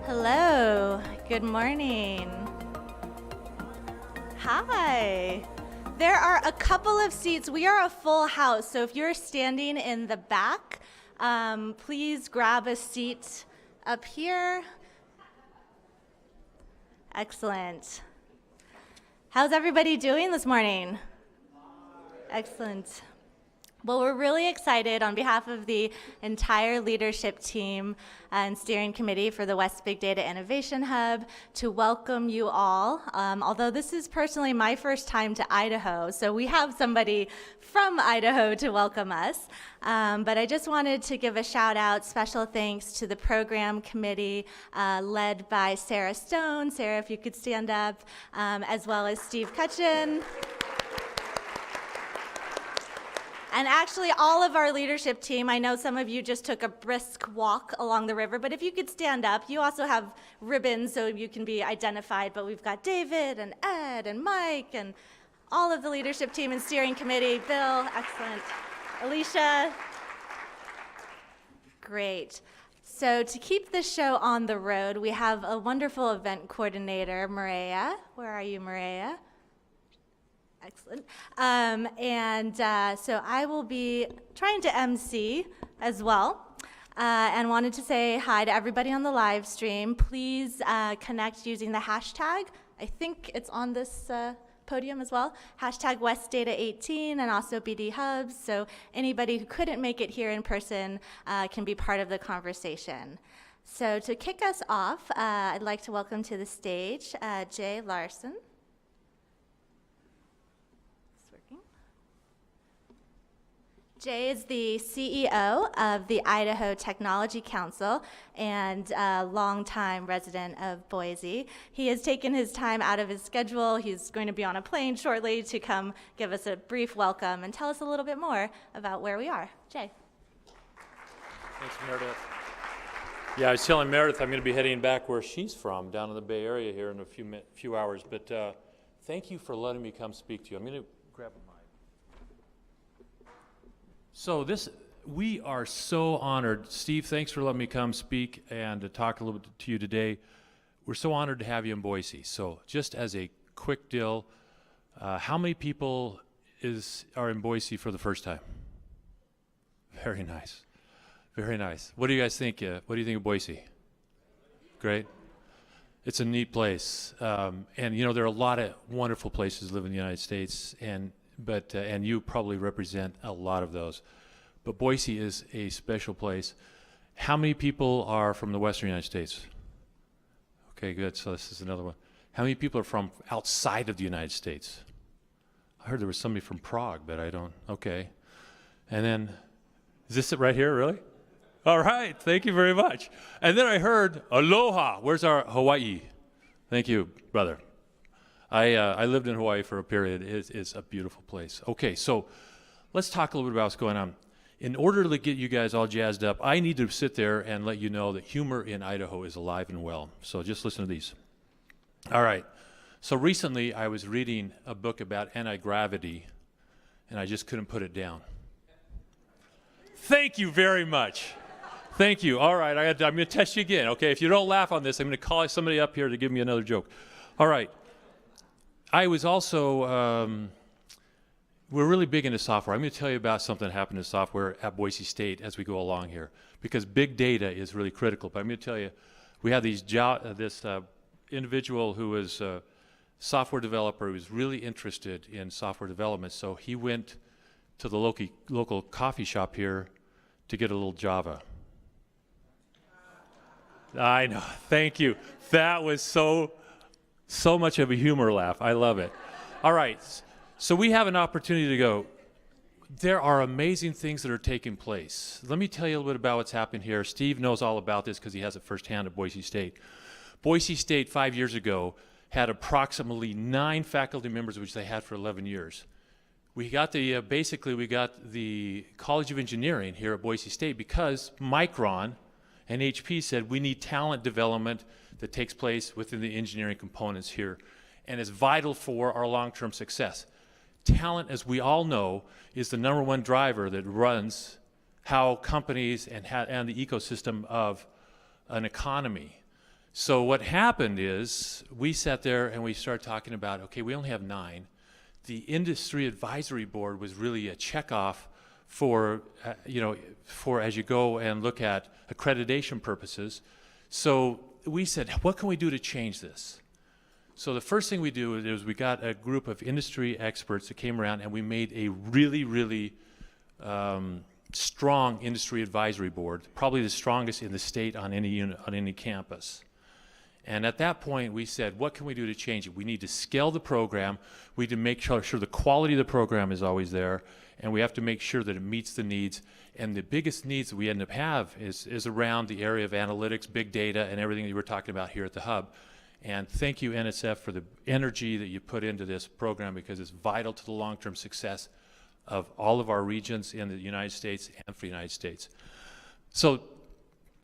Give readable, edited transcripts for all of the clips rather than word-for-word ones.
Hello, good morning. Hi. There are a couple of seats. We are a full house, so if you're standing in the back, please grab a seat up here. Excellent. How's everybody doing this morning? Excellent. Well, we're really excited on behalf of the entire leadership team and steering committee for the West Big Data Innovation Hub to welcome you all. Although this is personally my first time to Idaho, so we have somebody from Idaho to welcome us. But I just wanted to give a shout out, special thanks to the program committee led by Sarah Stone. Sarah, if you could stand up, as well as Steve Cutchin. And actually, all of our leadership team, I know some of you just took a brisk walk along the river, but if you could stand up, you also have ribbons so you can be identified, but we've got David and Ed and Mike and all of the leadership team and steering committee. Bill, excellent. Alicia, great. So to keep this show on the road, we have a wonderful event coordinator, Maria. Where are you, Maria? Excellent. So I will be trying to MC as well, and wanted to say hi to everybody on the live stream. Please connect using the hashtag. I think it's on this podium as well. Hashtag WestData18 and also BD Hubs. So anybody who couldn't make it here in person can be part of the conversation. So to kick us off, I'd like to welcome to the stage Jay Larson. Jay is the CEO of the Idaho Technology Council and a longtime resident of Boise. He has taken his time out of his schedule. He's going to be on a plane shortly to come give us a brief welcome and tell us a little bit more about where we are. Jay. Thanks, Meredith. Yeah, I was telling Meredith I'm going to be heading back where she's from, down in the Bay Area here in a few hours. But thank you for letting me come speak to you. I'm going to grab a mic. So we are so honored. Steve, thanks for letting me come speak and to talk a little bit to you today. We're so honored to have you in Boise. So just as a quick deal, how many people are in Boise for the first time? Very nice. Very nice. What do you guys think? What do you think of Boise? Great. It's a neat place. And you know, there are a lot of wonderful places to live in the United States, and you probably represent a lot of those. But Boise is a special place. How many people are from the Western United States? Okay, good. So this is another one. How many people are from outside of the United States? I heard there was somebody from Prague, but I don't. Okay. And then, is this it right here, really? All right. Thank you very much. And then I heard aloha. Where's our Hawaii? Thank you, brother. I lived in Hawaii for a period. It's a beautiful place. Okay, so let's talk a little bit about what's going on. In order to get you guys all jazzed up, I need to sit there and let you know that humor in Idaho is alive and well. So just listen to these. All right. So recently I was reading a book about anti-gravity, and I just couldn't put it down. Thank you very much. Thank you. All right, I'm going to test you again. Okay, if you don't laugh on this, I'm going to call somebody up here to give me another joke. All right. I was also, we're really big into software. I'm going to tell you about something that happened in software at Boise State as we go along here, because big data is really critical. But I'm going to tell you, we have this individual who is a software developer who was really interested in software development. So he went to the local coffee shop here to get a little Java. I know. Thank you. That was so much of a humor laugh. I love it. All right. So we have an opportunity to go. There are amazing things that are taking place. Let me tell you a little bit about what's happening here. Steve knows all about this because he has it firsthand at Boise State. Boise State 5 years ago had approximately 9 faculty members, which they had for 11 years. We got the College of Engineering here at Boise State because Micron and HP said we need talent development that takes place within the engineering components here and is vital for our long-term success. Talent, as we all know, is the #1 driver that runs how companies and the ecosystem of an economy. So what happened is we sat there and we started talking about, okay, we only have 9. The industry advisory board was really a checkoff for, for as you go and look at accreditation purposes. So we said, what can we do to change this? So the first thing we do is we got a group of industry experts that came around and we made a really, really strong industry advisory board, probably the strongest in the state on any unit, on any campus. And at that point, we said, what can we do to change it? We need to scale the program. We need to make sure the quality of the program is always there, and we have to make sure that it meets the needs. And the biggest needs that we end up have is around the area of analytics, big data, and everything that you were talking about here at the Hub. And thank you, NSF, for the energy that you put into this program, because it's vital to the long-term success of all of our regions in the United States and for the United States. So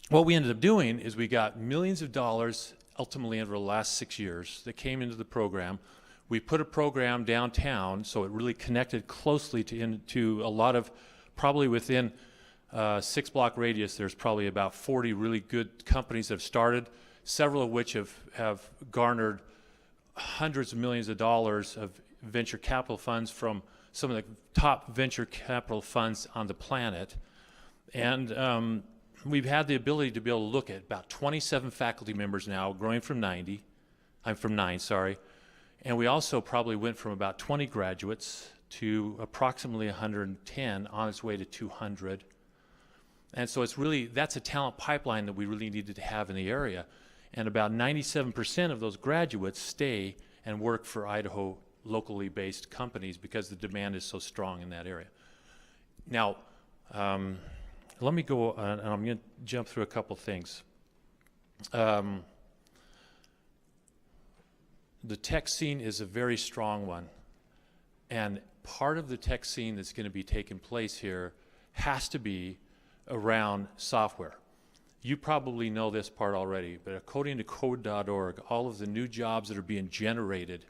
what we ended up doing is we got millions of dollars ultimately over the last 6 years that came into the program. We put a program downtown, so it really connected closely to a lot of, probably within 6-block radius, there's probably about 40 really good companies that have started, several of which have garnered hundreds of millions of dollars of venture capital funds from some of the top venture capital funds on the planet. And we've had the ability to be able to look at about 27 faculty members now, growing from 9, sorry. And we also probably went from about 20 graduates to approximately 110, on its way to 200. And so it's really, that's a talent pipeline that we really needed to have in the area. And about 97% of those graduates stay and work for Idaho locally based companies because the demand is so strong in that area. Now, let me go, and I'm going to jump through a couple things. The tech scene is a very strong one, and part of the tech scene that's going to be taking place here has to be around software. You probably know this part already, but according to code.org, all of the new jobs that are being generated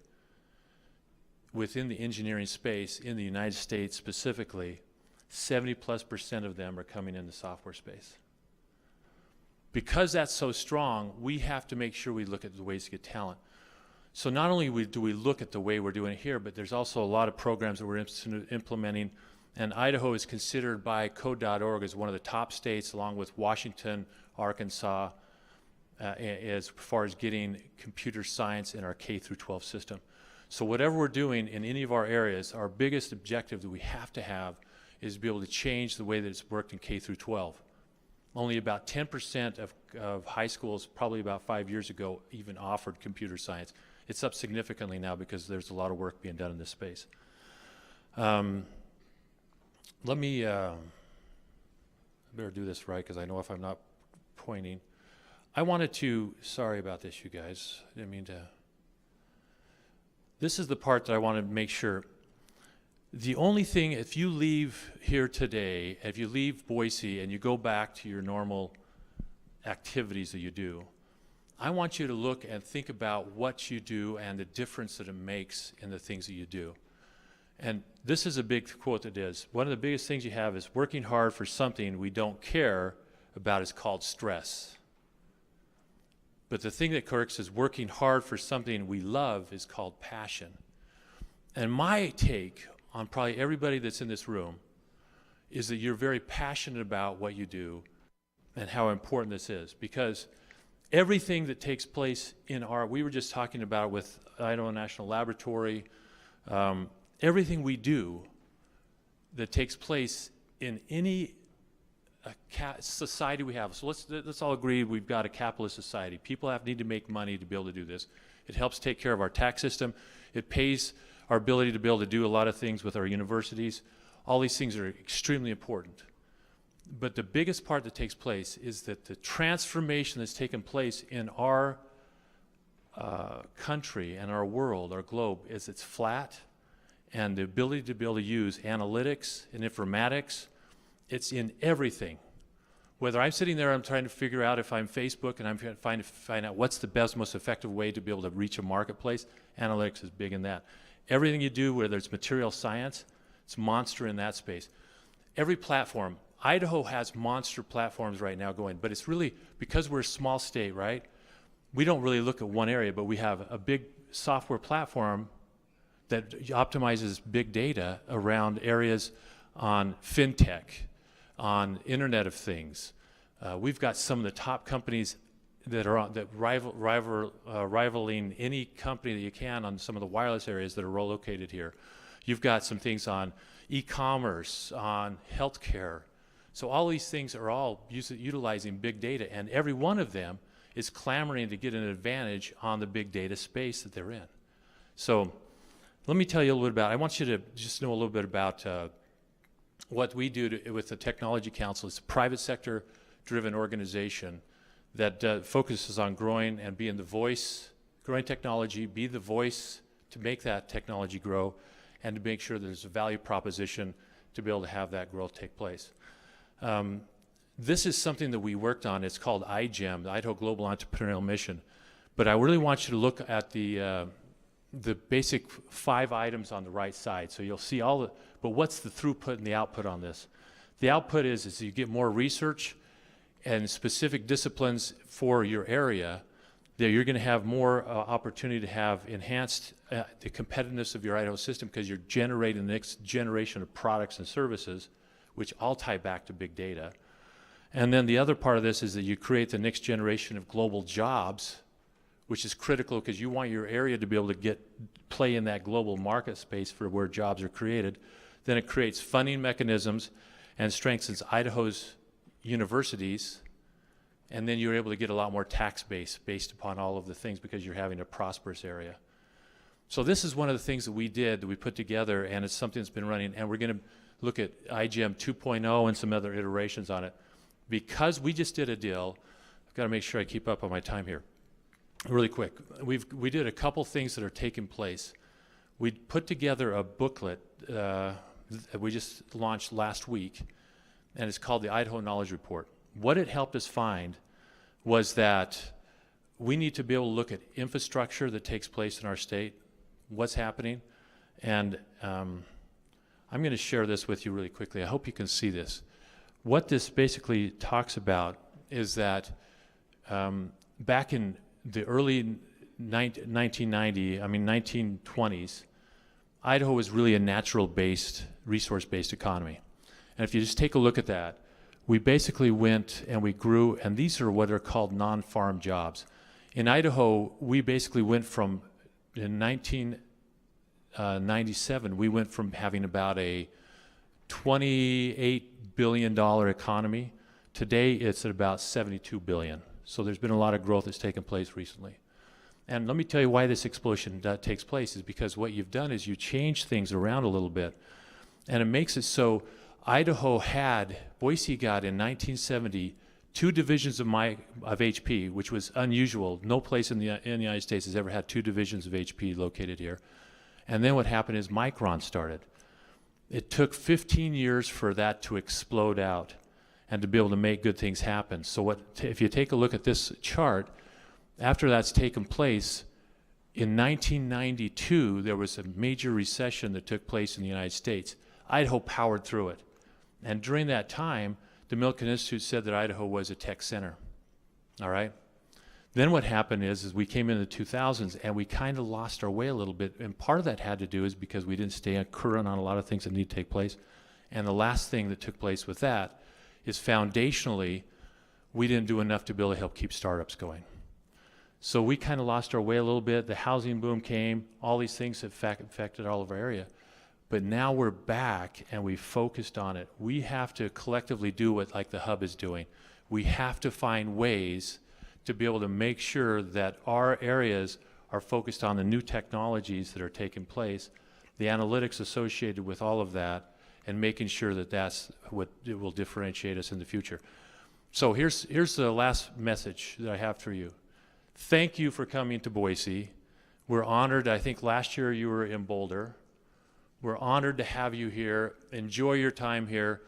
within the engineering space in the United States specifically, 70+% of them are coming in the software space. Because that's so strong, we have to make sure we look at the ways to get talent. So not only do we look at the way we're doing it here, but there's also a lot of programs that we're implementing, and Idaho is considered by code.org as one of the top states, along with Washington, Arkansas, as far as getting computer science in our K through 12 system. So whatever we're doing in any of our areas, our biggest objective that we have to have is to be able to change the way that it's worked in K through 12. Only about 10% of high schools, probably about 5 years ago, even offered computer science. It's up significantly now because there's a lot of work being done in this space. Let me, I better do this right because I know if I'm not pointing. I wanted to, sorry about this, you guys. I didn't mean to. This is the part that I want to make sure. The only thing, if you leave here today, if you leave Boise and you go back to your normal activities that you do, I want you to look and think about what you do and the difference that it makes in the things that you do. And this is a big quote that is, one of the biggest things you have is working hard for something we don't care about is called stress. But the thing that corrects is working hard for something we love is called passion. And my take on probably everybody that's in this room is that you're very passionate about what you do and how important this is, because everything that takes place in our, we were just talking about with Idaho National Laboratory, everything we do that takes place in any society we have. So let's all agree we've got a capitalist society. People need to make money to be able to do this. It helps take care of our tax system. It pays our ability to be able to do a lot of things with our universities. All these things are extremely important. But the biggest part that takes place is that the transformation that's taken place in our country and our world, our globe, is it's flat, and the ability to be able to use analytics and informatics, it's in everything. Whether I'm sitting there, I'm trying to figure out if I'm Facebook and I'm trying to find out what's the best, most effective way to be able to reach a marketplace, analytics is big in that. Everything you do, whether it's material science, it's monster in that space. Every platform, Idaho has monster platforms right now going, but it's really, because we're a small state, right? we don't really look at one area, but we have a big software platform that optimizes big data around areas on fintech, on Internet of Things. We've got some of the top companies that are rivaling any company that you can on some of the wireless areas that are located here. You've got some things on e-commerce, on healthcare. So all these things are all utilizing big data, and every one of them is clamoring to get an advantage on the big data space that they're in. So let me tell you a little bit about, I want you to just know a little bit about what we do with the Technology Council. It's a private sector driven organization that focuses on growing and being the voice, growing technology, be the voice to make that technology grow, and to make sure there's a value proposition to be able to have that growth take place. This is something that we worked on. It's called iGEM, the Idaho Global Entrepreneurial Mission. But I really want you to look at the basic 5 items on the right side. So you'll see all the, but what's the throughput and the output on this? The output is you get more research and specific disciplines for your area, that you're going to have more opportunity to have enhanced the competitiveness of your Idaho system, because you're generating the next generation of products and services, which all tie back to big data. And then the other part of this is that you create the next generation of global jobs, which is critical because you want your area to be able to play in that global market space for where jobs are created. Then it creates funding mechanisms and strengthens Idaho's universities, and then you're able to get a lot more tax base based upon all of the things because you're having a prosperous area. So this is one of the things that we did, that we put together, and it's something that's been running, and we're going to look at iGEM 2.0 and some other iterations on it. Because we just did a deal, I've got to make sure I keep up on my time here. Really quick, we did a couple things that are taking place. We put together a booklet that we just launched last week, and it's called the Idaho Knowledge Report. What it helped us find was that we need to be able to look at infrastructure that takes place in our state, what's happening, and I'm going to share this with you really quickly. I hope you can see this. What this basically talks about is that back in the early 1920s, Idaho was really a natural-based, resource-based economy. And if you just take a look at that, we basically went and we grew, and these are what are called non-farm jobs. In Idaho, we basically went from, in 1997, we went from having about a $28 billion economy. Today, it's at about $72 billion. So there's been a lot of growth that's taken place recently. And let me tell you why this explosion takes place is because what you've done is you change things around a little bit. And it makes it so Boise got in 1970 2 divisions of HP, which was unusual. No place in the United States has ever had 2 divisions of HP located here. And then what happened is Micron started. It took 15 years for that to explode out and to be able to make good things happen. So if you take a look at this chart, after that's taken place, in 1992, there was a major recession that took place in the United States. Idaho powered through it. And during that time, the Milken Institute said that Idaho was a tech center. All right? Then what happened is we came into the 2000s and we kind of lost our way a little bit. And part of that had to do is because we didn't stay current on a lot of things that need to take place. And the last thing that took place with that is foundationally, we didn't do enough to be able to help keep startups going. So we kind of lost our way a little bit. The housing boom came. All these things have affected all of our area. But now we're back and we focused on it. We have to collectively do what like the hub is doing. We have to find ways to be able to make sure that our areas are focused on the new technologies that are taking place, the analytics associated with all of that, and making sure that that's what it will differentiate us in the future. So here's the last message that I have for you. Thank you for coming to Boise. We're honored. I think last year you were in Boulder. We're honored to have you here. Enjoy your time here.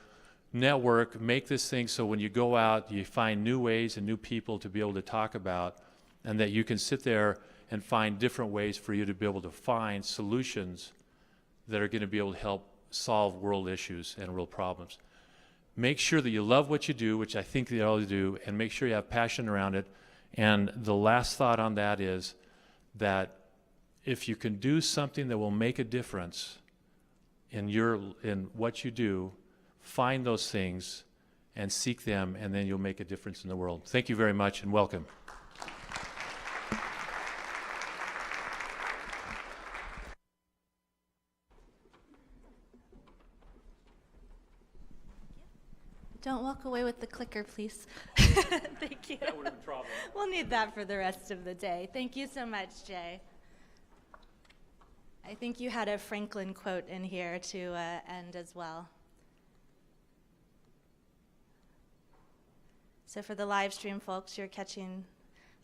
Network, make this thing so when you go out, you find new ways and new people to be able to talk about, and that you can sit there and find different ways for you to be able to find solutions that are going to be able to help solve world issues and real problems. Make sure that you love what you do, which I think they all do, and make sure you have passion around it, And the last thought on that is that if you can do something that will make a difference in what you do, find those things and seek them, and then you'll make a difference in the world. Thank you very much, and welcome. Don't walk away with the clicker, please. Thank you. That would have been trouble. We'll need that for the rest of the day. Thank you so much, Jay. I think you had a Franklin quote in here to end as well. So for the live stream folks, you're catching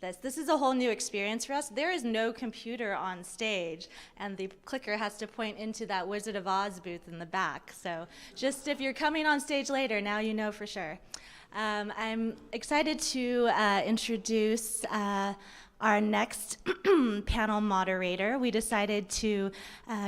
this. This is a whole new experience for us. There is no computer on stage, and the clicker has to point into that Wizard of Oz booth in the back. So just if you're coming on stage later, now you know for sure. I'm excited to introduce our next panel moderator. We decided to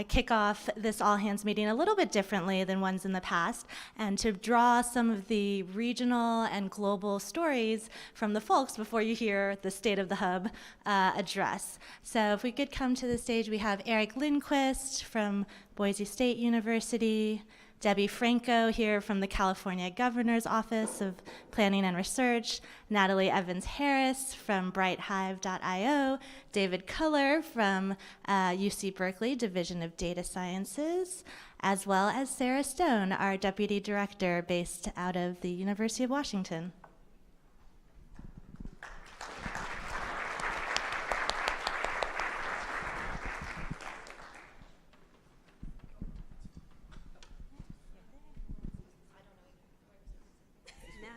kick off this all-hands meeting a little bit differently than ones in the past, and to draw some of the regional and global stories from the folks before you hear the State of the Hub address. So if we could come to the stage, we have Eric Lindquist from Boise State University, Debbie Franco here from the California Governor's Office of Planning and Research, Natalie Evans-Harris from BrightHive.io, David Culler from UC Berkeley Division of Data Sciences, as well as Sarah Stone, our Deputy Director based out of the University of Washington.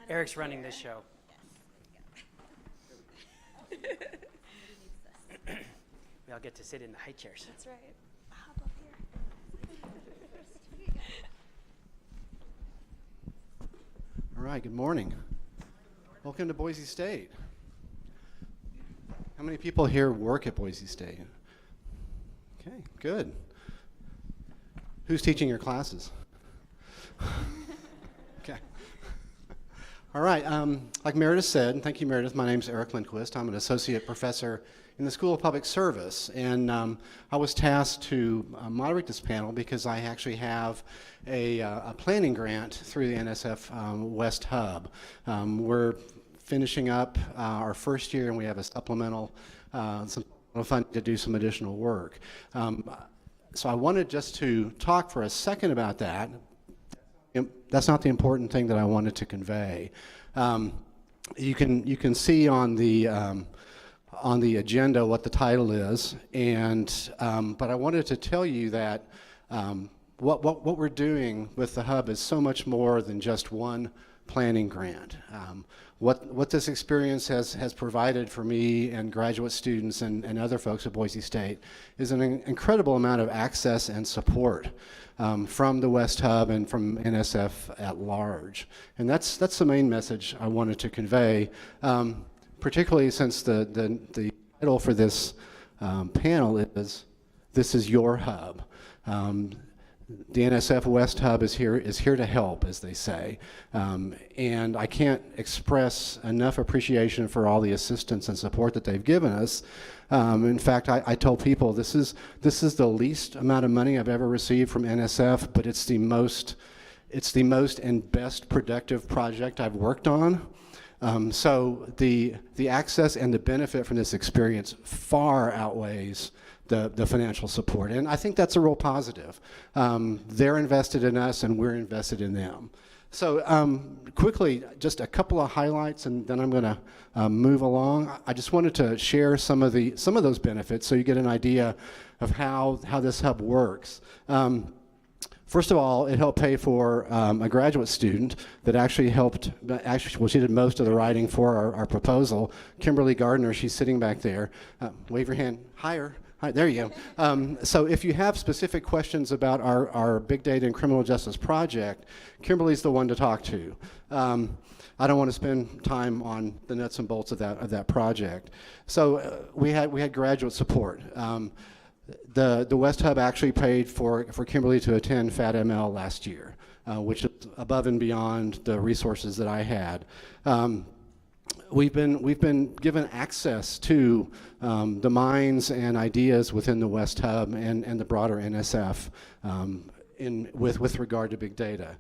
Eric's running this show. We all get to sit in the high chairs. That's right. Hop up here. All right, good morning. Welcome to Boise State. How many people here work at Boise State? Okay, good. Who's teaching your classes? Okay. All right, like Meredith said, thank you, Meredith. My name's Eric Lindquist. I'm an associate professor in the School of Public Service, and I was tasked to moderate this panel because I actually have a planning grant through the NSF West Hub. We're finishing up our first year, and we have a supplemental funding to do some additional work. So I wanted just to talk for a second about that. That's not the important thing that I wanted to convey. You can see on the agenda what the title is, and but I wanted to tell you that what we're doing with the Hub is so much more than just one planning grant. What this experience has provided for me and graduate students and other folks at Boise State is an incredible amount of access and support from the West Hub and from NSF at large. And that's the main message I wanted to convey, particularly since the title for this panel is "This is Your Hub." The NSF West Hub is here to help, as they say, and I can't express enough appreciation for all the assistance and support that they've given us. In fact, I told people this is the least amount of money I've ever received from NSF, but it's the most and best productive project I've worked on. So the access and the benefit from this experience far outweighs the financial support, and I think that's a real positive. They're invested in us, and we're invested in them. So quickly, just a couple of highlights, and then I'm going to move along. I just wanted to share some of those benefits, so you get an idea of how this hub works. First of all, it helped pay for a graduate student that actually she did most of the writing for our proposal. Kimberly Gardner, she's sitting back there. Wave your hand higher. Hi, there you go. So if you have specific questions about our big data and criminal justice project, Kimberly's the one to talk to. I don't want to spend time on the nuts and bolts of that project. So we had graduate support. The West Hub actually paid for Kimberly to attend FATML last year, which is above and beyond the resources that I had. we've been given access to the minds and ideas within the West Hub and the broader NSF with regard to big data.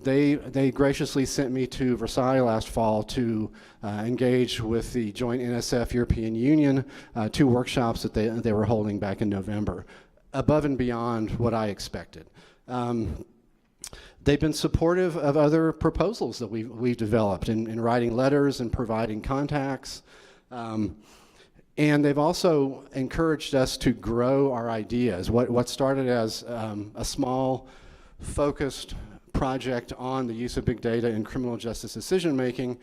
They graciously sent me to Versailles last fall to engage with the joint NSF European Union, 2 workshops that they were holding back in November, above and beyond what I expected. They've been supportive of other proposals that we've developed in writing letters and providing contacts. And they've also encouraged us to grow our ideas. What started as a small, focused project on the use of big data in criminal justice decision making,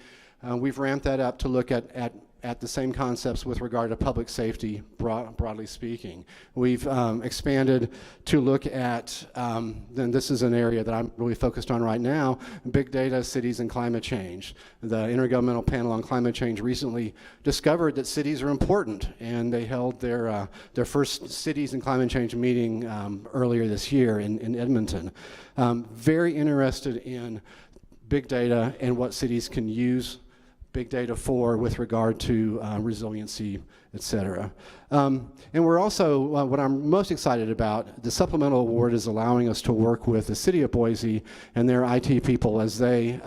we've ramped that up to look at the same concepts with regard to public safety, broadly speaking. We've expanded to look at, then this is an area that I'm really focused on right now, big data, cities, and climate change. The Intergovernmental Panel on Climate Change recently discovered that cities are important, and they held their first cities and climate change meeting earlier this year in Edmonton. Very interested in big data and what cities can use big data for with regard to resiliency, et cetera. And we're also, what I'm most excited about, the supplemental award is allowing us to work with the city of Boise and their IT people as they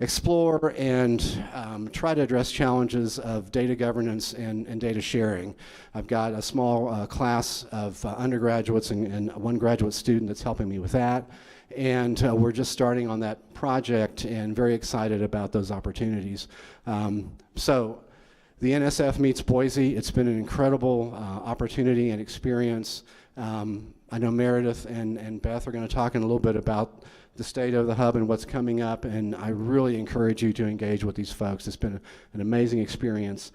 explore and try to address challenges of data governance and data sharing. I've got a small class of undergraduates and 1 graduate student that's helping me with that. And we're just starting on that project and very excited about those opportunities. So the NSF meets Boise. It's been an incredible opportunity and experience. I know Meredith and Beth are going to talk in a little bit about the state of the hub and what's coming up, and I really encourage you to engage with these folks. It's been an amazing experience.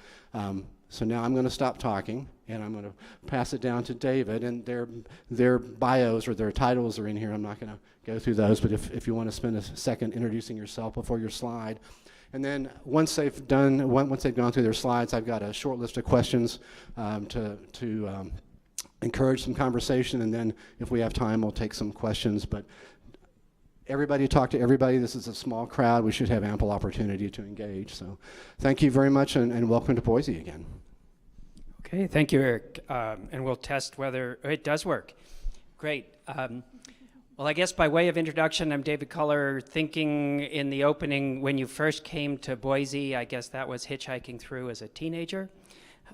So now I'm going to stop talking, and I'm going to pass it down to David, and their bios or their titles are in here. I'm not going to go through those, but if you want to spend a second introducing yourself before your slide. And then once they've gone through their slides, I've got a short list of questions to encourage some conversation, and then if we have time, we'll take some questions. But everybody talk to everybody. This is a small crowd. We should have ample opportunity to engage. So thank you very much, and welcome to Boise again. Okay, thank you, Eric. And we'll test whether it does work. Great. Well, I guess by way of introduction, I'm David Culler. Thinking in the opening, when you first came to Boise, I guess that was hitchhiking through as a teenager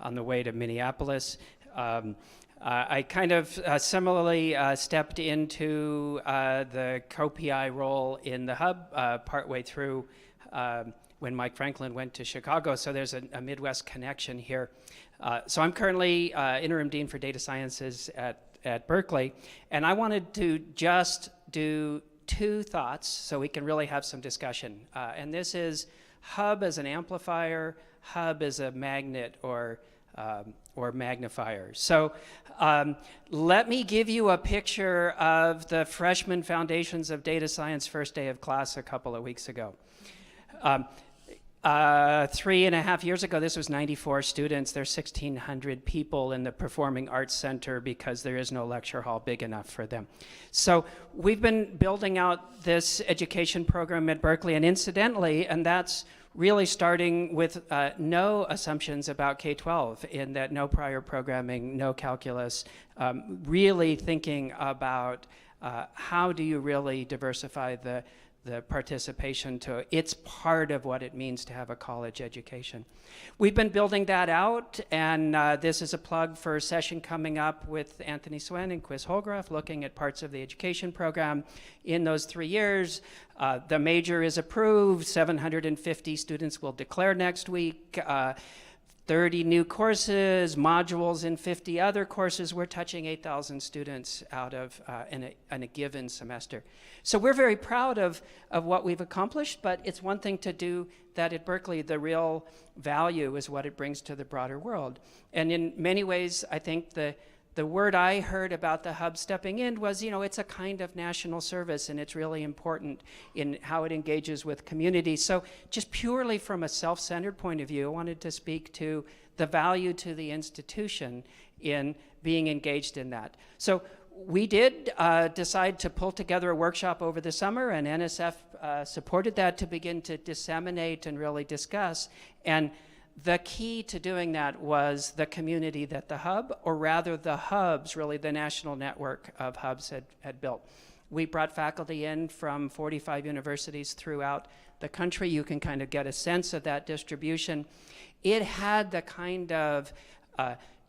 on the way to Minneapolis. I kind of similarly stepped into the co-PI role in the hub partway through when Mike Franklin went to Chicago, so there's a Midwest connection here. So I'm currently interim dean for data sciences at Berkeley, and I wanted to just do 2 thoughts so we can really have some discussion. And this is hub as an amplifier, hub as a magnet or magnifier. So let me give you a picture of the freshman foundations of data science first day of class a couple of weeks ago. 3.5 years ago, this was 94 students. There's 1,600 people in the Performing Arts Center because there is no lecture hall big enough for them. So we've been building out this education program at Berkeley, and incidentally, and that's really starting with no assumptions about K-12, in that no prior programming, no calculus, really thinking about how do you really diversify the participation to it's part of what it means to have a college education. We've been building that out, and this is a plug for a session coming up with Anthony Swen and Chris Holgraf, looking at parts of the education program in those 3 years. The major is approved. 750 students will declare next week. 30 new courses, modules in 50 other courses. We're touching 8,000 students out of in a given semester. So we're very proud of what we've accomplished, but it's one thing to do that at Berkeley. The real value is what it brings to the broader world. And in many ways, I think the word I heard about the hub stepping in was, it's a kind of national service, and it's really important in how it engages with communities. So just purely from a self-centered point of view, I wanted to speak to the value to the institution in being engaged in that. So we did decide to pull together a workshop over the summer, and NSF supported that to begin to disseminate and really discuss. And the key to doing that was the community that the hub, or rather the hubs, really the national network of hubs had built. We brought faculty in from 45 universities throughout the country. You can kind of get a sense of that distribution. It had the kind of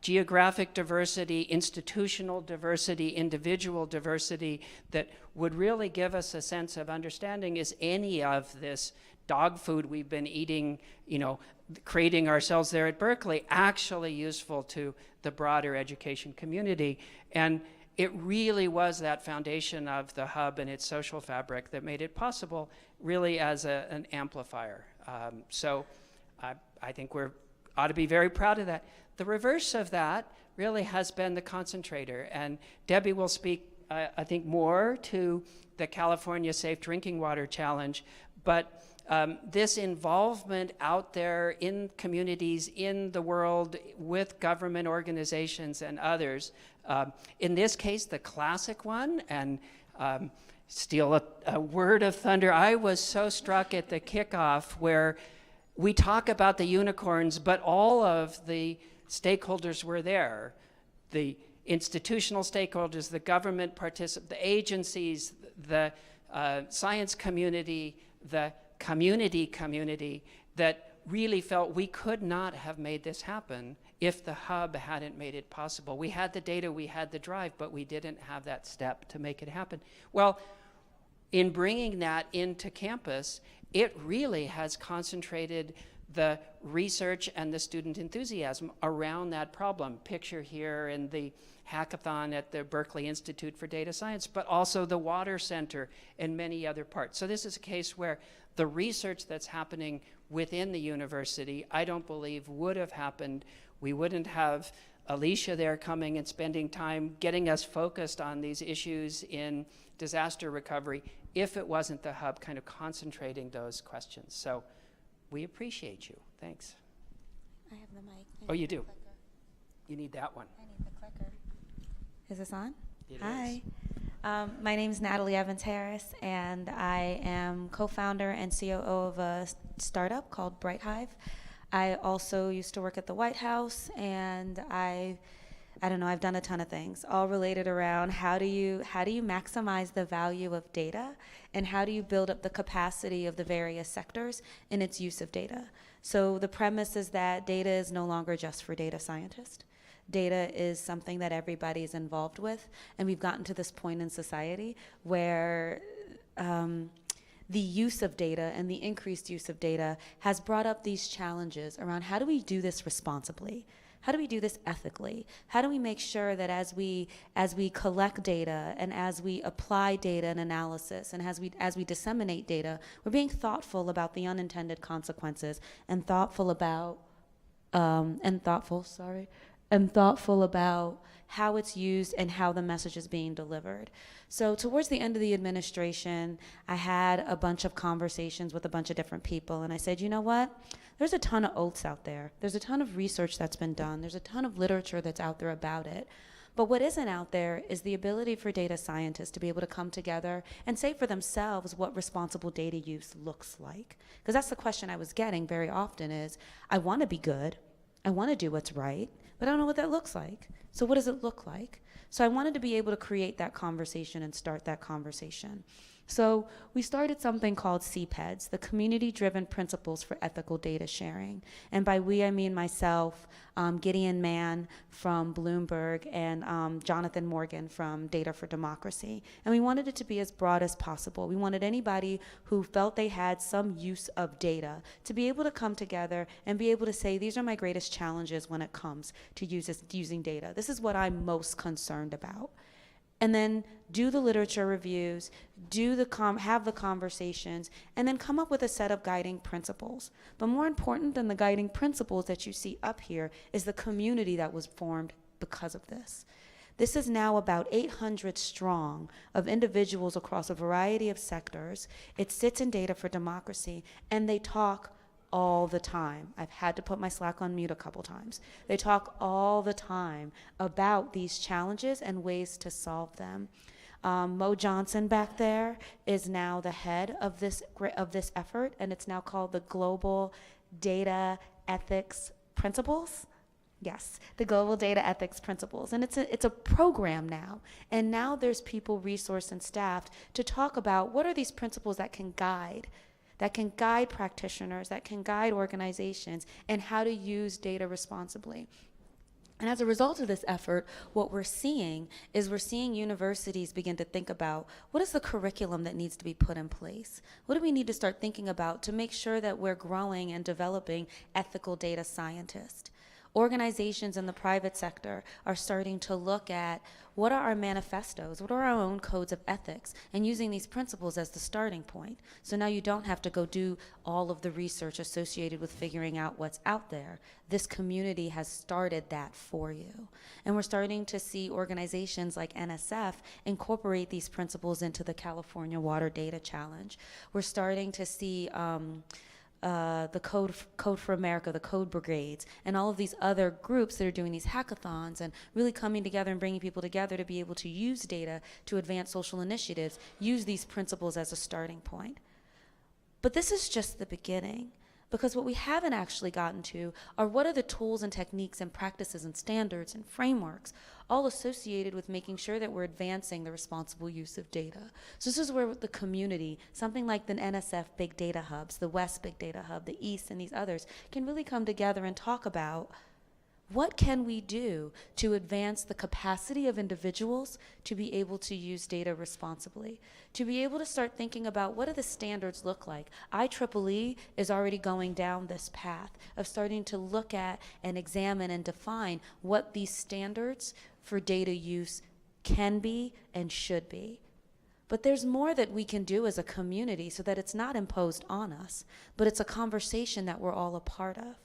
geographic diversity, institutional diversity, individual diversity that would really give us a sense of understanding, is any of this dog food we've been eating, creating ourselves there at Berkeley, actually useful to the broader education community. And it really was that foundation of the hub and its social fabric that made it possible, really as an amplifier. So I think we ought to be very proud of that. The reverse of that really has been the concentrator. And Debbie will speak, I think, more to the California Safe Drinking Water Challenge. But this involvement out there in communities, in the world, with government organizations and others, in this case, the classic one, and steal a word of thunder, I was so struck at the kickoff where we talk about the unicorns, but all of the stakeholders were there. The institutional stakeholders, the government participants, the agencies, the science community, the community that really felt we could not have made this happen if the hub hadn't made it possible. We had the data, we had the drive, but we didn't have that step to make it happen. Well, in bringing that into campus, it really has concentrated the research and the student enthusiasm around that problem. Picture here in the hackathon at the Berkeley Institute for Data Science, but also the Water Center and many other parts. So this is a case where the research that's happening within the university, I don't believe would have happened. We wouldn't have Alicia there coming and spending time getting us focused on these issues in disaster recovery if it wasn't the hub kind of concentrating those questions. So we appreciate you. Thanks. I have the mic. Oh, you do? You need that one. I need the clicker. Is this on? It Hi. My name is Natalie Evans Harris, and I am co-founder and COO of a startup called Bright Hive. I also used to work at the White House, and I don't know, I've done a ton of things, all related around how do you maximize the value of data, and how do you build up the capacity of the various sectors in its use of data. So the premise is that data is no longer just for data scientists. Data is something that everybody is involved with, and we've gotten to this point in society where the use of data and the increased use of data has brought up these challenges around how do we do this responsibly? How do we do this ethically? How do we make sure that as we collect data and as we apply data and analysis and as we disseminate data, we're being thoughtful about the unintended consequences and thoughtful about how it's used and how the message is being delivered. So towards the end of the administration, I had a bunch of conversations with a bunch of different people, and I said, you know what? There's a ton of oaths out there. There's a ton of research that's been done. There's a ton of literature that's out there about it. But what isn't out there is the ability for data scientists to be able to come together and say for themselves what responsible data use looks like. Because that's the question I was getting very often is, I want to be good, I want to do what's right, but I don't know what that looks like. So what does it look like? So I wanted to be able to create that conversation and start that conversation. So we started something called CPEDS, the Community-Driven Principles for Ethical Data Sharing. And by we, I mean myself, Gideon Mann from Bloomberg, and Jonathan Morgan from Data for Democracy. And we wanted it to be as broad as possible. We wanted anybody who felt they had some use of data to be able to come together and be able to say, these are my greatest challenges when it comes to using data. This is what I'm most concerned about. And then do the literature reviews, have the conversations, and then come up with a set of guiding principles. But more important than the guiding principles that you see up here is the community that was formed because of this. This is now about 800 strong of individuals across a variety of sectors. It sits in Data for Democracy, and they talk all the time. I've had to put my Slack on mute a couple times. They talk all the time about these challenges and ways to solve them. Mo Johnson back there is now the head of this effort, and it's now called the Global Data Ethics Principles. Yes, the Global Data Ethics Principles. And it's a program now. And now there's people resourced and staffed to talk about what are these principles that can guide practitioners, that can guide organizations, and how to use data responsibly. And as a result of this effort, what we're seeing universities begin to think about what is the curriculum that needs to be put in place? What do we need to start thinking about to make sure that we're growing and developing ethical data scientists? Organizations in the private sector are starting to look at what are our manifestos, what are our own codes of ethics, and using these principles as the starting point. So now you don't have to go do all of the research associated with figuring out what's out there. This community has started that for you. And we're starting to see organizations like NSF incorporate these principles into the California Water Data Challenge. We're starting to see the Code for America, the Code Brigades, and all of these other groups that are doing these hackathons and really coming together and bringing people together to be able to use data to advance social initiatives, use these principles as a starting point. But this is just the beginning, because what we haven't actually gotten to are what are the tools and techniques and practices and standards and frameworks all associated with making sure that we're advancing the responsible use of data. So this is where the community, something like the NSF Big Data Hubs, the West Big Data Hub, the East, and these others, can really come together and talk about what can we do to advance the capacity of individuals to be able to use data responsibly, to be able to start thinking about what do the standards look like. IEEE is already going down this path of starting to look at and examine and define what these standards for data use can be and should be. But there's more that we can do as a community so that it's not imposed on us, but it's a conversation that we're all a part of.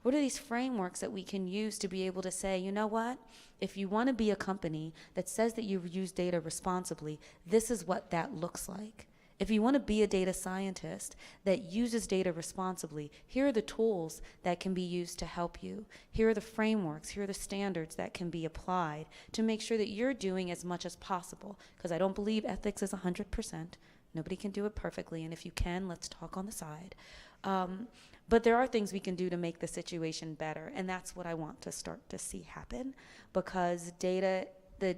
What are these frameworks that we can use to be able to say, you know what? If you want to be a company that says that you use data responsibly, this is what that looks like. If you want to be a data scientist that uses data responsibly, here are the tools that can be used to help you. Here are the frameworks, here are the standards that can be applied to make sure that you're doing as much as possible. Because I don't believe ethics is 100%. Nobody can do it perfectly, and if you can, let's talk on the side. But there are things we can do to make the situation better, and that's what I want to start to see happen, because data, the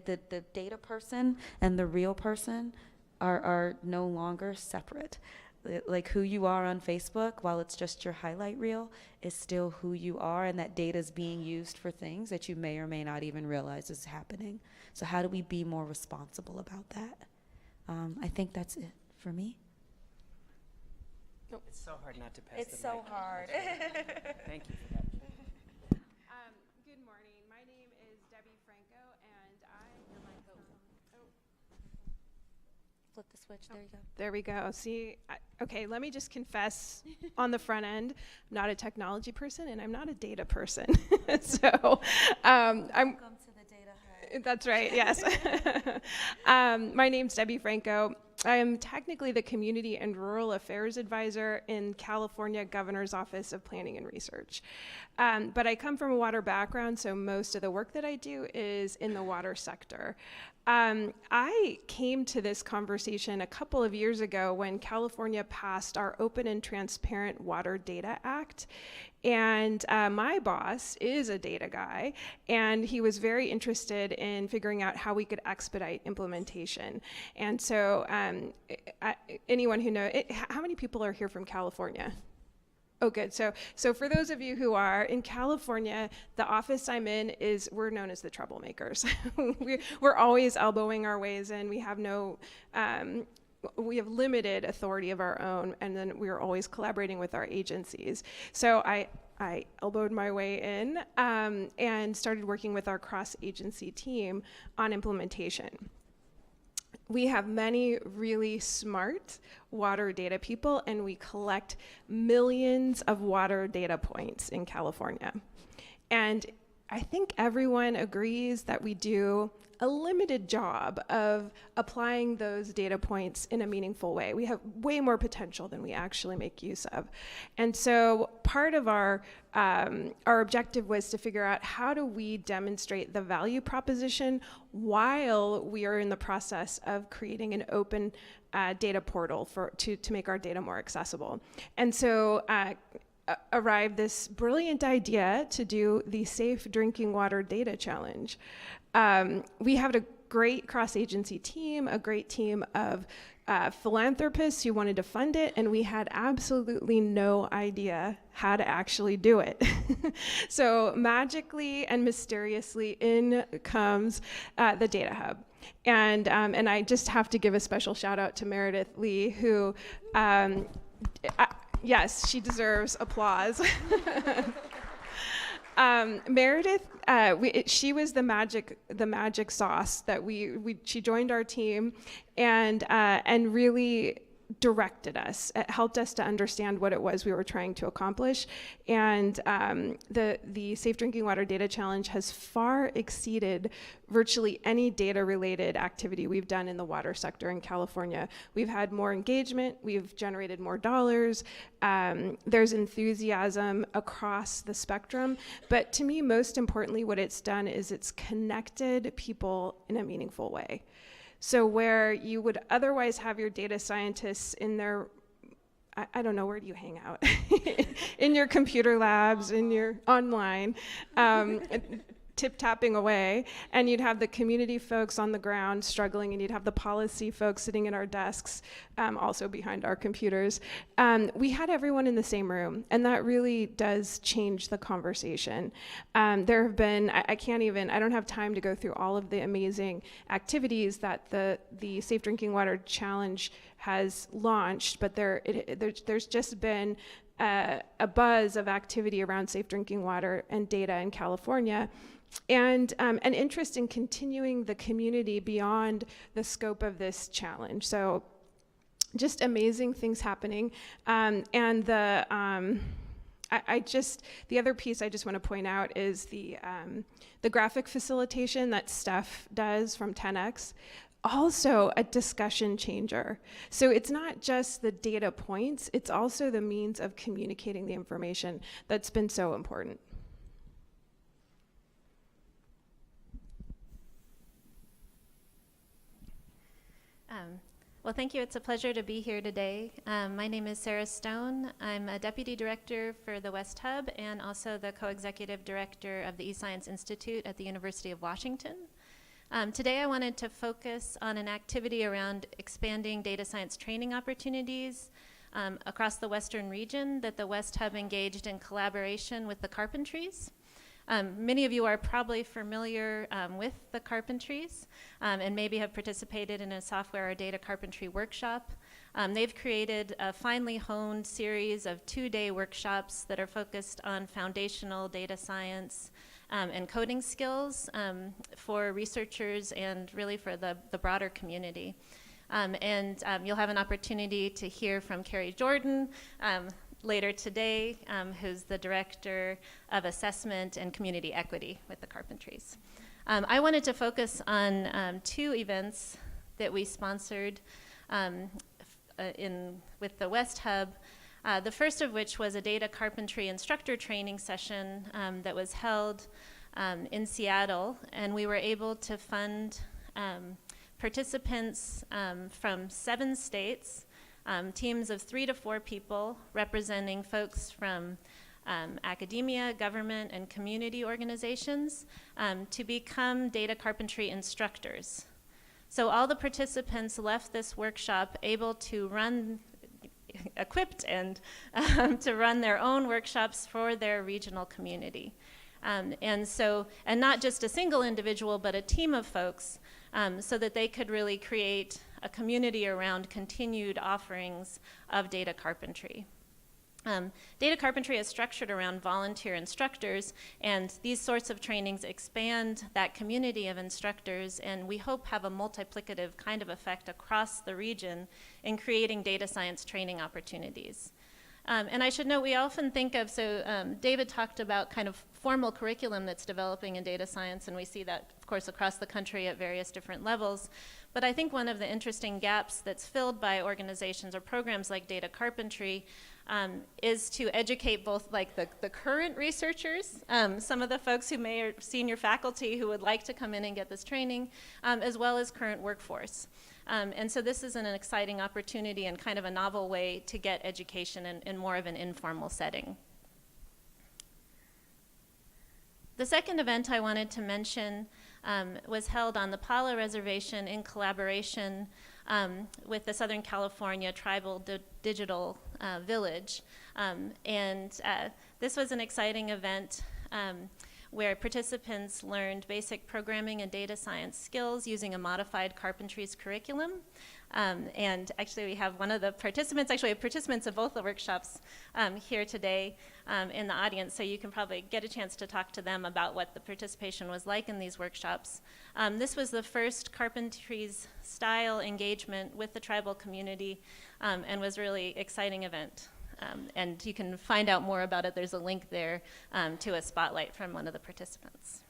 data person and the real person are no longer separate. Like who you are on Facebook, while it's just your highlight reel, is still who you are, and that data is being used for things that you may or may not even realize is happening. So how do we be more responsible about that? I think that's it for me. It's so hard not to pass It's the so mic. hard. Thank you for that. Good morning. My name is Debbie Franco, and Flip the switch, there you go. there we go. See, okay, let me just confess on the front end, I'm not a technology person, and I'm not a data person. So I'm. Welcome to the Data Hub. That's right, yes. My name's Debbie Franco. I am technically the Community and Rural Affairs Advisor in California Governor's Office of Planning and Research. But I come from a water background, so most of the work that I do is in the water sector. I came to this conversation a couple of years ago when California passed our Open and Transparent Water Data Act. And my boss is a data guy, and he was very interested in figuring out how we could expedite implementation. And so anyone who knows, how many people are here from California? Oh, good. So for those of you who are in California, the office I'm in we're known as the troublemakers. We're always elbowing our ways in. We have we have limited authority of our own, and then we are always collaborating with our agencies. So I elbowed my way in and started working with our cross-agency team on implementation. We have many really smart water data people, and we collect millions of water data points in California. And I think everyone agrees that we do a limited job of applying those data points in a meaningful way. We have way more potential than we actually make use of. And so part of our objective was to figure out how do we demonstrate the value proposition while we are in the process of creating an open data portal to make our data more accessible. And so arrived this brilliant idea to do the Safe Drinking Water Data Challenge. We have a great cross-agency team, a great team of philanthropists who wanted to fund it, and we had absolutely no idea how to actually do it. So magically and mysteriously in comes the Data Hub. And I just have to give a special shout out to Meredith Lee, who, yes, she deserves applause. Meredith, she was the magic sauce that she joined our team and really directed us. It helped us to understand what it was we were trying to accomplish. And the Safe Drinking Water Data Challenge has far exceeded virtually any data-related activity we've done in the water sector in California. We've had more engagement, we've generated more dollars, there's enthusiasm across the spectrum, but to me, most importantly, what it's done is it's connected people in a meaningful way. So where you would otherwise have your data scientists in their, I don't know, where do you hang out? In your computer labs, in your online, tip-tapping away, and you'd have the community folks on the ground struggling, and you'd have the policy folks sitting at our desks, also behind our computers. We had everyone in the same room, and that really does change the conversation. There have been, I don't have time to go through all of the amazing activities that the Safe Drinking Water Challenge has launched, but there's just been a buzz of activity around safe drinking water and data in California, and an interest in continuing the community beyond the scope of this challenge. So just amazing things happening. And the other piece I just want to point out is the graphic facilitation that Steph does from 10X. Also a discussion changer. So it's not just the data points, it's also the means of communicating the information that's been so important. Well, thank you. It's a pleasure to be here today. My name is Sarah Stone. I'm a Deputy Director for the West Hub and also the Co-Executive Director of the eScience Institute at the University of Washington. Today I wanted to focus on an activity around expanding data science training opportunities across the Western region that the West Hub engaged in collaboration with the Carpentries. Many of you are probably familiar with the Carpentries and maybe have participated in a software or data carpentry workshop. They've created a finely honed series of 2-day workshops that are focused on foundational data science and coding skills for researchers and really for the broader community. You'll have an opportunity to hear from Carrie Jordan later today, who's the Director of Assessment and Community Equity with the Carpentries. I wanted to focus on 2 events that we sponsored with the West Hub. The first of which was a data carpentry instructor training session that was held in Seattle, and we were able to fund participants from 7 states, teams of 3 to 4 people representing folks from academia, government, and community organizations to become data carpentry instructors. So all the participants left this workshop able to equipped and to run their own workshops for their regional community. And not just a single individual, but a team of folks, so that they could really create a community around continued offerings of data carpentry. Data carpentry is structured around volunteer instructors, and these sorts of trainings expand that community of instructors, and we hope have a multiplicative kind of effect across the region in creating data science training opportunities. And I should note, we often think of, David talked about kind of formal curriculum that's developing in data science, and we see that, of course, across the country at various different levels. But I think one of the interesting gaps that's filled by organizations or programs like Data Carpentry is to educate both like the current researchers, some of the folks who may are senior faculty who would like to come in and get this training, as well as current workforce. And so this is an exciting opportunity and kind of a novel way to get education in more of an informal setting. The second event I wanted to mention was held on the Pala Reservation in collaboration with the Southern California Tribal Digital Village. This was an exciting event where participants learned basic programming and data science skills using a modified Carpentries curriculum. And actually we have one of the participants, actually participants of both the workshops here today in the audience, so you can probably get a chance to talk to them about what the participation was like in these workshops. This was the first Carpentries style engagement with the tribal community and was a really exciting event. And you can find out more about it. There's a link there to a spotlight from one of the participants.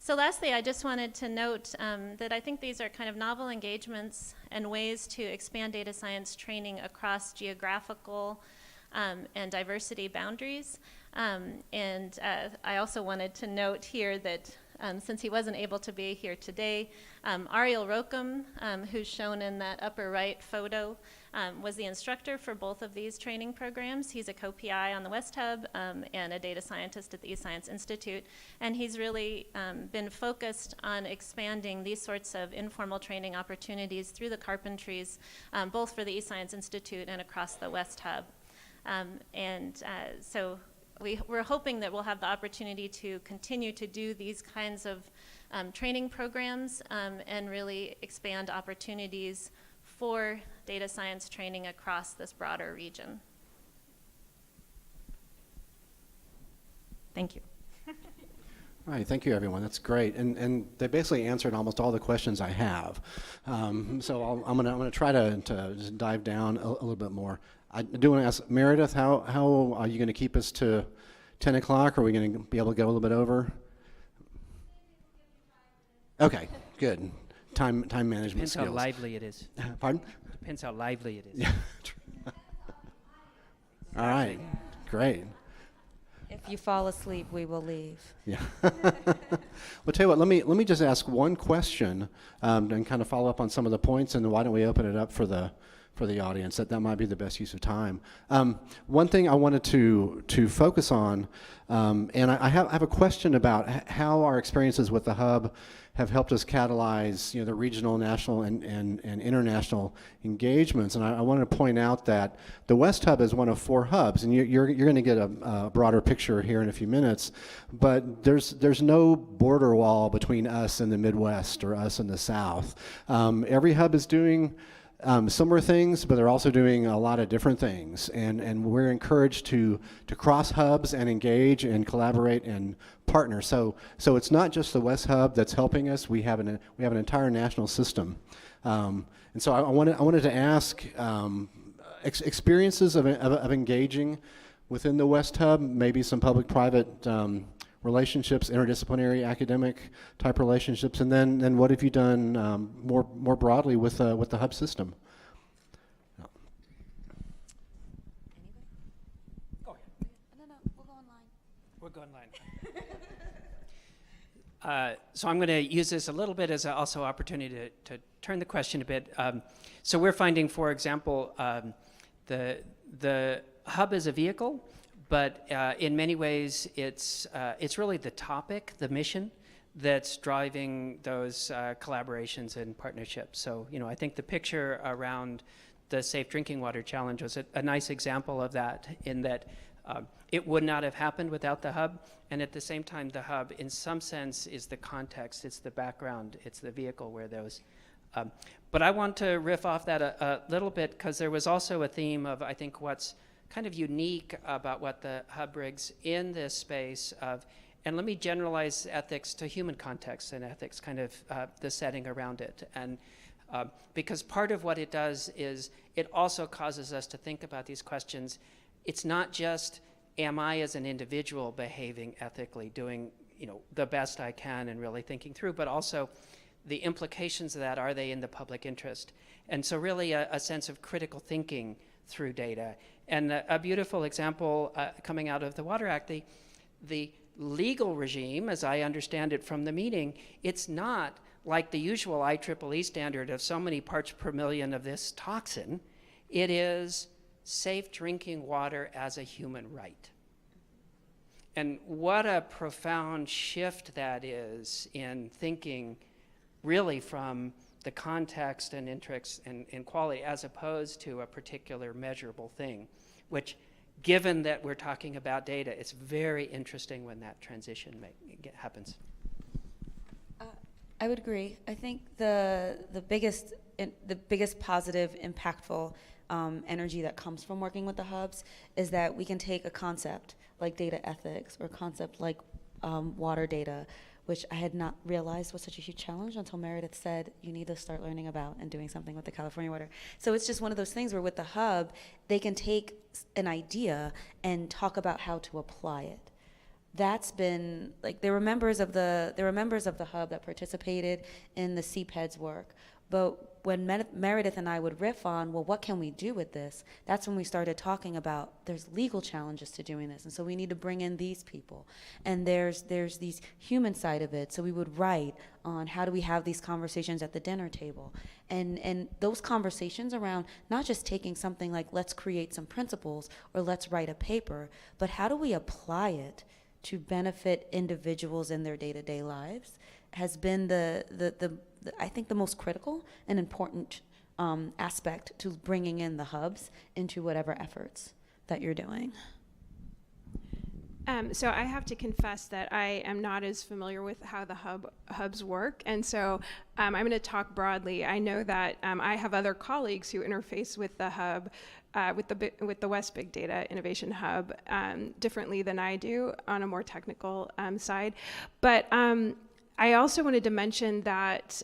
So lastly, I just wanted to note that I think these are kind of novel engagements and ways to expand data science training across geographical and diversity boundaries. I also wanted to note here that since he wasn't able to be here today, Ariel Rokem, who's shown in that upper right photo, was the instructor for both of these training programs. He's a co-PI on the West Hub and a data scientist at the eScience Institute. And he's really been focused on expanding these sorts of informal training opportunities through the Carpentries, both for the eScience Institute and across the West Hub. So we're hoping that we'll have the opportunity to continue to do these kinds of training programs and really expand opportunities for data science training across this broader region. Thank you. All right, thank you, everyone. That's great, and they basically answered almost all the questions I have. So I'm gonna try to just dive down a little bit more. I do want to ask Meredith, how are you going to keep us to 10 o'clock? Are we going to be able to go a little bit over? Okay, good. Time management Depends skills. how lively it is. Pardon? Depends how lively it is. Yeah. All right, great. If you fall asleep, we will leave. Yeah. Well, tell you what. Let me just ask one question and kind of follow up on some of the points, and then why don't we open it up for the audience? That might be the best use of time. One thing I wanted to focus on, and I have a question about how our experiences with the hub have helped us catalyze, the regional, national, and international engagements. And I wanted to point out that the West Hub is one of 4 hubs, and you're going to get a broader picture here in a few minutes. But there's no border wall between us and the Midwest or us and the South. Every hub is doing similar things, but they're also doing a lot of different things, and we're encouraged to cross hubs and engage and collaborate and partner. So it's not just the West Hub that's helping us. We have an entire national system, and so I wanted to ask experiences of engaging within the West Hub, maybe some public-private relationships, interdisciplinary academic type relationships, and then what have you done more broadly with the hub system? Oh, yeah. No, we'll go online. We'll go online. So I'm going to use this a little bit as also opportunity to turn the question a bit. So we're finding, for example, the hub is a vehicle, but in many ways it's really the topic, the mission, that's driving those collaborations and partnerships. So I think the picture around the Safe Drinking Water Challenge was a nice example of that, in that it would not have happened without the hub, and at the same time the hub in some sense is the context, it's the background, it's the vehicle where those but I want to riff off that a little bit, because there was also a theme of, I think, what's kind of unique about what the hub brings in this space of, and let me generalize ethics to human context and ethics, kind of the setting around it. And Because part of what it does is it also causes us to think about these questions. It's not just, am I as an individual behaving ethically, doing the best I can and really thinking through, but also the implications of that, are they in the public interest? And so really a sense of critical thinking through data. And a beautiful example coming out of the Water Act, the legal regime, as I understand it from the meeting, it's not like the usual IEEE standard of so many parts per million of this toxin. It is safe drinking water as a human right. And what a profound shift that is in thinking really from the context and interest and quality as opposed to a particular measurable thing, which, given that we're talking about data, it's very interesting when that transition happens. I would agree. I think the biggest positive, impactful energy that comes from working with the hubs is that we can take a concept like data ethics or a concept like water data, which I had not realized was such a huge challenge until Meredith said, you need to start learning about and doing something with the California water. So it's just one of those things where with the hub, they can take an idea and talk about how to apply it. That's been, like, there were members of the hub that participated in the CPED's work. But when Meredith and I would riff on, well, what can we do with this? That's when we started talking about there's legal challenges to doing this. And so we need to bring in these people. And there's these human side of it. So we would write on how do we have these conversations at the dinner table. And those conversations around not just taking something like let's create some principles or let's write a paper, but how do we apply it to benefit individuals in their day-to-day lives has been I think the most critical and important aspect to bringing in the hubs into whatever efforts that you're doing. So I have to confess that I am not as familiar with how the hubs work, and so I'm going to talk broadly. I know that I have other colleagues who interface with the hub, with the West Big Data Innovation Hub, differently than I do on a more technical side, but. I also wanted to mention that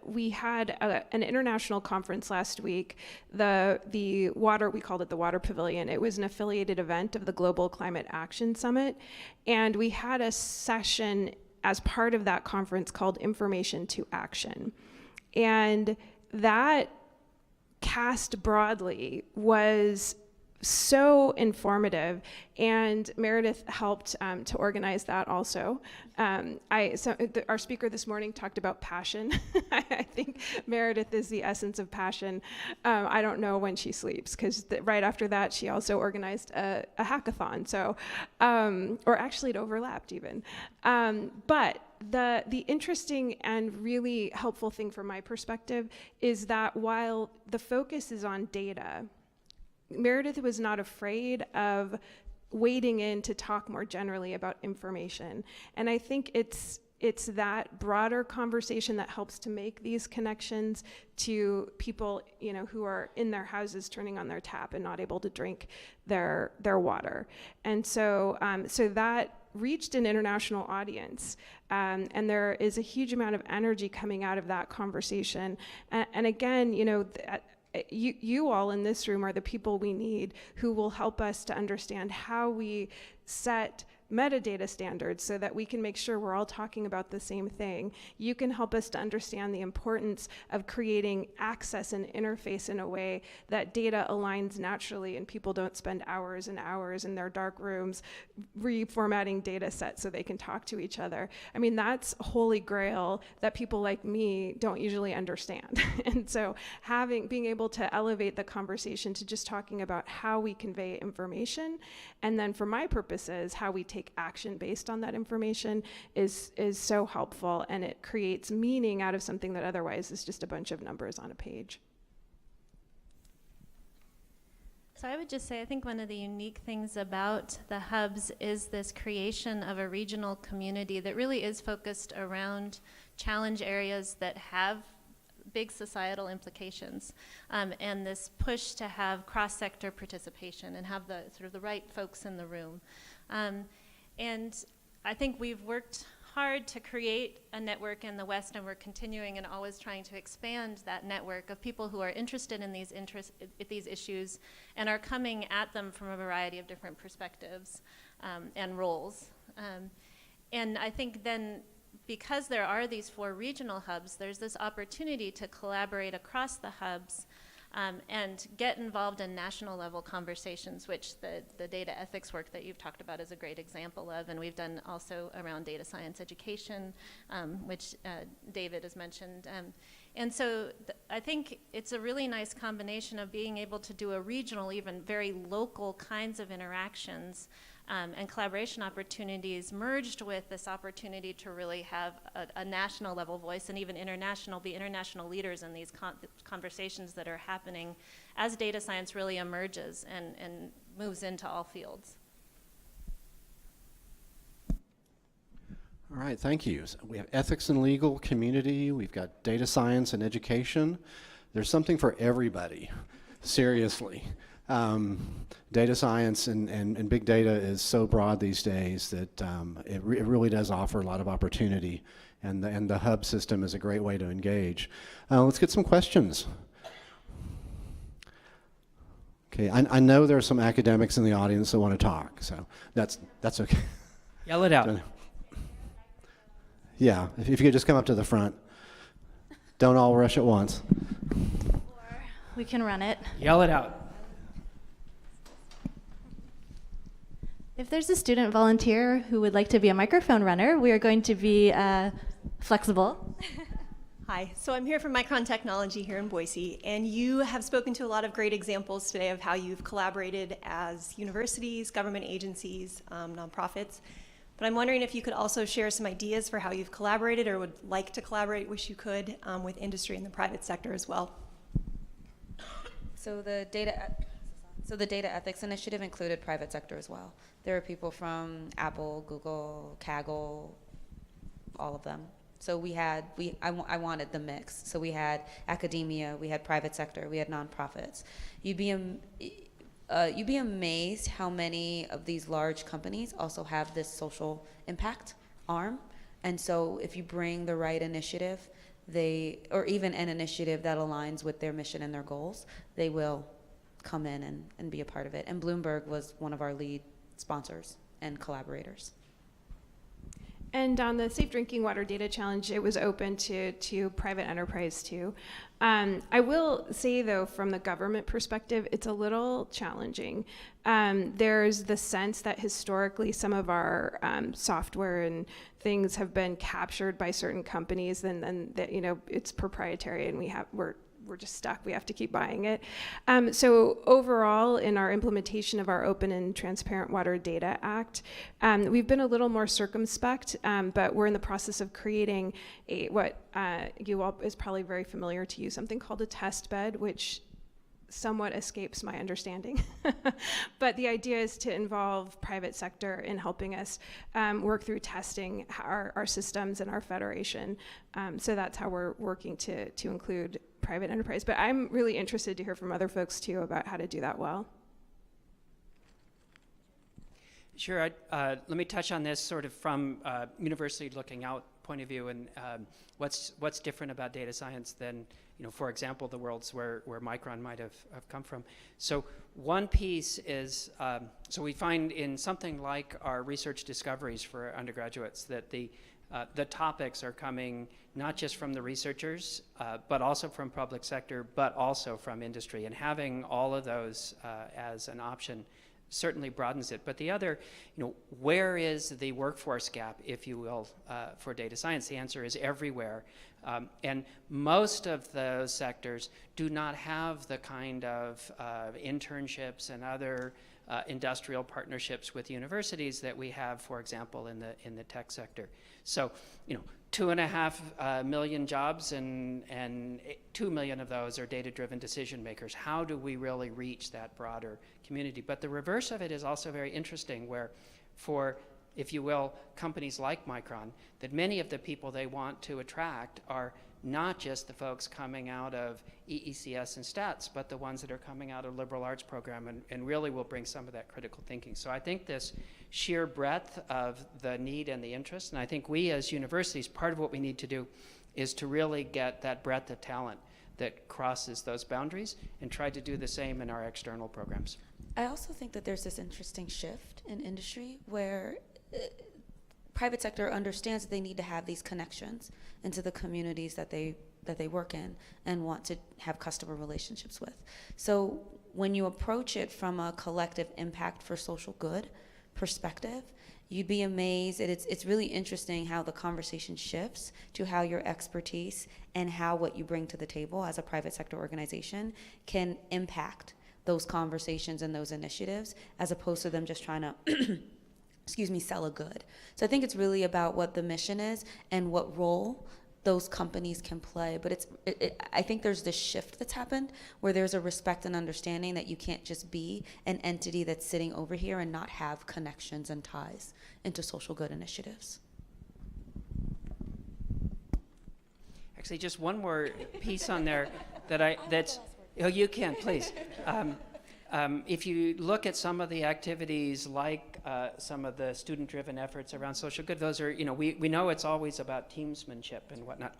we had an international conference last week, we called it the Water Pavilion. It was an affiliated event of the Global Climate Action Summit, and we had a session as part of that conference called Information to Action. And that cast broadly was so informative, and Meredith helped to organize that also. Our speaker this morning talked about passion. I think Meredith is the essence of passion. I don't know when she sleeps, because right after that she also organized a hackathon. So, or actually it overlapped even. But the interesting and really helpful thing from my perspective is that while the focus is on data, Meredith was not afraid of wading in to talk more generally about information. And I think it's that broader conversation that helps to make these connections to people, who are in their houses turning on their tap and not able to drink their water. And so that reached an international audience. And there is a huge amount of energy coming out of that conversation. And again, you all in this room are the people we need who will help us to understand how we set metadata standards so that we can make sure we're all talking about the same thing. You can help us to understand the importance of creating access and interface in a way that data aligns naturally and people don't spend hours and hours in their dark rooms reformatting data sets so they can talk to each other. I mean, that's holy grail that people like me don't usually understand. And so being able to elevate the conversation to just talking about how we convey information, and then for my purposes, how we take action based on that information is so helpful, and it creates meaning out of something that otherwise is just a bunch of numbers on a page. So I would just say, I think one of the unique things about the hubs is this creation of a regional community that really is focused around challenge areas that have big societal implications, and this push to have cross-sector participation and have the right folks in the room. And I think we've worked hard to create a network in the West, and we're continuing and always trying to expand that network of people who are interested in these issues and are coming at them from a variety of different perspectives and roles. And I think then, because there are these 4 regional hubs, there's this opportunity to collaborate across the hubs and get involved in national level conversations, which the data ethics work that you've talked about is a great example of, and we've done also around data science education, which David has mentioned. And so I think it's a really nice combination of being able to do a regional, even very local kinds of interactions and collaboration opportunities merged with this opportunity to really have a national level voice and even be international leaders in these conversations that are happening as data science really emerges and moves into all fields. All right, thank you. So we have ethics and legal, community, we've got data science and education. There's something for everybody, seriously. Data science and big data is so broad these days that it really does offer a lot of opportunity, and the hub system is a great way to engage. Let's get some questions. Okay, I know there are some academics in the audience that want to talk, so that's okay. Yell it out. Yeah, if you could just come up to the front. Don't all rush at once. Or we can run it. Yell it out. If there's a student volunteer who would like to be a microphone runner, we are going to be flexible. Hi, so I'm here from Micron Technology here in Boise, and you have spoken to a lot of great examples today of how you've collaborated as universities, government agencies, nonprofits. But I'm wondering if you could also share some ideas for how you've collaborated or would like to collaborate, wish you could, with industry and the private sector as well. So the data ethics initiative included private sector as well. There are people from Apple, Google, Kaggle, all of them. So I wanted the mix. So we had academia, we had private sector, we had nonprofits. You'd be amazed how many of these large companies also have this social impact arm. And so if you bring the right initiative, or even an initiative that aligns with their mission and their goals, they will come in and be a part of it. And Bloomberg was one of our lead sponsors and collaborators. And on the Safe Drinking Water Data Challenge, it was open to private enterprise too. I will say though, from the government perspective, it's a little challenging. There's the sense that historically some of our software and things have been captured by certain companies, and that it's proprietary, and we're just stuck. We have to keep buying it. So overall, in our implementation of our Open and Transparent Water Data Act, we've been a little more circumspect, but we're in the process of creating what you all is probably very familiar to you, something called a test bed, which somewhat escapes my understanding. But the idea is to involve private sector in helping us work through testing our systems and our federation. So that's how we're working to include private enterprise. But I'm really interested to hear from other folks too about how to do that well. Sure. Let me touch on this sort of from university looking out point of view, and what's different about data science than, for example, the worlds where Micron might have come from. So one piece is, so we find in something like our research discoveries for undergraduates that the topics are coming not just from the researchers, but also from public sector, but also from industry. And having all of those as an option certainly broadens it. But the other, where is the workforce gap, if you will, for data science? The answer is everywhere. And most of those sectors do not have the kind of internships and other industrial partnerships with universities that we have, for example, in the tech sector. So, 2.5 million jobs, and 2 million of those are data-driven decision makers. How do we really reach that broader community? But the reverse of it is also very interesting, where for, if you will, companies like Micron, that many of the people they want to attract are not just the folks coming out of EECS and stats, but the ones that are coming out of liberal arts program, and really will bring some of that critical thinking. So I think this sheer breadth of the need and the interest, and I think we as universities, part of what we need to do is to really get that breadth of talent that crosses those boundaries and try to do the same in our external programs. I also think that there's this interesting shift in industry where private sector understands that they need to have these connections into the communities that they work in and want to have customer relationships with. So when you approach it from a collective impact for social good perspective, you'd be amazed. It's really interesting how the conversation shifts to how your expertise and how what you bring to the table as a private sector organization can impact those conversations and those initiatives, as opposed to them just trying to sell a good. So I think it's really about what the mission is and what role those companies can play. But I think there's this shift that's happened where there's a respect and understanding that you can't just be an entity that's sitting over here and not have connections and ties into social good initiatives. Actually, just one more piece on there oh, you can, please. If you look at some of the activities like some of the student-driven efforts around social good, those are, we know it's always about teamsmanship and whatnot.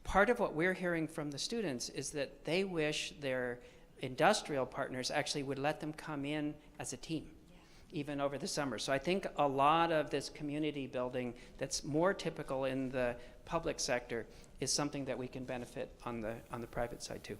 Part of what we're hearing from the students is that they wish their industrial partners actually would let them come in as a team, even over the summer. So I think a lot of this community building that's more typical in the public sector is something that we can benefit on the private side too.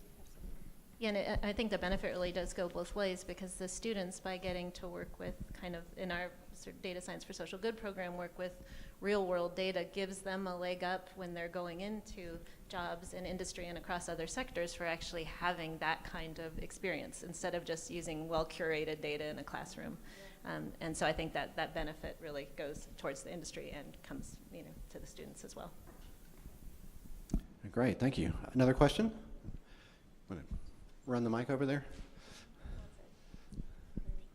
Yeah, and I think the benefit really does go both ways, because the students, by getting to work with kind of, in our sort of data science for social good program, work with real world data, gives them a leg up when they're going into jobs in industry and across other sectors for actually having that kind of experience instead of just using well curated data in a classroom. And so I think that benefit really goes towards the industry and comes to the students as well. Great, thank you. Another question? Run the mic over there.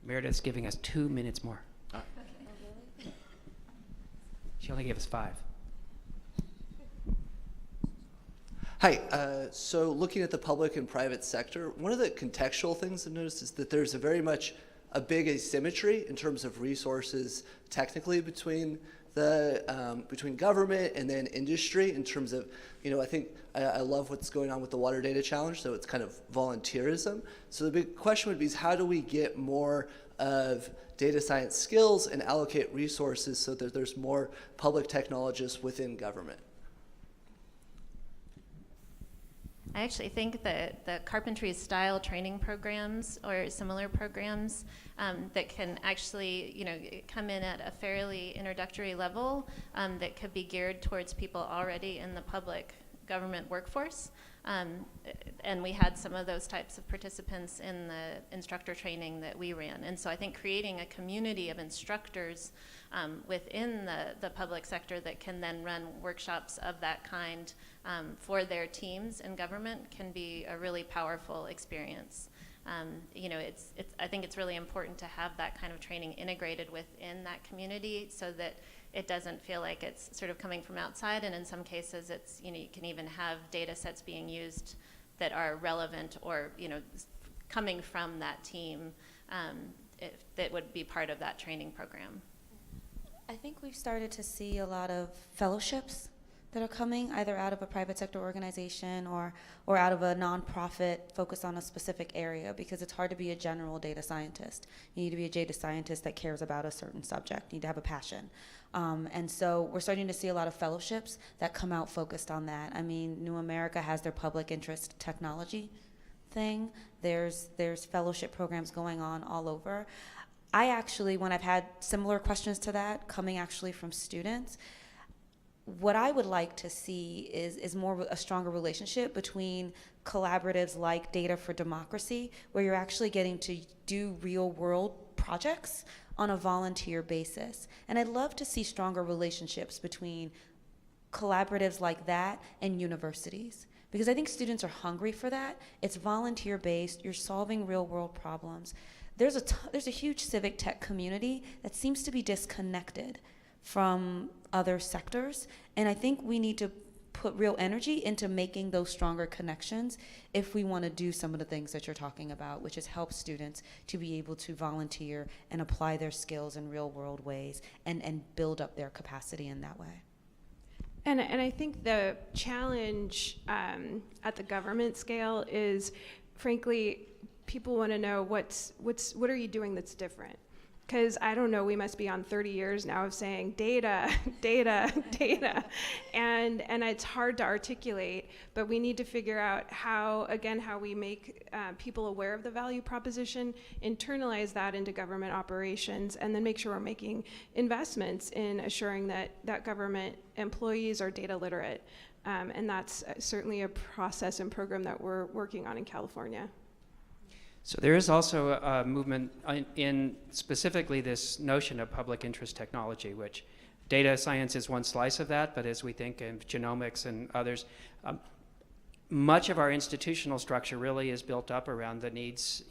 Meredith's giving us 2 minutes more. She only gave us 5. Hi, so looking at the public and private sector, one of the contextual things I've noticed is that there's very much a big asymmetry in terms of resources technically between between government and then industry in terms of, I think I love what's going on with the water data challenge, so it's kind of volunteerism. So the big question would be is how do we get more of data science skills and allocate resources so that there's more public technologists within government? I actually think that the carpentry style training programs or similar programs that can actually, come in at a fairly introductory level that could be geared towards people already in the public government workforce. And we had some of those types of participants in the instructor training that we ran. And so I think creating a community of instructors within the public sector that can then run workshops of that kind for their teams in government can be a really powerful experience. I think it's really important to have that kind of training integrated within that community so that it doesn't feel like it's sort of coming from outside, and in some cases it's, you can even have data sets being used that are relevant or, coming from that team that would be part of that training program. I think we've started to see a lot of fellowships that are coming either out of a private sector organization or out of a nonprofit focused on a specific area, because it's hard to be a general data scientist. You need to be a data scientist that cares about a certain subject. You need to have a passion. And so we're starting to see a lot of fellowships that come out focused on that. I mean, New America has their public interest technology thing. There's fellowship programs going on all over. I actually, when I've had similar questions to that coming actually from students, what I would like to see is more a stronger relationship between collaboratives like Data for Democracy, where you're actually getting to do real world projects on a volunteer basis. And I'd love to see stronger relationships between collaboratives like that and universities, because I think students are hungry for that. It's volunteer based, you're solving real world problems. There's a huge civic tech community that seems to be disconnected from other sectors, and I think we need to put real energy into making those stronger connections if we want to do some of the things that you're talking about, which is help students to be able to volunteer and apply their skills in real world ways and build up their capacity in that way. And I think the challenge at the government scale is, frankly, people want to know what are you doing that's different? Because I don't know, we must be on 30 years now of saying data, data, data, and it's hard to articulate. But we need to figure out how we make people aware of the value proposition, internalize that into government operations, and then make sure we're making investments in assuring that government employees are data literate. And that's certainly a process and program that we're working on in California. So there is also a movement in specifically this notion of public interest technology, which data science is one slice of that, but as we think of genomics and others, much of our institutional structure really is built up around the needs,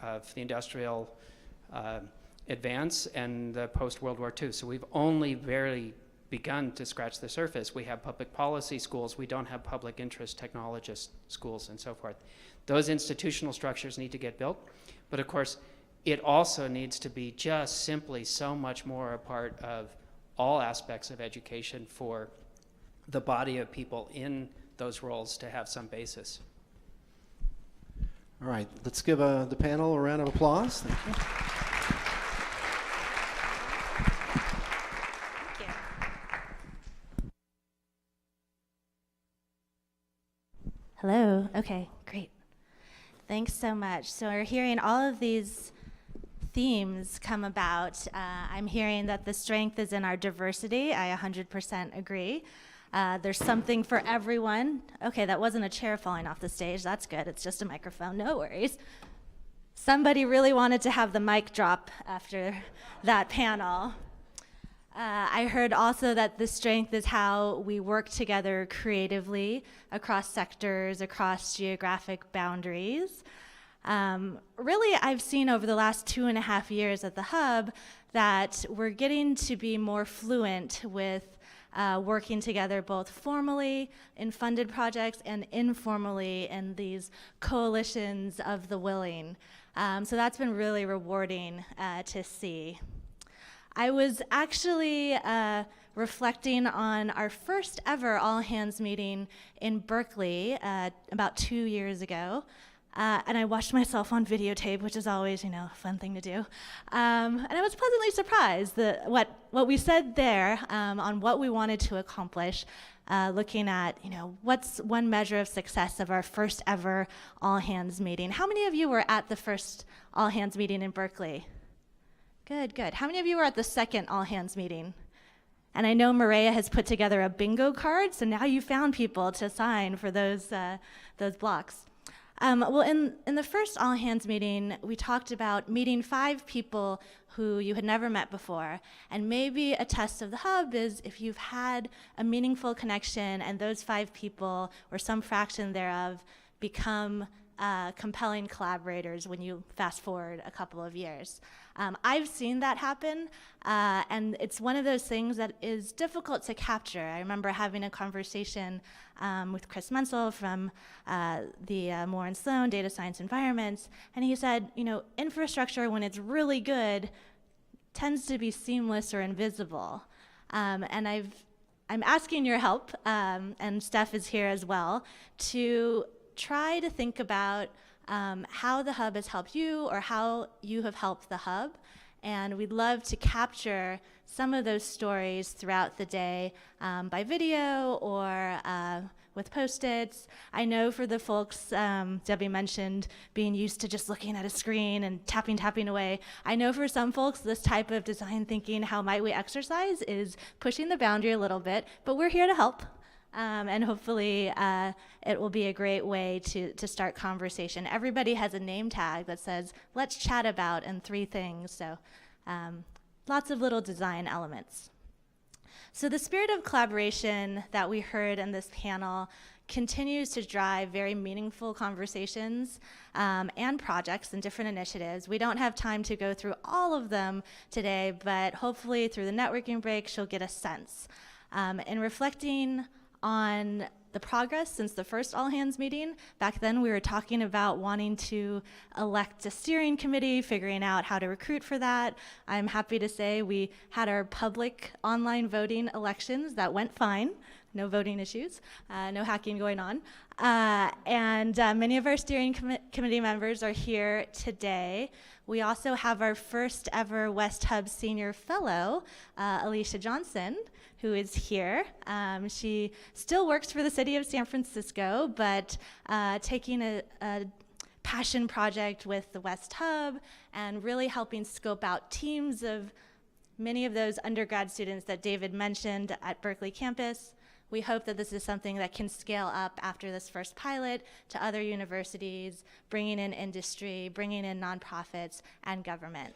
of the industrial advance and the post-World War II. So we've only barely begun to scratch the surface. We have public policy schools. We don't have public interest technologist schools and so forth. Those institutional structures need to get built. But of course, it also needs to be just simply so much more a part of all aspects of education for the body of people in those roles to have some basis. All right, let's give the panel a round of applause. Thank you. Hello. Okay, great. Thanks so much. So we're hearing all of these themes come about. I'm hearing that the strength is in our diversity. I 100% agree. There's something for everyone. Okay, that wasn't a chair falling off the stage. That's good. It's just a microphone. No worries. Somebody really wanted to have the mic drop after that panel. I heard also that the strength is how we work together creatively across sectors, across geographic boundaries. Really, I've seen over the last 2.5 years at the Hub that we're getting to be more fluent with working together both formally in funded projects and informally in these coalitions of the willing. So that's been really rewarding to see. I was actually reflecting on our first ever all-hands meeting in Berkeley about 2 years ago. And I watched myself on videotape, which is always, a fun thing to do. And I was pleasantly surprised that what we said there on what we wanted to accomplish, looking at, what's one measure of success of our first ever all-hands meeting. How many of you were at the first all-hands meeting in Berkeley? Good, good. How many of you were at the second all-hands meeting? And I know Maria has put together a bingo card, so now you found people to sign for those blocks. Well, in the first all-hands meeting, we talked about meeting 5 people who you had never met before. And maybe a test of the Hub is if you've had a meaningful connection and those 5 people, or some fraction thereof, become compelling collaborators when you fast forward a couple of years. I've seen that happen, and it's one of those things that is difficult to capture. I remember having a conversation with Chris Munsell from the Moore and Sloan Data Science Environments, and he said, infrastructure, when it's really good, tends to be seamless or invisible. And I'm asking your help, and Steph is here as well, to try to think about how the Hub has helped you or how you have helped the Hub. And we'd love to capture some of those stories throughout the day by video or with Post-its. I know for the folks, Debbie mentioned being used to just looking at a screen and tapping away. I know for some folks, this type of design thinking, how might we exercise, is pushing the boundary a little bit, but we're here to help. And hopefully it will be a great way to start conversation. Everybody has a name tag that says, let's chat about, and 3 things. So lots of little design elements. So the spirit of collaboration that we heard in this panel continues to drive very meaningful conversations and projects and different initiatives. We don't have time to go through all of them today, but hopefully through the networking break, she'll get a sense. In reflecting on the progress since the first all-hands meeting. Back then, we were talking about wanting to elect a steering committee, figuring out how to recruit for that. I'm happy to say we had our public online voting elections that went fine. No voting issues, no hacking going on. And many of our steering committee members are here today. We also have our first ever West Hub Senior Fellow, Alicia Johnson, who is here. She still works for the city of San Francisco, but taking a passion project with the West Hub and really helping scope out teams of many of those undergrad students that David mentioned at Berkeley campus. We hope that this is something that can scale up after this first pilot to other universities, bringing in industry, bringing in nonprofits, and government.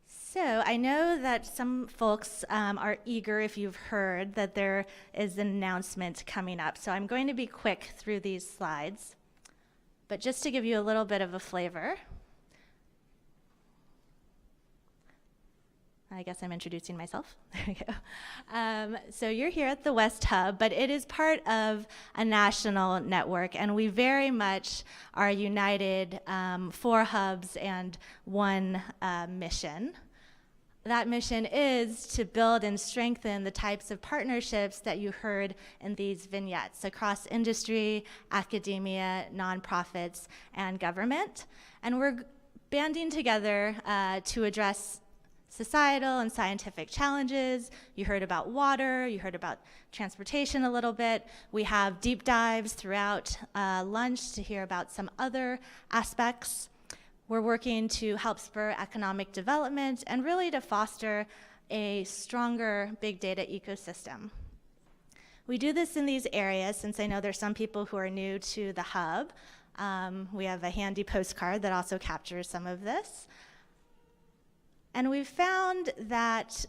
So I know that some folks are eager, if you've heard, that there is an announcement coming up. So I'm going to be quick through these slides. But just to give you a little bit of a flavor, I guess I'm introducing myself. There we go. So you're here at the West Hub, but it is part of a national network, and we very much are united 4 hubs and 1 mission. That mission is to build and strengthen the types of partnerships that you heard in these vignettes across industry, academia, nonprofits, and government. And we're banding together to address societal and scientific challenges. You heard about water, you heard about transportation a little bit. We have deep dives throughout lunch to hear about some other aspects. We're working to help spur economic development and really to foster a stronger big data ecosystem. We do this in these areas since I know there's some people who are new to the hub. We have a handy postcard that also captures some of this. And we've found that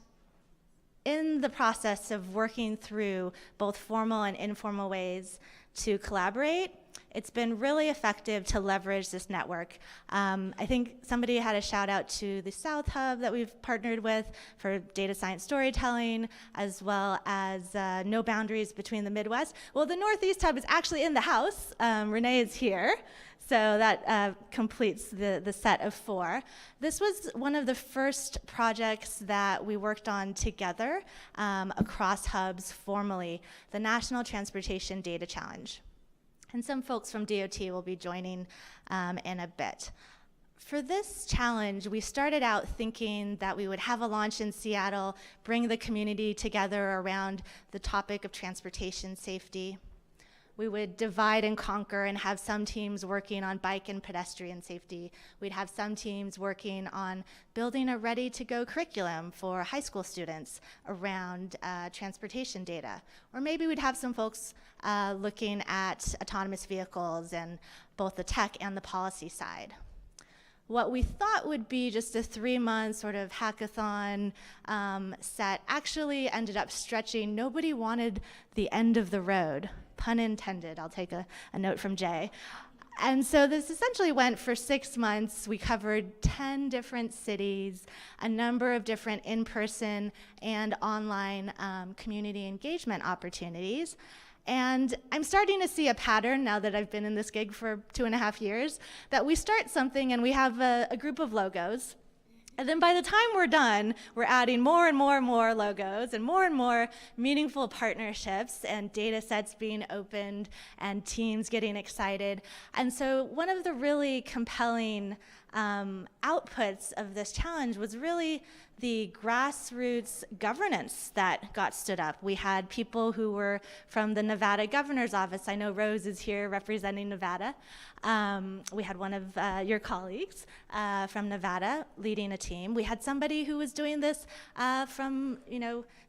in the process of working through both formal and informal ways to collaborate, it's been really effective to leverage this network. I think somebody had a shout out to the South Hub that we've partnered with for data science storytelling, as well as No Boundaries Between the Midwest. Well, the Northeast Hub is actually in the house. Renee is here. So that completes the set of 4. This was one of the first projects that we worked on together across hubs formally, the National Transportation Data Challenge. And some folks from DOT will be joining in a bit. For this challenge, we started out thinking that we would have a launch in Seattle, bring the community together around the topic of transportation safety. We would divide and conquer and have some teams working on bike and pedestrian safety. We'd have some teams working on building a ready-to-go curriculum for high school students around transportation data. Or maybe we'd have some folks looking at autonomous vehicles and both the tech and the policy side. What we thought would be just a 3-month sort of hackathon set actually ended up stretching. Nobody wanted the end of the road. Pun intended, I'll take a note from Jay. And so this essentially went for 6 months. We covered 10 different cities, a number of different in-person and online community engagement opportunities. And I'm starting to see a pattern now that I've been in this gig for 2.5 years, that we start something and we have a group of logos. And then by the time we're done, we're adding more and more and more logos and more meaningful partnerships and data sets being opened and teams getting excited. And so one of the really compelling outputs of this challenge was really the grassroots governance that got stood up. We had people who were from the Nevada Governor's Office. I know Rose is here representing Nevada. We had one of your colleagues from Nevada leading a team. We had somebody who was doing this from,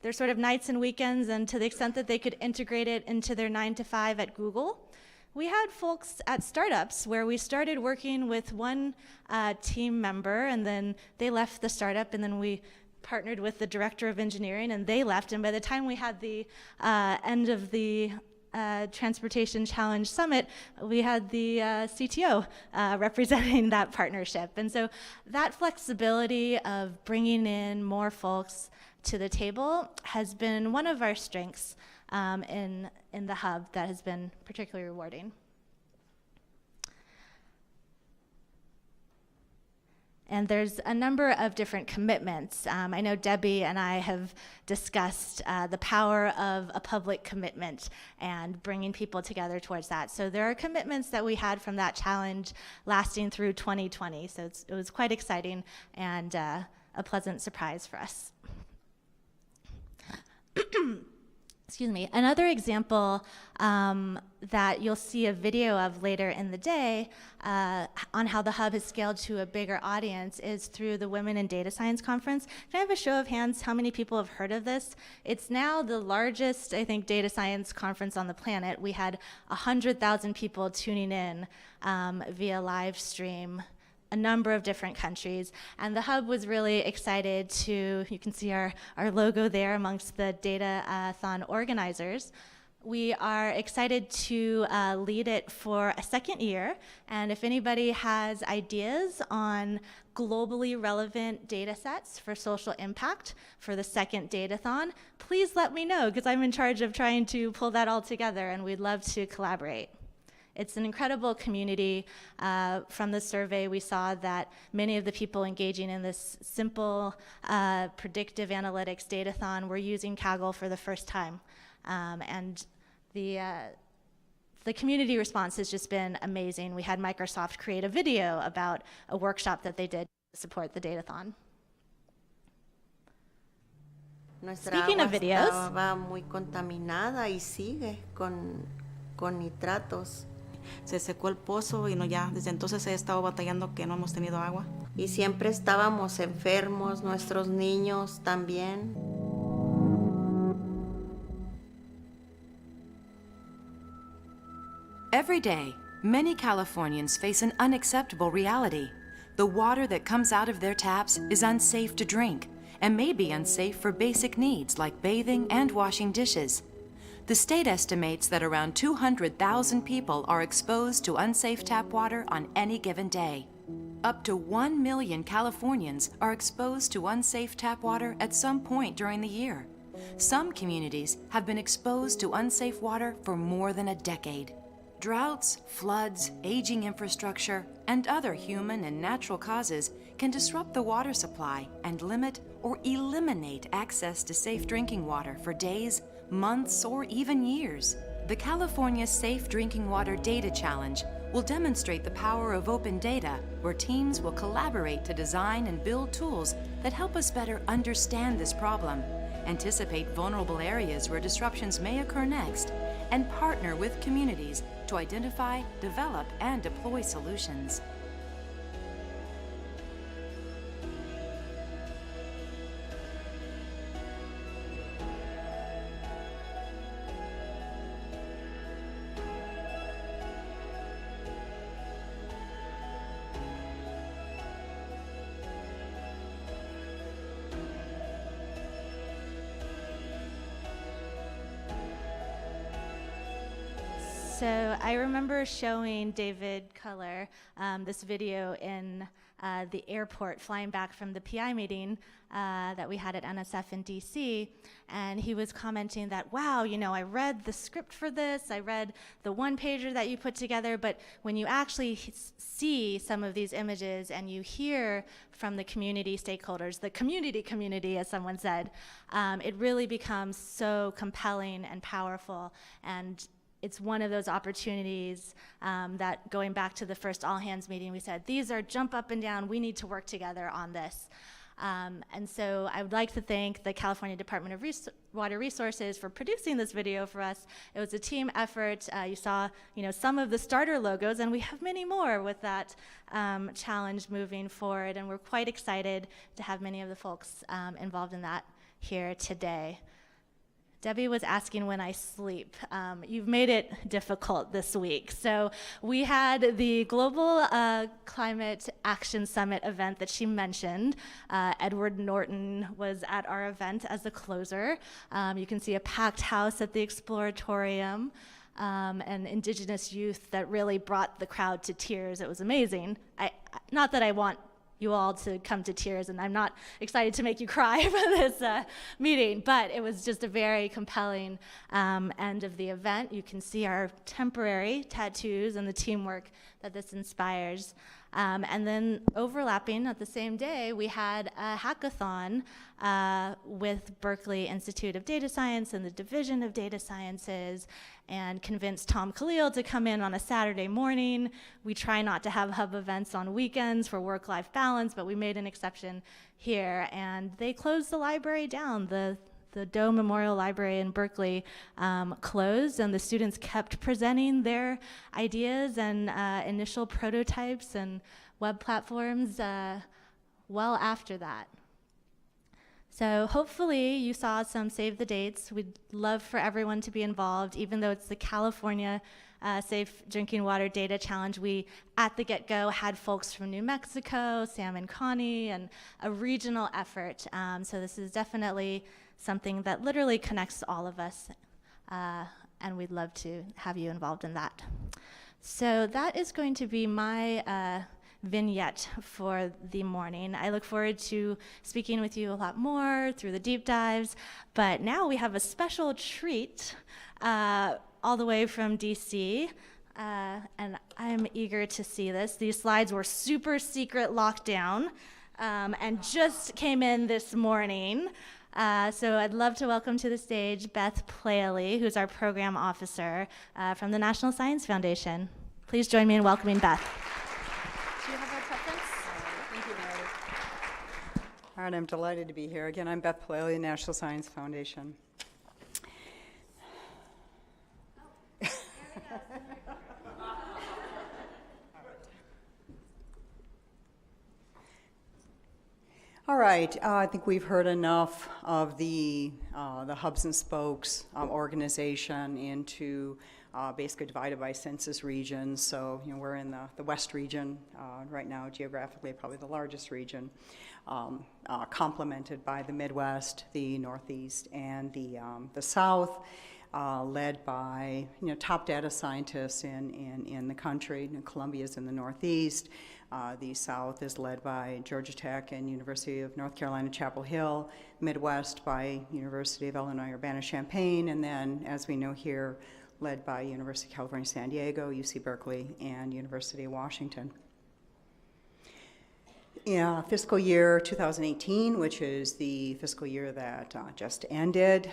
their sort of nights and weekends, and to the extent that they could integrate it into their 9-to-5 at Google. We had folks at startups where we started working with one team member, and then they left the startup, and then we partnered with the director of engineering, and they left. And by the time we had the end of the Transportation Challenge Summit, we had the CTO representing that partnership. And so that flexibility of bringing in more folks to the table has been one of our strengths. in the hub that has been particularly rewarding. And there's a number of different commitments. I know Debbie and I have discussed the power of a public commitment and bringing people together towards that. So there are commitments that we had from that challenge lasting through 2020. So it was quite exciting and a pleasant surprise for us. Excuse me. Another example that you'll see a video of later in the day on how the hub has scaled to a bigger audience is through the Women in Data Science Conference. Can I have a show of hands how many people have heard of this? It's now the largest, I think, data science conference on the planet. We had 100,000 people tuning in via live stream, a number of different countries. And the hub was really excited to, you can see our logo there amongst the Data-thon organizers. We are excited to lead it for a second year. And if anybody has ideas on globally relevant data sets for social impact for the second Data-thon, please let me know, because I'm in charge of trying to pull that all together, and we'd love to collaborate. It's an incredible community. From the survey, we saw that many of the people engaging in this simple predictive analytics data-thon were using Kaggle for the first time. And the community response has just been amazing. We had Microsoft create a video about a workshop that they did to support the data-thon. Speaking of videos, estaba muy contaminada y sigue con nitratos. Se secó el pozo y no, ya desde entonces he estado batallando que no hemos tenido agua. Y siempre estábamos enfermos, nuestros niños también. Every day, many Californians face an unacceptable reality. The water that comes out of their taps is unsafe to drink and may be unsafe for basic needs like bathing and washing dishes. The state estimates that around 200,000 people are exposed to unsafe tap water on any given day. Up to 1 million Californians are exposed to unsafe tap water at some point during the year. Some communities have been exposed to unsafe water for more than a decade. Droughts, floods, aging infrastructure, and other human and natural causes can disrupt the water supply and limit or eliminate access to safe drinking water for days, months, or even years. The California Safe Drinking Water Data Challenge will demonstrate the power of open data, where teams will collaborate to design and build tools that help us better understand this problem, anticipate vulnerable areas where disruptions may occur next, and partner with communities to identify, develop, and deploy solutions. So I remember showing David Culler this video in the airport flying back from the PI meeting that we had at NSF in DC, and he was commenting that, wow, you know, I read the script for this, I read the one-pager that you put together, but when you actually see some of these images and you hear from the community stakeholders, the community, as someone said, it really becomes so compelling and powerful. And it's one of those opportunities that, going back to the first all-hands meeting, we said, these are jump up and down, we need to work together on this. And so I would like to thank the California Department of Water Resources for producing this video for us. It was a team effort. You saw, you know, some of the starter logos, and we have many more with that challenge moving forward, and we're quite excited to have many of the folks involved in that here today. Debbie was asking when I sleep. You've made it difficult this week. So we had the Global Climate Action Summit event that she mentioned. Edward Norton was at our event as the closer. You can see a packed house at the Exploratorium, and Indigenous youth that really brought the crowd to tears. It was amazing. Not that I want you all to come to tears, and I'm not excited to make you cry for this meeting, but it was just a very compelling end of the event. You can see our temporary tattoos and the teamwork that this inspires. And then overlapping at the same day, we had a hackathon with Berkeley Institute of Data Science and the Division of Data Sciences, and convinced Tom Khalil to come in on a Saturday morning. We try not to have hub events on weekends for work-life balance, but we made an exception here, and they closed the library down. The Doe Memorial Library in Berkeley closed, and the students kept presenting their ideas and initial prototypes and web platforms well after that. So hopefully you saw some save the dates. We'd love for everyone to be involved, even though it's the California Safe Drinking Water Data Challenge. We, at the get-go, had folks from New Mexico, Sam and Connie, and a regional effort. So this is definitely something that literally connects all of us, and we'd love to have you involved in that. So that is going to be my vignette for the morning. I look forward to speaking with you a lot more through the deep dives, but now we have a special treat all the way from DC, and I'm eager to see this. These slides were super secret lockdown and just came in this morning. So I'd love to welcome to the stage Beth Plailey, who's our program officer from the National Science Foundation. Please join me in welcoming Beth. Do you have a preference? Thank you, Meredith. All right, I'm delighted to be here. Again, I'm Beth Plailey, National Science Foundation. All right, I think we've heard enough of the hubs and spokes organization into basically divided by census regions. So, we're in the West region right now, geographically probably the largest region, complemented by the Midwest, the Northeast, and the South, led by top data scientists in the country. Columbia's in the Northeast. The South is led by Georgia Tech and University of North Carolina, Chapel Hill. Midwest by University of Illinois, Urbana-Champaign. And then, as we know here, led by University of California, San Diego, UC Berkeley, and University of Washington. In fiscal year 2018, which is the fiscal year that just ended,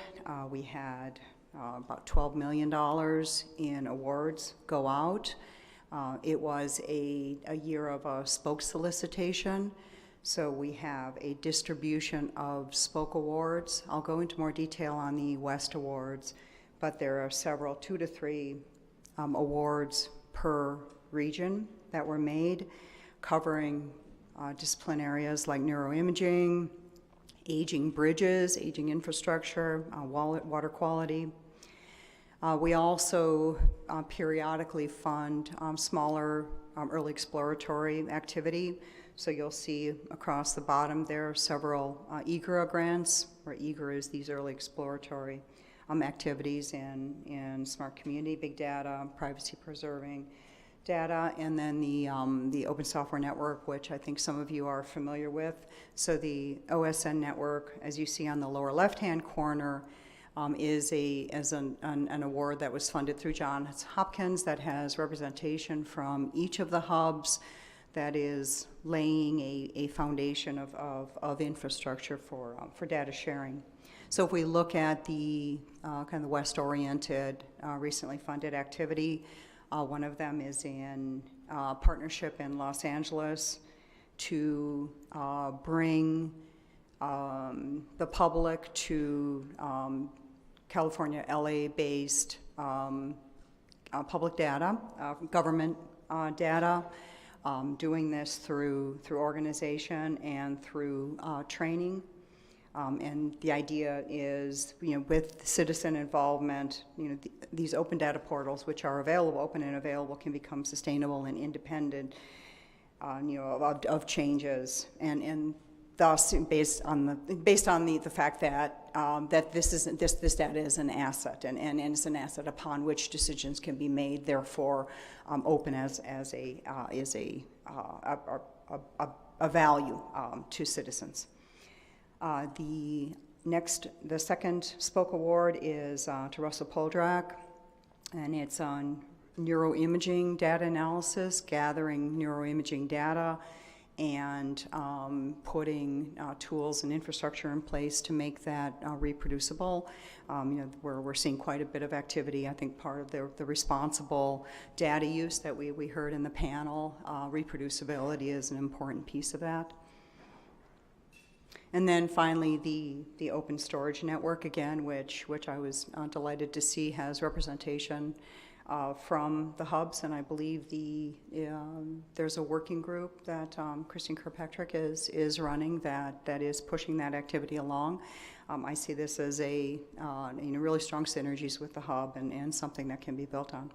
we had about $12 million in awards go out. It was a year of a spoke solicitation, so we have a distribution of spoke awards. I'll go into more detail on the West awards, but there are several, 2 to 3 awards per region that were made, covering discipline areas like neuroimaging, aging bridges, aging infrastructure, water quality. We also periodically fund smaller early exploratory activity. So you'll see across the bottom there are several EGRA grants, where EGRA is these early exploratory activities in smart community, big data, privacy preserving data, and then the Open Software Network, which I think some of you are familiar with. So the OSN network, as you see on the lower left-hand corner, is an award that was funded through Johns Hopkins that has representation from each of the hubs that is laying a foundation of infrastructure for data sharing. So if we look at the kind of the West-oriented, recently funded activity, one of them is in partnership in Los Angeles to bring the public to California, LA-based public data, government data, doing this through organization and through training. And the idea is, with citizen involvement, these open data portals, which are available, open and available, can become sustainable and independent, of changes, and thus based on the fact that that this data is an asset, and it's an asset upon which decisions can be made. Therefore, open as a value to citizens. The second Spoke Award is to Russell Poldrak, and it's on neuroimaging data analysis, gathering neuroimaging data, and putting tools and infrastructure in place to make that reproducible. We're seeing quite a bit of activity. I think part of the responsible data use that we heard in the panel, reproducibility is an important piece of that. And then finally, the Open Storage Network, again, which I was delighted to see has representation from the hubs, and I believe there's a working group that Christine Kirkpatrick is running that is pushing that activity along. I see this as really strong synergies with the hub and something that can be built on.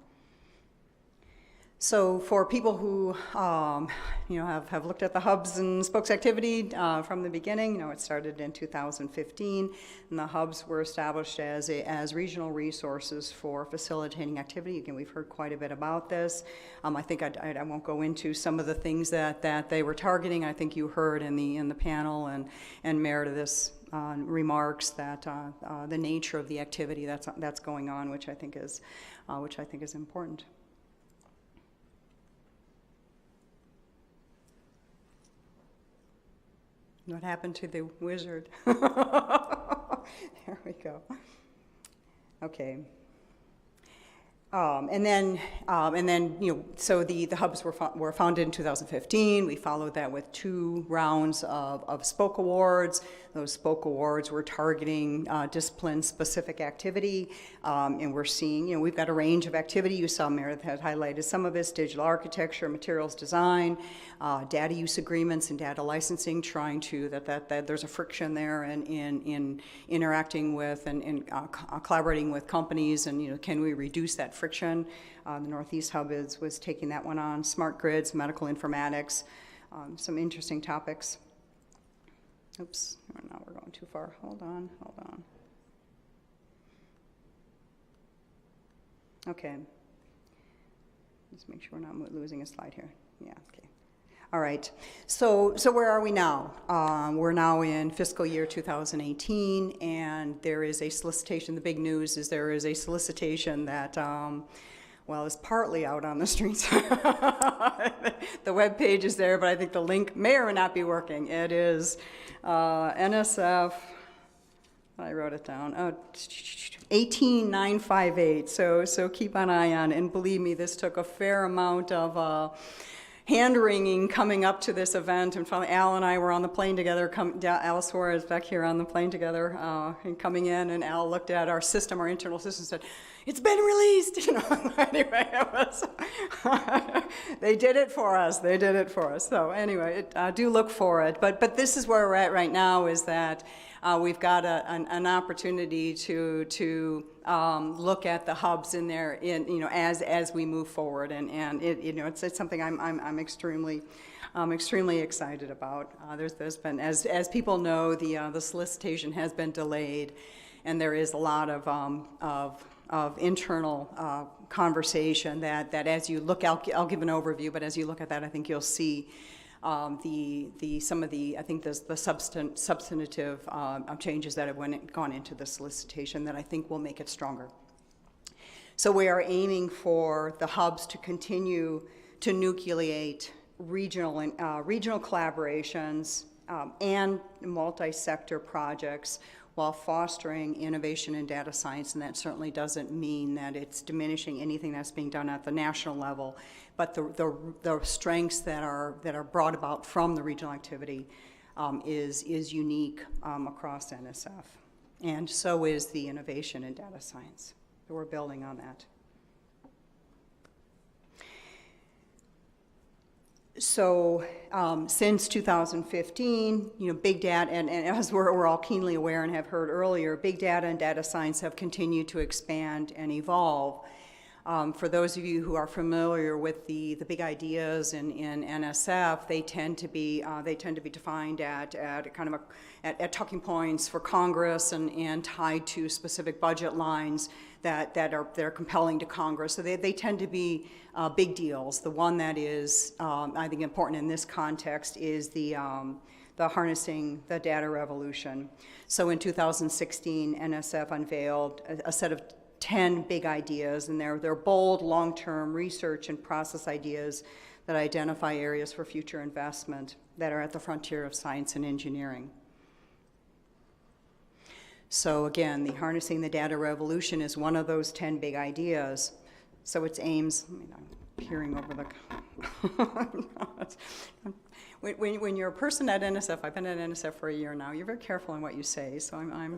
So for people who have looked at the hubs and spokes activity from the beginning, it started in 2015, and the hubs were established as regional resources for facilitating activity. Again, we've heard quite a bit about this. I think I won't go into some of the things that they were targeting. I think you heard in the panel and Meredith's remarks that the nature of the activity that's going on, which I think is important. What happened to the wizard? There we go. Okay. And then, so the hubs were founded in 2015. We followed that with 2 rounds of Spoke Awards. Those Spoke Awards were targeting discipline-specific activity, and we're seeing, we've got a range of activity. You saw Meredith had highlighted some of this: digital architecture, materials design, data use agreements, and data licensing. Trying to that there's a friction there in interacting with and collaborating with companies, and can we reduce that friction? The Northeast Hub was taking that one on. Smart grids, medical informatics, some interesting topics. Oops, now we're going too far. Hold on. Okay. Let's make sure we're not losing a slide here. Yeah, okay. All right, so where are we now? We're now in fiscal year 2018, and there is a solicitation. The big news is there is a solicitation that, is partly out on the streets. The web page is there, but I think the link may or may not be working. It is NSF, I wrote it down, 18958, so keep an eye on it. And believe me, this took a fair amount of hand-wringing coming up to this event, and finally Al and I were on the plane together, Al Suarez back here on the plane together, and coming in, and Al looked at our system, our internal system, and said, "It's been released." Anyway, they did it for us. So anyway, do look for it. But this is where we're at right now, is that we've got an opportunity to look at the hubs in there, as we move forward, and it's something I'm extremely excited about. There's been, as people know, the solicitation has been delayed, and there is a lot of internal conversation that as you look, I'll give an overview, but as you look at that, I think you'll see some of the substantive changes that have gone into the solicitation that I think will make it stronger. So we are aiming for the hubs to continue to nucleate regional collaborations and multi-sector projects while fostering innovation in data science, and that certainly doesn't mean that it's diminishing anything that's being done at the national level, but the strengths that are brought about from the regional activity is unique across NSF, and so is the innovation in data science. So we're building on that. So since 2015, big data, and as we're all keenly aware and have heard earlier, big data and data science have continued to expand and evolve. For those of you who are familiar with the big ideas in NSF, they tend to be defined at kind of at talking points for Congress and tied to specific budget lines that are compelling to Congress. So they tend to be big deals. The one that is I think important in this context is the harnessing the data revolution. So in 2016, NSF unveiled a set of 10 big ideas, and they're bold, long-term research and process ideas that identify areas for future investment that are at the frontier of science and engineering. So again, the harnessing the data revolution is one of those 10 big ideas. So its aims, I'm peering over the, when you're a person at NSF, I've been at NSF for a year now, you're very careful in what you say, so I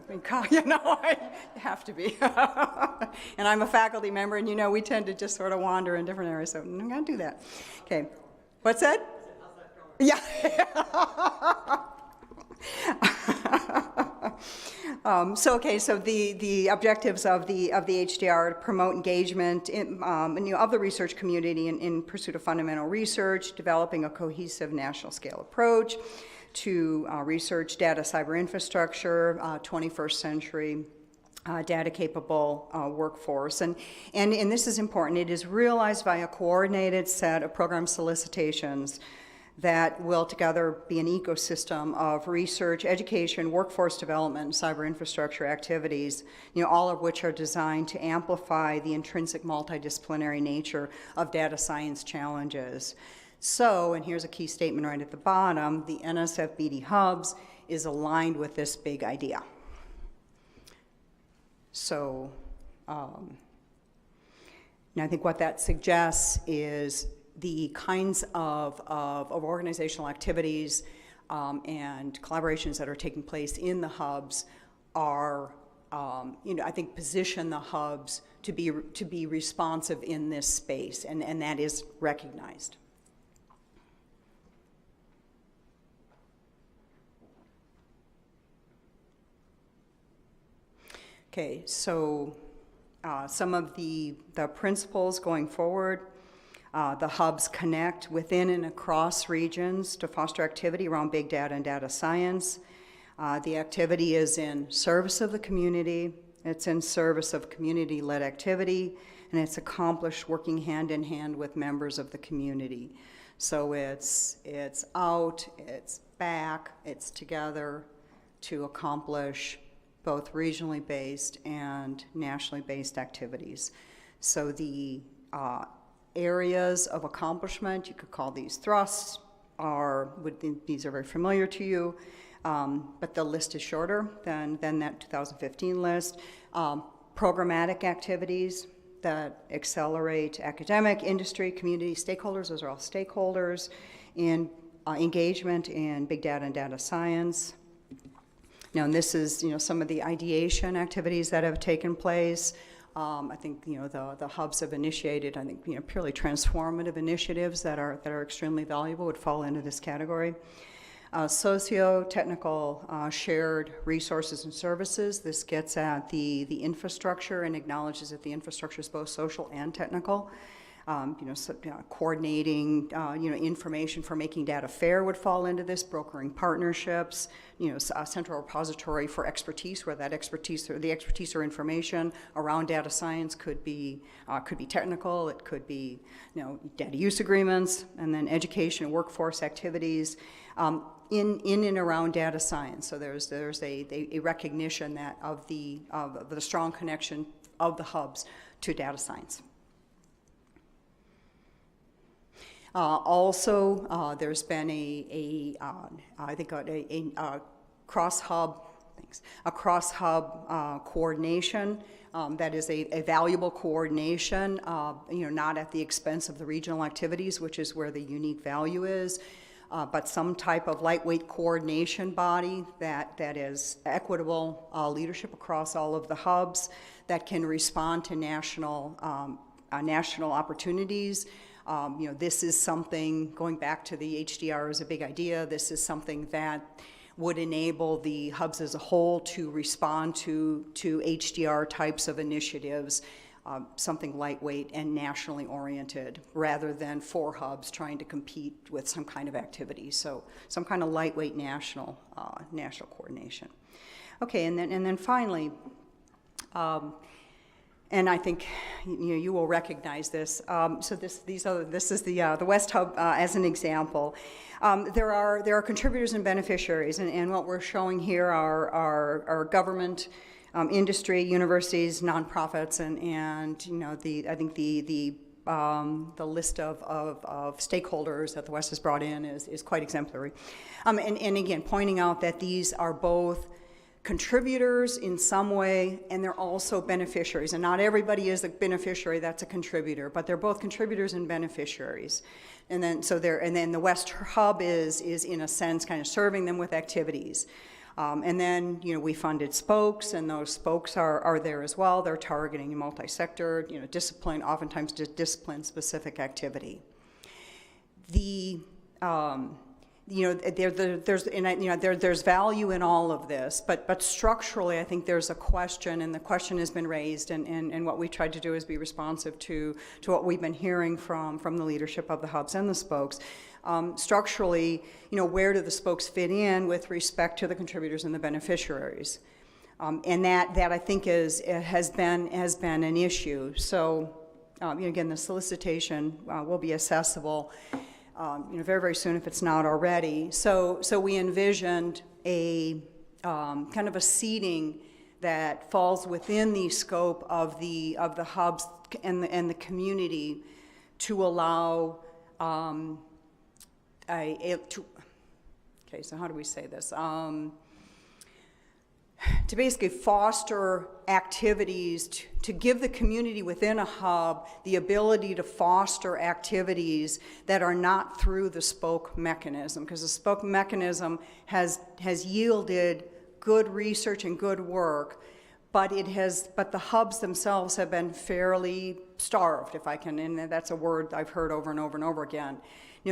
have to be. And I'm a faculty member, and we tend to just sort of wander in different areas, so I'm gonna do that. Okay, what's that? Yeah. So the objectives of the HDR are to promote engagement of the research community in pursuit of fundamental research, developing a cohesive national scale approach to research data cyber infrastructure, 21st century data-capable workforce. And this is important. It is realized by a coordinated set of program solicitations that will together be an ecosystem of research, education, workforce development, and cyber infrastructure activities, all of which are designed to amplify the intrinsic multidisciplinary nature of data science challenges. So, and here's a key statement right at the bottom, the NSF BD Hubs is aligned with this big idea. So, now I think what that suggests is the kinds of organizational activities and collaborations that are taking place in the hubs are, I think, position the hubs to be responsive in this space, and that is recognized. Okay, so some of the principles going forward. The hubs connect within and across regions to foster activity around big data and data science. The activity is in service of the community, it's in service of community-led activity, and it's accomplished working hand in hand with members of the community. So it's out, it's back, it's together to accomplish both regionally based and nationally based activities. So the areas of accomplishment, you could call these thrusts, these are very familiar to you, but the list is shorter than that 2015 list. Programmatic activities that accelerate academic, industry, community, stakeholders, those are all stakeholders, in engagement in big data and data science. Now, and this is some of the ideation activities that have taken place. I think the hubs have initiated, I think purely transformative initiatives that are extremely valuable, would fall into this category. Socio-technical shared resources and services. This gets at the infrastructure and acknowledges that the infrastructure is both social and technical. Coordinating, information for making data fair would fall into this, brokering partnerships, a central repository for expertise, where that expertise or the expertise or information around data science could be technical, it could be, data use agreements, and then education and workforce activities in and around data science. So there's a recognition that of the strong connection of the hubs to data science. Also, there's been a cross-hub coordination that is a valuable coordination, not at the expense of the regional activities, which is where the unique value is, but some type of lightweight coordination body that is equitable leadership across all of the hubs that can respond to national opportunities. This is something, going back to the HDR as a big idea, this is something that would enable the hubs as a whole to respond to HDR types of initiatives something lightweight and nationally oriented, rather than 4 hubs trying to compete with some kind of activity. So some kind of lightweight national coordination. Okay, and then finally, and I think you will recognize this. So this is the West Hub as an example. There are contributors and beneficiaries, and what we're showing here are government, industry, universities, nonprofits, and I think the list of stakeholders that the West has brought in is quite exemplary. And again, pointing out that these are both contributors in some way, and they're also beneficiaries. And not everybody is a beneficiary that's a contributor, but they're both contributors and beneficiaries. And then the West Hub is in a sense kind of serving them with activities. And then we funded spokes, and those spokes are there as well. They're targeting multi-sector, discipline, oftentimes discipline-specific activity. There's value in all of this, but structurally, I think there's a question, and the question has been raised, and what we tried to do is be responsive to what we've been hearing from the leadership of the hubs and the spokes. Structurally, where do the spokes fit in with respect to the contributors and the beneficiaries? And that I think has been an issue. So, again, the solicitation will be accessible very, very soon if it's not already. So we envisioned a kind of a seating that falls within the scope of the hubs and the community to allow okay, so how do we say this? To basically foster activities, to give the community within a hub the ability to foster activities that are not through the spoke mechanism, because the spoke mechanism has yielded good research and good work, but the hubs themselves have been fairly starved, if I can, and that's a word I've heard over and over and over again.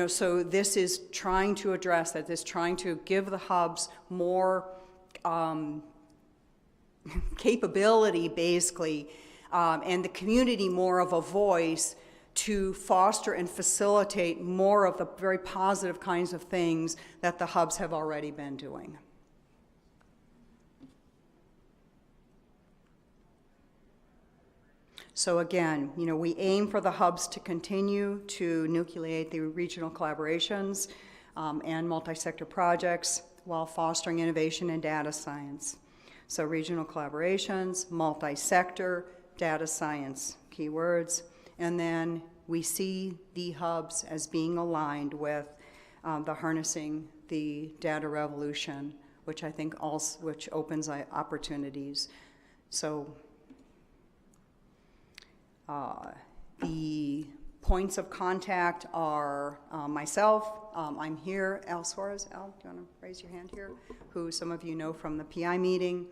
So this is trying to address that, this trying to give the hubs more capability, basically, and the community more of a voice to foster and facilitate more of the very positive kinds of things that the hubs have already been doing. So again, we aim for the hubs to continue to nucleate the regional collaborations and multi-sector projects while fostering innovation in data science. So regional collaborations, multi-sector, data science, keywords, and then we see the hubs as being aligned with the harnessing the data revolution, which I think which opens opportunities. So the points of contact are myself. I'm here. Al Suarez. Al, do you want to raise your hand here? Who some of you know from the PI meeting.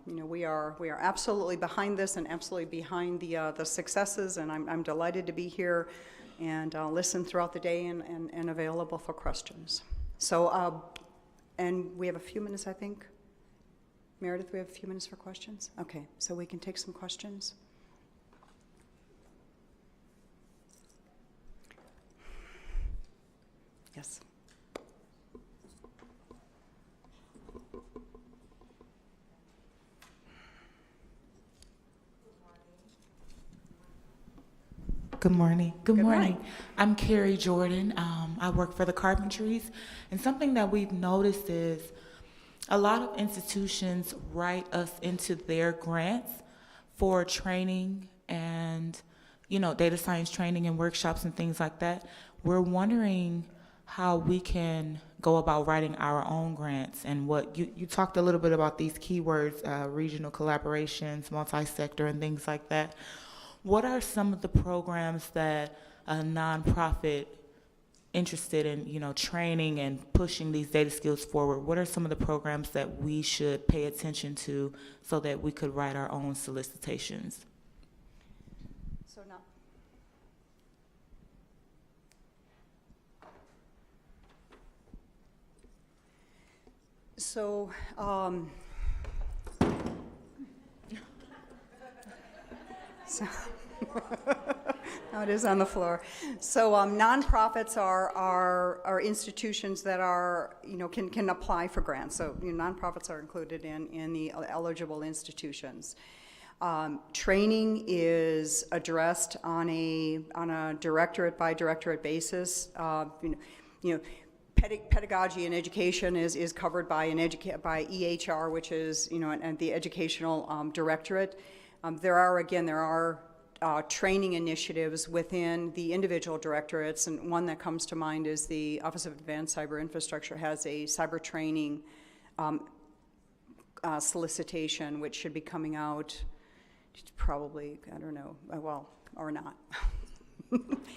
We are absolutely behind this and absolutely behind the successes, and I'm delighted to be here and listen throughout the day and available for questions. So, and we have a few minutes, I think. Meredith, we have a few minutes for questions? Okay, so we can take some questions. Yes. Good morning. Good morning. I'm Carrie Jordan. I work for the Carpentries, and something that we've noticed is a lot of institutions write us into their grants for training and, data science training and workshops and things like that. We're wondering how we can go about writing our own grants, and what you talked a little bit about these keywords, regional collaborations, multi-sector, and things like that. What are some of the programs that a nonprofit interested in, training and pushing these data skills forward? What are some of the programs that we should pay attention to so that we could write our own solicitations? So now, So now it is on the floor. So nonprofits are institutions that are, can apply for grants. So nonprofits are included in the eligible institutions. Training is addressed on a directorate by directorate basis. Pedagogy and education is covered by by EHR, which is and the educational directorate. There are training initiatives within the individual directorates, and one that comes to mind is the Office of Advanced Cyber Infrastructure has a cyber training solicitation, which should be coming out probably, I don't know, well, or not.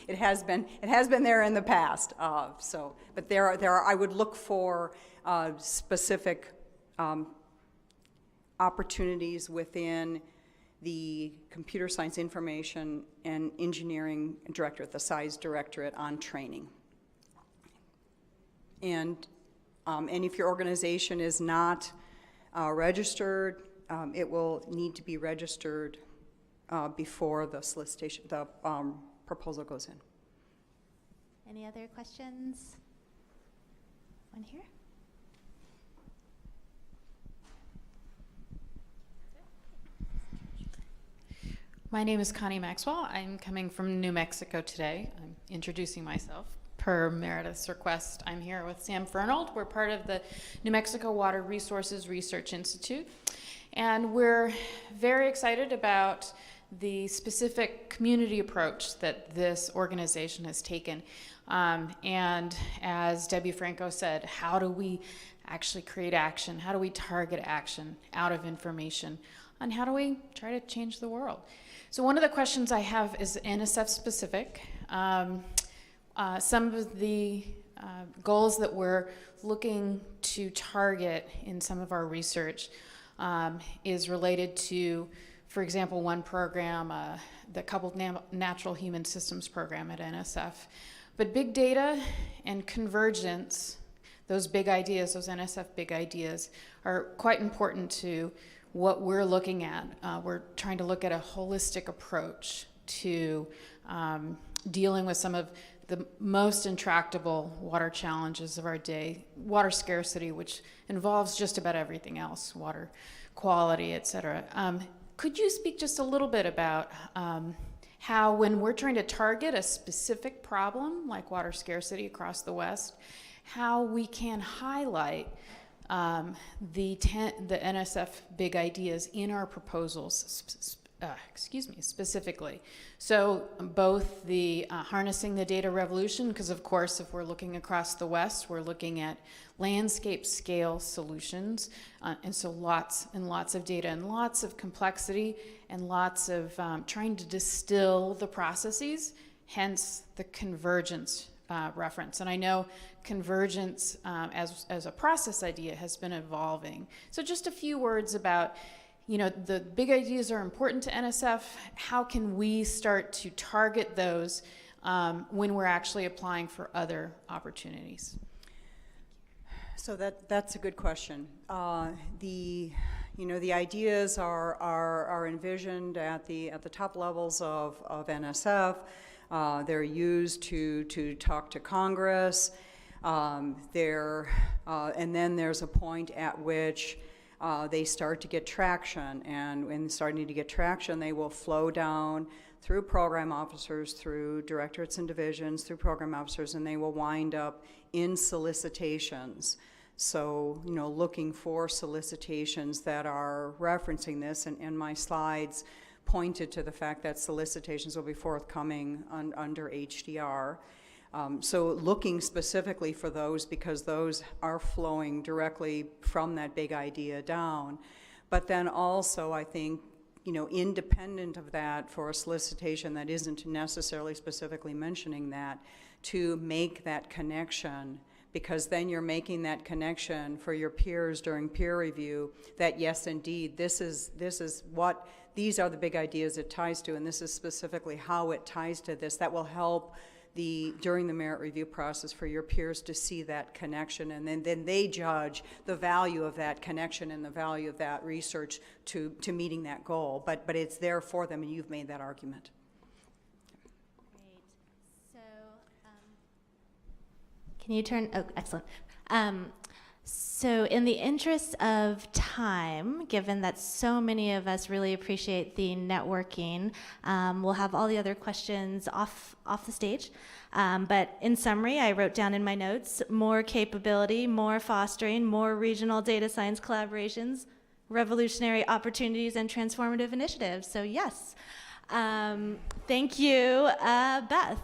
It has been there in the past. But there are. I would look for specific opportunities within the Computer Science Information and Engineering Directorate, the SIZE Directorate, on training. And if your organization is not registered, it will need to be registered before the solicitation, the proposal goes in. Any other questions? One here. My name is Connie Maxwell. I'm coming from New Mexico today. I'm introducing myself. Per Meredith's request, I'm here with Sam Fernald. We're part of the New Mexico Water Resources Research Institute. And we're very excited about the specific community approach that this organization has taken. And as Debbie Franco said, how do we actually create action? How do we target action out of information? And how do we try to change the world? So one of the questions I have is NSF specific. Some of the goals that we're looking to target in some of our research is related to, for example, one program, the Coupled Natural Human Systems program at NSF. But big data and convergence, those big ideas, those NSF big ideas, are quite important to what we're looking at. We're trying to look at a holistic approach to dealing with some of the most intractable water challenges of our day, water scarcity, which involves just about everything else, water quality, et cetera. Could you speak just a little bit about how, when we're trying to target a specific problem like water scarcity across the West, how we can highlight the NSF big ideas in our proposals, specifically. So both the harnessing the data revolution, because of course if we're looking across the West, we're looking at landscape scale solutions, and so lots and lots of data and lots of complexity and lots of trying to distill the processes, hence the convergence reference. And I know convergence as a process idea has been evolving. So just a few words about, the big ideas are important to NSF. How can we start to target those when we're actually applying for other opportunities? So that's a good question. The ideas are envisioned at the top levels of NSF. They're used to talk to Congress. And then there's a point at which they start to get traction, and when starting to get traction, they will flow down through program officers, through directorates and divisions, through program officers, and they will wind up in solicitations. So, looking for solicitations that are referencing this, and my slides pointed to the fact that solicitations will be forthcoming under HDR. So looking specifically for those, because those are flowing directly from that big idea down. But then also, I think, independent of that, for a solicitation that isn't necessarily specifically mentioning that, to make that connection, because then you're making that connection for your peers during peer review that yes, indeed, this is what, these are the big ideas it ties to, and this is specifically how it ties to this. That will help during the merit review process for your peers to see that connection, and then they judge the value of that connection and the value of that research to meeting that goal. But it's there for them, and you've made that argument. Great. So, can you turn? Oh, excellent. So in the interest of time, given that so many of us really appreciate the networking, we'll have all the other questions off the stage. But in summary, I wrote down in my notes, more capability, more fostering, more regional data science collaborations, revolutionary opportunities, and transformative initiatives. So yes, thank you, Beth.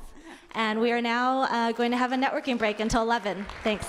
And we are now going to have a networking break until 11. Thanks.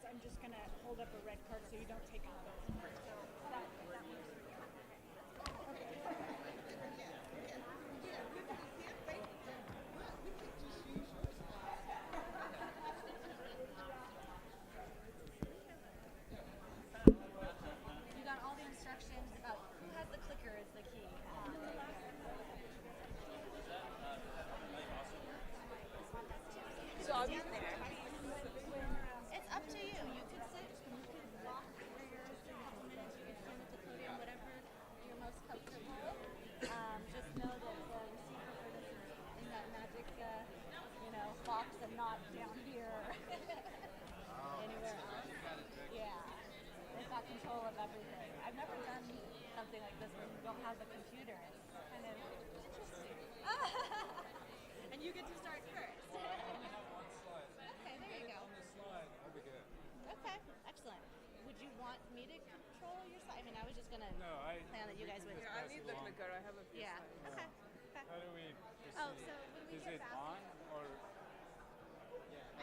I'm just going to hold up a red card so you don't take it. So that works. You got all the instructions about who has the clicker is the key. So I'll be there. It's up to you. You could sit, you could walk for your couple minutes, you could stand at the podium, whatever you're most comfortable. Just know that the receiver for this is in that magic, box and not down here or anywhere else. Yeah. They've got control of everything. I've never done something like this where you don't have the computer. It's kind of interesting. And you get to start first. Okay, there you go. Okay, excellent. Would you want me to control your slide? I mean, I was just going to plan that you guys would. I need the clicker. I have a few Yeah, slides. okay. How do we proceed? Oh, so when we Is get it back, on or?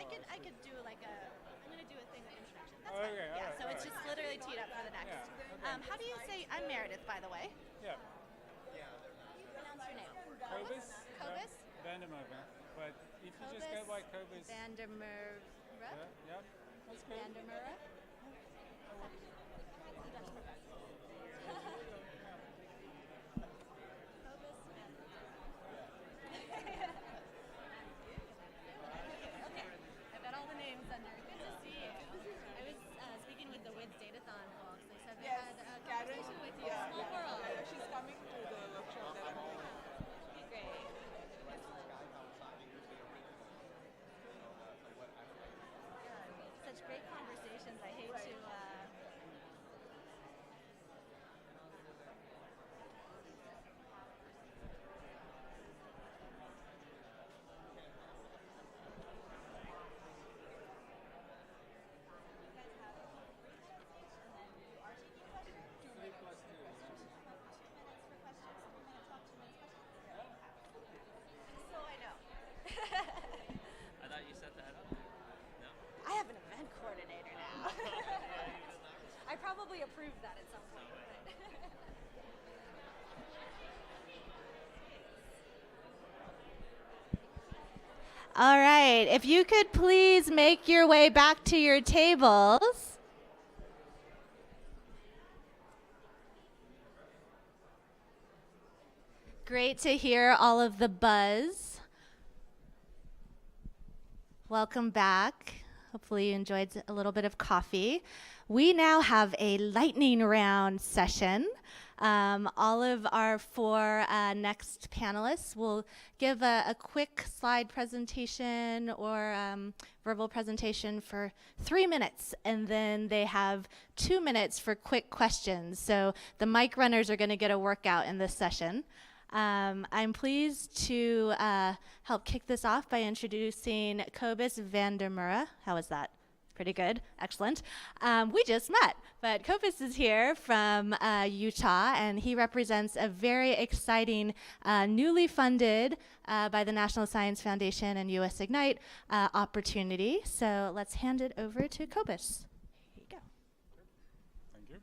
I could do like I'm going to do a thing with introduction. That's Okay, fine. Yeah, alright, so it's just literally teed up for the next. How do you say, I'm Meredith, by the way. Yeah. How do you pronounce your name? Kobus? Kobus? Vandermeer. But if you just go by Kobus. Vandermeer. Yeah, that's good. Vandermeer. I've got all the names under. Good to see you. I was speaking with the WIDS Datathon folks. They said they had a conversation with you. Small world. She's coming to the workshop that I'm doing. Great. Such great conversations. I hate to. So I know. I thought you set that up. No? I have an event coordinator now. I probably approved that at some point. All right, if you could please make your way back to your tables. Great to hear all of the buzz. Welcome back. Hopefully you enjoyed a little bit of coffee. We now have a lightning round session. All of our four next panelists will give a quick slide presentation or verbal presentation for 3 minutes, and then they have 2 minutes for quick questions. So the mic runners are going to get a workout in this session. I'm pleased to help kick this off by introducing Kobus Vandermeer. How was that? Pretty good. Excellent. We just met, but Kobus is here from Utah, and he represents a very exciting, newly funded by the National Science Foundation and US Ignite opportunity. So let's hand it over to Kobus. Here you go. Thank you.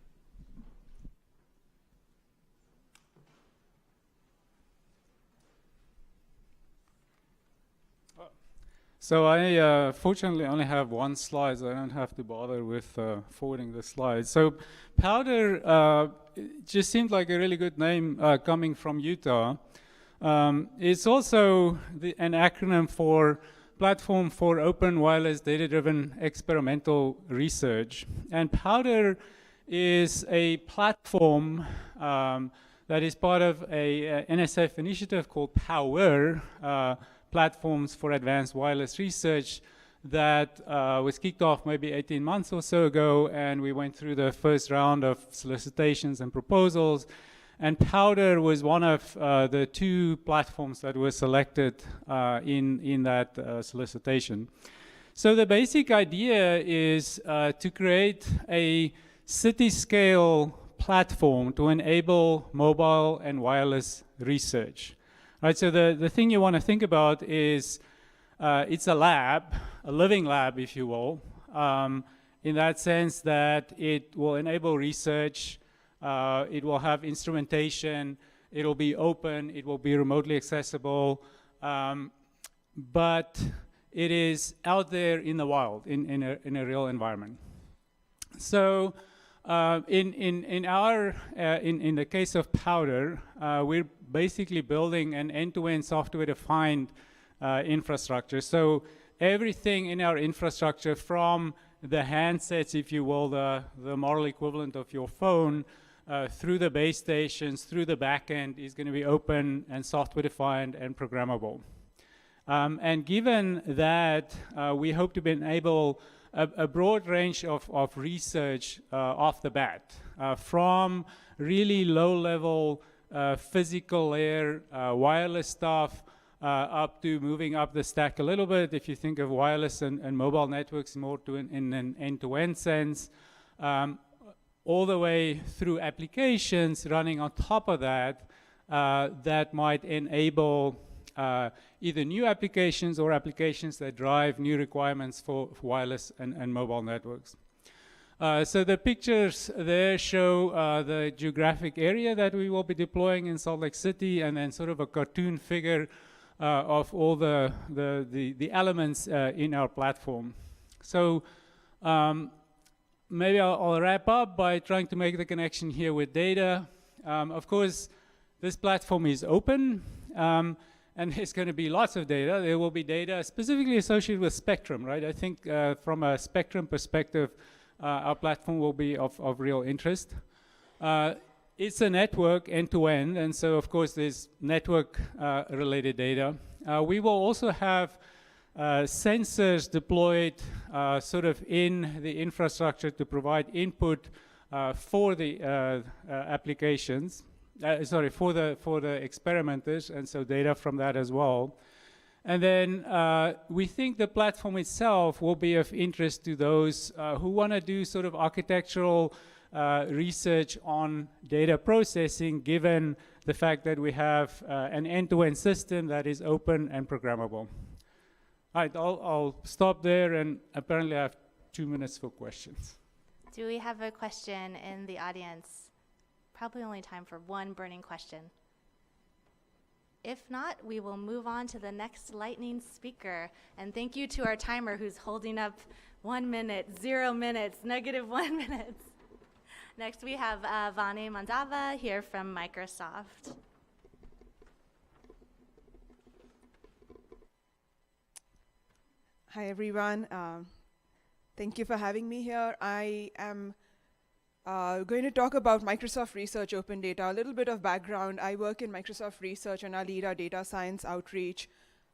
So I fortunately only have one slide, so I don't have to bother with forwarding the slides. So Powder just seemed like a really good name coming from Utah. It's also an acronym for Platform for Open Wireless Data-Driven Experimental Research. And Powder is a platform that is part of a NSF initiative called POWER, Platforms for Advanced Wireless Research, that was kicked off maybe 18 months or so ago, and we went through the first round of solicitations and proposals, and Powder was one of the 2 platforms that were selected in that solicitation. So the basic idea is to create a city-scale platform to enable mobile and wireless research. Right, so the thing you want to think about is it's a lab, a living lab, if you will, in that sense that it will enable research, it will have instrumentation, it will be open, it will be remotely accessible, but it is out there in the wild, in a real environment. So in the case of Powder, we're basically building an end-to-end software-defined infrastructure. So everything in our infrastructure, from the handsets, if you will, the model equivalent of your phone, through the base stations, through the backend, is going to be open and software-defined and programmable. And given that, we hope to enable a broad range of research off the bat, from really low-level physical layer wireless stuff up to moving up the stack a little bit. If you think of wireless and mobile networks more in an end-to-end sense, all the way through applications running on top of that, that might enable either new applications or applications that drive new requirements for wireless and mobile networks. So the pictures there show the geographic area that we will be deploying in Salt Lake City, and then sort of a cartoon figure of all the elements in our platform. So maybe I'll wrap up by trying to make the connection here with data. Of course, this platform is open, and there's going to be lots of data. There will be data specifically associated with spectrum, right? I think from a spectrum perspective, our platform will be of real interest. It's a network end-to-end, and so of course there's network-related data. We will also have sensors deployed sort of in the infrastructure to provide input for the applications, for the experimenters, and so data from that as well. And then we think the platform itself will be of interest to those who want to do sort of architectural research on data processing, given the fact that we have an end-to-end system that is open and programmable. All right, I'll stop there, and apparently I have 2 minutes for questions. Do we have a question in the audience? Probably only time for one burning question. If not, we will move on to the next lightning speaker. And thank you to our timer who's holding up 1 minute, 0 minutes, -1 minute. Next we have Vani Mandava here from Microsoft. Hi everyone. Thank you for having me here. I am going to talk about Microsoft Research Open Data. A little bit of background. I work in Microsoft Research and I lead our data science outreach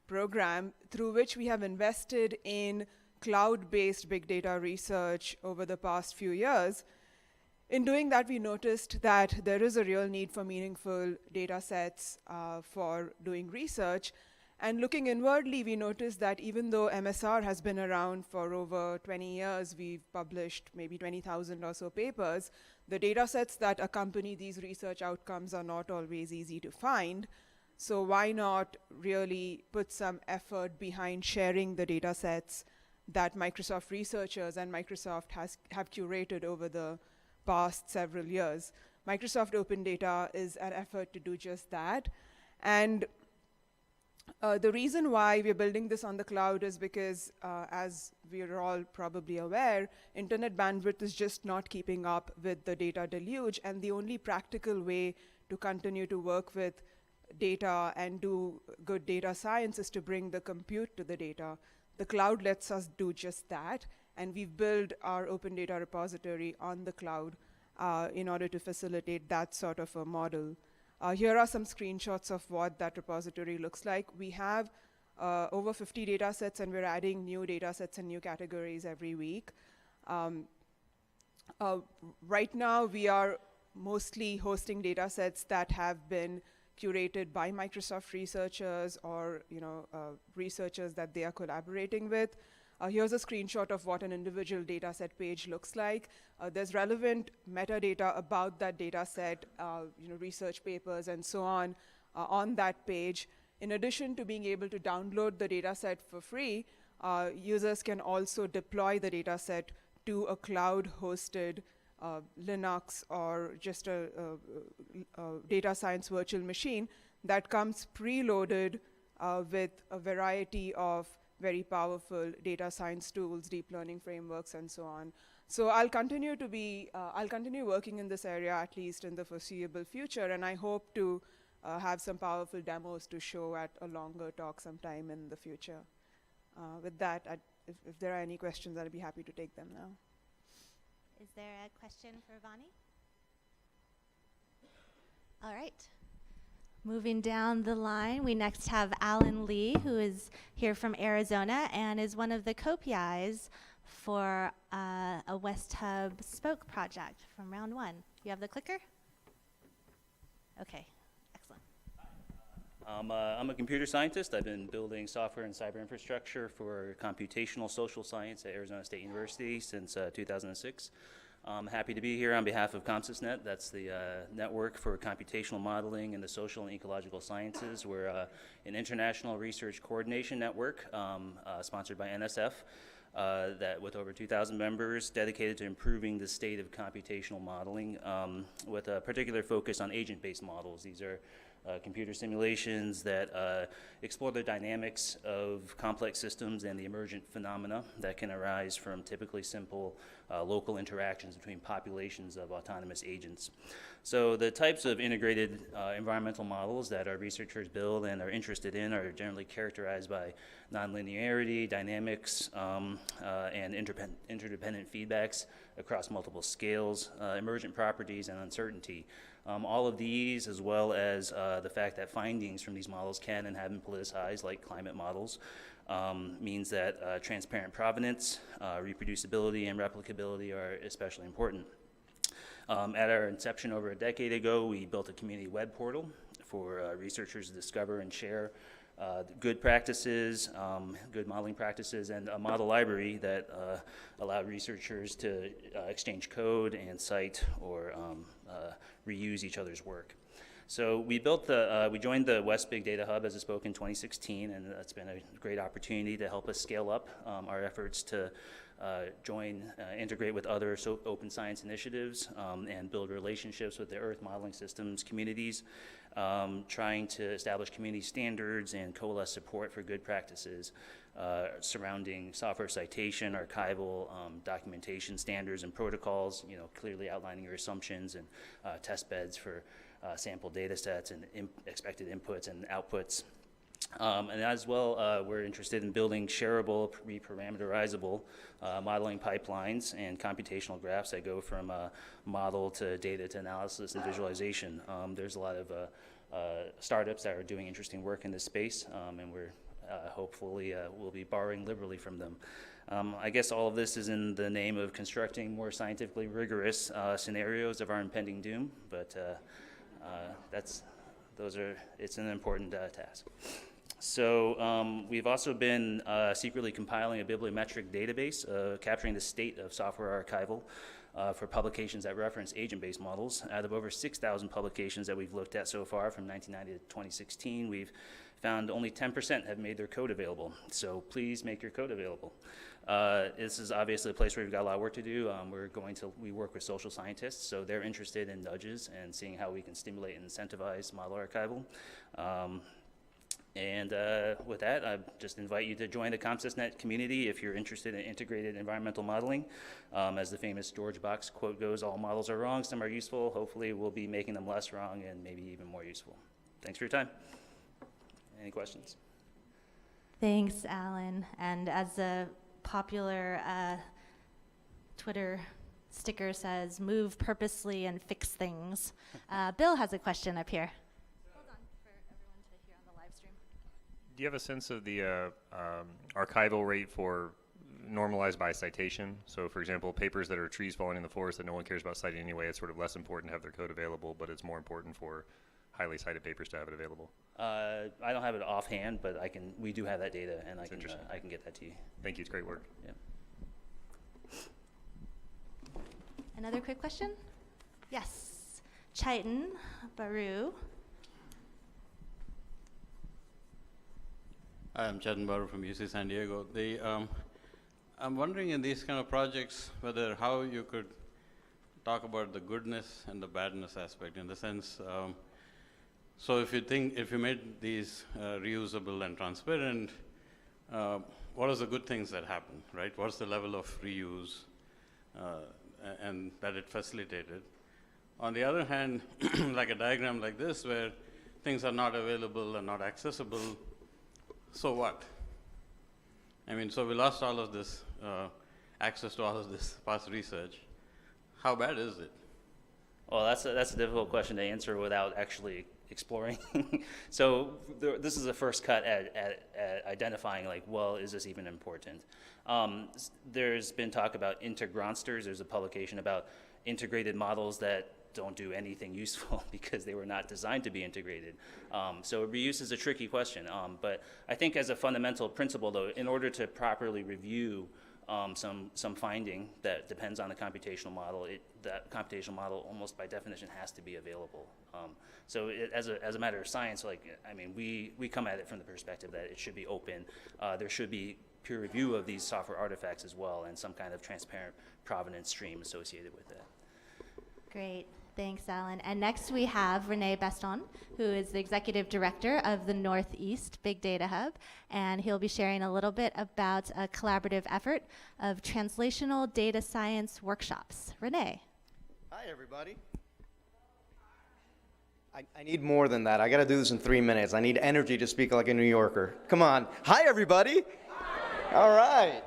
program, through which we have invested in cloud-based big data research over the past few years. In doing that, we noticed that there is a real need for meaningful data sets for doing research. And looking inwardly, we noticed that even though MSR has been around for over 20 years, we've published maybe 20,000 or so papers, the data sets that accompany these research outcomes are not always easy to find. So why not really put some effort behind sharing the data sets that Microsoft researchers and Microsoft have curated over the past several years? Microsoft Open Data is an effort to do just that. And the reason why we're building this on the cloud is because, as we're all probably aware, internet bandwidth is just not keeping up with the data deluge, and the only practical way to continue to work with data and do good data science is to bring the compute to the data. The cloud lets us do just that, and we've built our open data repository on the cloud in order to facilitate that sort of a model. Here are some screenshots of what that repository looks like. We have over 50 data sets, and we're adding new data sets and new categories every week. Right now, we are mostly hosting data sets that have been curated by Microsoft researchers or researchers that they are collaborating with. Here's a screenshot of what an individual data set page looks like. There's relevant metadata about that data set, research papers and so on that page. In addition to being able to download the data set for free, users can also deploy the data set to a cloud-hosted Linux or just a data science virtual machine that comes preloaded with a variety of very powerful data science tools, deep learning frameworks, and so on. So I'll continue working in this area at least in the foreseeable future, and I hope to have some powerful demos to show at a longer talk sometime in the future. With that, if there are any questions, I'll be happy to take them now. Is there a question for Vani? All right. Moving down the line, we next have Alan Lee, who is here from Arizona and is one of the co-PIs for a West Hub Spoke project from round one. You have the clicker? Okay, excellent. I'm a computer scientist. I've been building software and cyber infrastructure for computational social science at Arizona State University since 2006. I'm happy to be here on behalf of ComSysNet. That's the network for computational modeling in the social and ecological sciences. We're an international research coordination network sponsored by NSF that with over 2,000 members dedicated to improving the state of computational modeling with a particular focus on agent-based models. These are computer simulations that explore the dynamics of complex systems and the emergent phenomena that can arise from typically simple local interactions between populations of autonomous agents. So the types of integrated environmental models that our researchers build and are interested in are generally characterized by nonlinearity, dynamics, and interdependent feedbacks across multiple scales, emergent properties, and uncertainty. All of these, as well as the fact that findings from these models can and have been politicized, like climate models, means that transparent provenance, reproducibility, and replicability are especially important. At our inception over a decade ago, we built a community web portal for researchers to discover and share good practices, good modeling practices, and a model library that allowed researchers to exchange code and cite or reuse each other's work. So we joined the West Big Data Hub as a spoke in 2016, and that's been a great opportunity to help us scale up our efforts to integrate with other open science initiatives and build relationships with the Earth modeling systems communities, trying to establish community standards and coalesce support for good practices surrounding software citation, archival, documentation standards and protocols, clearly outlining your assumptions and test beds for sample data sets and expected inputs and outputs. And as well, we're interested in building shareable, reparameterizable modeling pipelines and computational graphs that go from model to data to analysis and visualization. There's a lot of startups that are doing interesting work in this space, and we're hopefully we'll be borrowing liberally from them. I guess all of this is in the name of constructing more scientifically rigorous scenarios of our impending doom, but it's an important task. So we've also been secretly compiling a bibliometric database capturing the state of software archival for publications that reference agent-based models. Out of over 6,000 publications that we've looked at so far from 1990 to 2016, we've found only 10% have made their code available. So please make your code available. This is obviously a place where we've got a lot of work to do. We work with social scientists, so they're interested in nudges and seeing how we can stimulate and incentivize model archival. And with that, I just invite you to join the ComSysNet community if you're interested in integrated environmental modeling. As the famous George Box quote goes, all models are wrong, some are useful. Hopefully we'll be making them less wrong and maybe even more useful. Thanks for your time. Any questions? Thanks, Alan. And as a popular Twitter sticker says, move purposely and fix things. Bill has a question up here. Hold on for everyone to hear on the live stream. Do you have a sense of the archival rate for normalized by citation? So for example, papers that are trees falling in the forest that no one cares about citing anyway, it's sort of less important to have their code available, but it's more important for highly cited papers to have it available. I don't have it offhand, but we do have that data, and I can get that to you. Thank you, it's great work. Yeah. Another quick question? Yes. Chaitan Baru. Hi, I'm Chaitan Baru from UC San Diego. I'm wondering in these kind of projects whether how you could talk about the goodness and the badness aspect, in the sense, so if you made these reusable and transparent, what are the good things that happen, right? What's the level of reuse and that it facilitated? On the other hand, like a diagram like this where things are not available and not accessible, so what? I mean, so we lost all of this access to all of this past research. How bad is it? Well, that's a difficult question to answer without actually exploring. So this is the first cut at identifying, like, well, is this even important? There's been talk about integronsters. There's a publication about integrated models that don't do anything useful because they were not designed to be integrated. So reuse is a tricky question. But I think as a fundamental principle, though, in order to properly review some finding that depends on the computational model, that computational model almost by definition has to be available. So as a matter of science, like, I mean, we come at it from the perspective that it should be open. There should be peer review of these software artifacts as well, and some kind of transparent provenance stream associated with that. Great. Thanks, Alan. And next we have Renee Beston, who is the Executive Director of the Northeast Big Data Hub, and he'll be sharing a little bit about a collaborative effort of translational data science workshops. Renee. Hi, everybody. I need more than that. I got to do this in 3 minutes. I need energy to speak like a New Yorker. Come on. Hi, everybody. Hi. All right.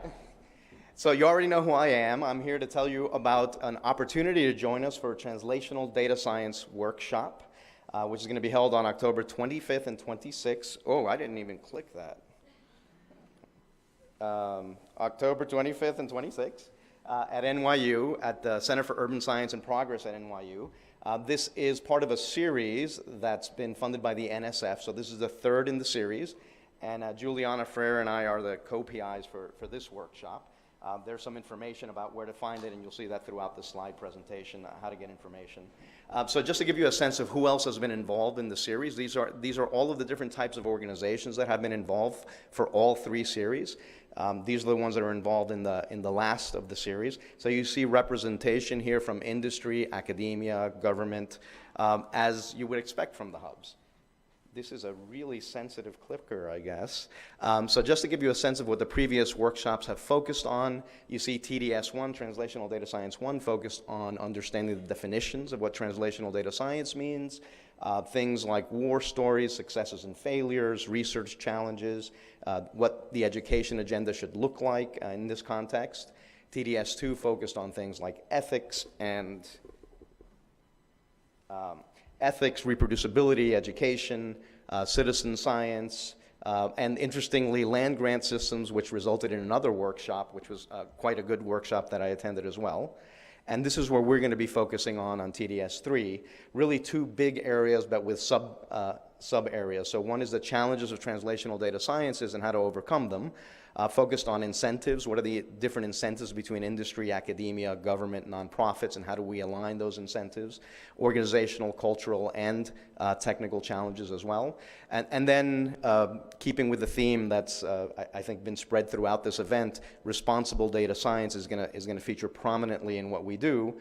So you already know who I am. I'm here to tell you about an opportunity to join us for a translational data science workshop, which is going to be held on October 25th and 26th. Oh, I didn't even click that. October 25th and 26th at NYU, at the Center for Urban Science and Progress at NYU. This is part of a series that's been funded by the NSF, so this is the third in the series. And Juliana Frere and I are the co-PIs for this workshop. There's some information about where to find it, and you'll see that throughout the slide presentation, how to get information. So just to give you a sense of who else has been involved in the series, these are all of the different types of organizations that have been involved for all three series. These are the ones that are involved in the last of the series. So you see representation here from industry, academia, government, as you would expect from the hubs. This is a really sensitive clicker, I guess. So just to give you a sense of what the previous workshops have focused on, you see TDS1, Translational Data Science 1, focused on understanding the definitions of what translational data science means, things like war stories, successes and failures, research challenges, what the education agenda should look like in this context. TDS2 focused on things like ethics and reproducibility, education, citizen science, and interestingly, land grant systems, which resulted in another workshop, which was quite a good workshop that I attended as well. And this is where we're going to be focusing on TDS3, really two big areas, but with sub areas. So one is the challenges of translational data sciences and how to overcome them, focused on incentives. What are the different incentives between industry, academia, government, nonprofits, and how do we align those incentives? Organizational, cultural, and technical challenges as well. And then, keeping with the theme that's, I think, been spread throughout this event, responsible data science is gonna feature prominently in what we do.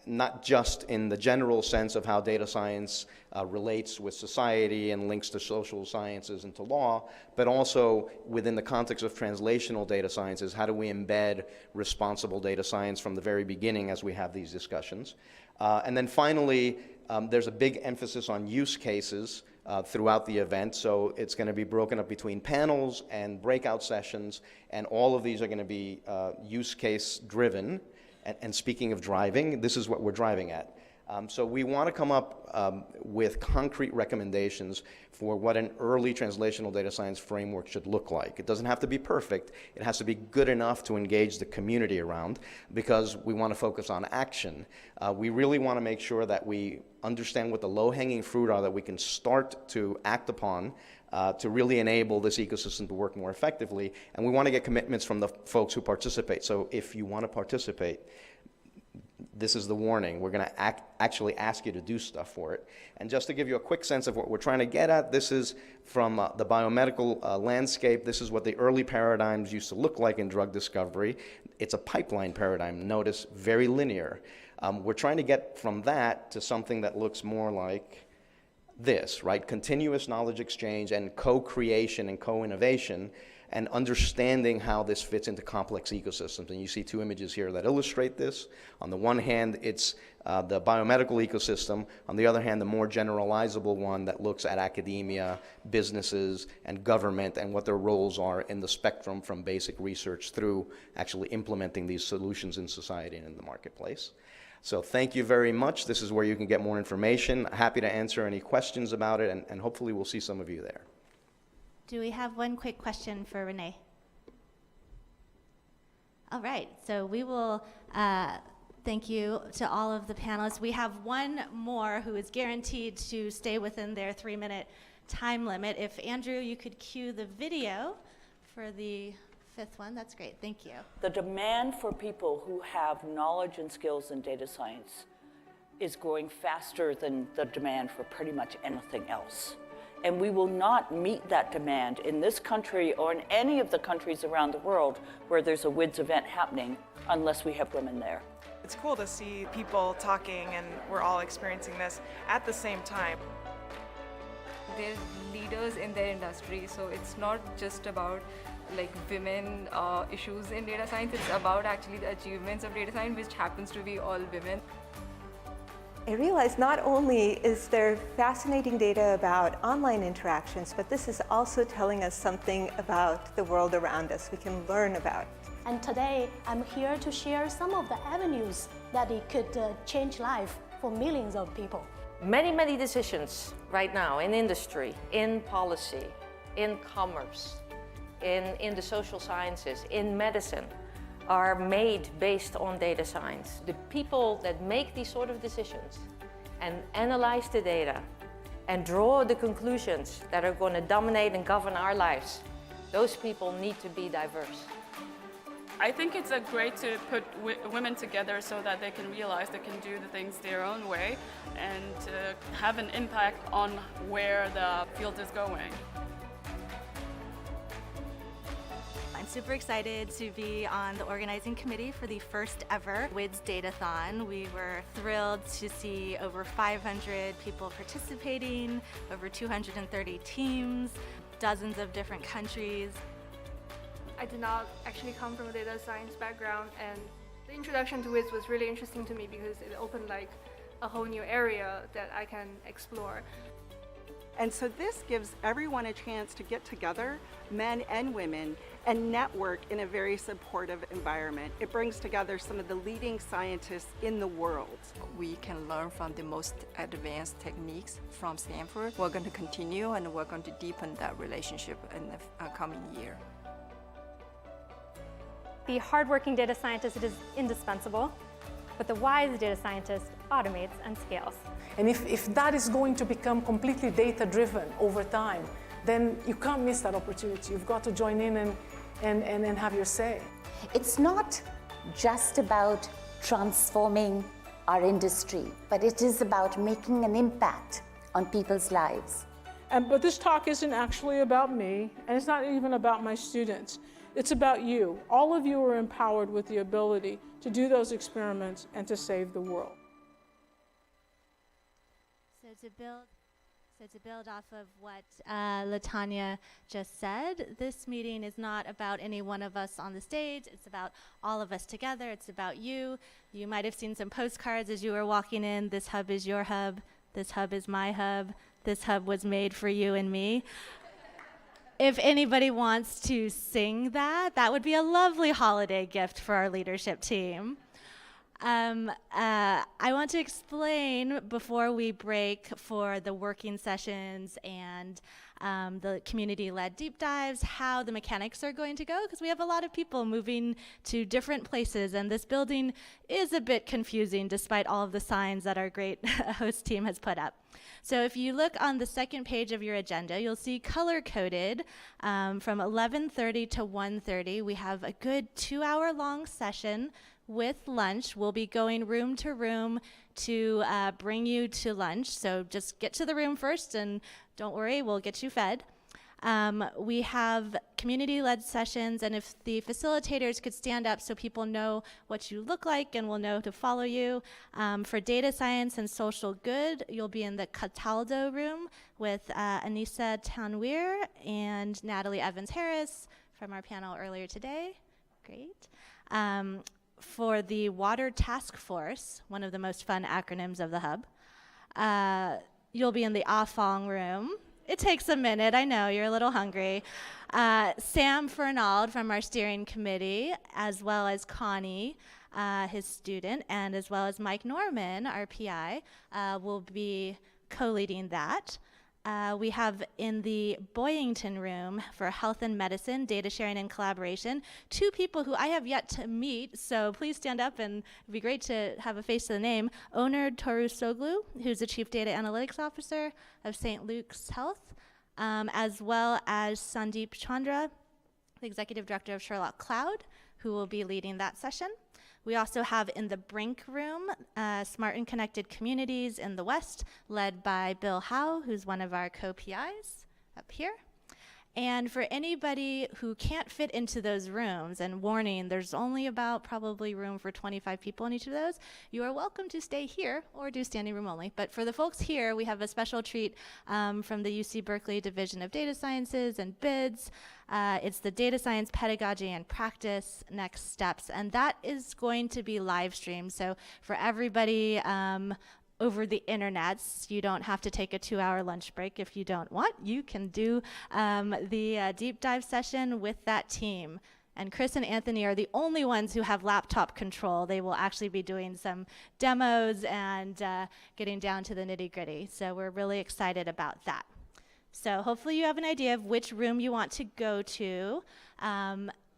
Not just in the general sense of how data science relates with society and links to social sciences and to law, but also within the context of translational data sciences, how do we embed responsible data science from the very beginning as we have these discussions. And then finally, there's a big emphasis on use cases throughout the event, so it's going to be broken up between panels and breakout sessions, and all of these are going to be use case driven. And speaking of driving, this is what we're driving at. So we want to come up with concrete recommendations for what an early translational data science framework should look like. It doesn't have to be perfect. It has to be good enough to engage the community around, because we want to focus on action. We really want to make sure that we understand what the low-hanging fruit are that we can start to act upon to really enable this ecosystem to work more effectively. And we want to get commitments from the folks who participate. So if you want to participate, this is the warning. We're going to actually ask you to do stuff for it. And just to give you a quick sense of what we're trying to get at, this is from the biomedical landscape. This is what the early paradigms used to look like in drug discovery. It's a pipeline paradigm. Notice, very linear. We're trying to get from that to something that looks more like this, right? Continuous knowledge exchange and co-creation and co-innovation, and understanding how this fits into complex ecosystems. And you see two images here that illustrate this. On the one hand, it's the biomedical ecosystem. On the other hand, the more generalizable one that looks at academia, businesses, and government, and what their roles are in the spectrum from basic research through actually implementing these solutions in society and in the marketplace. So thank you very much. This is where you can get more information. Happy to answer any questions about it, and hopefully we'll see some of you there. Do we have one quick question for Renee? All right, so we will thank you to all of the panelists. We have one more who is guaranteed to stay within their 3-minute time limit. If Andrew, you could cue the video for the 5th one, that's great, thank you. The demand for people who have knowledge and skills in data science is growing faster than the demand for pretty much anything else. And we will not meet that demand in this country or in any of the countries around the world where there's a WIDS event happening unless we have women there. It's cool to see people talking and we're all experiencing this at the same time. They're leaders in their industry, so it's not just about like women issues in data science, it's about actually the achievements of data science, which happens to be all women. I realized not only is there fascinating data about online interactions, but this is also telling us something about the world around us we can learn about. And today, I'm here to share some of the avenues that it could change life for millions of people. Many decisions right now in industry, in policy, in commerce, in the social sciences, in medicine, are made based on data science. The people that make these sort of decisions and analyze the data and draw the conclusions that are going to dominate and govern our lives, those people need to be diverse. I think it's great to put women together so that they can realize they can do the things their own way and to have an impact on where the field is going. I'm super excited to be on the organizing committee for the first ever WIDS Datathon. We were thrilled to see over 500 people participating, over 230 teams, dozens of different countries. I did not actually come from a data science background, and the introduction to WIDS was really interesting to me because it opened like a whole new area that I can explore. And so this gives everyone a chance to get together, men and women, and network in a very supportive environment. It brings together some of the leading scientists in the world. We can learn from the most advanced techniques from Stanford. We're going to continue and we're going to deepen that relationship in the coming year. The hardworking data scientist is indispensable, but the wise data scientist automates and scales. And if that is going to become completely data-driven over time, then you can't miss that opportunity. You've got to join in and have your say. It's not just about transforming our industry, but it is about making an impact on people's lives. But this talk isn't actually about me, and it's not even about my students. It's about you. All of you are empowered with the ability to do those experiments and to save the world. So to build off of what LaTanya just said, this meeting is not about any one of us on the stage. It's about all of us together. It's about you. You might have seen some postcards as you were walking in. This hub is your hub. This hub is my hub. This hub was made for you and me. If anybody wants to sing that, that would be a lovely holiday gift for our leadership team. I want to explain before we break for the working sessions and the community-led deep dives how the mechanics are going to go, because we have a lot of people moving to different places, and this building is a bit confusing despite all of the signs that our great host team has put up. So if you look on the second page of your agenda, you'll see color-coded from 11:30 to 1:30. We have a good 2-hour-long session with lunch. We'll be going room to room to bring you to lunch. So just get to the room first, and don't worry, we'll get you fed. We have community-led sessions, and if the facilitators could stand up so people know what you look like and will know to follow you. For data science and social good, you'll be in the Cataldo room with Anissa Tanweer and Natalie Evans-Harris from our panel earlier today. Great. For the Water Task Force, one of the most fun acronyms of the Hub, you'll be in the Afong room. It takes a minute, I know, you're a little hungry. Sam Fernald from our steering committee, as well as Connie, his student, and as well as Mike Norman, our PI, will be co-leading that. We have in the Boyington room for health and medicine, data sharing and collaboration, 2 people who I have yet to meet, so please stand up, and it'd be great to have a face to the name. Onur Torusoglu, who's the Chief Data Analytics Officer of St. Luke's Health, as well as Sandeep Chandra, the Executive Director of Sherlock Cloud, who will be leading that session. We also have in the Brink room, Smart and Connected Communities in the West, led by Bill Howe, who's one of our co-PIs up here. And for anybody who can't fit into those rooms, and warning, there's only about probably room for 25 people in each of those, you are welcome to stay here or do standing room only. But for the folks here, we have a special treat from the UC Berkeley Division of Data Sciences and BIDS. It's the Data Science Pedagogy and Practice Next Steps, and that is going to be live streamed. So for everybody over the internets, you don't have to take a 2-hour lunch break if you don't want. You can do the deep dive session with that team. And Chris and Anthony are the only ones who have laptop control. They will actually be doing some demos and getting down to the nitty-gritty. So we're really excited about that. So hopefully you have an idea of which room you want to go to.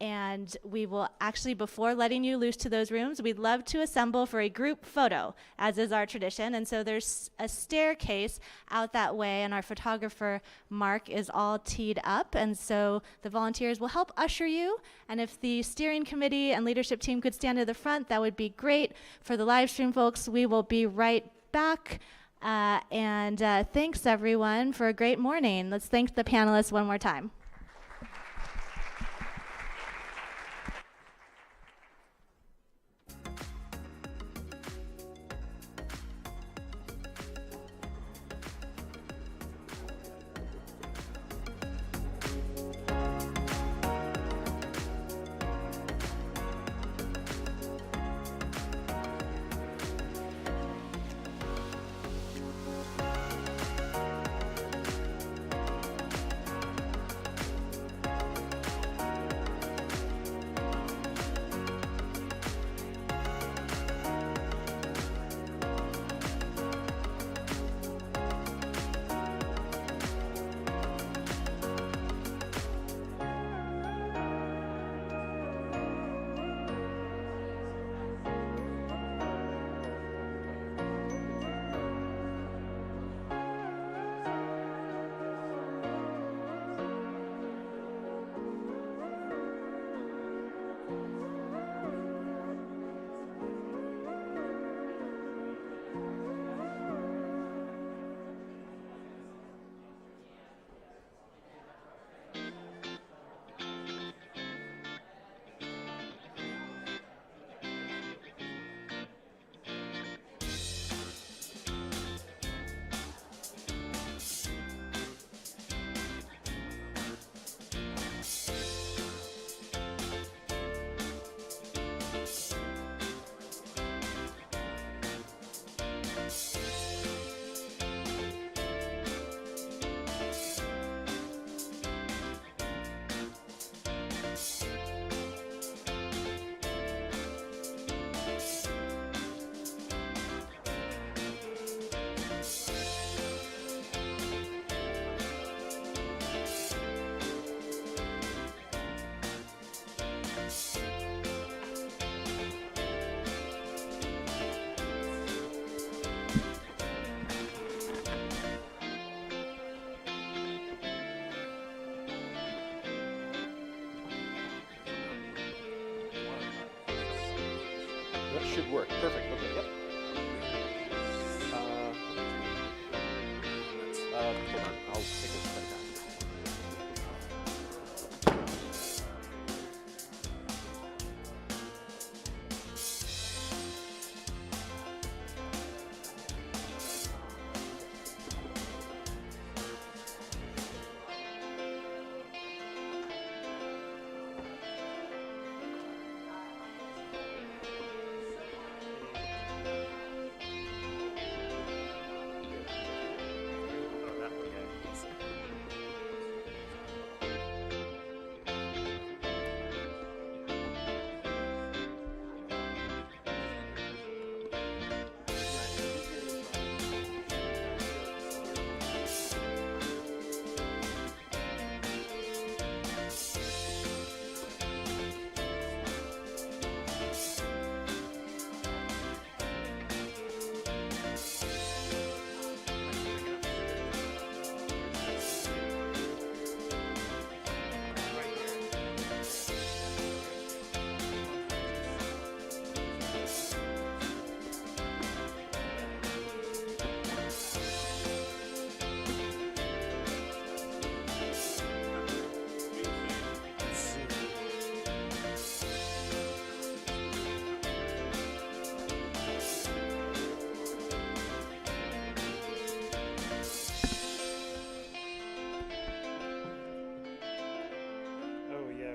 And we will actually, before letting you loose to those rooms, we'd love to assemble for a group photo, as is our tradition. And so there's a staircase out that way, and our photographer, Mark, is all teed up. And so the volunteers will help usher you. And if the steering committee and leadership team could stand to the front, that would be great. For the live stream folks, we will be right back. Thanks, everyone, for a great morning. Let's thank the panelists one more time. should work. Perfect. Okay. Yep. Hold on. I'll take a step down.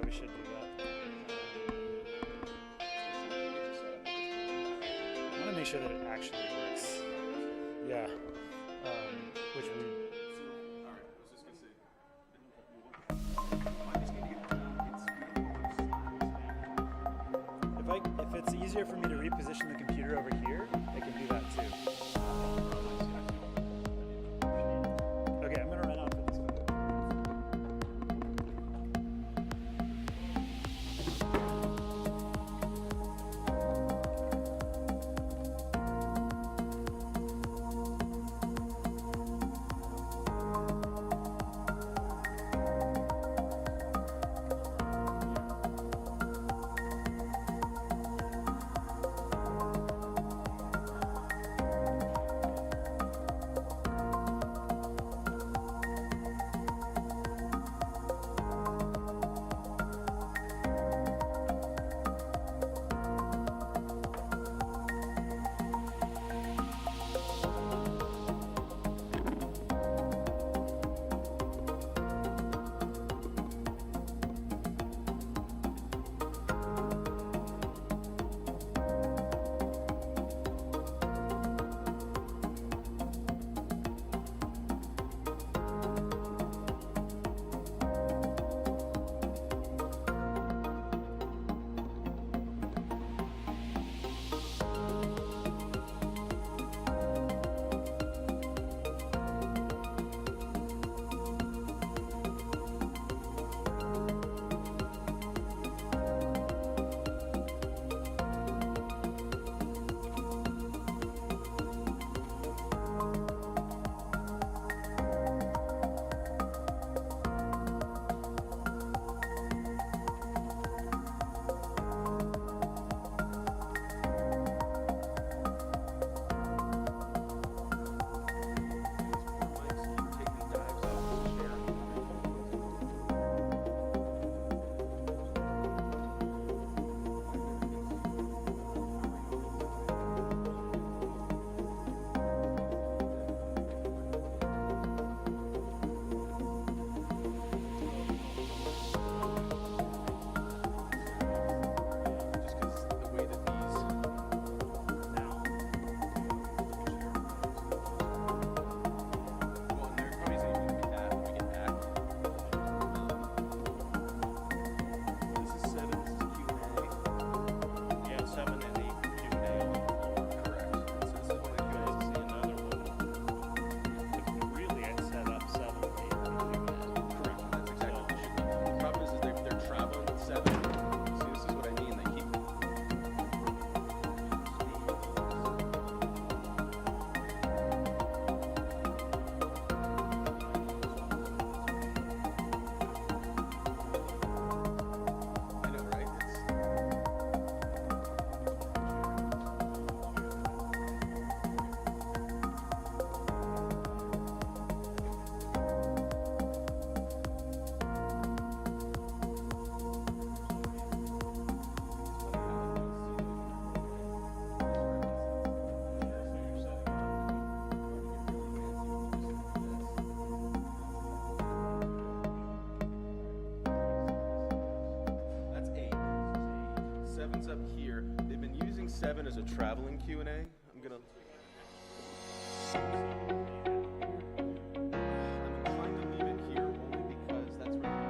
We should do that. I want to make sure that it actually works. Yeah. Which we. If it's easier for me to reposition the computer over here, I can do that too. Okay, I'm gonna run out for this photo. questions up here. They've been using 7 as a traveling Q&A. I'm gonna. I'm inclined to leave it here only because that's where.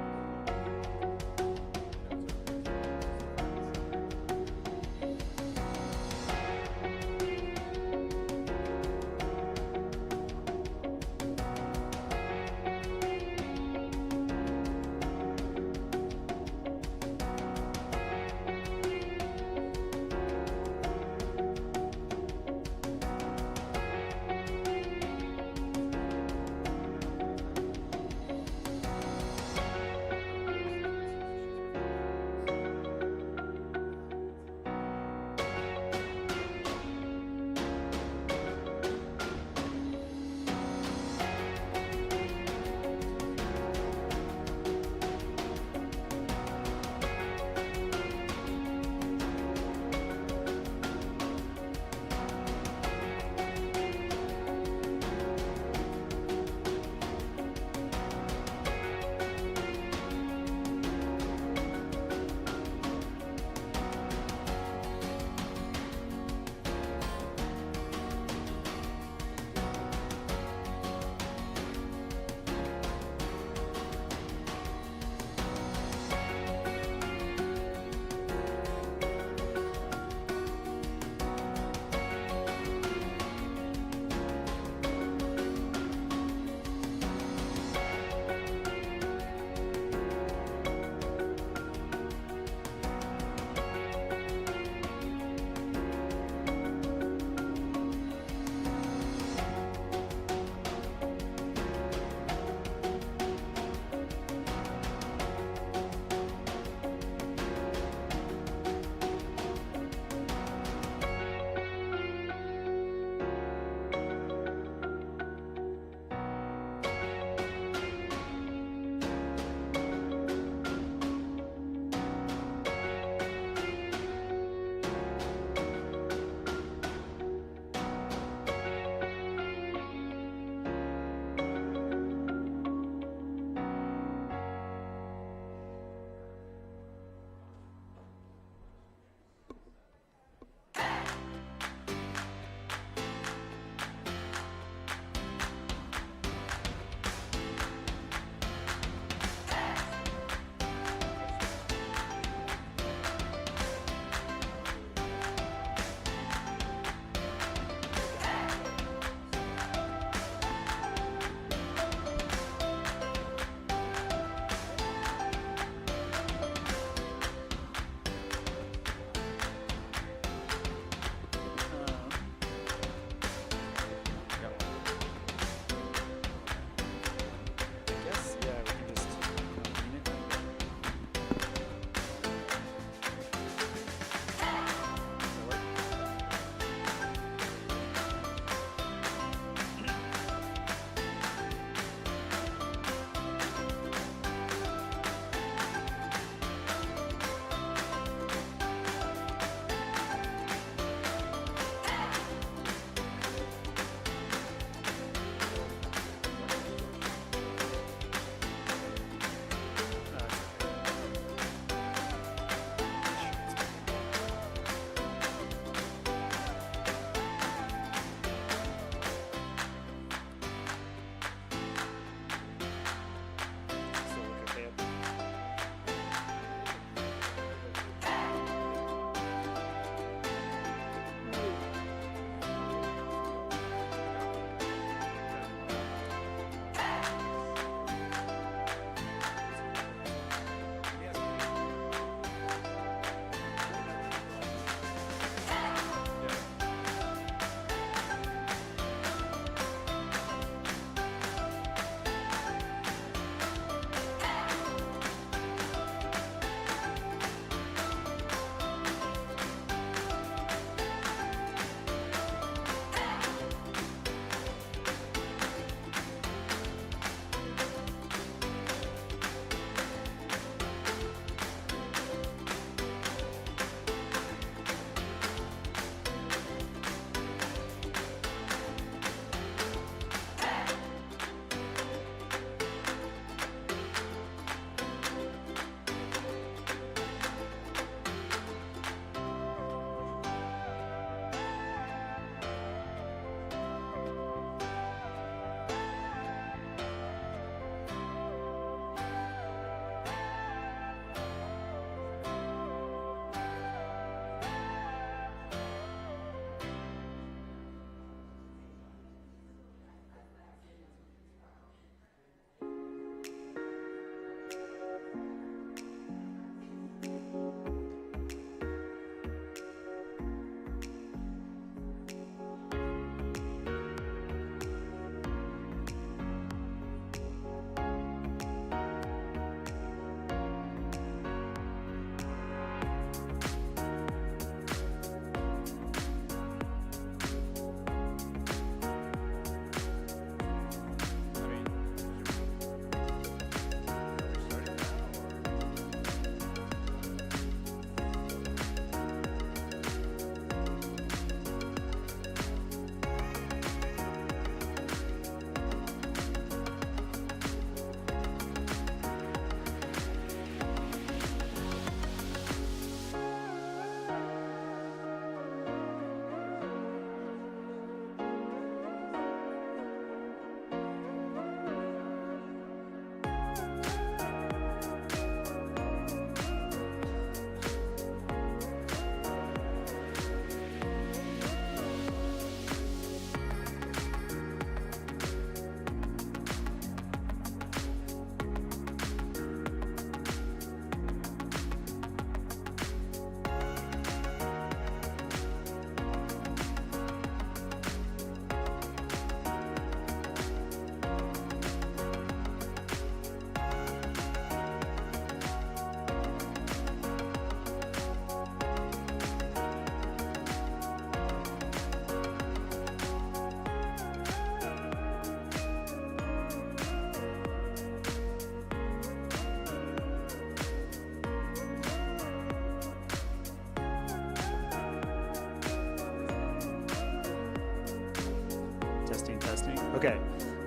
Okay,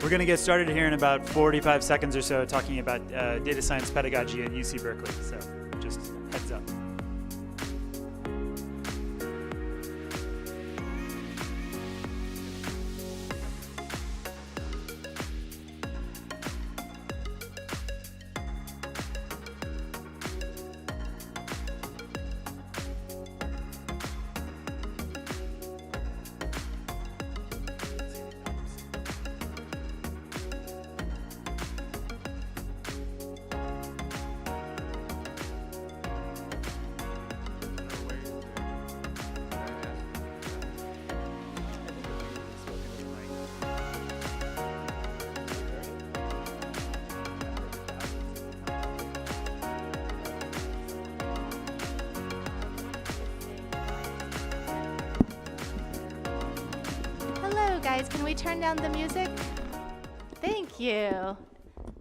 we're going to get started here in about 45 seconds or so talking about data science pedagogy at UC Berkeley, so just heads up. Hello, guys. Can we turn down the music? Thank you.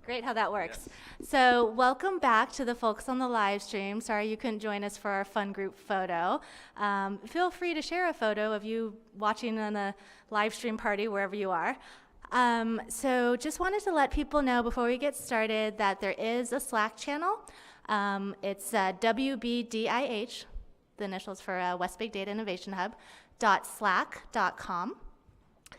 Great how that works. So welcome back to the folks on the live stream. Sorry you couldn't join us for our fun group photo. Feel free to share a photo of you watching on a live stream party wherever you are. So just wanted to let people know before we get started that there is a Slack channel. It's WBDIH, the initials for West Big Data Innovation Hub, .slack.com.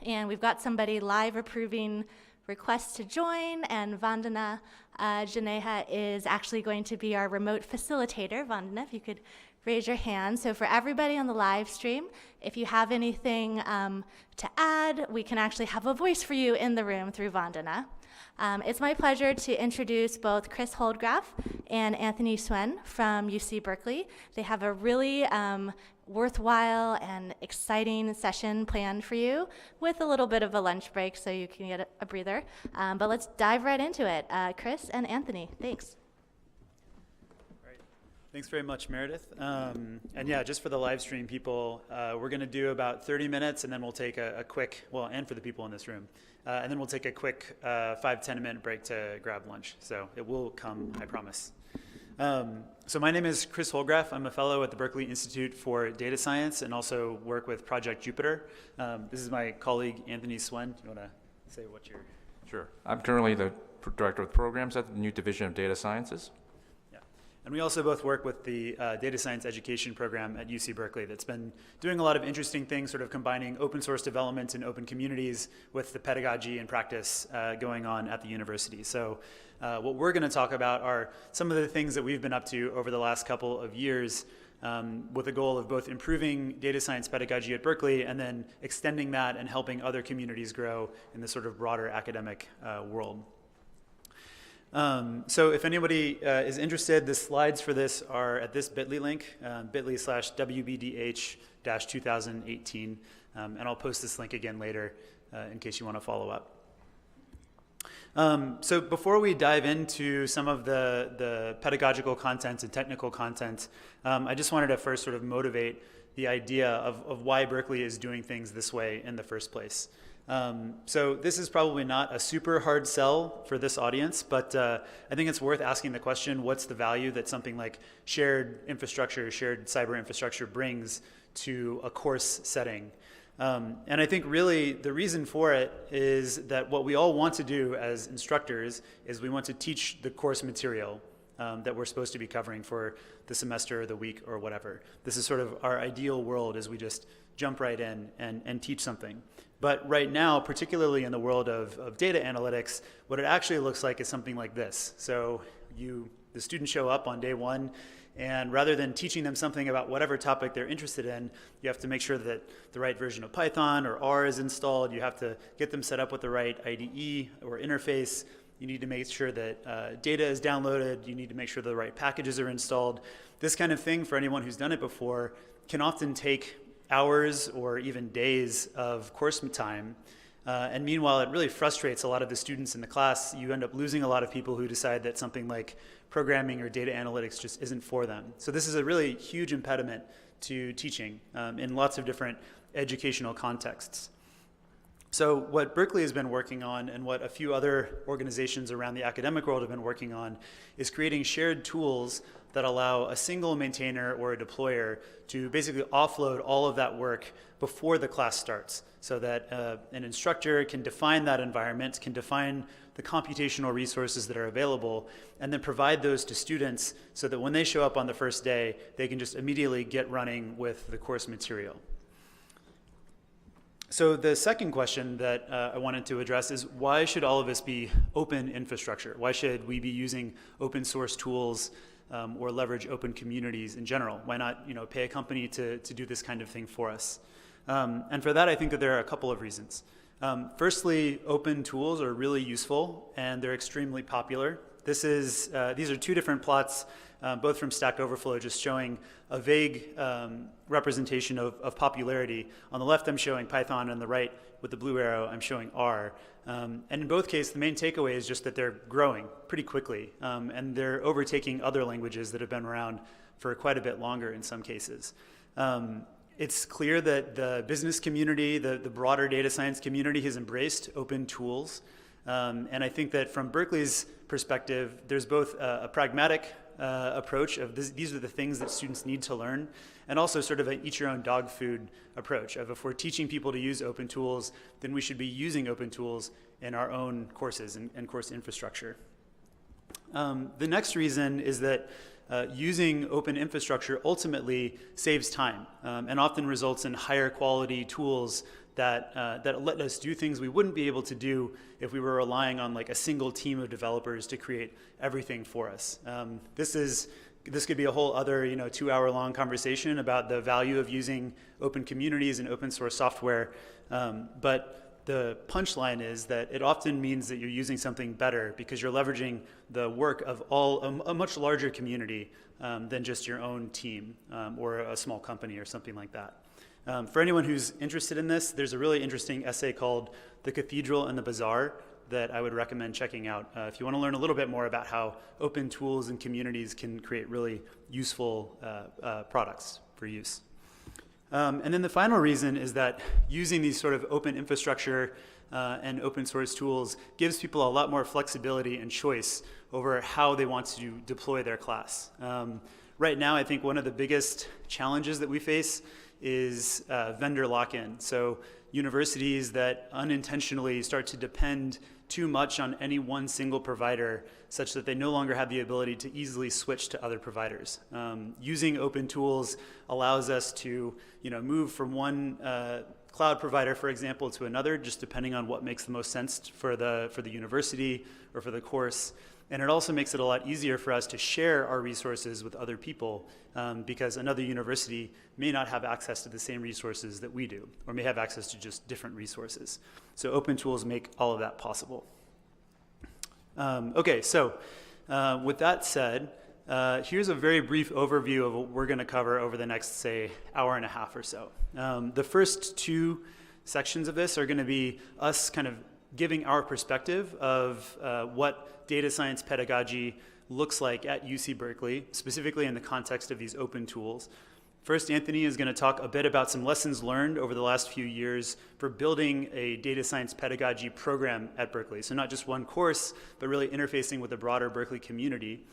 And we've got somebody live approving requests to join, and Vandana Janeja is actually going to be our remote facilitator. Vandana, if you could raise your hand. So for everybody on the live stream, if you have anything to add, we can actually have a voice for you in the room through Vandana. It's my pleasure to introduce both Chris Holdgraf and Anthony Swen from UC Berkeley. They have a really worthwhile and exciting session planned for you with a little bit of a lunch break so you can get a breather. But let's dive right into it. Chris and Anthony, thanks. Thanks very much, Meredith. And yeah, just for the live stream people, we're going to do about 30 minutes, and then we'll take a quick, well, and for the people in this room, and then we'll take a quick 5-10 minute break to grab lunch. So it will come, I promise. So my name is Chris Holdgraf. I'm a fellow at the Berkeley Institute for Data Science and also work with Project Jupiter. This is my colleague, Anthony Swen. Do you want to say what you're... Sure. I'm currently the Director of Programs at the new Division of Data Sciences. And we also both work with the Data Science Education Program at UC Berkeley that's been doing a lot of interesting things, sort of combining open source development and open communities with the pedagogy and practice going on at the university. So what we're going to talk about are some of the things that we've been up to over the last couple of years with the goal of both improving data science pedagogy at Berkeley and then extending that and helping other communities grow in the sort of broader academic world. So if anybody is interested, the slides for this are at this bit.ly link, bit.ly/WBDH-2018, and I'll post this link again later in case you want to follow up. So before we dive into some of the pedagogical content and technical content, I just wanted to first sort of motivate the idea of why Berkeley is doing things this way in the first place. So this is probably not a super hard sell for this audience, but I think it's worth asking the question, what's the value that something like shared infrastructure, shared cyber infrastructure brings to a course setting? And I think really the reason for it is that what we all want to do as instructors is we want to teach the course material that we're supposed to be covering for the semester or the week or whatever. This is sort of our ideal world, is we just jump right in and teach something. But right now, particularly in the world of data analytics, what it actually looks like is something like this. So the students show up on day one, and rather than teaching them something about whatever topic they're interested in, you have to make sure that the right version of Python or R is installed. You have to get them set up with the right IDE or interface. You need to make sure that data is downloaded. You need to make sure the right packages are installed. This kind of thing, for anyone who's done it before, can often take hours or even days of course time. And meanwhile, it really frustrates a lot of the students in the class. You end up losing a lot of people who decide that something like programming or data analytics just isn't for them. So this is a really huge impediment to teaching in lots of different educational contexts. So what Berkeley has been working on, and what a few other organizations around the academic world have been working on, is creating shared tools that allow a single maintainer or a deployer to basically offload all of that work before the class starts, so that an instructor can define that environment, can define the computational resources that are available, and then provide those to students so that when they show up on the first day, they can just immediately get running with the course material. So the second question that I wanted to address is, why should all of this be open infrastructure? Why should we be using open source tools or leverage open communities in general? Why not, pay a company to do this kind of thing for us? And for that, I think that there are a couple of reasons. Firstly, open tools are really useful and they're extremely popular. These are two different plots, both from Stack Overflow, just showing a vague representation of popularity. On the left, I'm showing Python, on the right, with the blue arrow, I'm showing R. And in both cases, the main takeaway is just that they're growing pretty quickly, and they're overtaking other languages that have been around for quite a bit longer in some cases. It's clear that the business community, the broader data science community, has embraced open tools. And I think that from Berkeley's perspective, there's both a pragmatic approach of these are the things that students need to learn, and also sort of an eat your own dog food approach of, if we're teaching people to use open tools, then we should be using open tools in our own courses and course infrastructure. The next reason is that using open infrastructure ultimately saves time and often results in higher quality tools that let us do things we wouldn't be able to do if we were relying on like a single team of developers to create everything for us. This could be a whole other 2-hour-long conversation about the value of using open communities and open source software, but the punchline is that it often means that you're using something better because you're leveraging the work of a much larger community than just your own team or a small company or something like that. For anyone who's interested in this, there's a really interesting essay called The Cathedral and the Bazaar that I would recommend checking out if you want to learn a little bit more about how open tools and communities can create really useful products for use. And then the final reason is that using these sort of open infrastructure and open source tools gives people a lot more flexibility and choice over how they want to deploy their class. Right now, I think one of the biggest challenges that we face is vendor lock-in. So universities that unintentionally start to depend too much on any one single provider such that they no longer have the ability to easily switch to other providers. Using open tools allows us to move from one cloud provider, for example, to another, just depending on what makes the most sense for the university or for the course. And it also makes it a lot easier for us to share our resources with other people because another university may not have access to the same resources that we do, or may have access to just different resources. So open tools make all of that possible. Okay, so with that said, here's a very brief overview of what we're going to cover over the next, say, hour and a half or so. The first two sections of this are going to be us kind of giving our perspective of what data science pedagogy looks like at UC Berkeley, specifically in the context of these open tools. First, Anthony is going to talk a bit about some lessons learned over the last few years for building a data science pedagogy program at Berkeley. So not just one course, but really interfacing with the broader Berkeley community.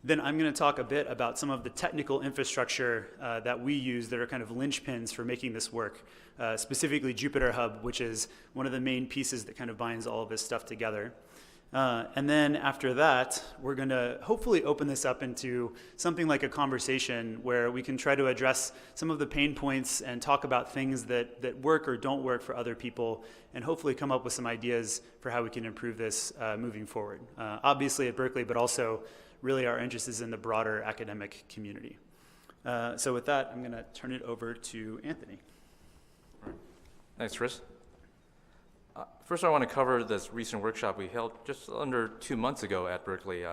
Then I'm going to talk a bit about some of the technical infrastructure that we use that are kind of linchpins for making this work, specifically Jupyter Hub, which is one of the main pieces that kind of binds all of this stuff together. And then after that, we're going to hopefully open this up into something like a conversation where we can try to address some of the pain points and talk about things that work or don't work for other people, and hopefully come up with some ideas for how we can improve this moving forward. Obviously at Berkeley, but also really our interest is in the broader academic community. So with that, I'm going to turn it over to Anthony. Thanks, Chris. First, I want to cover this recent workshop we held just under 2 months ago at Berkeley,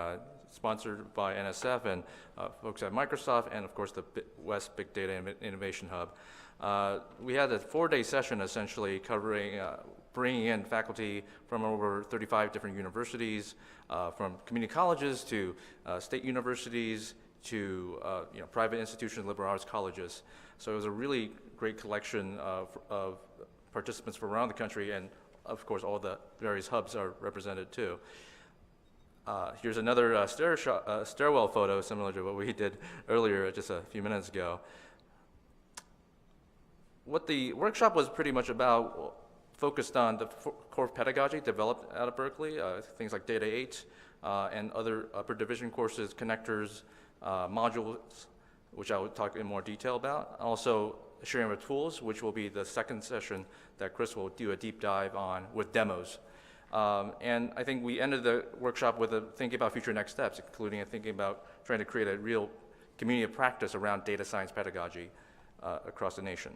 sponsored by NSF and folks at Microsoft, and of course the West Big Data Innovation Hub. We had a 4-day session essentially covering bringing in faculty from over 35 different universities, from community colleges to state universities to private institutions, liberal arts colleges. So it was a really great collection of participants from around the country and of course, all the various hubs are represented too. Here's another stairwell photo similar to what we did earlier just a few minutes ago. What the workshop was pretty much about focused on the core pedagogy developed out of Berkeley, things like Data 8 and other upper division courses, connectors, modules, which I will talk in more detail about. Also, sharing of tools, which will be the second session that Chris will do a deep dive on with demos. And I think we ended the workshop with thinking about future next steps, including thinking about trying to create a real community of practice around data science pedagogy across the nation.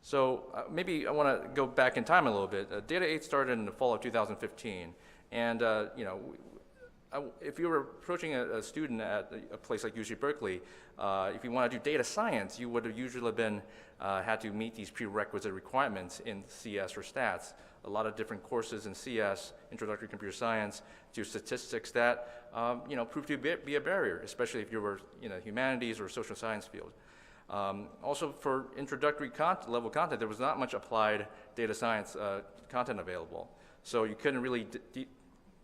So maybe I want to go back in time a little bit. Data 8 started in the fall of 2015, and if you were approaching a student at a place like UC Berkeley, if you want to do data science, you would have usually been had to meet these prerequisite requirements in CS or stats. A lot of different courses in CS, introductory computer science, to statistics that proved to be a barrier, especially if you were humanities or social science field. Also, for introductory level content, there was not much applied data science content available. So you couldn't really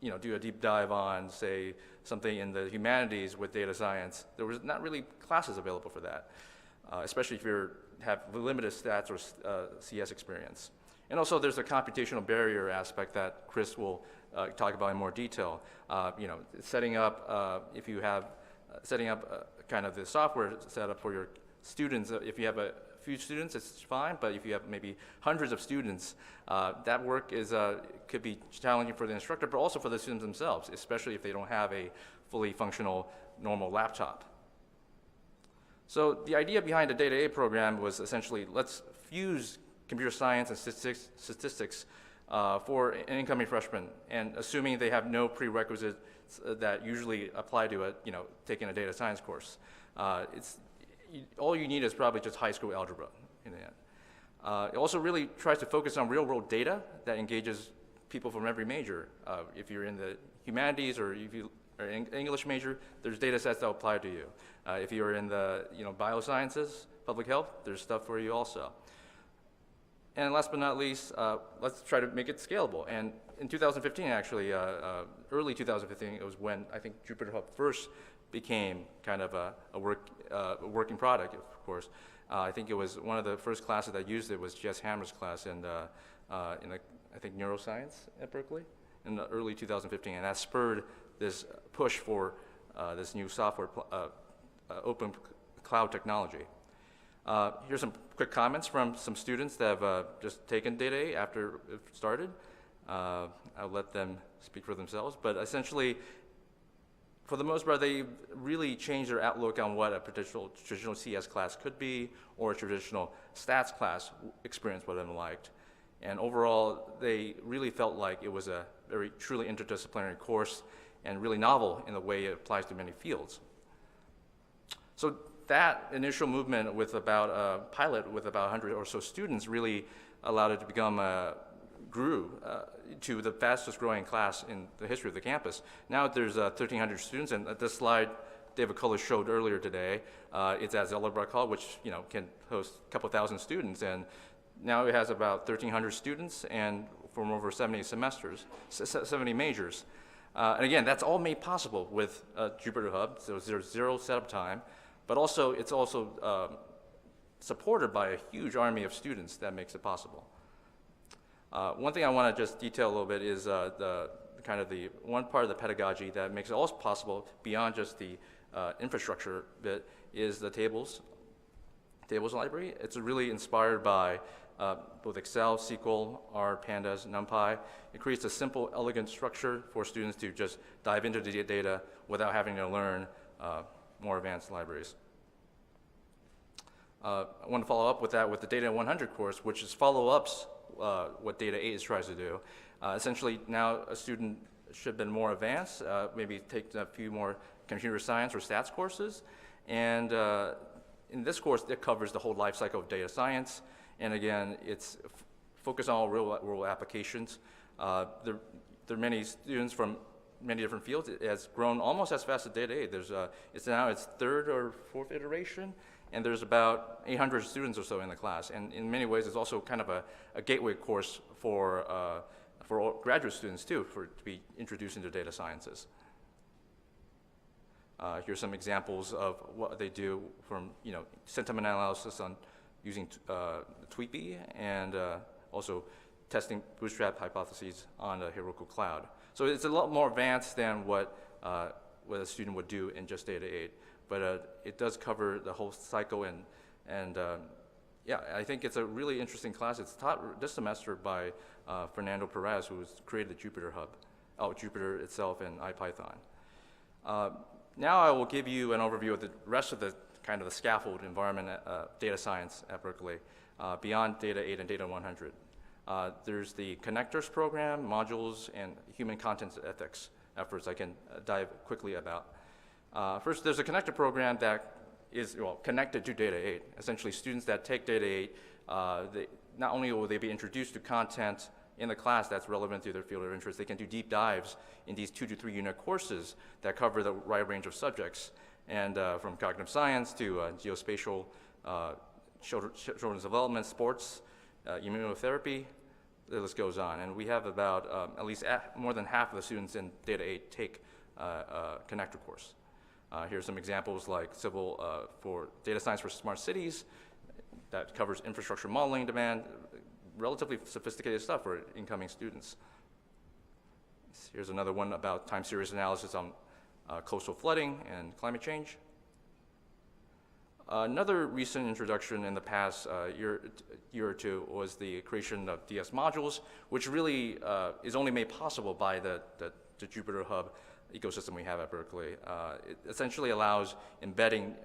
do a deep dive on, say, something in the humanities with data science. There was not really classes available for that, especially if you have limited stats or CS experience. And also, there's a computational barrier aspect that Chris will talk about in more detail. Setting up, if you have setting up kind of the software setup for your students, if you have a few students, it's fine, but if you have maybe hundreds of students, that work could be challenging for the instructor, but also for the students themselves, especially if they don't have a fully functional normal laptop. So the idea behind the Data 8 program was essentially, let's fuse computer science and statistics for an incoming freshman, and assuming they have no prerequisites that usually apply to taking a data science course. All you need is probably just high school algebra in the end. It also really tries to focus on real-world data that engages people from every major. If you're in the humanities or if you are an English major, there's data sets that apply to you. If you're in the biosciences, public health, there's stuff for you also. And last but not least, let's try to make it scalable. And in 2015, actually, early 2015, it was when I think Jupyter Hub first became kind of a working product, of course. I think it was one of the first classes that used it was Jess Hammer's class in I think neuroscience at Berkeley in the early 2015, and that spurred this push for this new software open cloud technology. Here's some quick comments from some students that have just taken Data 8 after it started. I'll let them speak for themselves, but essentially, for the most part, they really changed their outlook on what a traditional CS class could be or a traditional stats class experience would have been like. And overall, they really felt like it was a very truly interdisciplinary course and really novel in the way it applies to many fields. So that initial movement with about a pilot with about 100 or so students really allowed it to become grew to the fastest growing class in the history of the campus. Now there's 1,300 students, and this slide David Cullis showed earlier today, it's at Zellerbach Hall, which can host a couple thousand students, and now it has about 1,300 students and from over 70 semesters, 70 majors. And again, that's all made possible with Jupyter Hub, so there's zero setup time, but also it's also supported by a huge army of students that makes it possible. One thing I want to just detail a little bit is the one part of the pedagogy that makes it also possible beyond just the infrastructure bit is the tables library. It's really inspired by both Excel, SQL, R, Pandas, NumPy. It creates a simple, elegant structure for students to just dive into the data without having to learn more advanced libraries. I want to follow up with that with the Data 100 course, which is follow-ups what Data 8 tries to do. Essentially, now a student should have been more advanced, maybe take a few more computer science or stats courses. And in this course, it covers the whole life cycle of data science. And again, it's focused on real-world applications. There are many students from many different fields. It has grown almost as fast as Data 8. It's now its third or fourth iteration, and there's about 800 students or so in the class. And in many ways, it's also kind of a gateway course for all graduate students too, to be introduced into data sciences. Here's some examples of what they do from sentiment analysis on using Tweetbee, and also testing bootstrap hypotheses on the Heroku Cloud. So it's a lot more advanced than what a student would do in just Data 8, but it does cover the whole cycle, and yeah, I think it's a really interesting class. It's taught this semester by Fernando Perez, who's created the Jupyter Hub, Jupyter itself and IPython. Now I will give you an overview of the rest of the kind of the scaffold environment data science at Berkeley, beyond Data 8 and Data 100. There's the connectors program, modules, and human content ethics efforts I can dive quickly about. First, there's a connector program that is connected to Data 8. Essentially, students that take Data 8, not only will they be introduced to content in the class that's relevant to their field of interest, they can do deep dives in these 2 to 3 unit courses that cover the wide range of subjects, and from cognitive science to geospatial, children's development, sports, immunotherapy, the list goes on. And we have about at least more than half of the students in Data 8 take a connector course. Here's some examples like civil for data science for smart cities that covers infrastructure modeling demand, relatively sophisticated stuff for incoming students. Here's another one about time series analysis on coastal flooding and climate change. Another recent introduction in the past year or two was the creation of DS modules, which really is only made possible by the Jupyter Hub ecosystem we have at Berkeley. It essentially allows embedding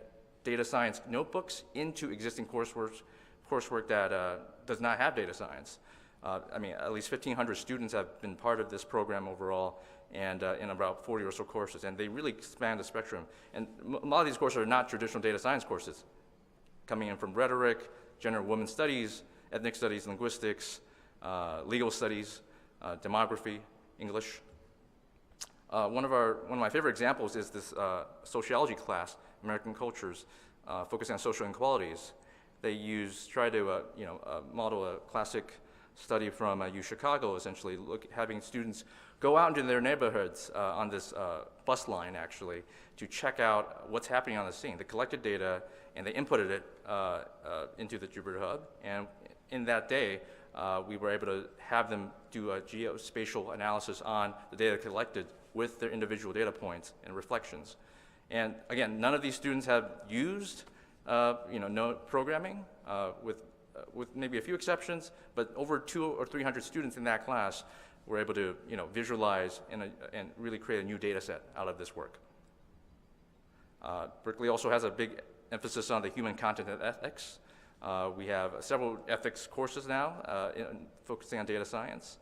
data science notebooks into existing coursework that does not have data science. I mean, at least 1,500 students have been part of this program overall, and in about 40 or so courses, and they really span the spectrum. And a lot of these courses are not traditional data science courses, coming in from rhetoric, gender and women's studies, ethnic studies, linguistics, legal studies, demography, English. One of my favorite examples is this sociology class, American Cultures, focusing on social inequalities. They try to model a classic study from UChicago, essentially, having students go out into their neighborhoods on this bus line, actually, to check out what's happening on the scene. They collected data and they inputted it into the Jupyter Hub. And in that day, we were able to have them do a geospatial analysis on the data collected with their individual data points and reflections. And again, none of these students have used node programming, with maybe a few exceptions, but over 200 or 300 students in that class were able to visualize and really create a new data set out of this work. Berkeley also has a big emphasis on the human content and ethics. We have several ethics courses now focusing on data science.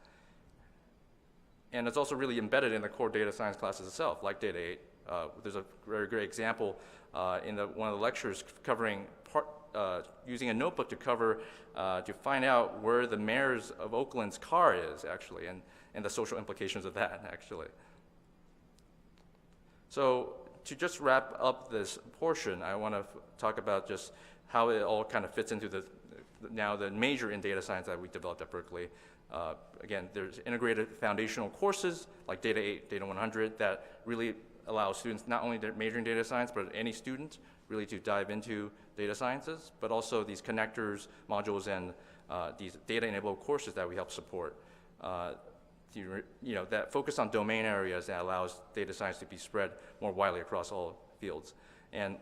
And it's also really embedded in the core data science classes itself, like Data 8. There's a very great example in one of the lectures covering using a notebook to find out where the mayor's of Oakland's car is, actually, and the social implications of that, actually. So to just wrap up this portion, I want to talk about just how it all kind of fits into the major in data science that we developed at Berkeley. Again, there's integrated foundational courses like Data 8, Data 100 that really allow students, not only majoring data science, but any student really to dive into data sciences, but also these connectors, modules, and these data-enabled courses that we help support. That focus on domain areas that allows data science to be spread more widely across all fields. And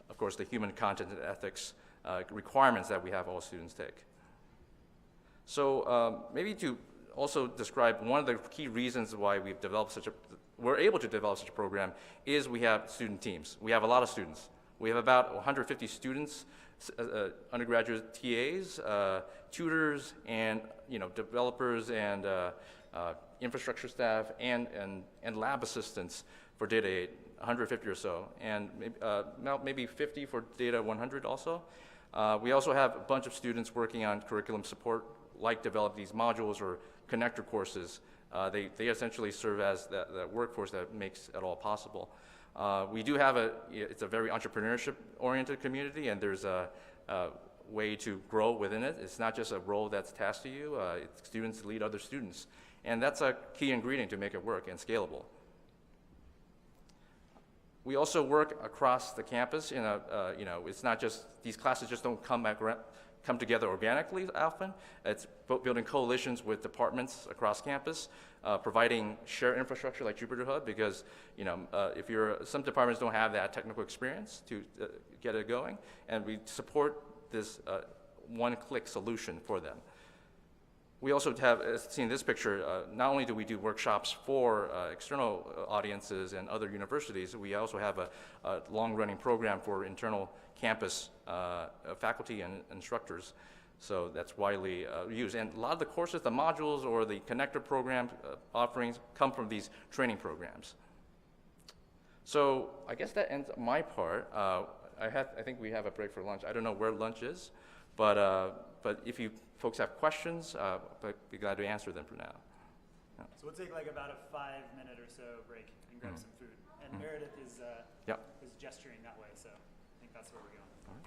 of course, the human content and ethics requirements that we have all students take. So maybe to also describe one of the key reasons why we're able to develop such a program is we have student teams. We have a lot of students. We have about 150 students, undergraduate TAs, tutors, and developers and infrastructure staff and lab assistants for Data 8, 150 or so, and maybe 50 for Data 100 also. We also have a bunch of students working on curriculum support, like develop these modules or connector courses They essentially serve as that workforce that makes it all possible. We do have it's a very entrepreneurship-oriented community, and there's a way to grow within it. It's not just a role that's tasked to you. Students lead other students. And that's a key ingredient to make it work and scalable. We also work across the campus in it's not just, these classes just don't come together organically often. It's building coalitions with departments across campus, providing shared infrastructure like Jupyter Hub, because some departments don't have that technical experience to get it going, and we support this one-click solution for them. We also have, as seen in this picture, not only do we do workshops for external audiences and other universities, we also have a long-running program for internal campus faculty and instructors. So that's widely used. And a lot of the courses, the modules or the connector program offerings come from these training programs. So I guess that ends my part. I think we have a break for lunch. I don't know where lunch is, but if you folks have questions, I'd be glad to answer them for now. Yeah. So we'll take like about a 5-minute or so break and grab some food. And Meredith is gesturing that way, so I think that's where we're going. All right.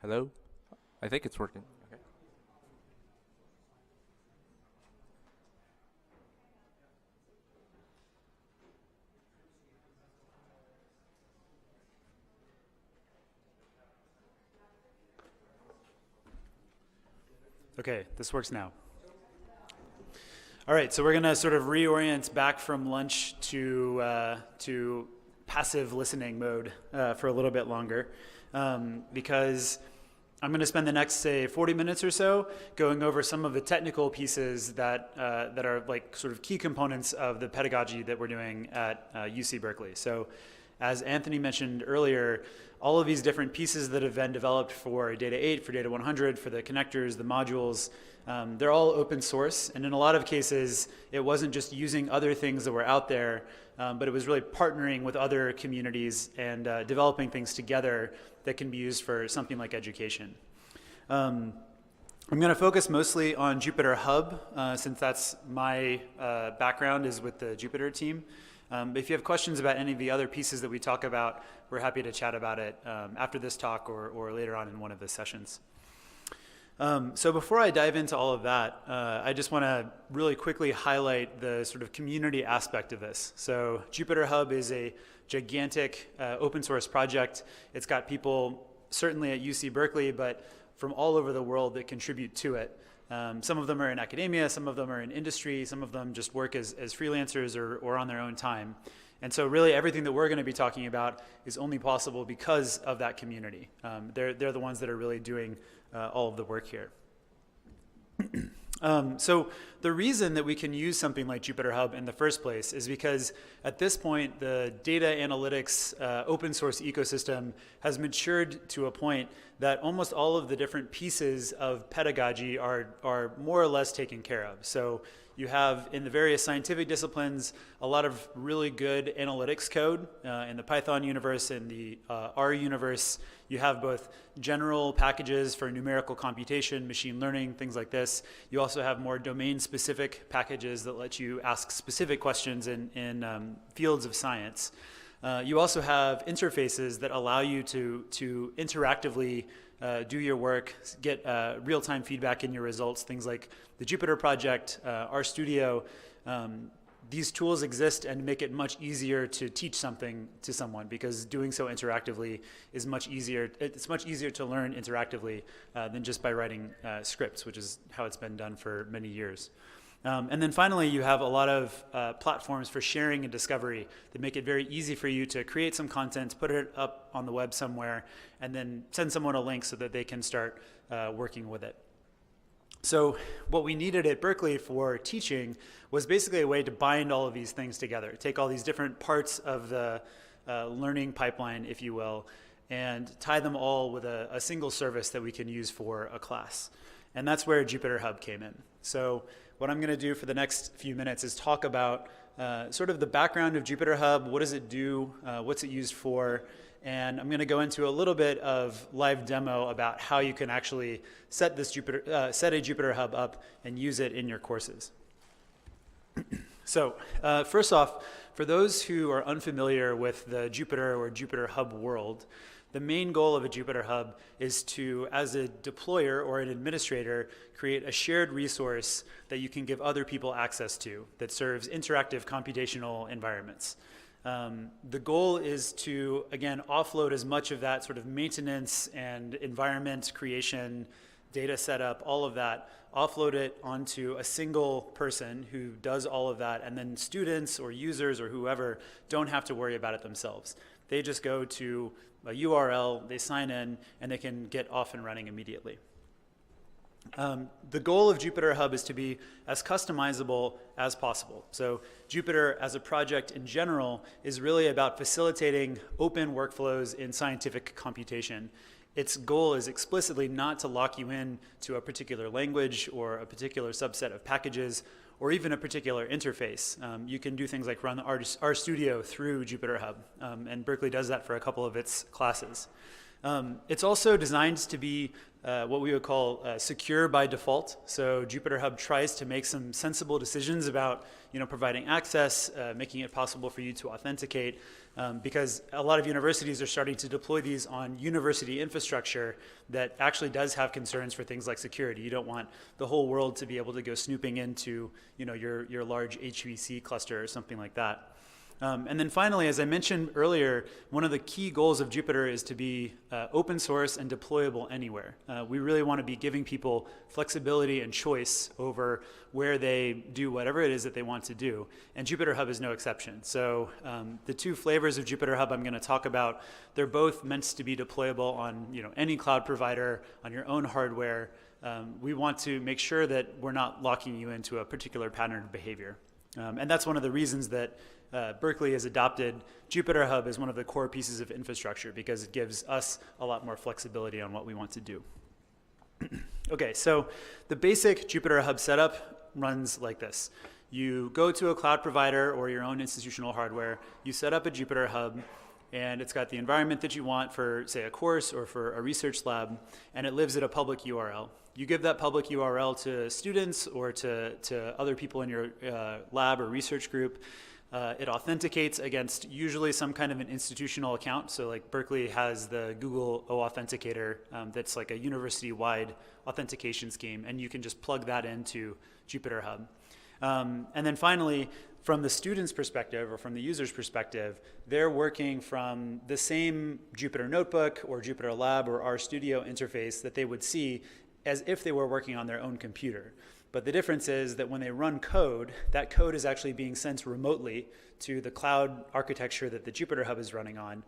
Hello? I think it's working. Okay. Okay, this works now. All right, so we're going to sort of reorient back from lunch to passive listening mode for a little bit longer, because I'm going to spend the next, say, 40 minutes or so going over some of the technical pieces that are like sort of key components of the pedagogy that we're doing at UC Berkeley. So as Anthony mentioned earlier, all of these different pieces that have been developed for Data 8, for Data 100, for the connectors, the modules, they're all open source. And in a lot of cases, it wasn't just using other things that were out there, but it was really partnering with other communities and developing things together that can be used for something like education. I'm going to focus mostly on Jupyter Hub, since that's my background is with the Jupyter team. But if you have questions about any of the other pieces that we talk about, we're happy to chat about it after this talk or later on in one of the sessions. So before I dive into all of that, I just want to really quickly highlight the sort of community aspect of this. So Jupyter Hub is a gigantic open source project. It's got people certainly at UC Berkeley, but from all over the world that contribute to it. Some of them are in academia, some of them are in industry, some of them just work as freelancers or on their own time. And so really everything that we're going to be talking about is only possible because of that community. They're the ones that are really doing all of the work here. So the reason that we can use something like Jupyter Hub in the first place is because at this point, the data analytics open source ecosystem has matured to a point that almost all of the different pieces of pedagogy are more or less taken care of. So you have in the various scientific disciplines a lot of really good analytics code. In the Python universe, in the R universe, you have both general packages for numerical computation, machine learning, things like this. You also have more domain-specific packages that let you ask specific questions in fields of science. You also have interfaces that allow you to interactively do your work, get real-time feedback in your results, things like the Jupyter project, RStudio. These tools exist and make it much easier to teach something to someone because doing so interactively is much easier. It's much easier to learn interactively than just by writing scripts, which is how it's been done for many years. And then finally, you have a lot of platforms for sharing and discovery that make it very easy for you to create some content, put it up on the web somewhere, and then send someone a link so that they can start working with it. So what we needed at Berkeley for teaching was basically a way to bind all of these things together, take all these different parts of the learning pipeline, if you will, and tie them all with a single service that we can use for a class. And that's where Jupyter Hub came in. So what I'm going to do for the next few minutes is talk about sort of the background of Jupyter Hub, what does it do, what's it used for, and I'm going to go into a little bit of live demo about how you can actually set a Jupyter Hub up and use it in your courses. So first off, for those who are unfamiliar with the Jupyter or Jupyter Hub world, the main goal of a Jupyter Hub is to, as a deployer or an administrator, create a shared resource that you can give other people access to that serves interactive computational environments. The goal is to, again, offload as much of that sort of maintenance and environment creation, data setup, all of that, offload it onto a single person who does all of that, and then students or users or whoever don't have to worry about it themselves. They just go to a URL, they sign in, and they can get off and running immediately. The goal of Jupyter Hub is to be as customizable as possible. So Jupyter as a project in general is really about facilitating open workflows in scientific computation. Its goal is explicitly not to lock you in to a particular language or a particular subset of packages or even a particular interface. You can do things like run RStudio through Jupyter Hub, and Berkeley does that for a couple of its classes. It's also designed to be what we would call secure by default. So Jupyter Hub tries to make some sensible decisions about providing access, making it possible for you to authenticate, because a lot of universities are starting to deploy these on university infrastructure that actually does have concerns for things like security. You don't want the whole world to be able to go snooping into your large HPC cluster or something like that. And then finally, as I mentioned earlier, one of the key goals of Jupyter is to be open source and deployable anywhere. We really want to be giving people flexibility and choice over where they do whatever it is that they want to do. And Jupyter Hub is no exception. So the two flavors of Jupyter Hub I'm going to talk about, they're both meant to be deployable on any cloud provider, on your own hardware. We want to make sure that we're not locking you into a particular pattern of behavior. And that's one of the reasons that Berkeley has adopted Jupyter Hub as one of the core pieces of infrastructure, because it gives us a lot more flexibility on what we want to do. Okay, so the basic Jupyter Hub setup runs like this. You go to a cloud provider or your own institutional hardware, you set up a Jupyter Hub, and it's got the environment that you want for, say, a course or for a research lab, and it lives at a public URL. You give that public URL to students or to other people in your lab or research group. It authenticates against usually some kind of an institutional account. So like Berkeley has the Google Authenticator that's like a university-wide authentication scheme, and you can just plug that into Jupyter Hub. And then finally, from the student's perspective or from the user's perspective, they're working from the same Jupyter Notebook or Jupyter Lab or RStudio interface that they would see as if they were working on their own computer. But the difference is that when they run code, that code is actually being sent remotely to the cloud architecture that the Jupyter Hub is running on.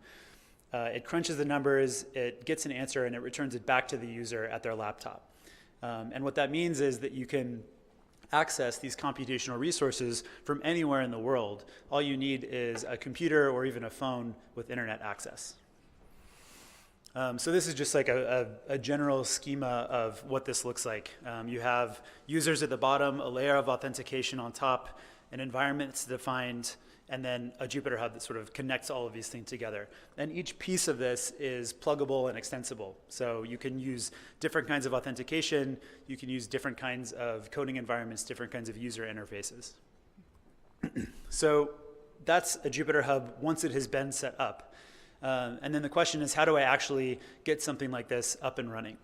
It crunches the numbers, it gets an answer, and it returns it back to the user at their laptop. And what that means is that you can access these computational resources from anywhere in the world. All you need is a computer or even a phone with internet access. So this is just like a general schema of what this looks like. You have users at the bottom, a layer of authentication on top, an environment that's defined, and then a Jupyter Hub that sort of connects all of these things together. And each piece of this is pluggable and extensible. So you can use different kinds of authentication, you can use different kinds of coding environments, different kinds of user interfaces. So that's a Jupyter Hub once it has been set up. And then the question is, how do I actually get something like this up and running?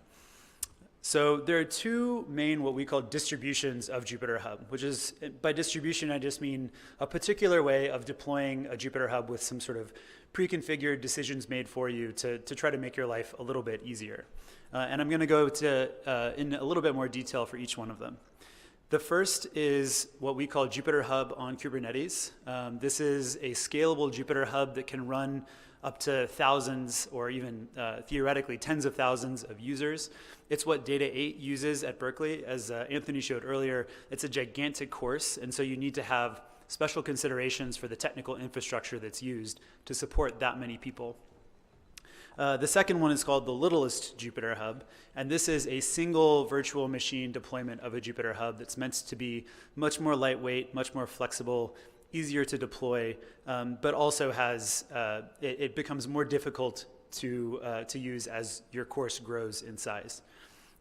So there are two main what we call distributions of Jupyter Hub, which is, by distribution, I just mean a particular way of deploying a Jupyter Hub with some sort of pre-configured decisions made for you to try to make your life a little bit easier. And I'm going to go in a little bit more detail for each one of them. The first is what we call Jupyter Hub on Kubernetes. This is a scalable Jupyter Hub that can run up to thousands or even theoretically tens of thousands of users. It's what Data 8 uses at Berkeley. As Anthony showed earlier, it's a gigantic course, and so you need to have special considerations for the technical infrastructure that's used to support that many people. The second one is called the littlest Jupyter Hub, and this is a single virtual machine deployment of a Jupyter Hub that's meant to be much more lightweight, much more flexible, easier to deploy, but also has, it becomes more difficult to use as your course grows in size.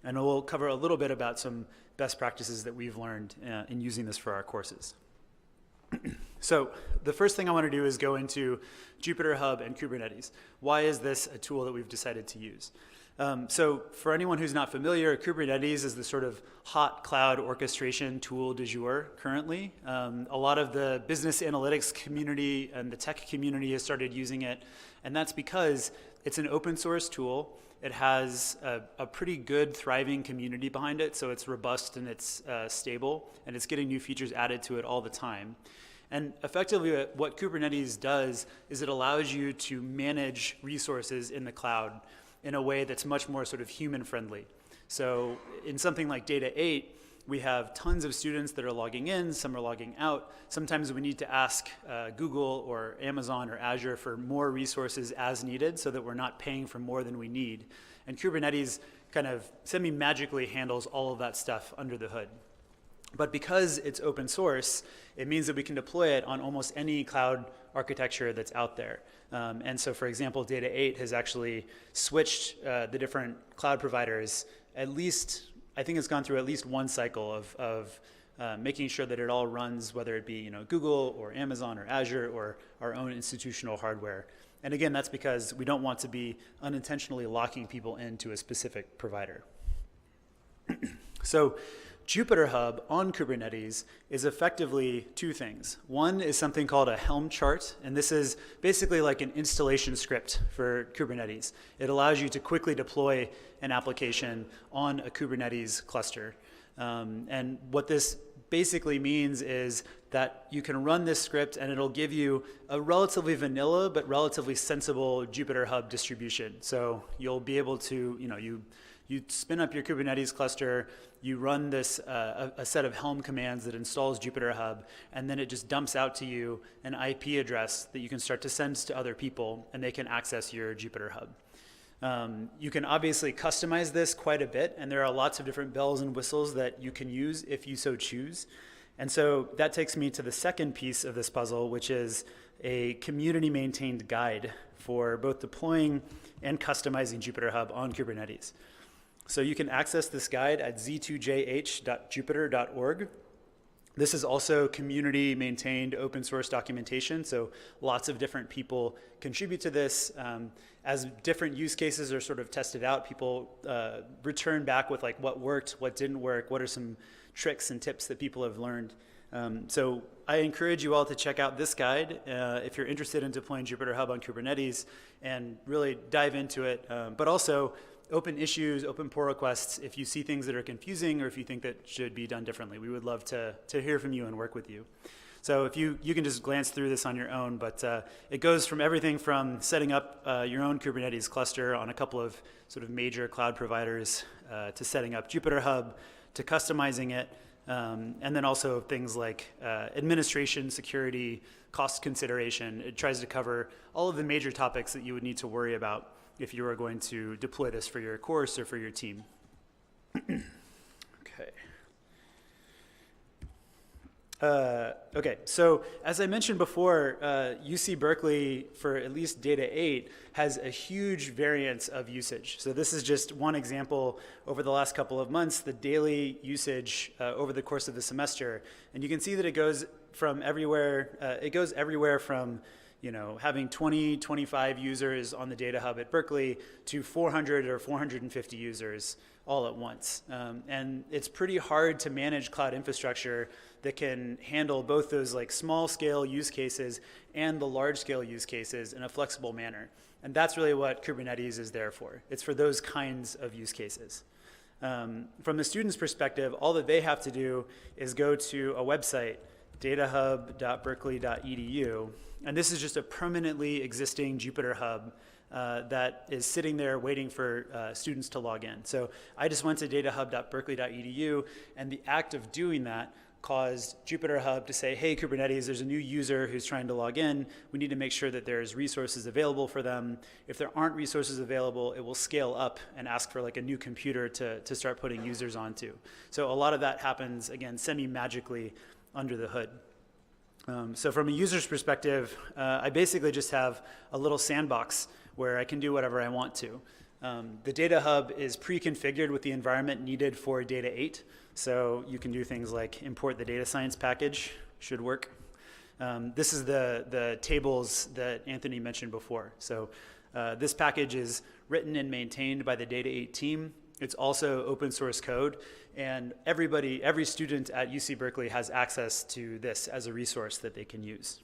And we'll cover a little bit about some best practices that we've learned in using this for our courses. So the first thing I want to do is go into Jupyter Hub and Kubernetes. Why is this a tool that we've decided to use? So for anyone who's not familiar, Kubernetes is the sort of hot cloud orchestration tool du jour currently. A lot of the business analytics community and the tech community has started using it, and that's because it's an open source tool. It has a pretty good, thriving community behind it, so it's robust and it's stable, and it's getting new features added to it all the time. And effectively, what Kubernetes does is it allows you to manage resources in the cloud in a way that's much more sort of human-friendly. So in something like Data 8, we have tons of students that are logging in, some are logging out. Sometimes we need to ask Google or Amazon or Azure for more resources as needed so that we're not paying for more than we need. And Kubernetes kind of semi-magically handles all of that stuff under the hood. But because it's open source, it means that we can deploy it on almost any cloud architecture that's out there. And so, for example, Data 8 has actually switched the different cloud providers at least, I think it's gone through at least one cycle of making sure that it all runs, whether it be Google or Amazon or Azure or our own institutional hardware. And again, that's because we don't want to be unintentionally locking people into a specific provider. So Jupyter Hub on Kubernetes is effectively two things. One is something called a Helm chart, and this is basically like an installation script for Kubernetes. It allows you to quickly deploy an application on a Kubernetes cluster. And what this basically means is that you can run this script and it'll give you a relatively vanilla but relatively sensible Jupyter Hub distribution. So you'll be able to, you spin up your Kubernetes cluster, you run this a set of Helm commands that installs Jupyter Hub, and then it just dumps out to you an IP address that you can start to send to other people, and they can access your Jupyter Hub. You can obviously customize this quite a bit, and there are lots of different bells and whistles that you can use if you so choose. And so that takes me to the second piece of this puzzle, which is a community-maintained guide for both deploying and customizing Jupyter Hub on Kubernetes. So you can access this guide at z2jh.jupyter.org. This is also community-maintained open source documentation, so lots of different people contribute to this. As different use cases are sort of tested out, people return back with like what worked, what didn't work, what are some tricks and tips that people have learned. So I encourage you all to check out this guide if you're interested in deploying Jupyter Hub on Kubernetes and really dive into it, but also open issues, open pull requests if you see things that are confusing or if you think that should be done differently. We would love to hear from you and work with you. So if you can just glance through this on your own, but it goes from everything from setting up your own Kubernetes cluster on a couple of sort of major cloud providers to setting up Jupyter Hub, to customizing it, and then also things like administration, security, cost consideration. It tries to cover all of the major topics that you would need to worry about if you are going to deploy this for your course or for your team. Okay. Okay, so as I mentioned before, UC Berkeley, for at least Data 8, has a huge variance of usage. So this is just one example over the last couple of months, the daily usage over the course of the semester. And you can see that it goes from everywhere, from having 20, 25 users on the Data Hub at Berkeley to 400 or 450 users all at once. And it's pretty hard to manage cloud infrastructure that can handle both those like small scale use cases and the large scale use cases in a flexible manner. And that's really what Kubernetes is there for. It's for those kinds of use cases. From the student's perspective, all that they have to do is go to a website, datahub.berkeley.edu, and this is just a permanently existing Jupyter Hub that is sitting there waiting for students to log in. So I just went to datahub.berkeley.edu, and the act of doing that caused Jupyter Hub to say, hey, Kubernetes, there's a new user who's trying to log in. We need to make sure that there's resources available for them. If there aren't resources available, it will scale up and ask for like a new computer to start putting users onto. So a lot of that happens, again, semi-magically under the hood. So from a user's perspective, I basically just have a little sandbox where I can do whatever I want to. The Data Hub is pre-configured with the environment needed for Data 8. So you can do things like import the data science package, should work. This is the tables that Anthony mentioned before. So this package is written and maintained by the Data 8 team. It's also open source code, and every student at UC Berkeley has access to this as a resource that they can use.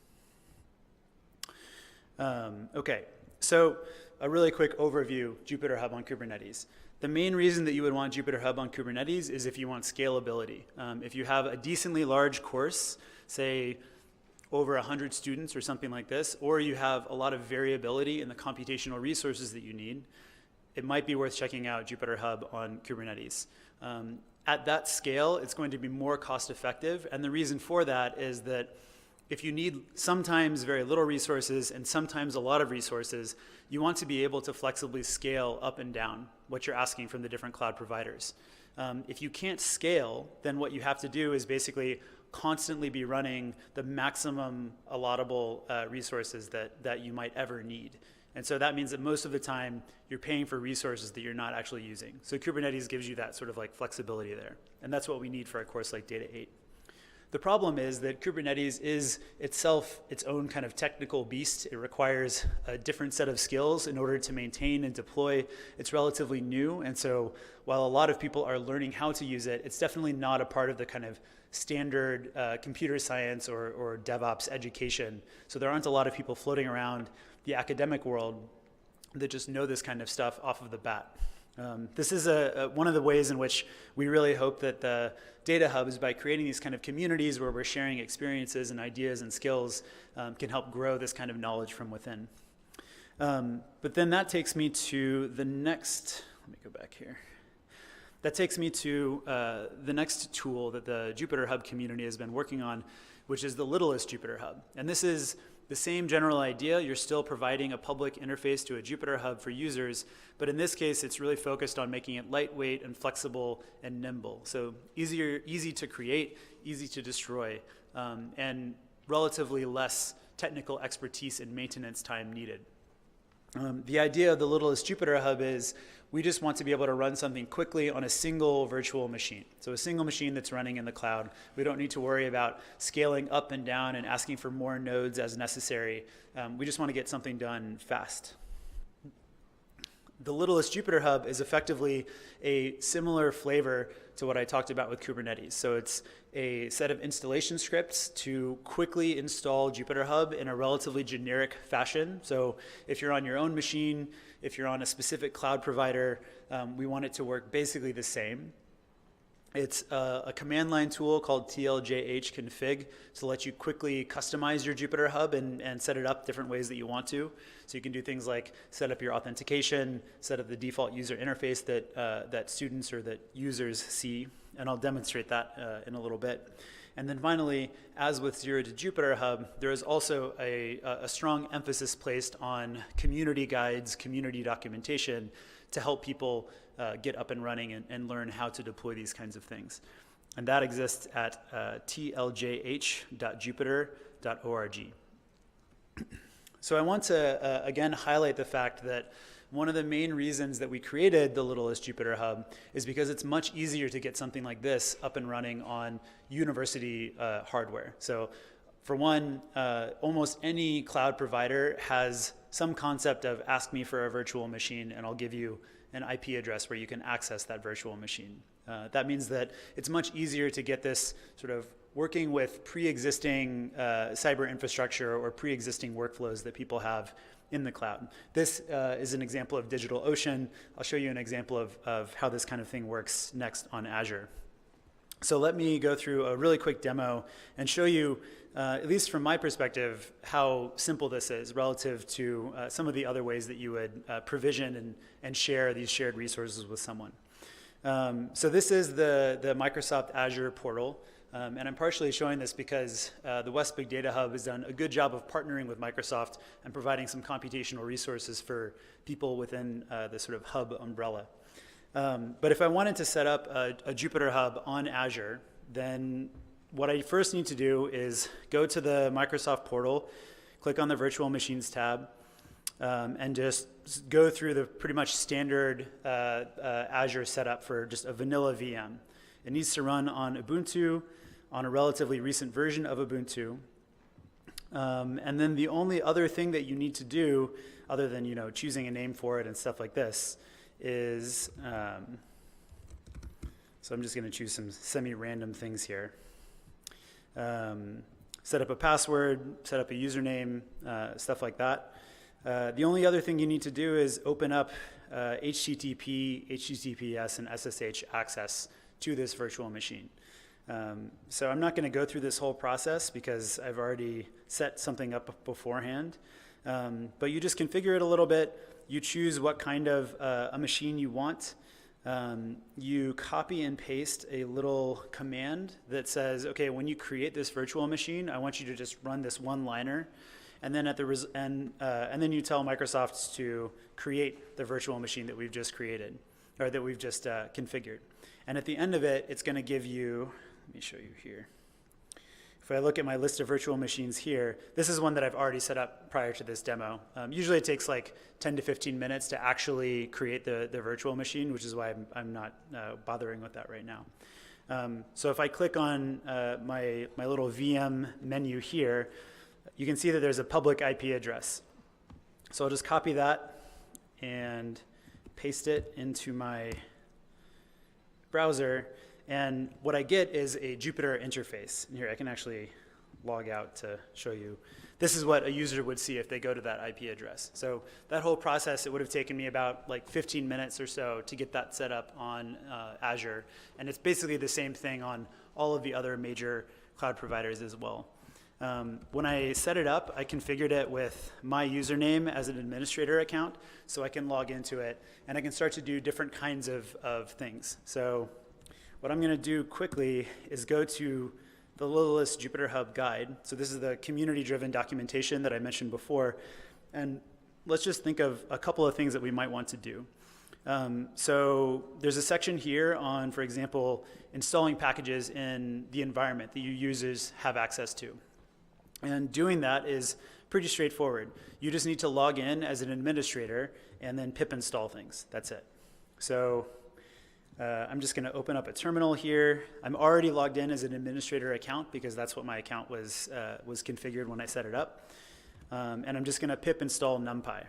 Okay, so a really quick overview, Jupyter Hub on Kubernetes. The main reason that you would want Jupyter Hub on Kubernetes is if you want scalability. If you have a decently large course, say over 100 students or something like this, or you have a lot of variability in the computational resources that you need, it might be worth checking out Jupyter Hub on Kubernetes. At that scale, it's going to be more cost effective, and the reason for that is that if you need sometimes very little resources and sometimes a lot of resources, you want to be able to flexibly scale up and down what you're asking from the different cloud providers. If you can't scale, then what you have to do is basically constantly be running the maximum allotable resources that you might ever need. And so that means that most of the time you're paying for resources that you're not actually using. So Kubernetes gives you that sort of like flexibility there. And that's what we need for a course like Data 8. The problem is that Kubernetes is itself its own kind of technical beast. It requires a different set of skills in order to maintain and deploy. It's relatively new, and so while a lot of people are learning how to use it, it's definitely not a part of the kind of standard computer science or DevOps education. So there aren't a lot of people floating around the academic world that just know this kind of stuff off of the bat. This is one of the ways in which we really hope that the data hubs, by creating these kind of communities where we're sharing experiences and ideas and skills, can help grow this kind of knowledge from within. But then that takes me to the next, let me go back here. That takes me to the next tool that the Jupyter Hub community has been working on, which is the Littlest Jupyter Hub. And this is the same general idea. You're still providing a public interface to a Jupyter Hub for users, but in this case, it's really focused on making it lightweight and flexible and nimble. So easy to create, easy to destroy, and relatively less technical expertise and maintenance time needed. The idea of the Littlest Jupyter Hub is we just want to be able to run something quickly on a single virtual machine. So a single machine that's running in the cloud. We don't need to worry about scaling up and down and asking for more nodes as necessary. We just want to get something done fast. The Littlest Jupyter Hub is effectively a similar flavor to what I talked about with Kubernetes. So it's a set of installation scripts to quickly install Jupyter Hub in a relatively generic fashion. So if you're on your own machine, if you're on a specific cloud provider, we want it to work basically the same. It's a command line tool called tljh config to let you quickly customize your Jupyter Hub and set it up different ways that you want to. So you can do things like set up your authentication, set up the default user interface that students or that users see, and I'll demonstrate that in a little bit. And then finally, as with Zero to Jupyter Hub, there is also a strong emphasis placed on community guides, community documentation to help people get up and running and learn how to deploy these kinds of things. And that exists at tljh.jupyter.org. So I want to, again, highlight the fact that one of the main reasons that we created the Littlest Jupyter Hub is because it's much easier to get something like this up and running on university hardware. So for one, almost any cloud provider has some concept of ask me for a virtual machine and I'll give you an IP address where you can access that virtual machine. That means that it's much easier to get this sort of working with pre-existing cyber infrastructure or pre-existing workflows that people have in the cloud. This is an example of DigitalOcean. I'll show you an example of how this kind of thing works next on Azure. So let me go through a really quick demo and show you, at least from my perspective, how simple this is relative to some of the other ways that you would provision and share these shared resources with someone. So this is the Microsoft Azure portal. And I'm partially showing this because the West Big Data Hub has done a good job of partnering with Microsoft and providing some computational resources for people within the sort of hub umbrella. But if I wanted to set up a Jupyter Hub on Azure, then what I first need to do is go to the Microsoft portal, click on the Virtual Machines tab, and just go through the pretty much standard Azure setup for just a vanilla VM. It needs to run on Ubuntu, on a relatively recent version of Ubuntu. And then the only other thing that you need to do, other than choosing a name for it and stuff like this, is, so I'm just going to choose some semi-random things here. Set up a password, set up a username, stuff like that. The only other thing you need to do is open up HTTP, HTTPS, and SSH access to this virtual machine. So I'm not going to go through this whole process because I've already set something up beforehand. But you just configure it a little bit. You choose what kind of a machine you want. You copy and paste a little command that says, okay, when you create this virtual machine, I want you to just run this one-liner. And then and then you tell Microsoft to create the virtual machine that we've just created. or that we've just configured. And at the end of it, it's going to give you, let me show you here. If I look at my list of virtual machines here, this is one that I've already set up prior to this demo. Usually it takes like 10 to 15 minutes to actually create the virtual machine, which is why I'm not bothering with that right now. So if I click on my little VM menu here, you can see that there's a public IP address. So I'll just copy that and paste it into my browser. And what I get is a Jupyter interface. And here, I can actually log out to show you. This is what a user would see if they go to that IP address. So that whole process, it would have taken me about like 15 minutes or so to get that set up on Azure. And it's basically the same thing on all of the other major cloud providers as well. When I set it up, I configured it with my username as an administrator account, so I can log into it, and I can start to do different kinds of things. So what I'm going to do quickly is go to the Littlest Jupyter Hub guide. So this is the community-driven documentation that I mentioned before. And let's just think of a couple of things that we might want to do. So there's a section here on, for example, installing packages in the environment that your users have access to. And doing that is pretty straightforward. You just need to log in as an administrator and then pip install things. That's it. So I'm just going to open up a terminal here. I'm already logged in as an administrator account because that's what my account was configured when I set it up. And I'm just going to pip install NumPy.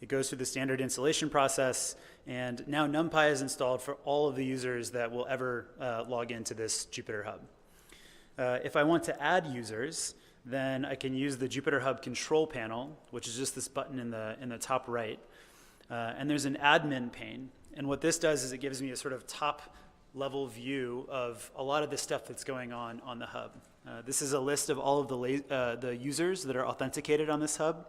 It goes through the standard installation process, and now NumPy is installed for all of the users that will ever log into this Jupyter Hub. If I want to add users, then I can use the Jupyter Hub control panel, which is just this button in the top right. And there's an admin pane. And what this does is it gives me a sort of top level view of a lot of the stuff that's going on the hub. This is a list of all of the users that are authenticated on this hub.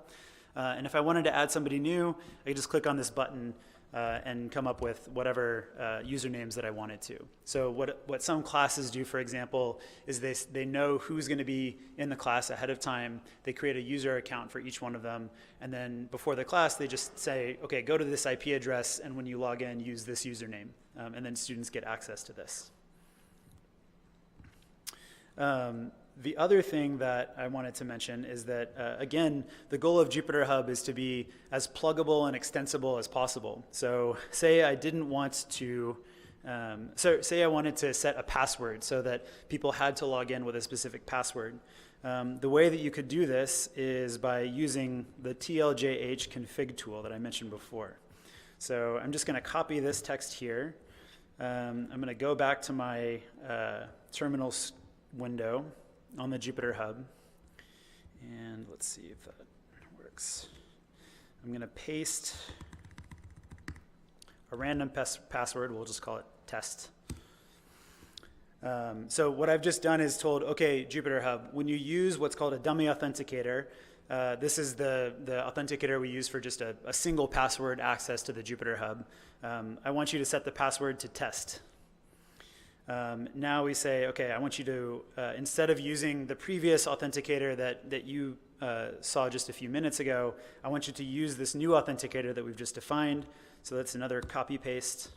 And if I wanted to add somebody new, I could just click on this button and come up with whatever usernames that I wanted to. So what some classes do, for example, is they know who's going to be in the class ahead of time. They create a user account for each one of them. And then before the class, they just say, OK, go to this IP address, and when you log in, use this username. And then students get access to this. The other thing that I wanted to mention is that, again, the goal of Jupyter Hub is to be as pluggable and extensible as possible. So say I didn't want to, say I wanted to set a password so that people had to log in with a specific password. The way that you could do this is by using the TLJH config tool that I mentioned before. So I'm just going to copy this text here. I'm going to go back to my terminal window on the Jupyter Hub, and let's see if that works. I'm going to paste a random password. We'll just call it test. So what I've just done is told, OK, Jupyter Hub, when you use what's called a dummy authenticator, this is the authenticator we use for just a single password access to the Jupyter Hub. I want you to set the password to test. Now we say, OK, I want you to, instead of using the previous authenticator that you saw just a few minutes ago, I want you to use this new authenticator that we've just defined. So that's another copy paste.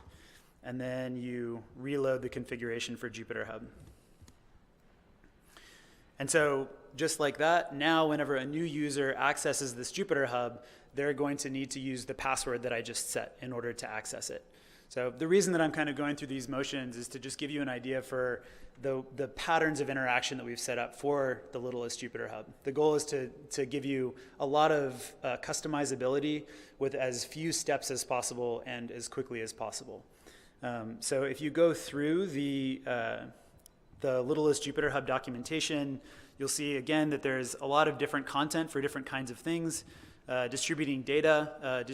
And then you reload the configuration for Jupyter Hub. And so just like that, now whenever a new user accesses this Jupyter Hub, they're going to need to use the password that I just set in order to access it. So the reason that I'm kind of going through these motions is to just give you an idea for the patterns of interaction that we've set up for the Littlest Jupyter Hub. The goal is to give you a lot of customizability with as few steps as possible and as quickly as possible. So if you go through the Littlest Jupyter Hub documentation, you'll see again that there's a lot of different content for different kinds of things. Distributing data,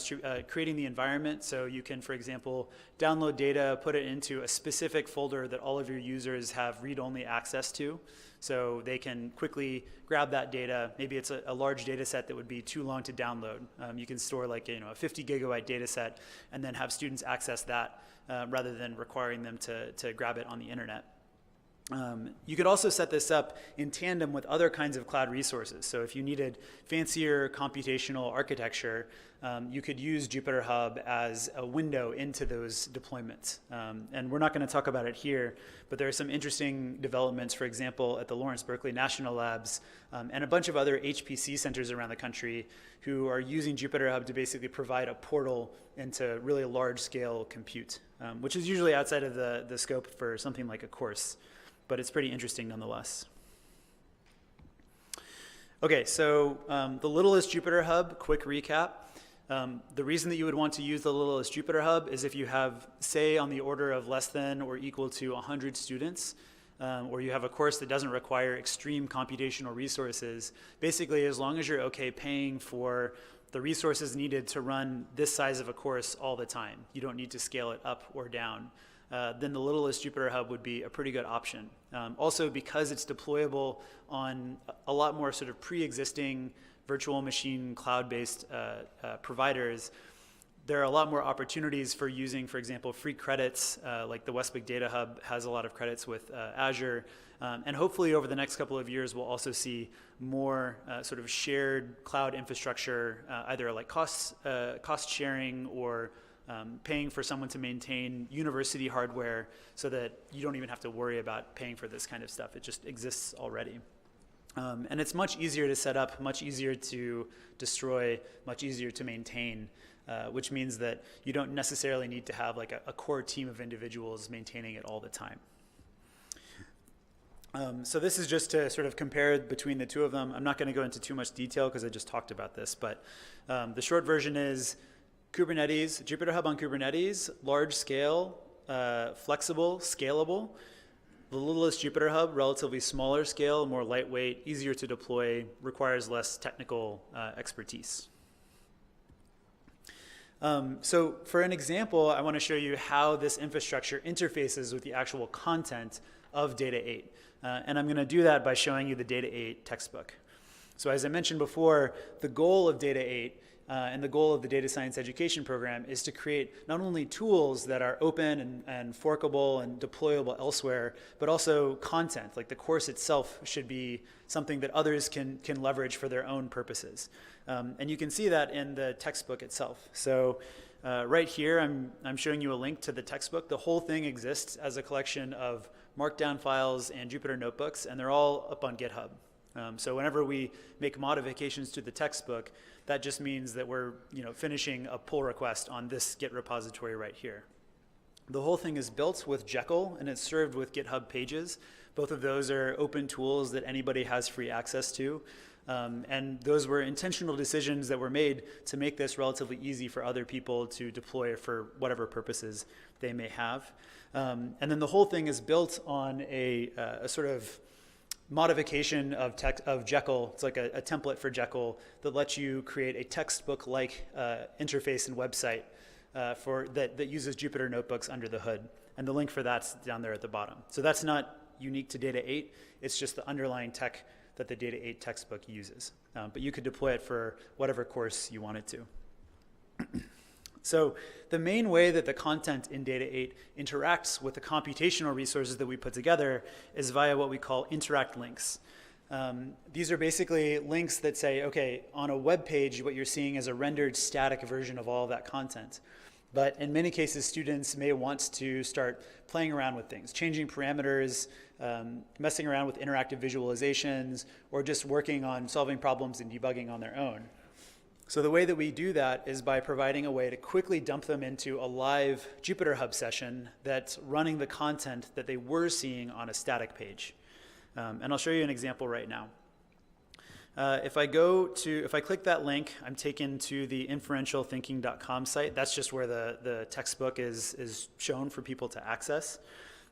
creating the environment. So you can, for example, download data, put it into a specific folder that all of your users have read-only access to. So they can quickly grab that data. Maybe it's a large data set that would be too long to download. You can store like a 50 gigabyte data set and then have students access that rather than requiring them to grab it on the internet. You could also set this up in tandem with other kinds of cloud resources. So if you needed fancier computational architecture, you could use Jupyter Hub as a window into those deployments. And we're not going to talk about it here, but there are some interesting developments, for example, at the Lawrence Berkeley National Labs and a bunch of other HPC centers around the country who are using Jupyter Hub to basically provide a portal into really large-scale compute, which is usually outside of the scope for something like a course. But it's pretty interesting nonetheless. Okay, so the littlest Jupyter Hub, quick recap. The reason that you would want to use the littlest Jupyter Hub is if you have, say, on the order of less than or equal to 100 students, or you have a course that doesn't require extreme computational resources. Basically, as long as you're okay paying for the resources needed to run this size of a course all the time, you don't need to scale it up or down. Then the littlest Jupyter Hub would be a pretty good option. Also, because it's deployable on a lot more sort of pre-existing virtual machine cloud-based providers, there are a lot more opportunities for using, for example, free credits, like the West Big Data Hub has a lot of credits with Azure. And hopefully over the next couple of years, we'll also see more sort of shared cloud infrastructure, either like cost sharing or paying for someone to maintain university hardware so that you don't even have to worry about paying for this kind of stuff. It just exists already. And it's much easier to set up, much easier to destroy, much easier to maintain, which means that you don't necessarily need to have like a core team of individuals maintaining it all the time. So this is just to sort of compare between the two of them. I'm not going to go into too much detail because I just talked about this, but the short version is Kubernetes, Jupyter Hub on Kubernetes, large scale, flexible, scalable. The littlest Jupyter Hub, relatively smaller scale, more lightweight, easier to deploy, requires less technical expertise. So for an example, I want to show you how this infrastructure interfaces with the actual content of Data 8. And I'm going to do that by showing you the Data 8 textbook. So as I mentioned before, the goal of Data 8 and the goal of the data science education program is to create not only tools that are open and forkable and deployable elsewhere, but also content. Like the course itself should be something that others can leverage for their own purposes. And you can see that in the textbook itself. So right here, I'm showing you a link to the textbook. The whole thing exists as a collection of Markdown files and Jupyter notebooks, and they're all up on GitHub. So whenever we make modifications to the textbook, that just means that we're finishing a pull request on this Git repository right here. The whole thing is built with Jekyll, and it's served with GitHub Pages. Both of those are open tools that anybody has free access to. And those were intentional decisions that were made to make this relatively easy for other people to deploy for whatever purposes they may have. And then the whole thing is built on a sort of modification of Jekyll. It's like a template for Jekyll that lets you create a textbook-like interface and website that uses Jupyter notebooks under the hood. And the link for that's down there at the bottom. So that's not unique to Data 8. It's just the underlying tech that the Data 8 textbook uses. But you could deploy it for whatever course you wanted to. So the main way that the content in Data 8 interacts with the computational resources that we put together is via what we call interact links. These are basically links that say, okay, on a web page, what you're seeing is a rendered static version of all of that content. But in many cases, students may want to start playing around with things, changing parameters, messing around with interactive visualizations, or just working on solving problems and debugging on their own. So the way that we do that is by providing a way to quickly dump them into a live Jupyter Hub session that's running the content that they were seeing on a static page. And I'll show you an example right now. If I click that link, I'm taken to the inferentialthinking.com site. That's just where the textbook is shown for people to access.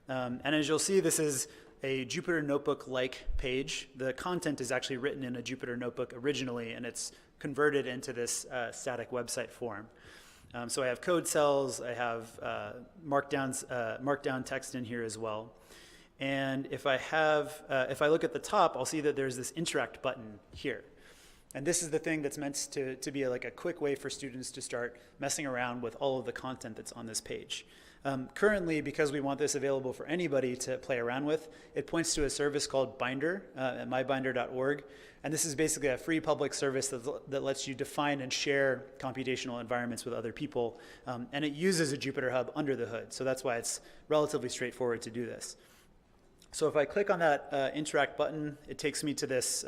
And as you'll see, this is a Jupyter Notebook-like page. The content is actually written in a Jupyter Notebook originally, and it's converted into this static website form. So I have code cells, I have markdown text in here as well. And if I look at the top, I'll see that there's this interact button here. And this is the thing that's meant to be like a quick way for students to start messing around with all of the content that's on this page. Currently, because we want this available for anybody to play around with, it points to a service called Binder at mybinder.org. And this is basically a free public service that lets you define and share computational environments with other people. And it uses a Jupyter Hub under the hood. So that's why it's relatively straightforward to do this. So if I click on that interact button, it takes me to this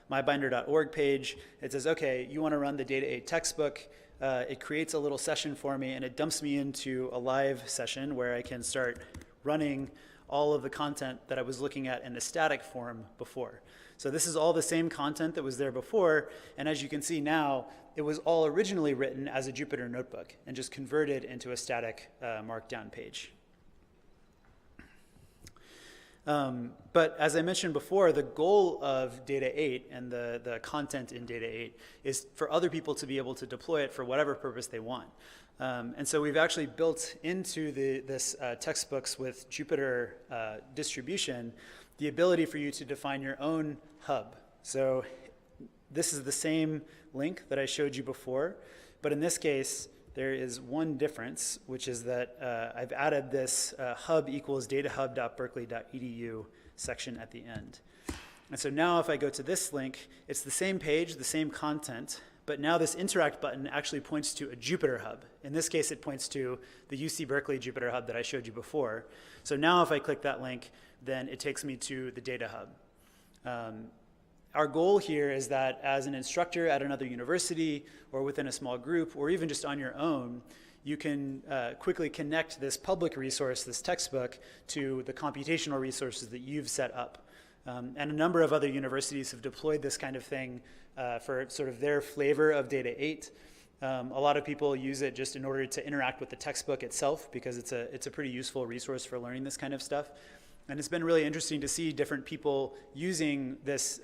mybinder.org page. It says, okay, you want to run the Data 8 textbook. It creates a little session for me, and it dumps me into a live session where I can start running all of the content that I was looking at in a static form before. So this is all the same content that was there before, and as you can see now, it was all originally written as a Jupyter notebook and just converted into a static markdown page. But as I mentioned before, the goal of Data 8 and the content in Data 8 is for other people to be able to deploy it for whatever purpose they want. And so we've actually built into this textbooks with Jupyter distribution the ability for you to define your own hub. So this is the same link that I showed you before, but in this case, there is one difference, which is that I've added this hub equals datahub.berkeley.edu section at the end. And so now if I go to this link, it's the same page, the same content, but now this interact button actually points to a Jupyter Hub. In this case, it points to the UC Berkeley Jupyter Hub that I showed you before. So now if I click that link, then it takes me to the Data Hub. Our goal here is that as an instructor at another university or within a small group or even just on your own, you can quickly connect this public resource, this textbook, to the computational resources that you've set up. And a number of other universities have deployed this kind of thing for sort of their flavor of Data 8. A lot of people use it just in order to interact with the textbook itself because it's a pretty useful resource for learning this kind of stuff. And it's been really interesting to see different people using this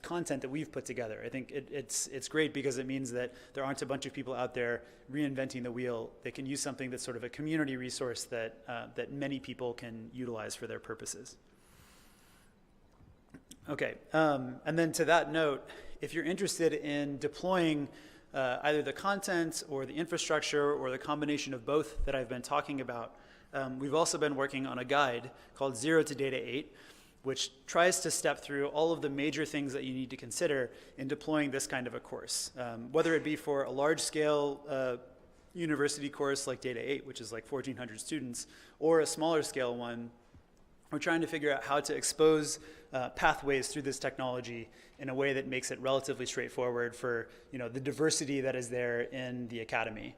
content that we've put together. I think it's great because it means that there aren't a bunch of people out there reinventing the wheel. They can use something that's sort of a community resource that many people can utilize for their purposes. Okay, and then to that note, if you're interested in deploying either the content or the infrastructure or the combination of both that I've been talking about, we've also been working on a guide called 0 to Data 8, which tries to step through all of the major things that you need to consider in deploying this kind of a course, whether it be for a large-scale university course like Data 8, which is like 1,400 students, or a smaller scale one. We're trying to figure out how to expose pathways through this technology in a way that makes it relatively straightforward for the diversity that is there in the academy,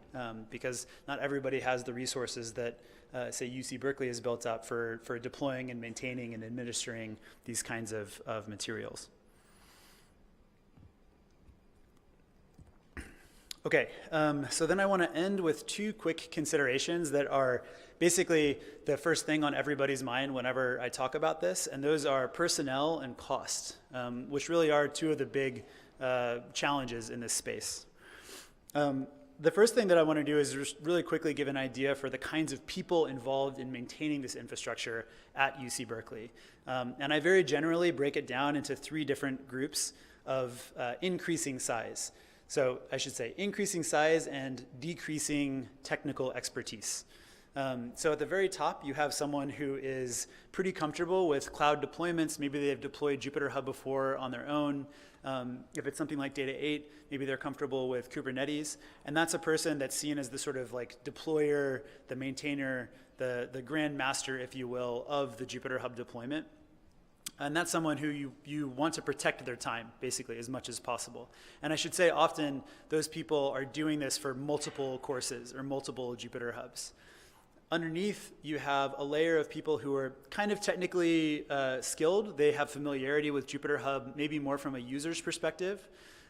because not everybody has the resources that say UC Berkeley has built up for deploying and maintaining and administering these kinds of materials. Okay, so then I want to end with two quick considerations that are basically the first thing on everybody's mind whenever I talk about this, and those are personnel and cost, which really are two of the big challenges in this space. The first thing that I want to do is just really quickly give an idea for the kinds of people involved in maintaining this infrastructure at UC Berkeley. And I very generally break it down into three different groups of increasing size. So I should say increasing size and decreasing technical expertise. So at the very top, you have someone who is pretty comfortable with cloud deployments. Maybe they've deployed Jupyter Hub before on their own. If it's something like Data 8, maybe they're comfortable with Kubernetes. And that's a person that's seen as the sort of like deployer, the maintainer, the grand master, if you will, of the Jupyter Hub deployment. And that's someone who you want to protect their time, basically, as much as possible. And I should say often those people are doing this for multiple courses or multiple Jupyter Hubs. Underneath, you have a layer of people who are kind of technically skilled. They have familiarity with Jupyter Hub, maybe more from a user's perspective.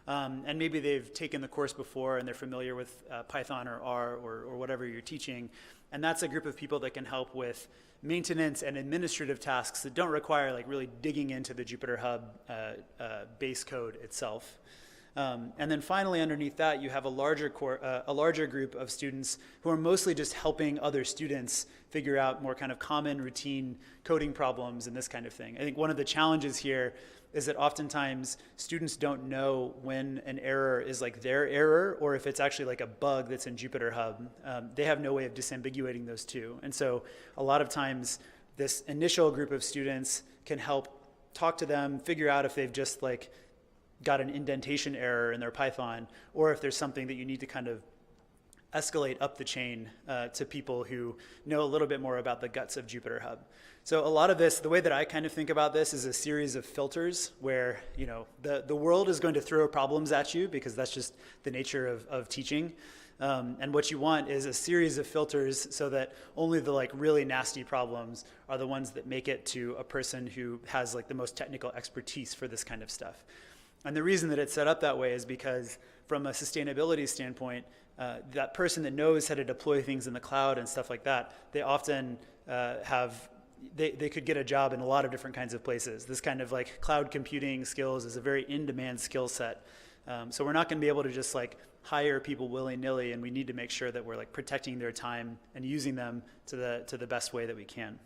And maybe they've taken the course before and they're familiar with Python or R or whatever you're teaching. And that's a group of people that can help with maintenance and administrative tasks that don't require like really digging into the Jupyter Hub base code itself. And then finally, underneath that, you have a larger group of students who are mostly just helping other students figure out more kind of common routine coding problems and this kind of thing. I think one of the challenges here is that oftentimes students don't know when an error is like their error or if it's actually like a bug that's in Jupyter Hub. They have no way of disambiguating those two. And so a lot of times this initial group of students can help talk to them, figure out if they've just like got an indentation error in their Python, or if there's something that you need to kind of escalate up the chain to people who know a little bit more about the guts of Jupyter Hub. So a lot of this, the way that I kind of think about this is a series of filters where, you know, the world is going to throw problems at you because that's just the nature of teaching. And what you want is a series of filters so that only the like really nasty problems are the ones that make it to a person who has like the most technical expertise for this kind of stuff. And the reason that it's set up that way is because from a sustainability standpoint, that person that knows how to deploy things in the cloud and stuff like that, they often they could get a job in a lot of different kinds of places. This kind of like cloud computing skills is a very in-demand skill set. So we're not going to be able to just like hire people willy-nilly, and we need to make sure that we're like protecting their time and using them to the best way that we can.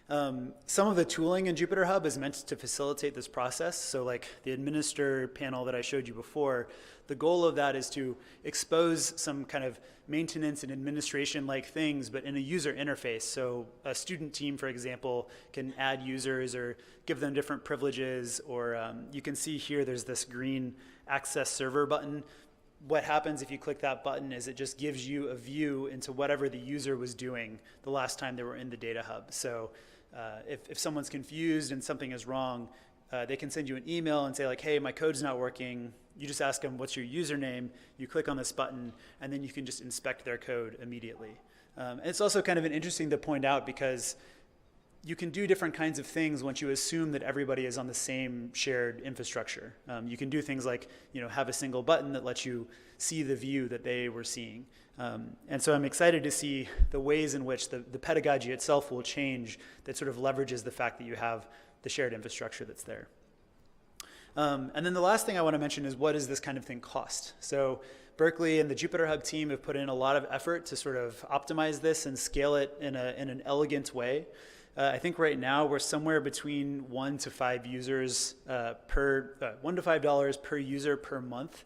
Some of the tooling in Jupyter Hub is meant to facilitate this process. So like the administrator panel that I showed you before, the goal of that is to expose some kind of maintenance and administration like things, but in a user interface. So a student team, for example, can add users or give them different privileges, or you can see here there's this green access server button. What happens if you click that button is it just gives you a view into whatever the user was doing the last time they were in the data hub. So if someone's confused and something is wrong, they can send you an email and say like, hey, my code's not working. You just ask them, what's your username? You click on this button, and then you can just inspect their code immediately. And it's also kind of interesting to point out because you can do different kinds of things once you assume that everybody is on the same shared infrastructure. You can do things like, you know, have a single button that lets you see the view that they were seeing. And so I'm excited to see the ways in which the pedagogy itself will change that sort of leverages the fact that you have the shared infrastructure that's there. And then the last thing I want to mention is, what does this kind of thing cost? So Berkeley and the Jupyter Hub team have put in a lot of effort to sort of optimize this and scale it in an elegant way. I think right now we're somewhere between $1 to $5 per user per month.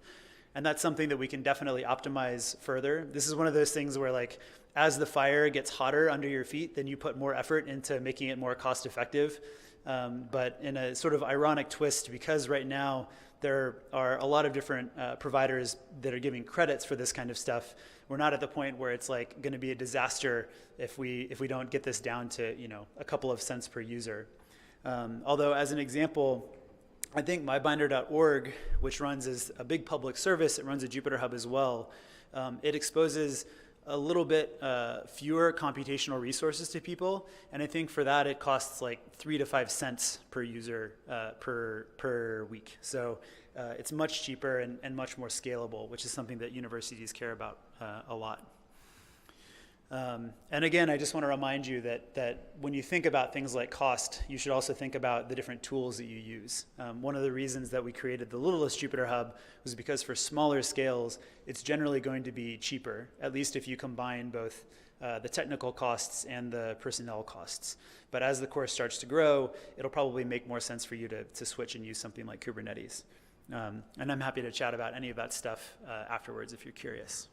And that's something that we can definitely optimize further. This is one of those things where, like, as the fire gets hotter under your feet, then you put more effort into making it more cost effective. But in a sort of ironic twist, because right now there are a lot of different providers that are giving credits for this kind of stuff, we're not at the point where it's like going to be a disaster if we don't get this down to, you know, a couple of cents per user. Although, as an example, I think mybinder.org, which runs as a big public service, it runs a Jupyter Hub as well. It exposes a little bit fewer computational resources to people, and I think for that it costs like 3 to 5 cents per user per week. So it's much cheaper and much more scalable, which is something that universities care about a lot. And again, I just want to remind you that when you think about things like cost, you should also think about the different tools that you use. One of the reasons that we created the littlest Jupyter Hub was because for smaller scales, it's generally going to be cheaper, at least if you combine both the technical costs and the personnel costs. But as the course starts to grow, it'll probably make more sense for you to switch and use something like Kubernetes. And I'm happy to chat about any of that stuff afterwards if you're curious.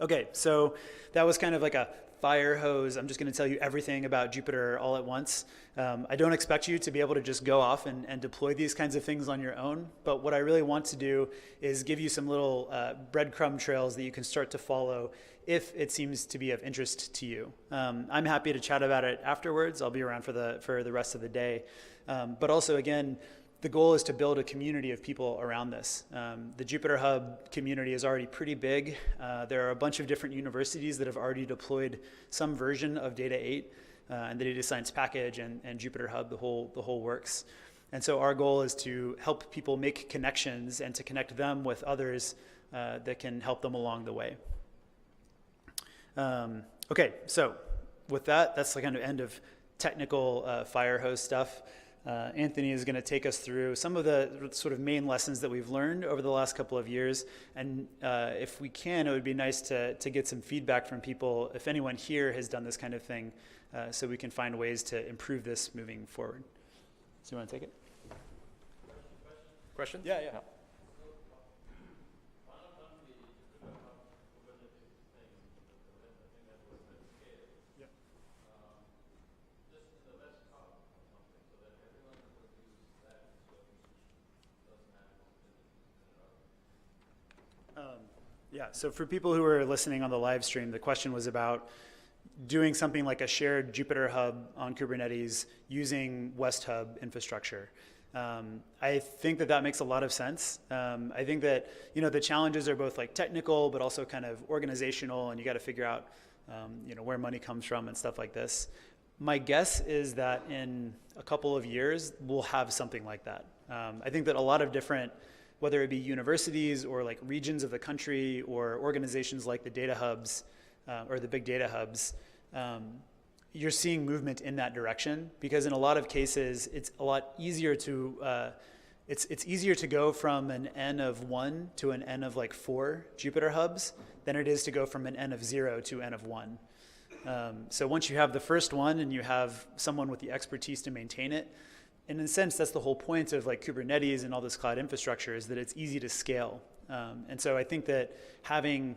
Okay, so that was kind of like a fire hose. I'm just going to tell you everything about Jupyter all at once. I don't expect you to be able to just go off and deploy these kinds of things on your own, but what I really want to do is give you some little breadcrumb trails that you can start to follow if it seems to be of interest to you. I'm happy to chat about it afterwards. I'll be around for the rest of the day. But also, again, the goal is to build a community of people around this. The Jupyter Hub community is already pretty big. There are a bunch of different universities that have already deployed some version of Data 8 and the Data Science Package and Jupyter Hub, the whole works. And so our goal is to help people make connections and to connect them with others that can help them along the way. Okay, so with that, that's the kind of end of technical fire hose stuff. Anthony is going to take us through some of the sort of main lessons that we've learned over the last couple of years. And if we can, it would be nice to get some feedback from people, if anyone here has done this kind of thing, so we can find ways to improve this moving forward. So you want to take it? Questions? Yeah, yeah. Yeah, so for people who are listening on the live stream, the question was about doing something like a shared Jupyter hub on Kubernetes using West Hub infrastructure. I think that makes a lot of sense. I think that, the challenges are both like technical, but also kind of organizational, and you got to figure out, where money comes from and stuff like this. My guess is that in a couple of years, we'll have something like that. I think that a lot of different, whether it be universities or like regions of the country or organizations like the data hubs or the big data hubs, you're seeing movement in that direction, because in a lot of cases, it's a lot easier to, it's easier to go from an N of 1 to an N of like 4 Jupyter hubs than it is to go from an N of 0 to N of 1. So once you have the first one and you have someone with the expertise to maintain it, and in a sense, that's the whole point of like Kubernetes and all this cloud infrastructure, is that it's easy to scale. And so I think that having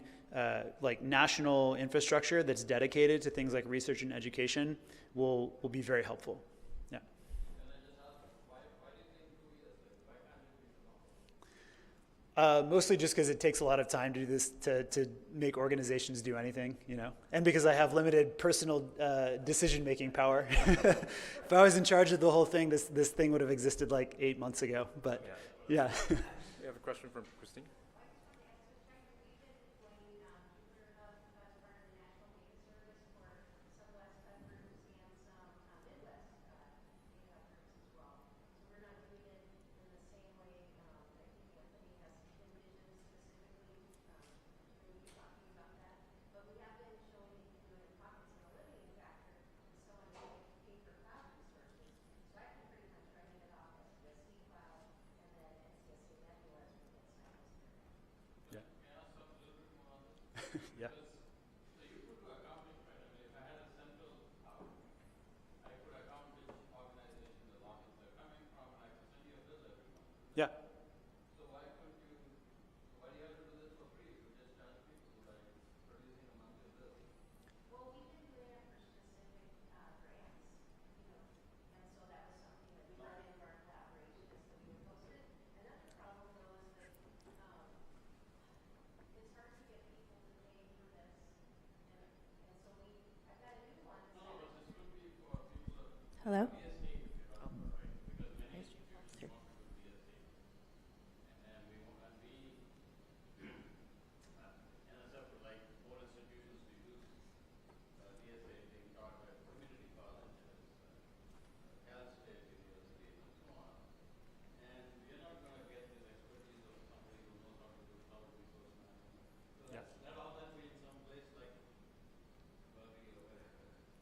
like national infrastructure that's dedicated to things like research and education will be very helpful. Yeah. Mostly just because it takes a lot of time to do this, to make organizations do anything, and because I have limited personal decision-making power. If I was in charge of the whole thing, this thing would have existed like 8 months ago, but yeah. We have a question from Christine. Yeah. Yeah. Hello?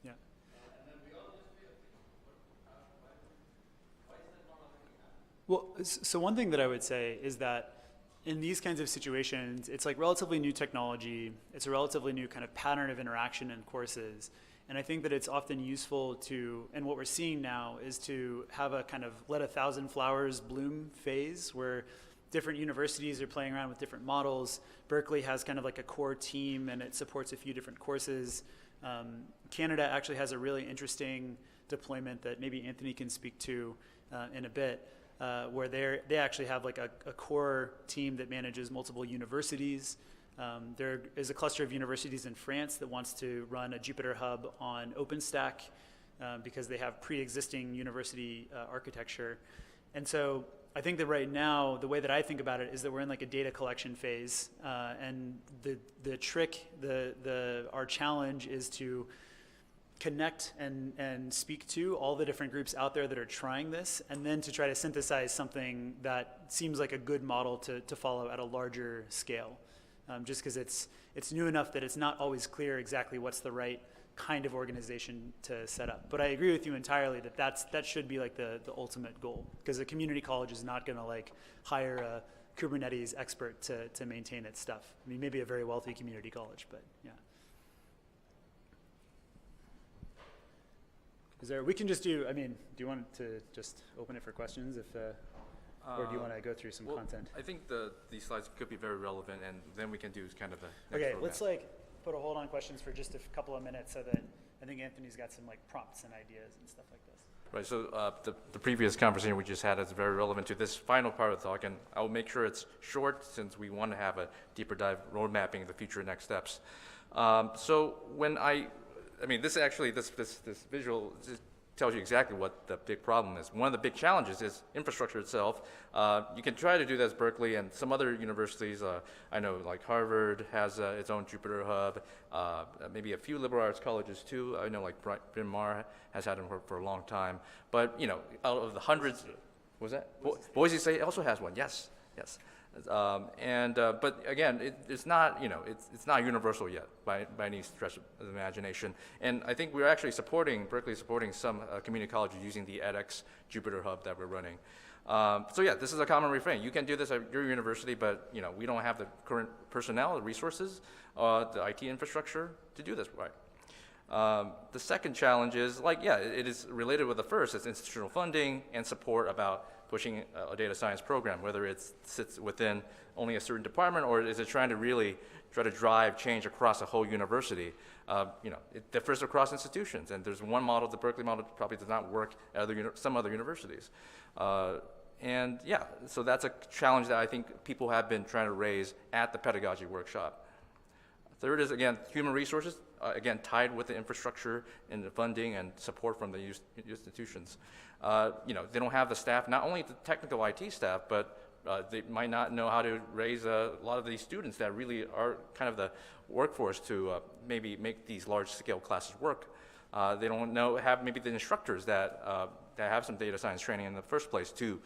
Yeah. Well, so one thing that I would say is that in these kinds of situations, it's like relatively new technology. It's a relatively new kind of pattern of interaction in courses. And I think that it's often useful to, and what we're seeing now is to have a kind of let 1,000 flowers bloom phase where different universities are playing around with different models. Berkeley has kind of like a core team and it supports a few different courses. Canada actually has a really interesting deployment that maybe Anthony can speak to in a bit, where they actually have like a core team that manages multiple universities. There is a cluster of universities in France that wants to run a Jupyter hub on OpenStack because they have pre-existing university architecture. And so I think that right now, the way that I think about it is that we're in like a data collection phase, and the trick, our challenge is to connect and speak to all the different groups out there that are trying this, and then to try to synthesize something that seems like a good model to follow at a larger scale. just because it's new enough that it's not always clear exactly what's the right kind of organization to set up. But I agree with you entirely that that should be like the ultimate goal, because a community college is not going to like hire a Kubernetes expert to maintain its stuff. I mean, maybe a very wealthy community college, but yeah. We can just do, I mean, do you want to just open it for questions or do you want to go through some content? I think these slides could be very relevant, and then we can do kind of the next Okay, roadmap. let's like put a hold on questions for just a couple of minutes so that I think Anthony's got some like prompts and ideas and stuff like this. Right, so the previous conversation we just had is very relevant to this final part of the talk, and I'll make sure it's short since we want to have a deeper dive road mapping the future next steps. So when I mean, this actually, this visual tells you exactly what the big problem is. One of the big challenges is infrastructure itself. You can try to do this at Berkeley and some other universities. I know like Harvard has its own Jupyter Hub, maybe a few liberal arts colleges too. I know like Bryn Mawr has had them for a long time. But you know, out of the hundreds, was that? Boise State also has one, yes. But again, it's not, you know, it's not universal yet by any stretch of the imagination. And I think we're actually Berkeley is supporting some community colleges using the edX Jupyter Hub that we're running. So yeah, this is a common refrain. You can do this at your university, but you know, we don't have the current personnel, the resources, the IT infrastructure to do this right. The second challenge is, like, yeah, it is related with the first. It's institutional funding and support about pushing a data science program, whether it sits within only a certain department or is it trying to really try to drive change across a whole university. You know, it differs across institutions, and there's one model, the Berkeley model, probably does not work at some other universities. And yeah, so that's a challenge that I think people have been trying to raise at the pedagogy workshop. Third is, again, human resources, again, tied with the infrastructure and the funding and support from the institutions. You know, they don't have the staff, not only the technical IT staff, but they might not know how to raise a lot of these students that really are kind of the workforce to maybe make these large-scale classes work. They don't have maybe the instructors that have some data science training in the first place to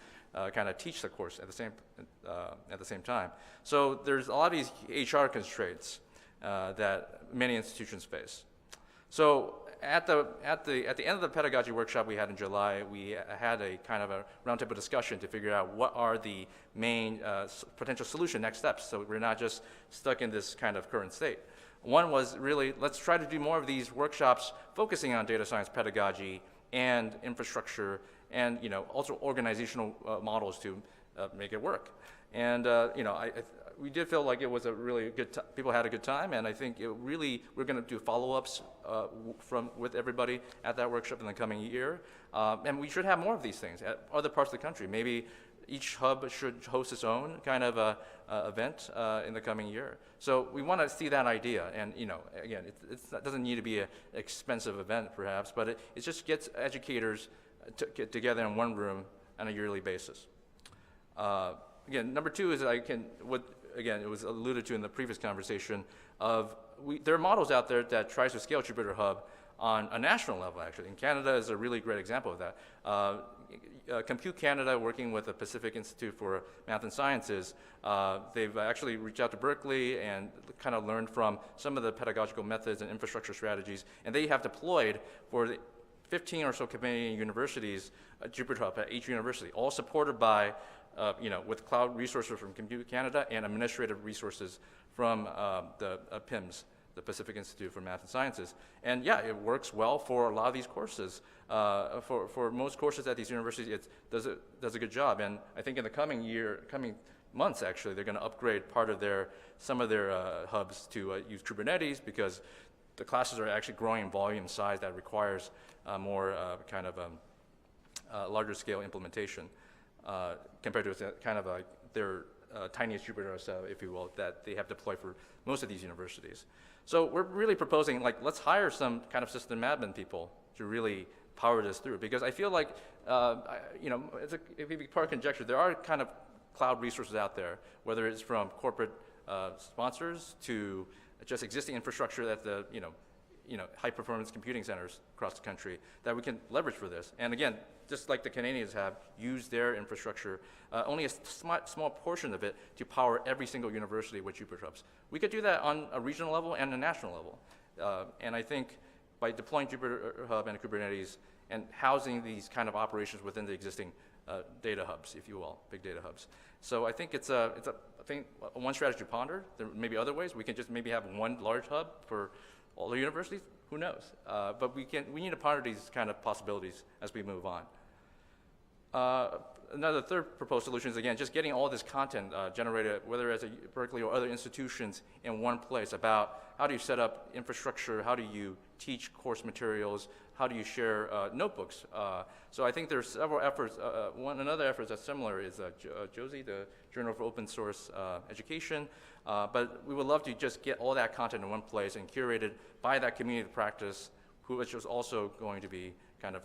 kind of teach the course at the same time. So there's a lot of these HR constraints that many institutions face. So at the end of the pedagogy workshop we had in July, we had a kind of a roundtable discussion to figure out what are the main potential solution next steps, so we're not just stuck in this kind of current state. One was really, let's try to do more of these workshops focusing on data science pedagogy and infrastructure and, you know, also organizational models to make it work. And you know, we did feel like it was a really good time. People had a good time, and I think we're going to do follow-ups with everybody at that workshop in the coming year. And we should have more of these things at other parts of the country. Maybe each hub should host its own kind of event in the coming year. So we want to see that idea. And, you know, again, it doesn't need to be an expensive event, perhaps, but it just gets educators to get together in one room on a yearly basis. Again, number two is again, it was alluded to in the previous conversation there are models out there that tries to scale Jupyter Hub on a national level, actually. And Canada is a really great example of that. Compute Canada, working with the Pacific Institute for Math and Sciences, they've actually reached out to Berkeley and kind of learned from some of the pedagogical methods and infrastructure strategies, and they have deployed for the 15 or so Canadian universities Jupyter Hub at each university, all supported by you know, with cloud resources from Compute Canada and administrative resources from the PIMS, the Pacific Institute for Math and Sciences. And yeah, it works well for a lot of these courses. For most courses at these universities, it does a good job. And I think in the coming months, actually, they're going to upgrade some of their hubs to use Kubernetes, because the classes are actually growing in volume size that requires more kind of larger scale implementation. Compared to kind of their tiniest Jupyter, if you will, that they have deployed for most of these universities. So we're really proposing, like, let's hire some kind of system admin people to really power this through, because I feel like, you know, it's a part of conjecture. There are kind of cloud resources out there, whether it's from corporate sponsors to just existing infrastructure that high performance computing centers across the country that we can leverage for this. And again, just like the Canadians have used their infrastructure, only a small portion of it to power every single university with Jupyter Hubs. We could do that on a regional level and a national level. And I think by deploying Jupyter Hub and Kubernetes and housing these kind of operations within the existing data hubs, if you will, big data hubs. So I think it's one strategy to ponder. There may be other ways. We can just maybe have one large hub for all the universities. Who knows? But we need to ponder these kind of possibilities as we move on. Another third proposed solution is, again, just getting all this content generated, whether it's at Berkeley or other institutions, in one place about how do you set up infrastructure, how do you teach course materials, how do you share notebooks. So I think there's several efforts. Another effort that's similar is JOSI, the Journal for Open Source Education. But we would love to just get all that content in one place and curated by that community of practice, which is also going to be kind of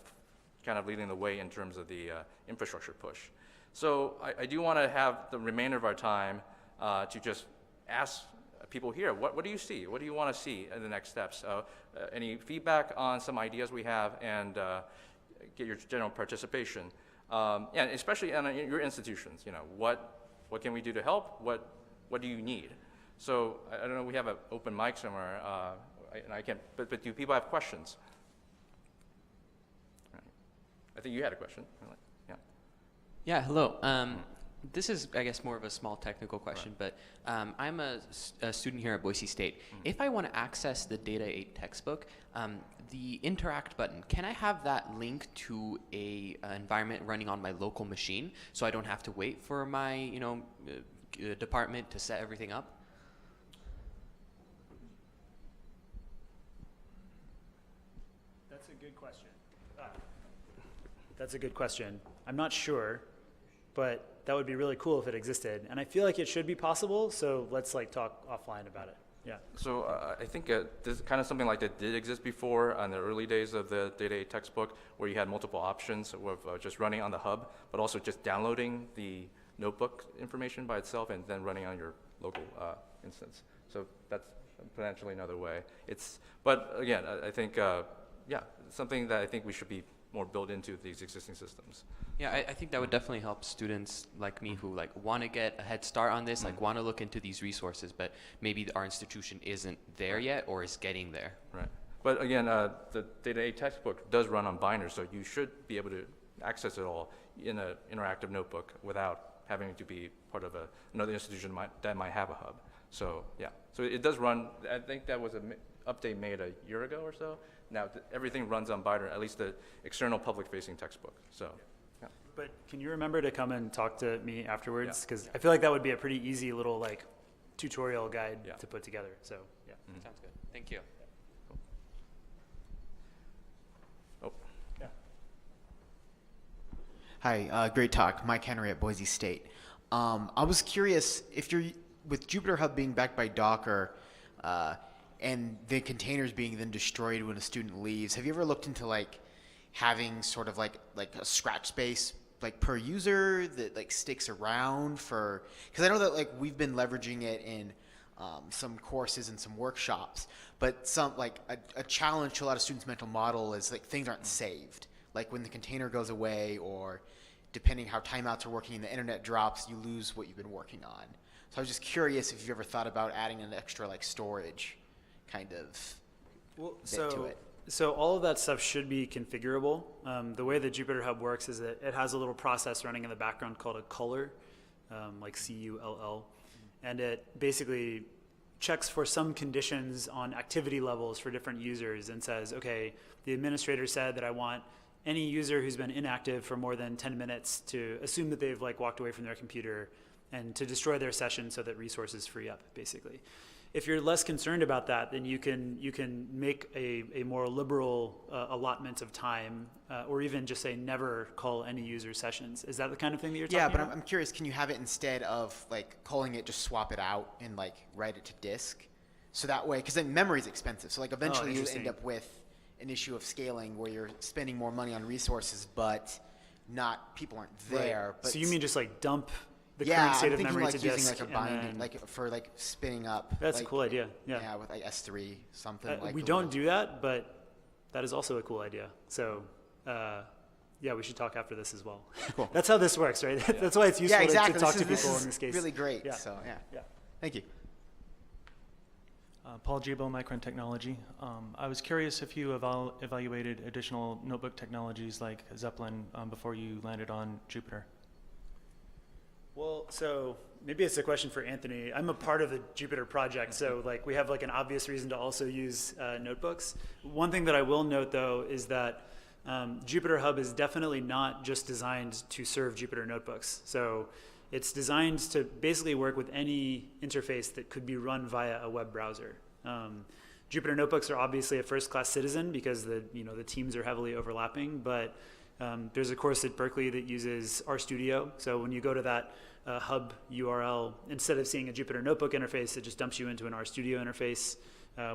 leading the way in terms of the infrastructure push. So I do want to have the remainder of our time to just ask people here, what do you see? What do you want to see in the next steps? Any feedback on some ideas we have, and get your general participation. And especially in your institutions, what can we do to help? What do you need? So I don't know, we have an open mic somewhere, and I can't, but do people have questions? I think you had a question. Yeah. Yeah, hello. This is, I guess, more of a small technical question, but I'm a student here at Boise State. If I want to access the Data 8 textbook, the interact button, can I have that link to a environment running on my local machine so I don't have to wait for my department to set everything up? That's a good question. That's a good question. I'm not sure, but that would be really cool if it existed. And I feel like it should be possible, so let's talk offline about it. Yeah. So I think this kind of something like that did exist before in the early days of the Data 8 textbook, where you had multiple options of just running on the hub, but also just downloading the notebook information by itself and then running on your local instance. So that's potentially another way. But again, I think, something that I think we should be more built into these existing systems. Yeah, I think that would definitely help students like me who want to get a head start on this, want to look into these resources, but maybe our institution isn't there yet or is getting there. Right. But again, the Data 8 textbook does run on binders, so you should be able to access it all in an interactive notebook without having to be part of another institution that might have a hub. So yeah, so it does run. I think that was an update made a year ago or so. Now everything runs on binder, at least the external public-facing textbook. So, yeah. But can you remember to come and talk to me afterwards? Because I feel like that would be a pretty easy little tutorial guide to put together. So yeah, sounds good. Thank you. Oh, yeah. Hi, great talk. Mike Henry at Boise State. I was curious if you're with Jupyter Hub being backed by Docker. And the containers being then destroyed when a student leaves. Have you ever looked into having sort of like a scratch space per user that sticks around for? Because I know that we've been leveraging it in some courses and some workshops, but some a challenge to a lot of students' mental model is things aren't saved. When the container goes away, or depending how timeouts are working and the internet drops, you lose what you've been working on. So I was just curious if you've ever thought about adding an extra storage kind of bit to it. So all of that stuff should be configurable. The way the Jupyter Hub works is that it has a little process running in the background called a cull, CULL, and it basically checks for some conditions on activity levels for different users and says, okay, the administrator said that I want any user who's been inactive for more than 10 minutes to assume that they've walked away from their computer and to destroy their session so that resources free up, basically. If you're less concerned about that, then you can make a more liberal allotment of time, or even just say never call any user sessions. Is that the kind of thing that you're talking about? Yeah, but I'm curious, can you have it instead of calling it, just swap it out and write it to disk? So that way, because then memory is expensive. So eventually you end up with an issue of scaling where you're spending more money on resources, but people aren't there. Right. But so you mean just dump the yeah, current state I'm of thinking memory like to using disk. like a and binding, then- like for like spinning up. That's like, a cool idea. Yeah. Yeah, with like S3 something. Like We the don't little- do that, but that is also a cool idea. So, yeah, we should talk after this as well. Cool. That's how this works, right? That's why it's useful Yeah, exactly. to talk this to is, people this in is this case. really great. Yeah. So yeah. Yeah. Thank you. Paul Jabo, Micron Technology. I was curious if you evaluated additional notebook technologies like Zeppelin before you landed on Jupyter. Well, so maybe it's a question for Anthony. I'm a part of the Jupyter project, so like we have like an obvious reason to also use notebooks. One thing that I will note though is that Jupyter Hub is definitely not just designed to serve Jupyter notebooks. So it's designed to basically work with any interface that could be run via a web browser. Jupyter notebooks are obviously a first-class citizen because the teams are heavily overlapping, but there's a course at Berkeley that uses RStudio. So when you go to that hub URL, instead of seeing a Jupyter notebook interface, it just dumps you into an RStudio interface.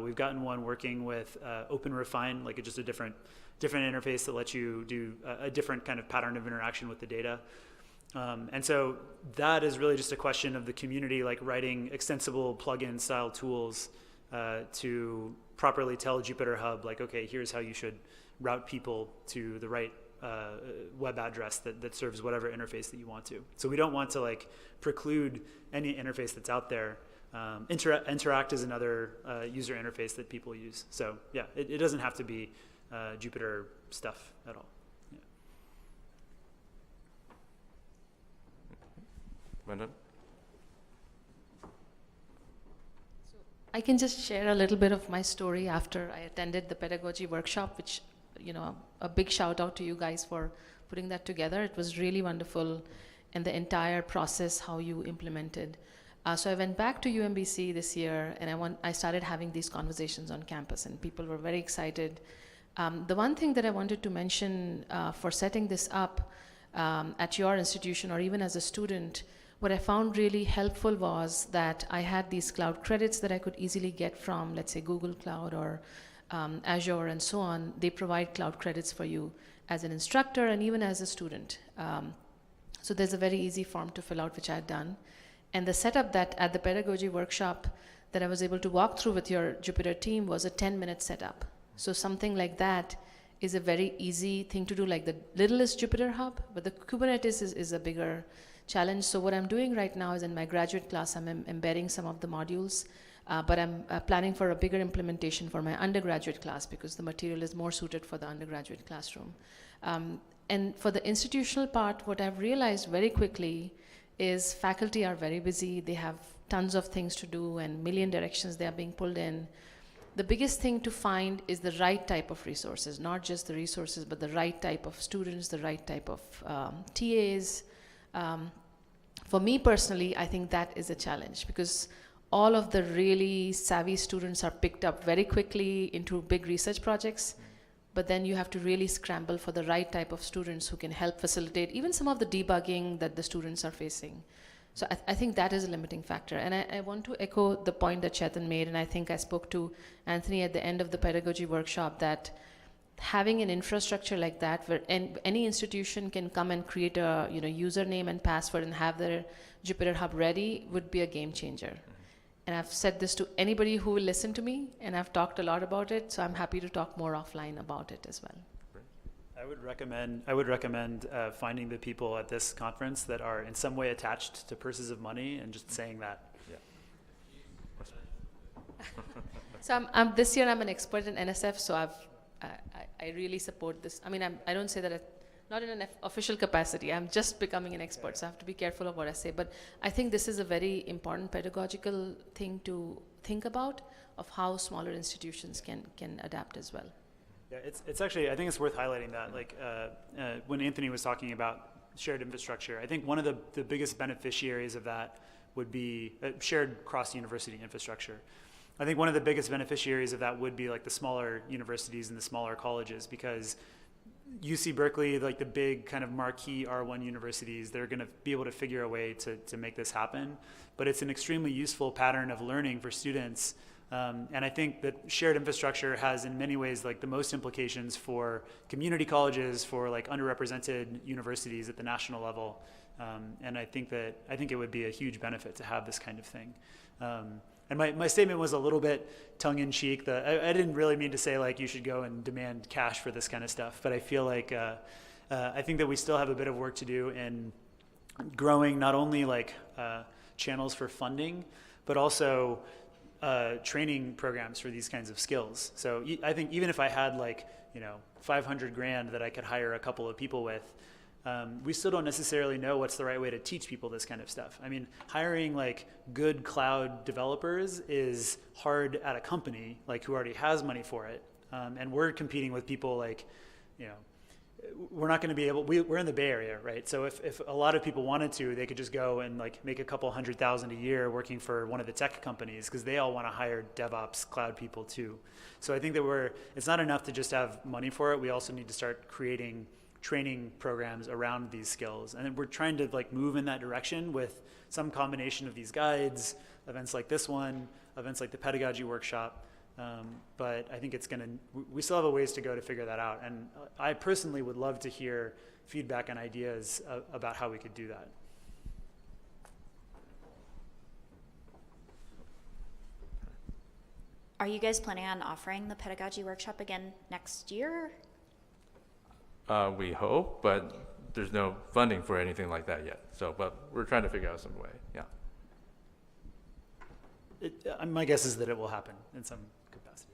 We've gotten one working with OpenRefine, like just a different interface that lets you do a different kind of pattern of interaction with the data. And so that is really just a question of the community, like writing extensible plugin style tools to properly tell Jupyter Hub, like, okay, here's how you should route people to the right web address that serves whatever interface that you want to. So we don't want to like preclude any interface that's out there. Interact is another user interface that people use. So yeah, it doesn't have to be Jupyter stuff at all. Yeah. Brendan? I can just share a little bit of my story after I attended the pedagogy workshop, which, a big shout out to you guys for putting that together. It was really wonderful, and the entire process, how you implemented. So I went back to UMBC this year, and I started having these conversations on campus, and people were very excited. The one thing that I wanted to mention for setting this up at your institution or even as a student, what I found really helpful was that I had these cloud credits that I could easily get from, let's say, Google Cloud or Azure and so on. They provide cloud credits for you as an instructor and even as a student. So there's a very easy form to fill out, which I had done. And the setup that at the pedagogy workshop that I was able to walk through with your Jupyter team was a 10-minute setup. So something like that is a very easy thing to do, like the littlest Jupyter Hub, but the Kubernetes is a bigger challenge. So what I'm doing right now is in my graduate class, I'm embedding some of the modules, but I'm planning for a bigger implementation for my undergraduate class because the material is more suited for the undergraduate classroom. And for the institutional part, what I've realized very quickly is faculty are very busy. They have tons of things to do and million directions they are being pulled in. The biggest thing to find is the right type of resources, not just the resources, but the right type of students, the right type of TAs. For me personally, I think that is a challenge because all of the really savvy students are picked up very quickly into big research projects, but then you have to really scramble for the right type of students who can help facilitate even some of the debugging that the students are facing. So I think that is a limiting factor. And I want to echo the point that Chetan made, and I think I spoke to Anthony at the end of the pedagogy workshop, that having an infrastructure like that where any institution can come and create a username and password and have their Jupyter Hub ready would be a game changer. And I've said this to anybody who will listen to me, and I've talked a lot about it, so I'm happy to talk more offline about it as well. I would recommend finding the people at this conference that are in some way attached to purses of money and just saying that. Yeah. So this year I'm an expert in NSF, so I really support this. I mean, I don't say that not in an official capacity. I'm just becoming an expert, so I have to be careful of what I say. But I think this is a very important pedagogical thing to think about of how smaller institutions can adapt as well. Yeah, it's actually, I think it's worth highlighting that. Like when Anthony was talking about shared infrastructure, I think one of the biggest beneficiaries of that would be shared cross-university infrastructure. I think one of the biggest beneficiaries of that would be like the smaller universities and the smaller colleges, because UC Berkeley, like the big kind of marquee R1 universities, they're going to be able to figure a way to make this happen. But it's an extremely useful pattern of learning for students. And I think that shared infrastructure has in many ways like the most implications for community colleges, for like underrepresented universities at the national level. And I think it would be a huge benefit to have this kind of thing. And my statement was a little bit tongue-in-cheek. I didn't really mean to say like you should go and demand cash for this kind of stuff, but I feel like I think that we still have a bit of work to do in growing not only like channels for funding, but also training programs for these kinds of skills. So I think even if I had like, $500,000 that I could hire a couple of people with, we still don't necessarily know what's the right way to teach people this kind of stuff. I mean, hiring like good cloud developers is hard at a company like who already has money for it. And we're competing with people like, we're not going to be able, we're in the Bay Area, right? So if a lot of people wanted to, they could just go and like make a couple $100,000 a year working for one of the tech companies because they all want to hire DevOps cloud people too. So I think that it's not enough to just have money for it. We also need to start creating training programs around these skills. And then we're trying to like move in that direction with some combination of these guides, events like this one, events like the pedagogy workshop. But I think we still have a ways to go to figure that out. And I personally would love to hear feedback and ideas about how we could do that. Are you guys planning on offering the pedagogy workshop again next year? We hope, but there's no funding for anything like that yet. So, but we're trying to figure out some way, yeah. My guess is that it will happen in some capacity.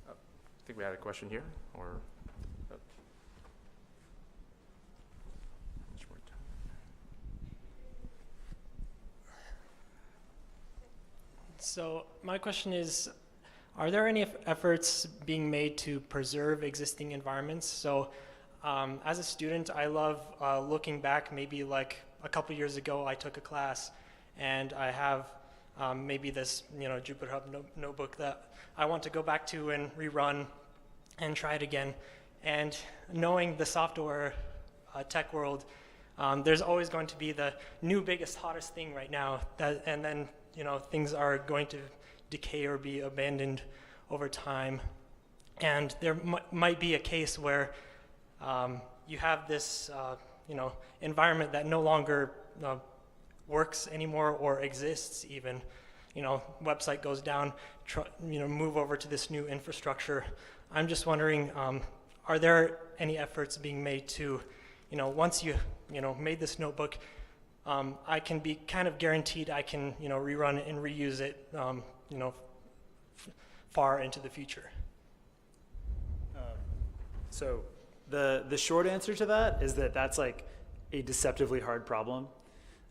I think we had a question here, or? So my question is, are there any efforts being made to preserve existing environments? So as a student, I love looking back, maybe like a couple years ago, I took a class and I have maybe this Jupyter Hub notebook that I want to go back to and rerun and try it again. And knowing the software tech world, there's always going to be the new biggest, hottest thing right now, and then things are going to decay or be abandoned over time. And there might be a case where you have this environment that no longer works anymore or exists even. Website goes down, move over to this new infrastructure. I'm just wondering, are there any efforts being made to, once you made this notebook, I can be kind of guaranteed I can rerun it and reuse it far into the future? So the short answer to that is that that's like a deceptively hard problem.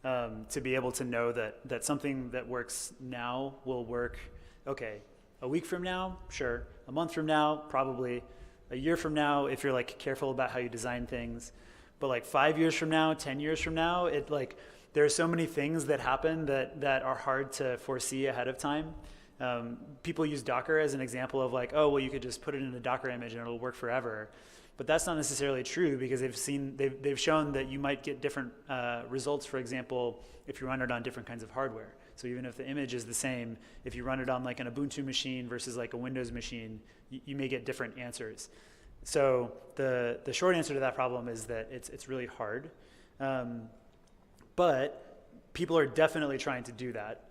To be able to know that something that works now will work, okay, a week from now, sure, a month from now, probably, a year from now, if you're like careful about how you design things, but like 5 years from now, 10 years from now, there are so many things that happen that are hard to foresee ahead of time. People use Docker as an example of like, oh, well, you could just put it in a Docker image and it'll work forever. But that's not necessarily true because they've shown that you might get different results, for example, if you run it on different kinds of hardware. So even if the image is the same, if you run it on like an Ubuntu machine versus like a Windows machine, you may get different answers. So the short answer to that problem is that it's really hard. But people are definitely trying to do that.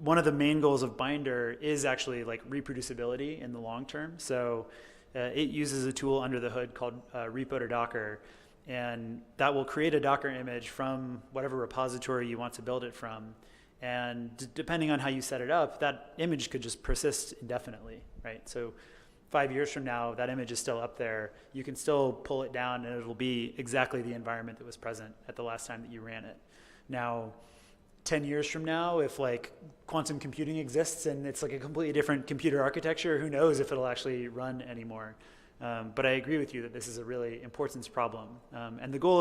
One of the main goals of Binder is actually like reproducibility in the long term. So it uses a tool under the hood called repo2docker, and that will create a Docker image from whatever repository you want to build it from. And depending on how you set it up, that image could just persist indefinitely, right? So 5 years from now, that image is still up there. You can still pull it down and it'll be exactly the environment that was present at the last time that you ran it. Now, 10 years from now, if like quantum computing exists and it's like a completely different computer architecture, who knows if it'll actually run anymore. But I agree with you that this is a really importance problem. And the goal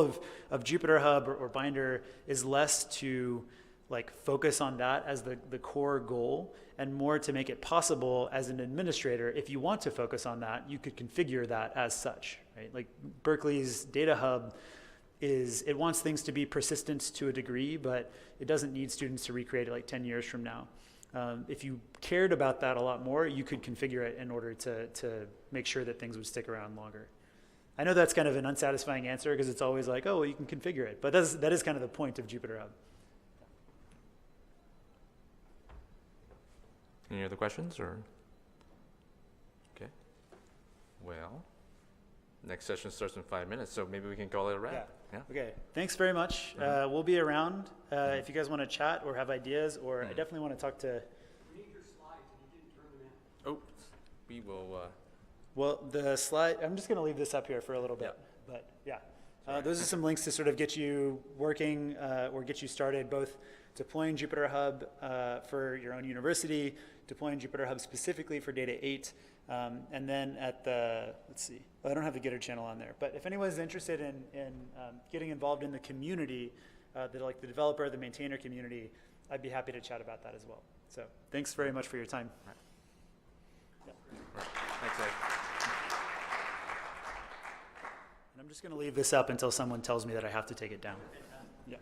of Jupyter Hub or Binder is less to like focus on that as the core goal and more to make it possible as an administrator, if you want to focus on that, you could configure that as such, right? Like Berkeley's Data Hub it wants things to be persistent to a degree, but it doesn't need students to recreate it like 10 years from now. If you cared about that a lot more, you could configure it in order to make sure that things would stick around longer. I know that's kind of an unsatisfying answer because it's always like, oh, well, you can configure it. But that is kind of the point of Jupyter Hub. Any other questions, or? Okay. Well, next session starts in 5 minutes, so maybe we can call it a wrap. Yeah. Okay. Thanks very much. We'll be around if you guys want to chat or have ideas, or I definitely want to talk to. Oh, we will. Well, the slide, I'm just going to leave this up here for a little bit. But yeah, those are some links to sort of get you working or get you started, both deploying Jupyter Hub for your own university, deploying Jupyter Hub specifically for Data 8, and then at the, let's see, well, I don't have the Gitter channel on there, but if anyone's interested in getting involved in the community, like the developer, the maintainer community, I'd be happy to chat about that as well. So thanks very much for your time. Yeah. Thanks, Ed. And I'm just going to leave this up until someone tells me that I have to take it down. Yeah.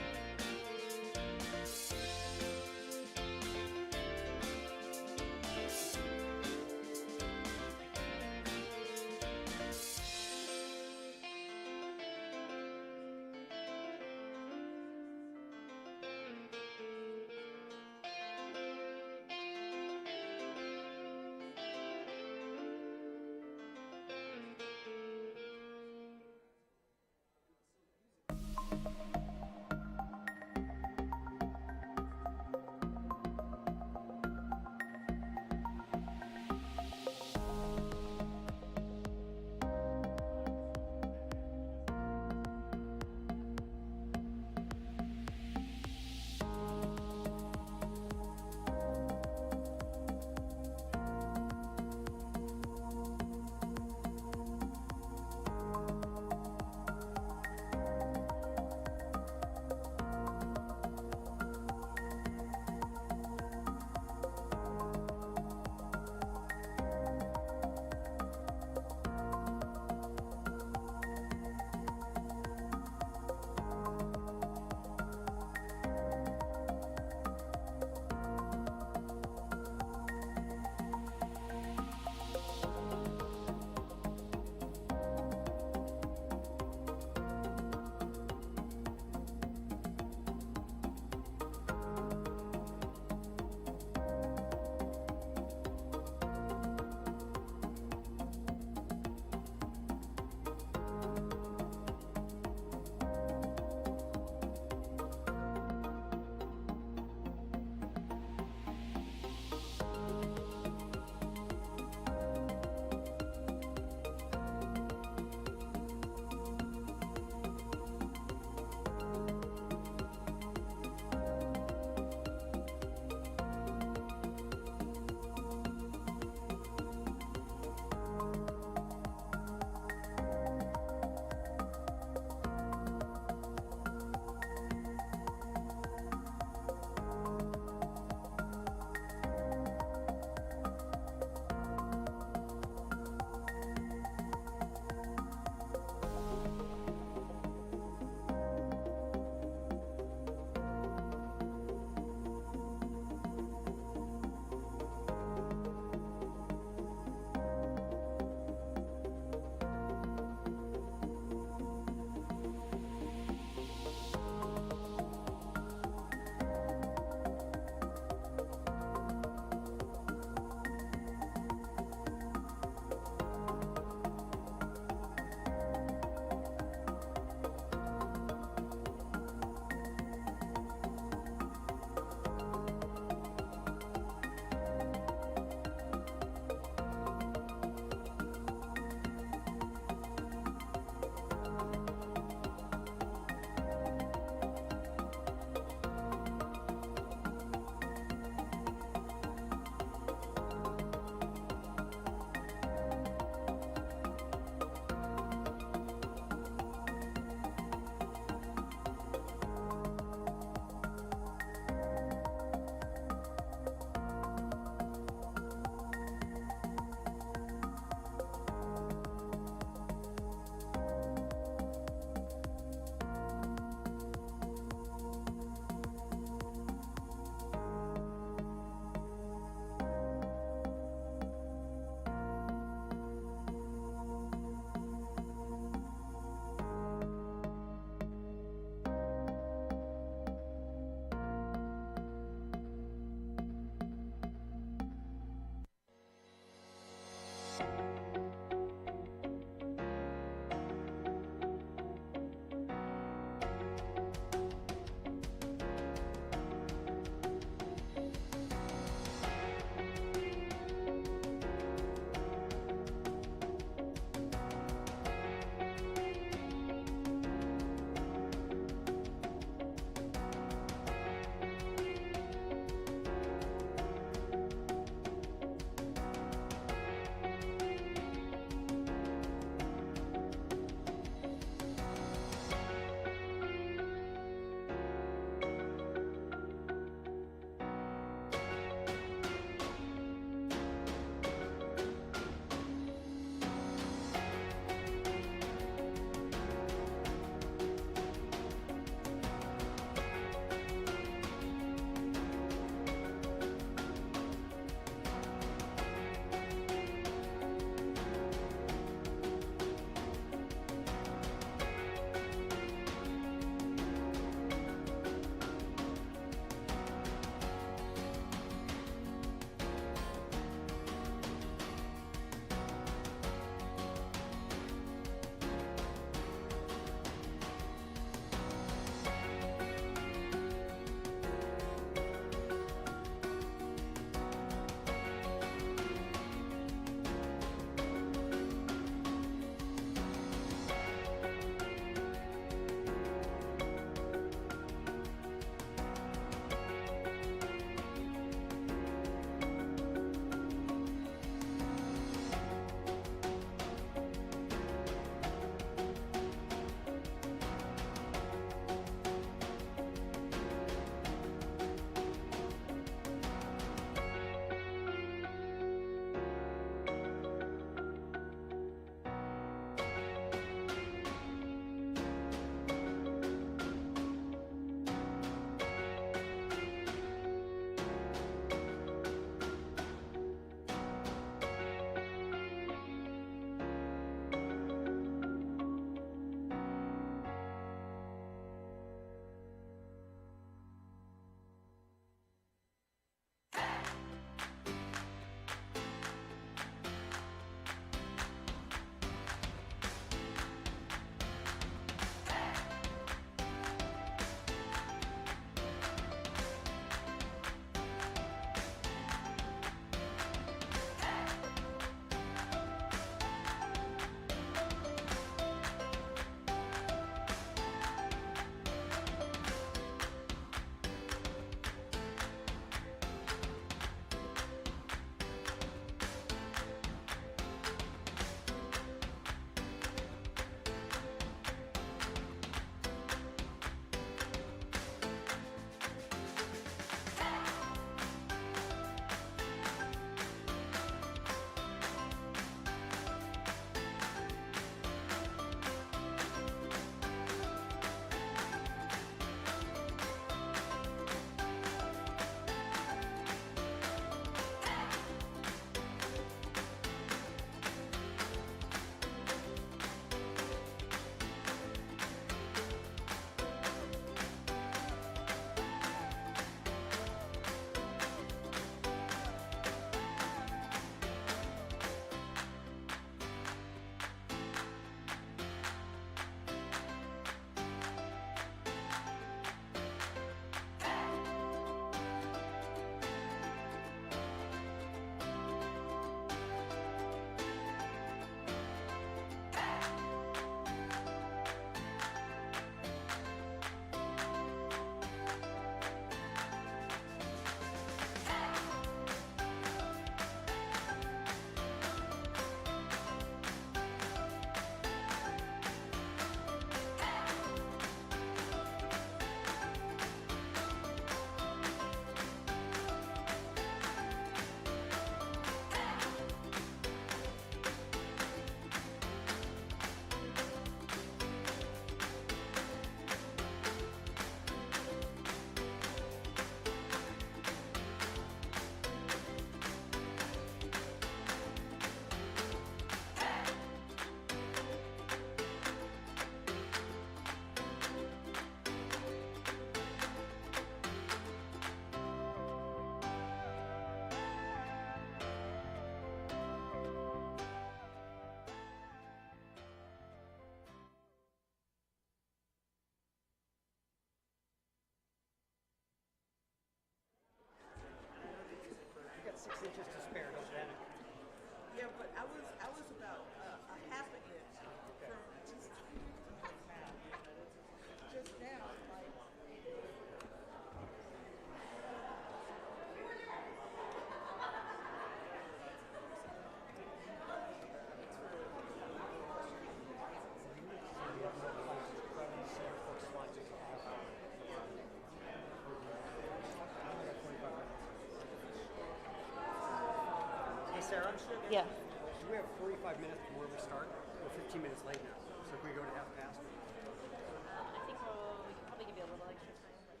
Yeah. Do we have 45 minutes from where we start? We're 15 minutes late now, so can we go to half past? I think we can probably give you a little extra time, but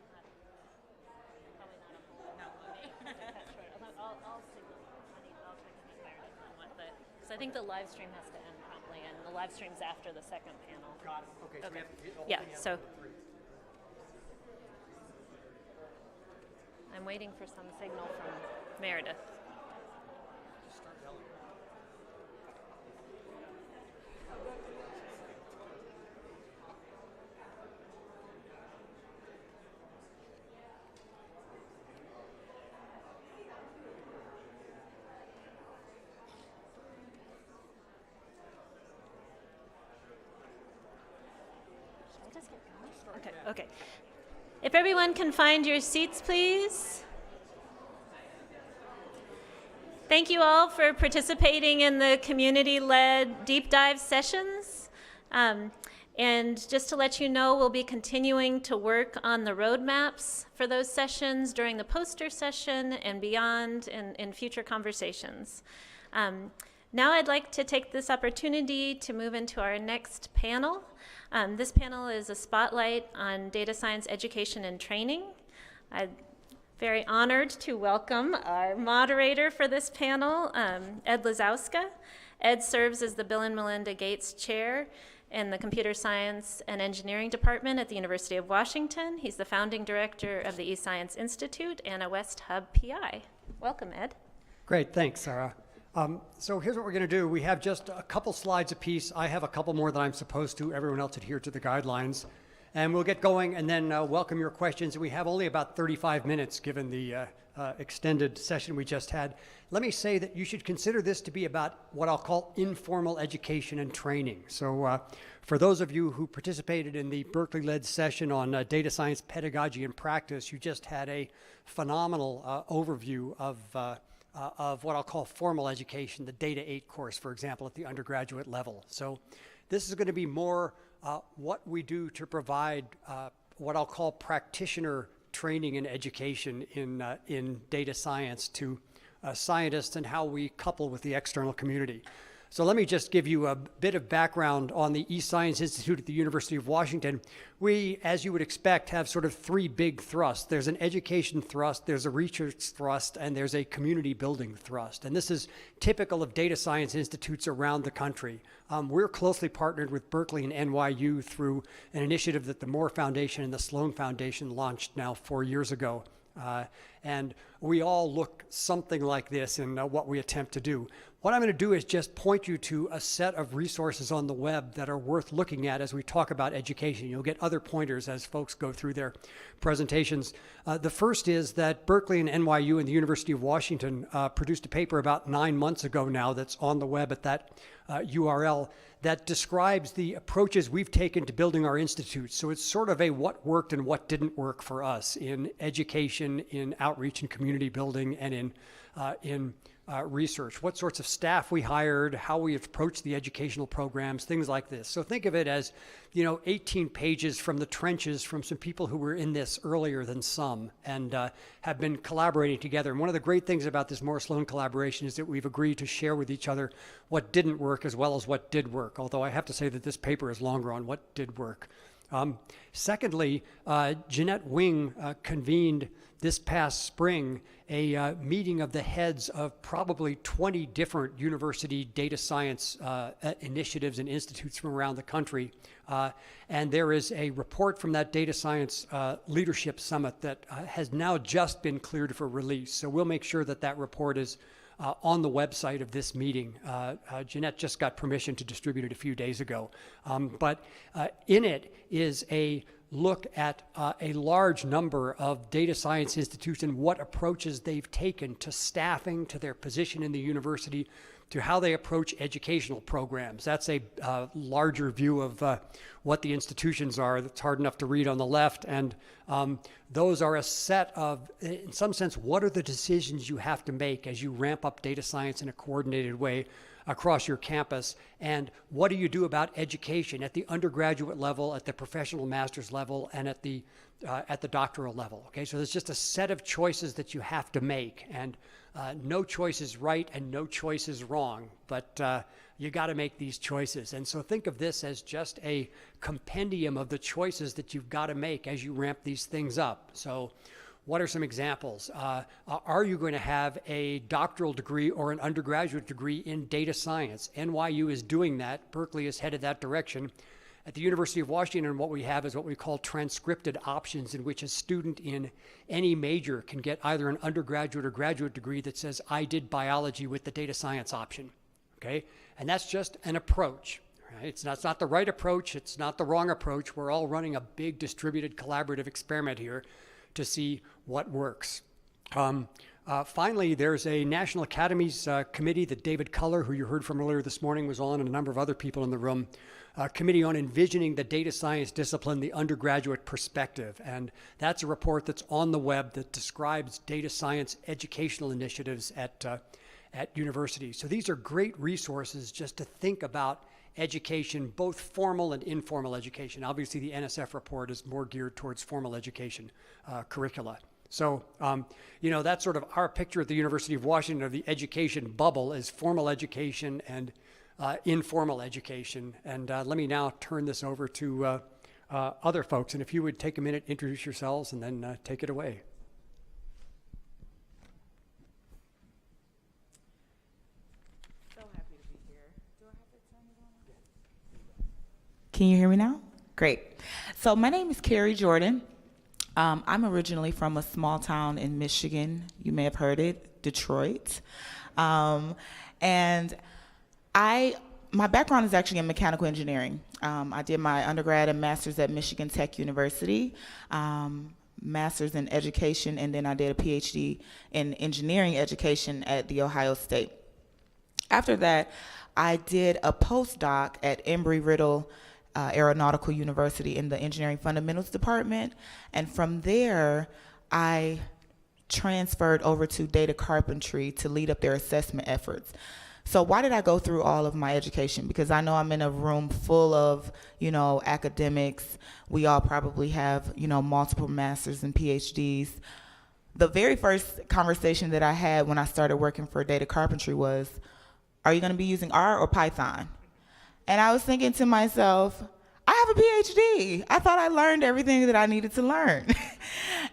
probably not a whole lot. I'll signal. I'll check with Meredith on what the, because I think the live stream has to end promptly, and the live stream's after the second panel. Got it. Okay, so we have to hit all Yeah, together so for 3. I'm waiting for some signal from Meredith. Just start yelling. Should I just get going? Okay, okay. If everyone can find your seats, please. Thank you all for participating in the community-led deep dive sessions. And just to let you know, we'll be continuing to work on the roadmaps for those sessions during the poster session and beyond in future conversations. Now I'd like to take this opportunity to move into our next panel. This panel is a spotlight on data science education and training. I'm very honored to welcome our moderator for this panel, Ed Lazowska. Ed serves as the Bill and Melinda Gates Chair in the Computer Science and Engineering Department at the University of Washington. He's the founding director of the eScience Institute and a West Hub PI. Welcome, Ed. Great, thanks, Sarah. So here's what we're going to do. We have just a couple slides apiece. I have a couple more than I'm supposed to. Everyone else adhere to the guidelines. And we'll get going and then welcome your questions. We have only about 35 minutes given the extended session we just had. Let me say that you should consider this to be about what I'll call informal education and training. So for those of you who participated in the Berkeley-led session on data science pedagogy and practice, you just had a phenomenal overview of what I'll call formal education, the Data 8 course, for example, at the undergraduate level. So this is going to be more what we do to provide what I'll call practitioner training and education in data science to scientists and how we couple with the external community. So let me just give you a bit of background on the eScience Institute at the University of Washington. We, as you would expect, have sort of 3 big thrusts. There's an education thrust, there's a research thrust, and there's a community building thrust. And this is typical of data science institutes around the country. We're closely partnered with Berkeley and NYU through an initiative that the Moore Foundation and the Sloan Foundation launched now 4 years ago. And we all look something like this in what we attempt to do. What I'm going to do is just point you to a set of resources on the web that are worth looking at as we talk about education. You'll get other pointers as folks go through their presentations. The first is that Berkeley and NYU and the University of Washington produced a paper about 9 months ago now that's on the web at that URL that describes the approaches we've taken to building our institutes. So it's sort of a what worked and what didn't work for us in education, in outreach and community building, and in research, what sorts of staff we hired, how we approached the educational programs, things like this. So think of it as, 18 pages from the trenches from some people who were in this earlier than some and have been collaborating together. And one of the great things about this Moore-Sloan collaboration is that we've agreed to share with each other what didn't work as well as what did work, although I have to say that this paper is longer on what did work. Secondly, Jeanette Wing convened this past spring a meeting of the heads of probably 20 different university data science initiatives and institutes from around the country. And there is a report from that data science leadership summit that has now just been cleared for release. So we'll make sure that that report is on the website of this meeting. Jeanette just got permission to distribute it a few days ago. But in it is a look at a large number of data science institutes and what approaches they've taken to staffing, to their position in the university, to how they approach educational programs. That's a larger view of what the institutions are. That's hard enough to read on the left. And those are a set of, in some sense, what are the decisions you have to make as you ramp up data science in a coordinated way across your campus, and what do you do about education at the undergraduate level, at the professional master's level, and at the doctoral level. Okay, so there's just a set of choices that you have to make, and no choice is right and no choice is wrong, but you got to make these choices. And so think of this as just a compendium of the choices that you've got to make as you ramp these things up. So what are some examples? Are you going to have a doctoral degree or an undergraduate degree in data science? NYU is doing that. Berkeley is headed that direction. At the University of Washington, what we have is what we call transcripted options, in which a student in any major can get either an undergraduate or graduate degree that says, I did biology with the data science option. Okay? And that's just an approach. Right? It's not the right approach. It's not the wrong approach. We're all running a big distributed collaborative experiment here to see what works. Finally, there's a National Academies Committee that David Culler, who you heard from earlier this morning, was on, and a number of other people in the room, committee on envisioning the data science discipline, the undergraduate perspective. And that's a report that's on the web that describes data science educational initiatives at universities. So these are great resources just to think about education, both formal and informal education. Obviously, the NSF report is more geared towards formal education curricula. So, that's sort of our picture at the University of Washington of the education bubble is formal education and informal education. And let me now turn this over to other folks. And if you would take a minute, introduce yourselves, and then take it away. Can you hear me now? Great. So my name is Carrie Jordan. I'm originally from a small town in Michigan. You may have heard it, Detroit. And my background is actually in mechanical engineering. I did my undergrad and master's at Michigan Tech University, master's in education, and then I did a PhD in engineering education at The Ohio State. After that, I did a postdoc at Embry-Riddle Aeronautical University in the Engineering Fundamentals Department. And from there, I transferred over to data carpentry to lead up their assessment efforts. So why did I go through all of my education? Because I know I'm in a room full of, academics. We all probably have, multiple masters and PhDs. The very first conversation that I had when I started working for data carpentry was, are you going to be using R or Python? And I was thinking to myself, I have a PhD. I thought I learned everything that I needed to learn.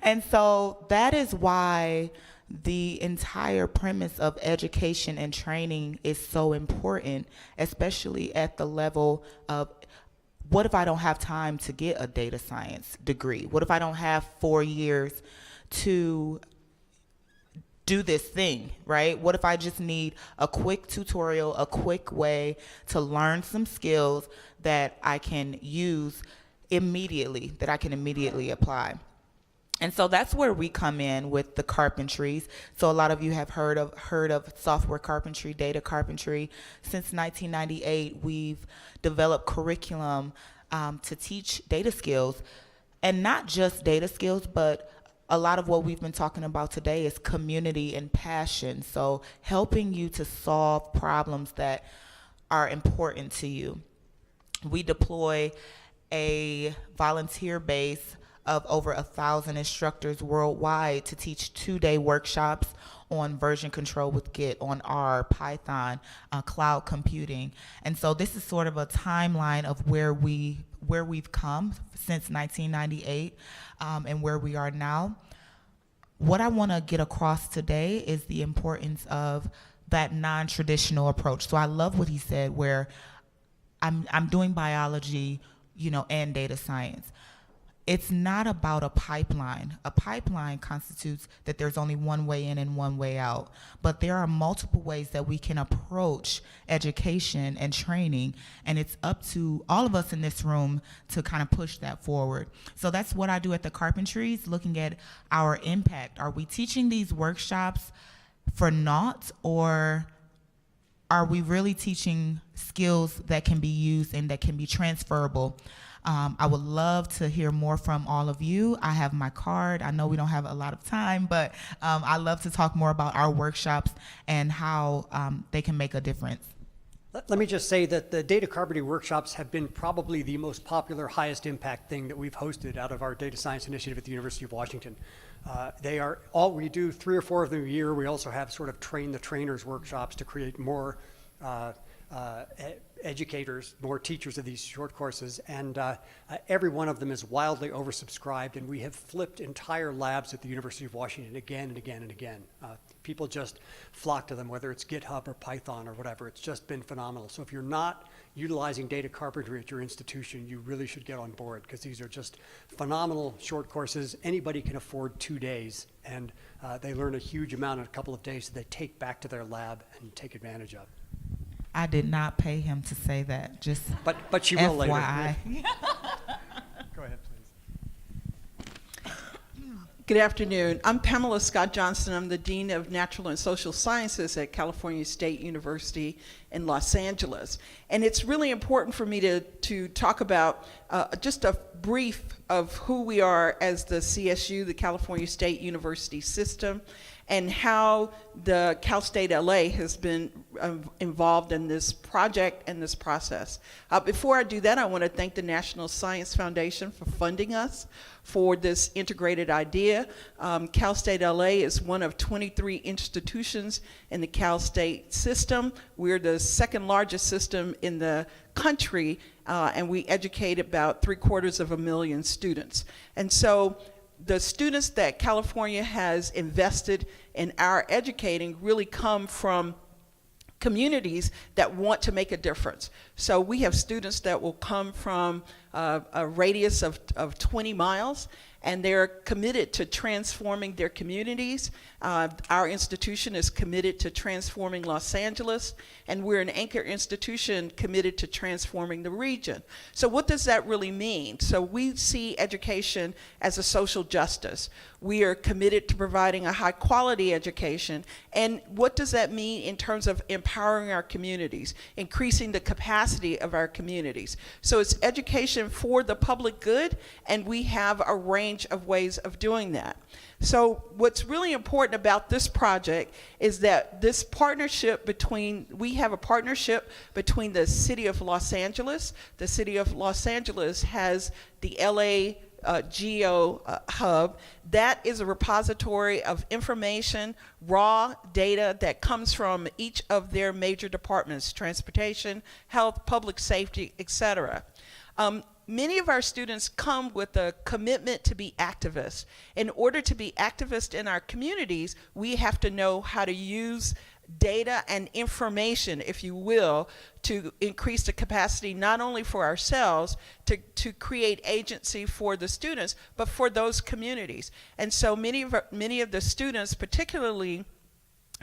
And so that is why the entire premise of education and training is so important, especially at the level of, what if I don't have time to get a data science degree? What if I don't have 4 years to do this thing, right? What if I just need a quick tutorial, a quick way to learn some skills that I can use immediately, that I can immediately apply? And so that's where we come in with the carpentries. So a lot of you have heard of software carpentry, data carpentry. Since 1998, we've developed curriculum to teach data skills, and not just data skills, but a lot of what we've been talking about today is community and passion. So helping you to solve problems that are important to you. We deploy a volunteer base of over 1,000 instructors worldwide to teach 2-day workshops on version control with Git, on R, Python, cloud computing. And so this is sort of a timeline of where we've come since 1998 and where we are now. What I want to get across today is the importance of that non-traditional approach. So I love what he said, where I'm doing biology, and data science. It's not about a pipeline. A pipeline constitutes that there's only one way in and one way out. But there are multiple ways that we can approach education and training, and it's up to all of us in this room to kind of push that forward. So that's what I do at the Carpentries, looking at our impact. Are we teaching these workshops for naught, or are we really teaching skills that can be used and that can be transferable? I would love to hear more from all of you. I have my card. I know we don't have a lot of time, but I love to talk more about our workshops and how they can make a difference. Let me just say that the data carpentry workshops have been probably the most popular, highest impact thing that we've hosted out of our data science initiative at the University of Washington. We do 3 or 4 of them a year. We also have sort of train the trainers workshops to create more educators, more teachers of these short courses, and every one of them is wildly oversubscribed, and we have flipped entire labs at the University of Washington again and again and again. People just flock to them, whether it's GitHub or Python or whatever. It's just been phenomenal. So if you're not utilizing data carpentry at your institution, you really should get on board, because these are just phenomenal short courses. Anybody can afford 2 days, and they learn a huge amount in a couple of days that they take back to their lab and take advantage of. I did not pay him to say that. Just but you will later. FYI. Go ahead, please. Good afternoon. I'm Pamela Scott Johnson. I'm the Dean of Natural and Social Sciences at California State University in Los Angeles. And it's really important for me to talk about just a brief of who we are as the CSU, the California State University system, and how the Cal State LA has been involved in this project and this process. Before I do that, I want to thank the National Science Foundation for funding us for this integrated idea. Cal State LA is one of 23 institutions in the Cal State system. We're the second largest system in the country, and we educate about 750,000 students. And so the students that California has invested in our educating really come from communities that want to make a difference. So we have students that will come from a radius of 20 miles, and they're committed to transforming their communities. Our institution is committed to transforming Los Angeles, and we're an anchor institution committed to transforming the region. So what does that really mean? So we see education as a social justice. We are committed to providing a high quality education. And what does that mean in terms of empowering our communities, increasing the capacity of our communities? So it's education for the public good, and we have a range of ways of doing that. So what's really important about this project is that this partnership we have a partnership between the City of Los Angeles. The City of Los Angeles has the LA Geo Hub. That is a repository of information, raw data that comes from each of their major departments: transportation, health, public safety, etc. Many of our students come with a commitment to be activists. In order to be activists in our communities, we have to know how to use data and information, if you will, to increase the capacity not only for ourselves to create agency for the students, but for those communities. And so many of the students, particularly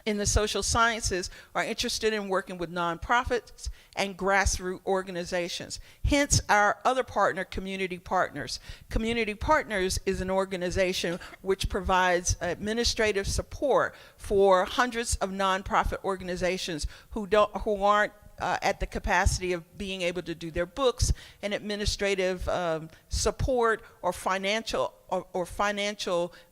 in the social sciences, are interested in working with nonprofits and grassroots organizations. Hence our other partner, Community Partners. Community Partners is an organization which provides administrative support for hundreds of nonprofit organizations who aren't at the capacity of being able to do their books and administrative support or financial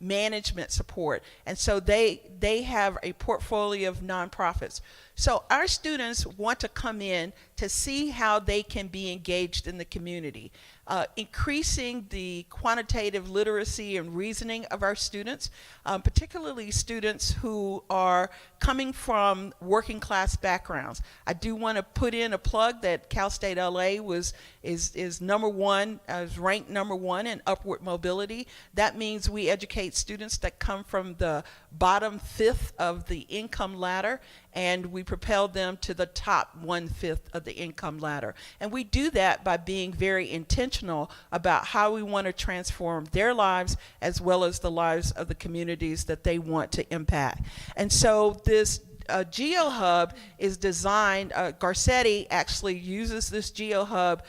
management support. And so they have a portfolio of nonprofits. So our students want to come in to see how they can be engaged in the community. Increasing the quantitative literacy and reasoning of our students, particularly students who are coming from working class backgrounds. I do want to put in a plug that Cal State LA is number one, is ranked number one in upward mobility. That means we educate students that come from the bottom fifth of the income ladder, and we propel them to the top 1/5 of the income ladder. And we do that by being very intentional about how we want to transform their lives as well as the lives of the communities that they want to impact. And so this GeoHub is designed, Garcetti actually uses this GeoHub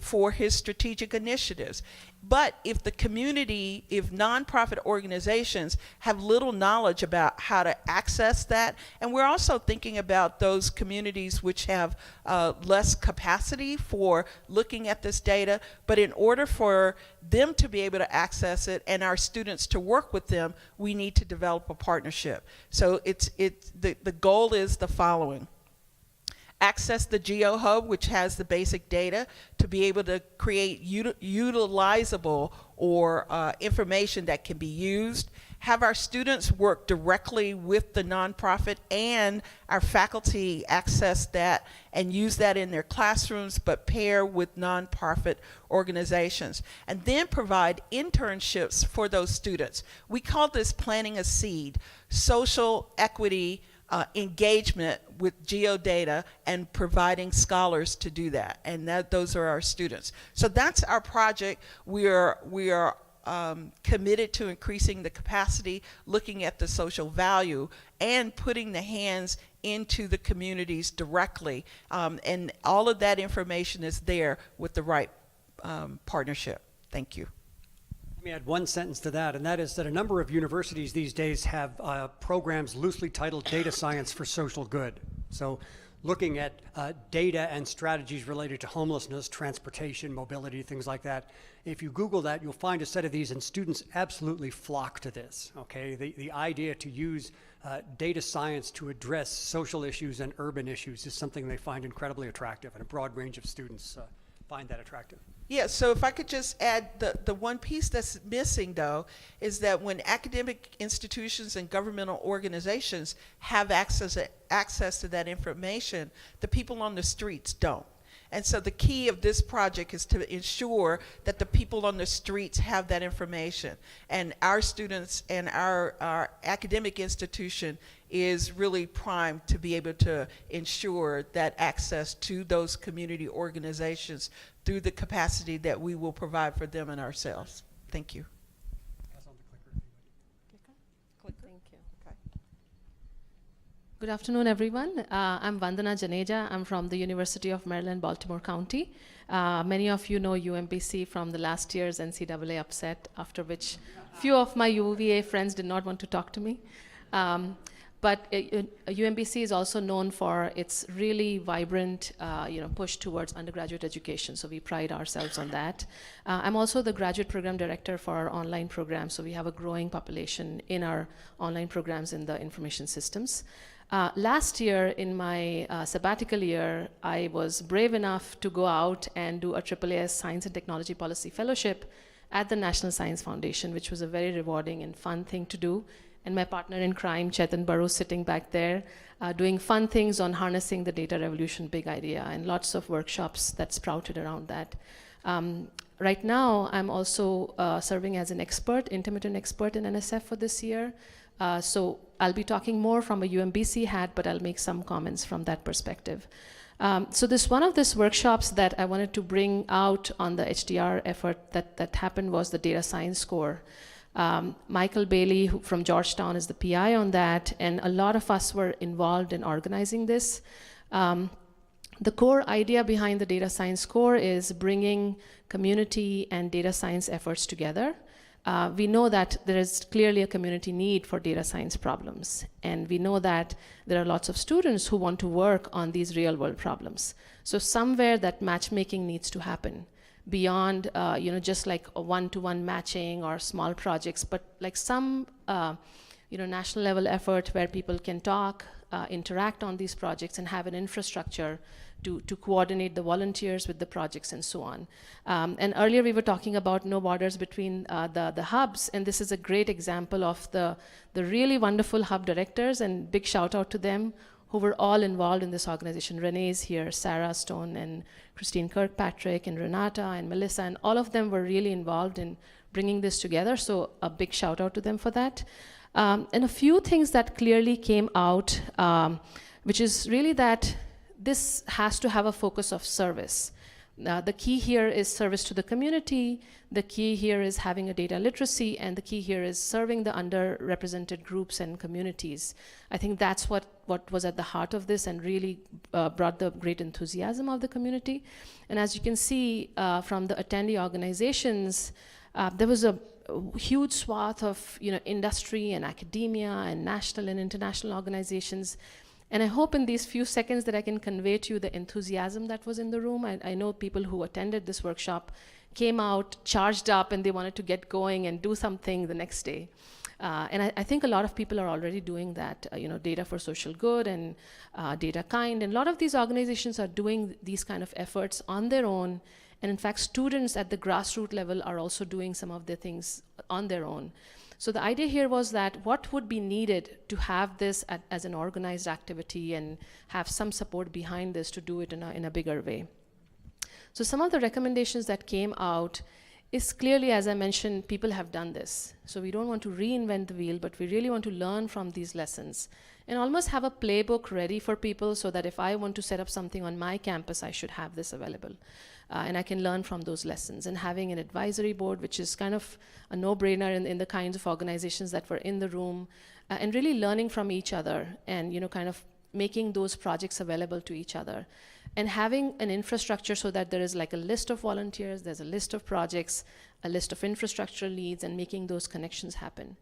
for his strategic initiatives. But if the community, if nonprofit organizations have little knowledge about how to access that, and we're also thinking about those communities which have less capacity for looking at this data, but in order for them to be able to access it and our students to work with them, we need to develop a partnership. So the goal is the following. access the GeoHub, which has the basic data, to be able to create utilizable or information that can be used, have our students work directly with the nonprofit and our faculty access that and use that in their classrooms, but pair with nonprofit organizations, and then provide internships for those students. We call this planting a seed, social equity engagement with geodata, and providing scholars to do that, and those are our students. So that's our project. We are committed to increasing the capacity, looking at the social value, and putting the hands into the communities directly. And all of that information is there with the right partnership. Thank you. Let me add one sentence to that, and that is that a number of universities these days have programs loosely titled Data Science for Social Good. So looking at data and strategies related to homelessness, transportation, mobility, things like that. If you Google that, you'll find a set of these, and students absolutely flock to this, okay? The idea to use data science to address social issues and urban issues is something they find incredibly attractive, and a broad range of students find that attractive. Yeah, so if I could just add the one piece that's missing, though, is that when academic institutions and governmental organizations have access to that information, the people on the streets don't. And so the key of this project is to ensure that the people on the streets have that information. And our students and our academic institution is really primed to be able to ensure that access to those community organizations through the capacity that we will provide for them and ourselves. Thank you. Good afternoon, everyone. I'm Vandana Janeja. I'm from the University of Maryland, Baltimore County. Many of you know UMBC from the last year's NCAA upset, after which few of my UVA friends did not want to talk to me. But UMBC is also known for its really vibrant push towards undergraduate education, so we pride ourselves on that. I'm also the graduate program director for our online program, so we have a growing population in our online programs in the information systems. Last year, in my sabbatical year, I was brave enough to go out and do a AAAS Science and Technology Policy Fellowship at the National Science Foundation, which was a very rewarding and fun thing to do. And my partner in crime, Chetan Baru, sitting back there, doing fun things on harnessing the data revolution big idea, and lots of workshops that sprouted around that. Right now, I'm also serving as an expert, intermittent expert in NSF for this year. So I'll be talking more from a UMBC hat, but I'll make some comments from that perspective. So one of these workshops that I wanted to bring out on the HDR effort that happened was the data science score. Michael Bailey from Georgetown is the PI on that, and a lot of us were involved in organizing this. The core idea behind the data science score is bringing community and data science efforts together. We know that there is clearly a community need for data science problems, and we know that there are lots of students who want to work on these real world problems. So somewhere that matchmaking needs to happen beyond just like a one-to-one matching or small projects, but like some national level effort where people can talk, interact on these projects, and have an infrastructure to coordinate the volunteers with the projects and so on. And earlier we were talking about no borders between the hubs, and this is a great example of the really wonderful hub directors, and big shout out to them who were all involved in this organization. Renee's here, Sarah Stone and Christine Kirkpatrick and Renata and Melissa, and all of them were really involved in bringing this together, so a big shout out to them for that. And a few things that clearly came out, which is really that this has to have a focus of service. The key here is service to the community, the key here is having a data literacy, and the key here is serving the underrepresented groups and communities. I think that's what was at the heart of this and really brought the great enthusiasm of the community. And as you can see from the attendee organizations, there was a huge swath of industry and academia and national and international organizations. And I hope in these few seconds that I can convey to you the enthusiasm that was in the room. I know people who attended this workshop came out charged up and they wanted to get going and do something the next day. And I think a lot of people are already doing that, Data for Social Good and Data Kind. And a lot of these organizations are doing these kind of efforts on their own. And in fact, students at the grassroots level are also doing some of the things on their own. So the idea here was that what would be needed to have this as an organized activity and have some support behind this to do it in a bigger way. So some of the recommendations that came out is clearly, as I mentioned, people have done this. So we don't want to reinvent the wheel, but we really want to learn from these lessons and almost have a playbook ready for people so that if I want to set up something on my campus, I should have this available. And I can learn from those lessons. And having an advisory board, which is kind of a no-brainer in the kinds of organizations that were in the room, and really learning from each other and kind of making those projects available to each other. And having an infrastructure so that there is like a list of volunteers, there's a list of projects, a list of infrastructural needs, and making those connections happen.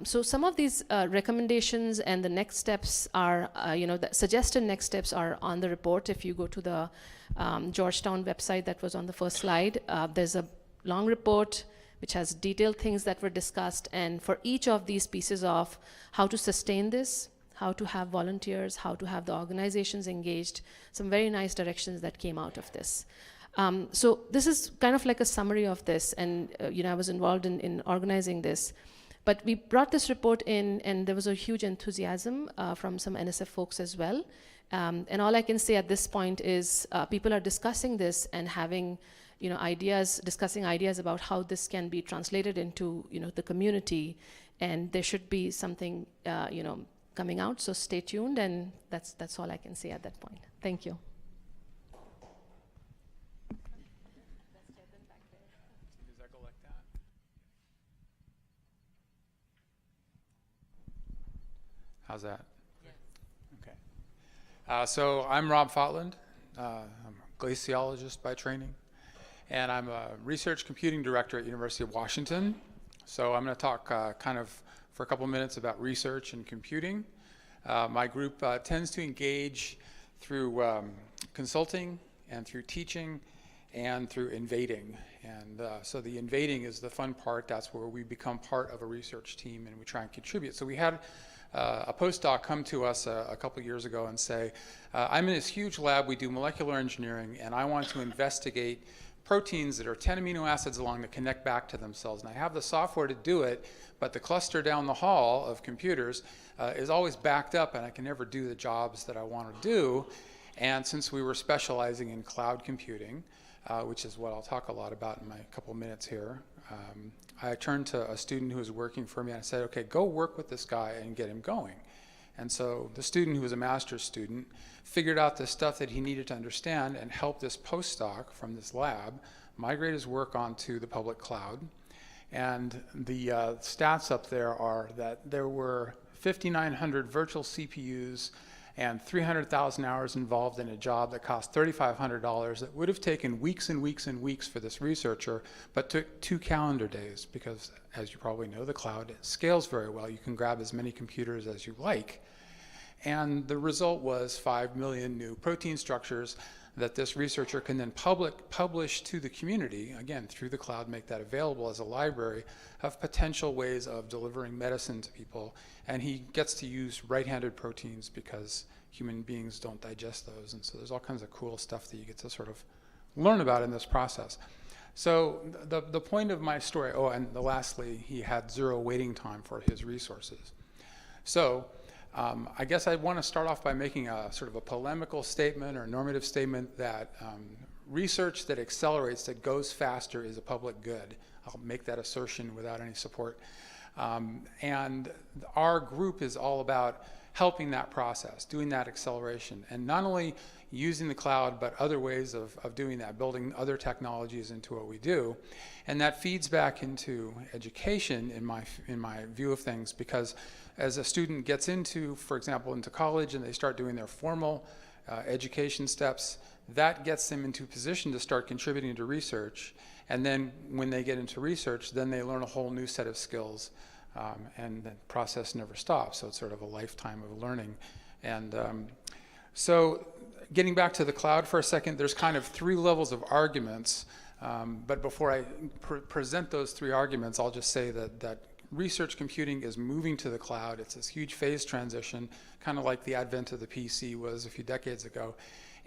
So some of these recommendations and the next steps are, the suggested next steps are on the report. If you go to the Georgetown website that was on the first slide, there's a long report which has detailed things that were discussed. And for each of these pieces of how to sustain this, how to have volunteers, how to have the organizations engaged, some very nice directions that came out of this. So this is kind of like a summary of this. And I was involved in organizing this. But we brought this report in, and there was a huge enthusiasm from some NSF folks as well. And all I can say at this point is people are discussing this and having discussing ideas about how this can be translated into the community. And there should be something coming out, so stay tuned, and that's all I can say at that point. Thank you. Does that go like that? How's that? Yes. Okay. So I'm Rob Fotland. I'm a glaciologist by training, and I'm a research computing director at University of Washington. So I'm going to talk for a couple minutes about research and computing. My group tends to engage through consulting and through teaching and through invading. And so the invading is the fun part. That's where we become part of a research team and we try and contribute. So we had a postdoc come to us a couple years ago and say, I'm in this huge lab, we do molecular engineering, and I want to investigate proteins that are 10 amino acids long that connect back to themselves. And I have the software to do it, but the cluster down the hall of computers is always backed up and I can never do the jobs that I want to do. And since we were specializing in cloud computing, which is what I'll talk a lot about in my couple minutes here, I turned to a student who was working for me and I said, okay, go work with this guy and get him going. And so the student, who was a master's student, figured out the stuff that he needed to understand and helped this postdoc from this lab migrate his work onto the public cloud. And the stats up there are that there were 5,900 virtual CPUs and 300,000 hours involved in a job that cost $3,500 that would have taken weeks and weeks and weeks for this researcher, but took 2 calendar days because, as you probably know, the cloud scales very well. You can grab as many computers as you like. And the result was 5 million new protein structures that this researcher can then publish to the community, again, through the cloud, make that available as a library of potential ways of delivering medicine to people. And he gets to use right-handed proteins because human beings don't digest those. And so there's all kinds of cool stuff that you get to sort of learn about in this process. So the point of my story, and lastly, he had 0 waiting time for his resources. So I guess I want to start off by making a sort of a polemical statement or normative statement that research that accelerates, that goes faster, is a public good. I'll make that assertion without any support. And our group is all about helping that process, doing that acceleration, and not only using the cloud, but other ways of doing that, building other technologies into what we do. And that feeds back into education in my view of things, because as a student gets into, for example, into college and they start doing their formal education steps, that gets them into a position to start contributing to research. And then when they get into research, then they learn a whole new set of skills, and the process never stops. So it's sort of a lifetime of learning. And so getting back to the cloud for a second, there's kind of 3 levels of arguments. But before I present those 3 arguments, I'll just say that research computing is moving to the cloud. It's this huge phase transition, kind of like the advent of the PC was a few decades ago.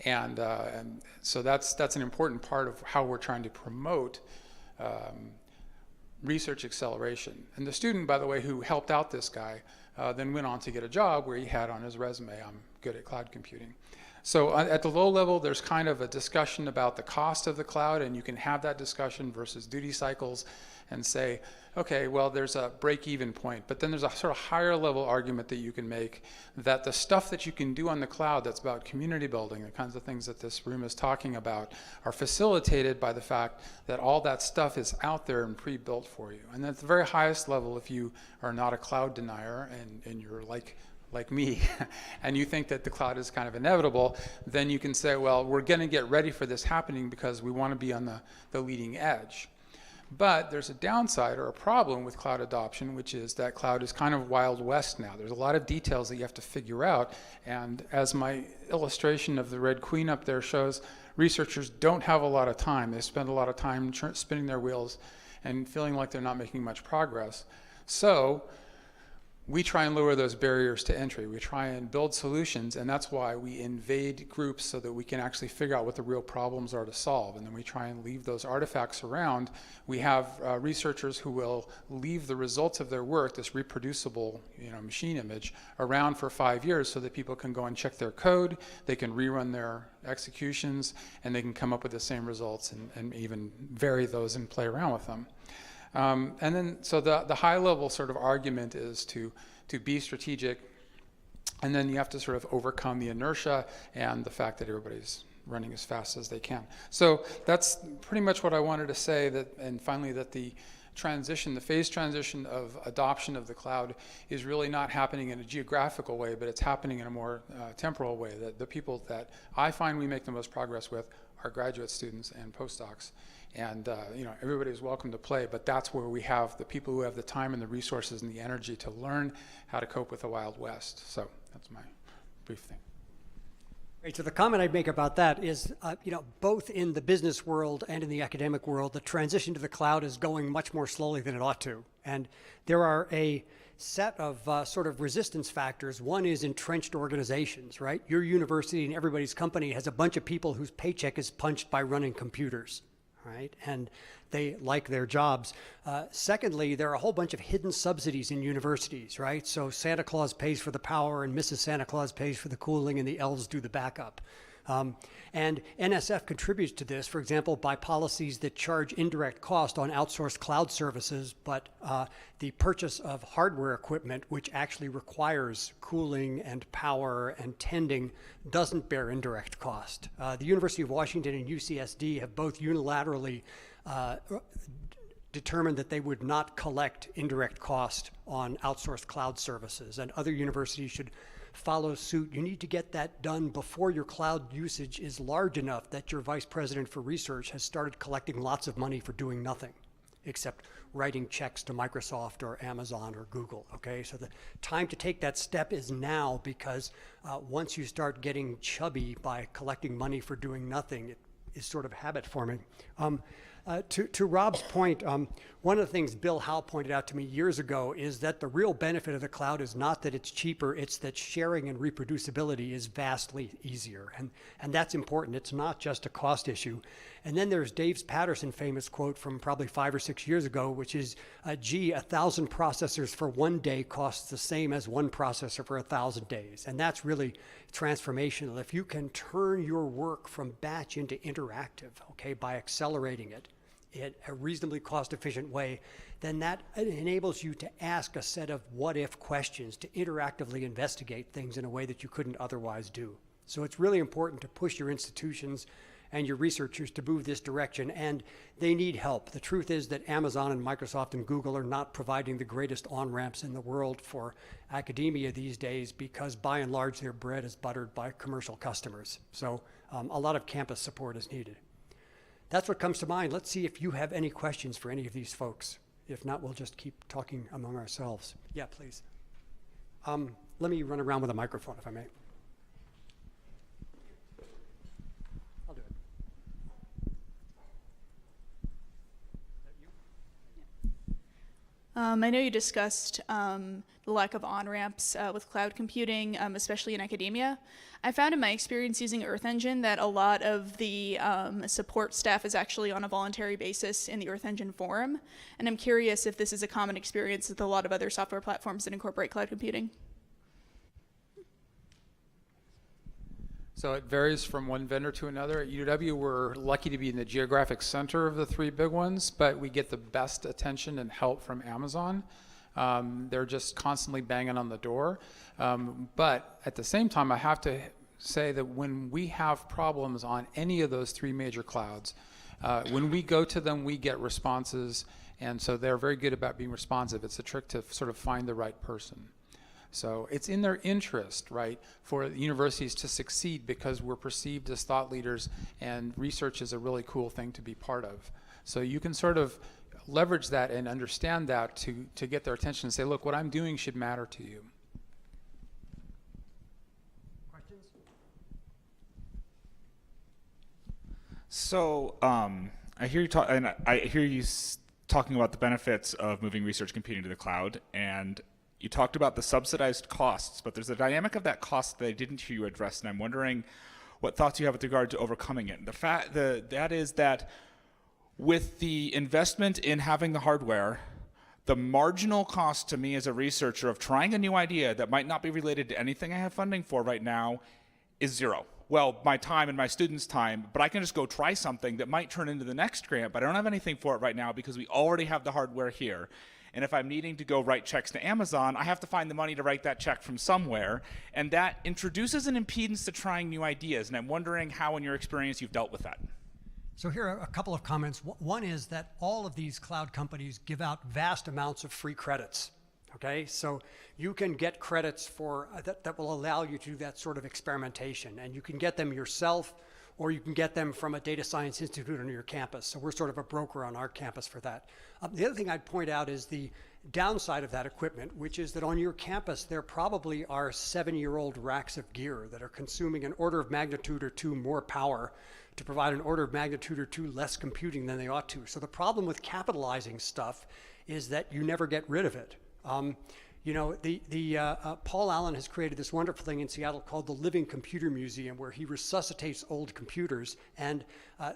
And so that's an important part of how we're trying to promote research acceleration. And the student, by the way, who helped out this guy then went on to get a job where he had on his resume, I'm good at cloud computing. So at the low level, there's kind of a discussion about the cost of the cloud, and you can have that discussion versus duty cycles and say, okay, well, there's a break-even point. But then there's a sort of higher level argument that you can make that the stuff that you can do on the cloud that's about community building, the kinds of things that this room is talking about, are facilitated by the fact that all that stuff is out there and pre-built for you. And at the very highest level, if you are not a cloud denier and you're like me, and you think that the cloud is kind of inevitable, then you can say, well, we're going to get ready for this happening because we want to be on the leading edge. But there's a downside or a problem with cloud adoption, which is that cloud is kind of Wild West now. There's a lot of details that you have to figure out, and as my illustration of the Red Queen up there shows, researchers don't have a lot of time. They spend a lot of time spinning their wheels and feeling like they're not making much progress. So we try and lower those barriers to entry. We try and build solutions, and that's why we invade groups so that we can actually figure out what the real problems are to solve, and then we try and leave those artifacts around. We have researchers who will leave the results of their work, this reproducible machine image, around for 5 years so that people can go and check their code, they can rerun their executions, and they can come up with the same results and even vary those and play around with them. And then, so the high level sort of argument is to be strategic, and then you have to sort of overcome the inertia and the fact that everybody's running as fast as they can. So that's pretty much what I wanted to say, and finally that the phase transition of adoption of the cloud is really not happening in a geographical way, but it's happening in a more temporal way. That the people that I find we make the most progress with are graduate students and postdocs. And everybody is welcome to play, but that's where we have the people who have the time and the resources and the energy to learn how to cope with the Wild West. So that's my brief thing. Right, so the comment I'd make about that is, both in the business world and in the academic world, the transition to the cloud is going much more slowly than it ought to. And there are a set of sort of resistance factors. One is entrenched organizations, right? Your university and everybody's company has a bunch of people whose paycheck is punched by running computers. Right? And they like their jobs. Secondly, there are a whole bunch of hidden subsidies in universities, right? So Santa Claus pays for the power and Mrs. Santa Claus pays for the cooling and the elves do the backup. And NSF contributes to this, for example, by policies that charge indirect cost on outsourced cloud services, but the purchase of hardware equipment, which actually requires cooling and power and tending, doesn't bear indirect cost. The University of Washington and UCSD have both unilaterally determined that they would not collect indirect cost on outsourced cloud services, and other universities should follow suit. You need to get that done before your cloud usage is large enough that your vice president for research has started collecting lots of money for doing nothing except writing checks to Microsoft or Amazon or Google, okay? So the time to take that step is now, because once you start getting chubby by collecting money for doing nothing, it is sort of habit forming. To Rob's point, one of the things Bill Howe pointed out to me years ago is that the real benefit of the cloud is not that it's cheaper, it's that sharing and reproducibility is vastly easier. And that's important. It's not just a cost issue. And then there's Dave Patterson's famous quote from probably 5 or 6 years ago, which is, 1,000 processors for one day costs the same as one processor for 1,000 days. And that's really transformational. If you can turn your work from batch into interactive, okay, by accelerating it in a reasonably cost-efficient way, then that enables you to ask a set of what-if questions, to interactively investigate things in a way that you couldn't otherwise do. So it's really important to push your institutions and your researchers to move this direction, and they need help. The truth is that Amazon and Microsoft and Google are not providing the greatest on-ramps in the world for academia these days, because by and large their bread is buttered by commercial customers. So a lot of campus support is needed. That's what comes to mind. Let's see if you have any questions for any of these folks. If not, we'll just keep talking among ourselves. Yeah, please. Let me run around with a microphone, if I may. I'll do it. I know you discussed the lack of on-ramps with cloud computing, especially in academia. I found in my experience using Earth Engine that a lot of the support staff is actually on a voluntary basis in the Earth Engine forum, and I'm curious if this is a common experience with a lot of other software platforms that incorporate cloud computing. So it varies from one vendor to another. At UW, we're lucky to be in the geographic center of the three big ones, but we get the best attention and help from Amazon. They're just constantly banging on the door. But at the same time, I have to say that when we have problems on any of those three major clouds, when we go to them, we get responses. And so they're very good about being responsive. It's a trick to sort of find the right person. So it's in their interest, right, for universities to succeed because we're perceived as thought leaders, and research is a really cool thing to be part of. So you can sort of leverage that and understand that to get their attention and say, look, what I'm doing should matter to you. Questions? So I hear you talk, and I hear you talking about the benefits of moving research computing to the cloud, and you talked about the subsidized costs, but there's a dynamic of that cost that I didn't hear you address, and I'm wondering what thoughts you have with regard to overcoming it. That is that with the investment in having the hardware, the marginal cost to me as a researcher of trying a new idea that might not be related to anything I have funding for right now is zero. Well, my time and my students' time, but I can just go try something that might turn into the next grant, but I don't have anything for it right now because we already have the hardware here. And if I'm needing to go write checks to Amazon, I have to find the money to write that check from somewhere. And that introduces an impedance to trying new ideas. And I'm wondering how, in your experience, you've dealt with that. So here are a couple of comments. One is that all of these cloud companies give out vast amounts of free credits. Okay, so you can get credits for that will allow you to do that sort of experimentation, and you can get them yourself, or you can get them from a data science institute on your campus. So we're sort of a broker on our campus for that. The other thing I'd point out is the downside of that equipment, which is that on your campus there probably are 7-year-old racks of gear that are consuming an order of magnitude or two more power to provide an order of magnitude or two less computing than they ought to. So the problem with capitalizing stuff is that you never get rid of it. You know, Paul Allen has created this wonderful thing in Seattle called the Living Computer Museum, where he resuscitates old computers, and